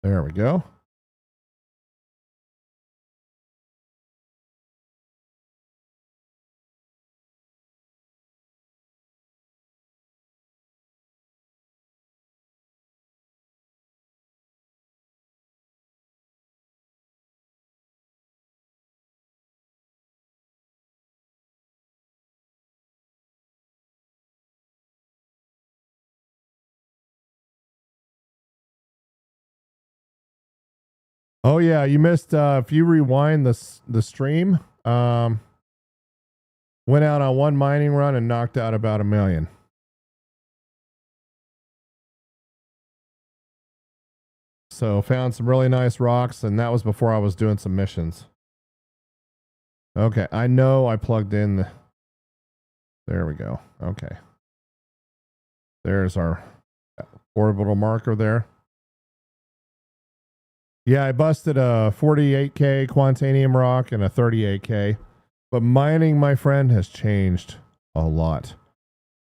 There we go. Oh yeah, you missed. If you rewind the stream, went out on one mining run and knocked out about 1 million. So found some really nice rocks, and that was before I was doing some missions. Okay, I know I plugged in the. There we go. Okay. There's our orbital marker there. Yeah, I busted a 48K quantanium rock and a 38K. But mining, my friend, has changed a lot.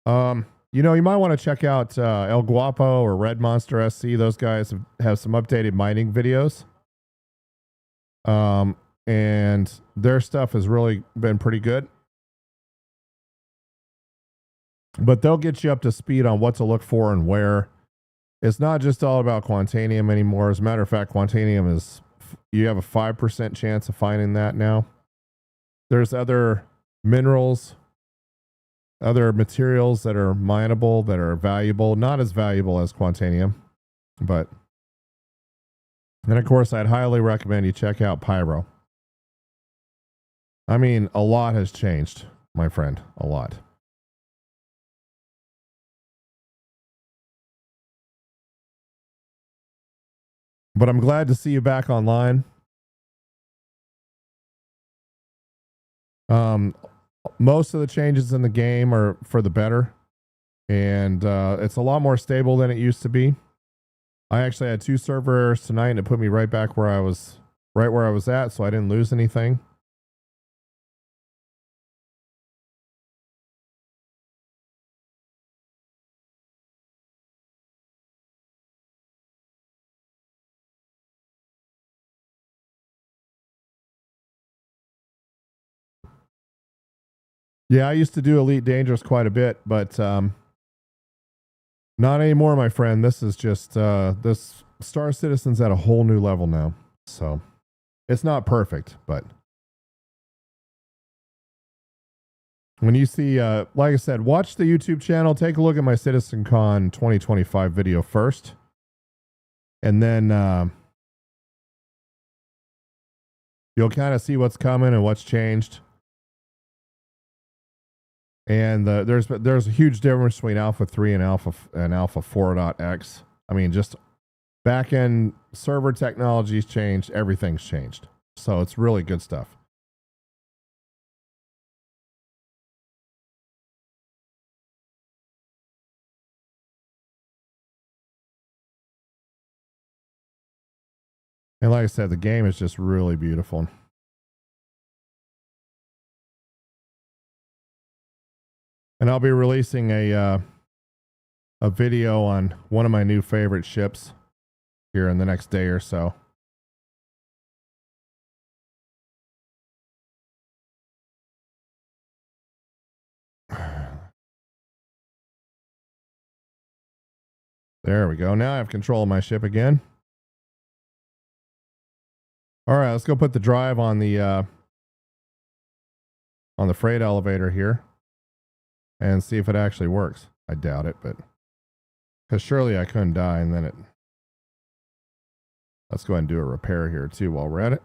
You know, you might want to check out El Guapo or Red Monster SC. Those guys have some updated mining videos. And their stuff has really been pretty good. But they'll get you up to speed on what to look for and where. It's not just all about quantanium anymore. As a matter of fact, quantanium is, you have a 5% chance of finding that now. There's other minerals, other materials that are mineable, that are valuable, not as valuable as quantanium, but, and of course, I'd highly recommend you check out Pyro. I mean, a lot has changed, my friend, a lot. But I'm glad to see you back online. Most of the changes in the game are for the better, and it's a lot more stable than it used to be. I actually had 2 server errors tonight, and it put me right back where I was, right where I was at, so I didn't lose anything. Yeah, I used to do Elite Dangerous quite a bit, but not anymore, my friend. This is just this Star Citizen's at a whole new level now. So it's not perfect, but when you see, like I said, watch the YouTube channel, take a look at my CitizenCon 2025 video first, and then you'll kind of see what's coming and what's changed. And there's a huge difference between Alpha 3 and Alpha 4.x. I mean, just back end server technology's changed, everything's changed. So it's really good stuff. And like I said, the game is just really beautiful. And I'll be releasing a video on one of my new favorite ships here in the next day or so. There we go. Now I have control of my ship again. All right, let's go put the drive on the freight elevator here and see if it actually works. I doubt it, but because surely I couldn't die and then it. Let's go ahead and do a repair here too while we're at it.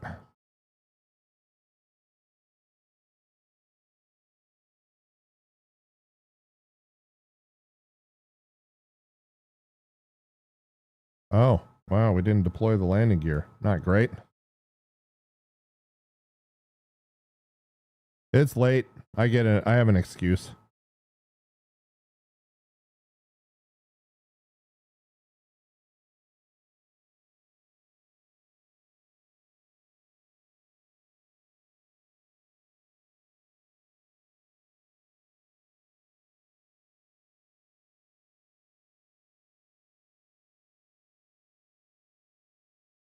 Oh, wow, we didn't deploy the landing gear. Not great. It's late. I get it. I have an excuse.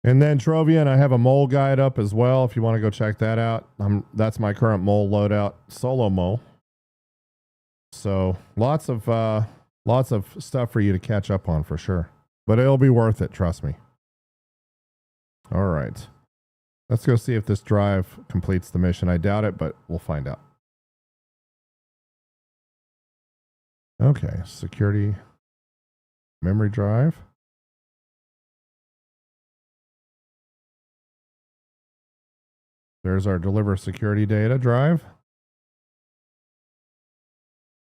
And then Trovian, I have a mole guide up as well if you want to go check that out. That's my current mole loadout, solo mole. So lots of stuff for you to catch up on for sure. But it'll be worth it, trust me. All right. Let's go see if this drive completes the mission. I doubt it, but we'll find out. Okay, security memory drive. There's our deliver security data drive.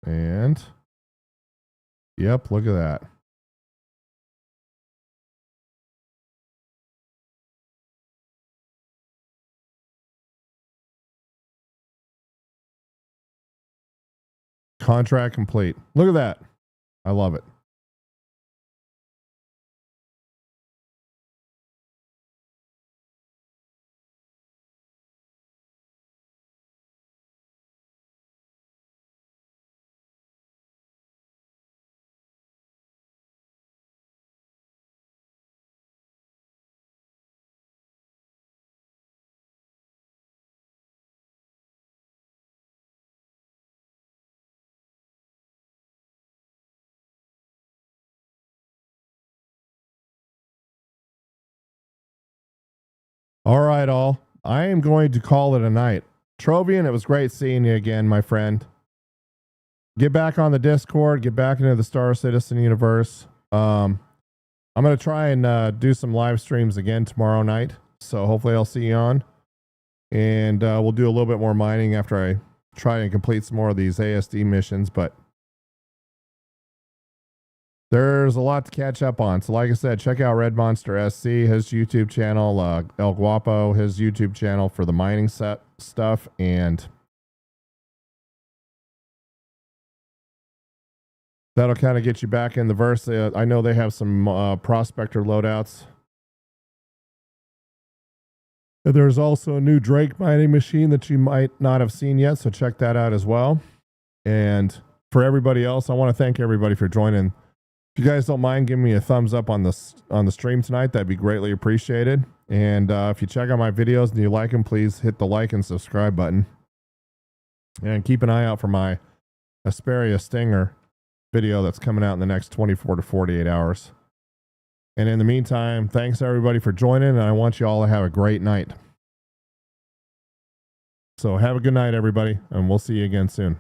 And yep, look at that. Contract complete. Look at that. I love it. All right, all. I am going to call it a night. Trovian, it was great seeing you again, my friend. Get back on the Discord. Get back into the Star Citizen universe. I'm going to try and do some live streams again tomorrow night. So hopefully I'll see you on. And we'll do a little bit more mining after I try and complete some more of these ASD missions. But there's a lot to catch up on. So like I said, check out Red Monster SC, his YouTube channel, El Guapo, his YouTube channel for the mining set stuff. And that'll kind of get you back in the verse. I know they have some Prospector loadouts. And there's also a new Drake mining machine that you might not have seen yet. So check that out as well. And for everybody else, I want to thank everybody for joining. If you guys don't mind giving me a thumbs up on the stream tonight, that'd be greatly appreciated. And if you check out my videos and you like them, please hit the like and subscribe button. And keep an eye out for my Esperia Stinger video that's coming out in the next 24 to 48 hours. And in the meantime, thanks everybody for joining, and I want you all to have a great night. So have a good night, everybody, and we'll see you again soon.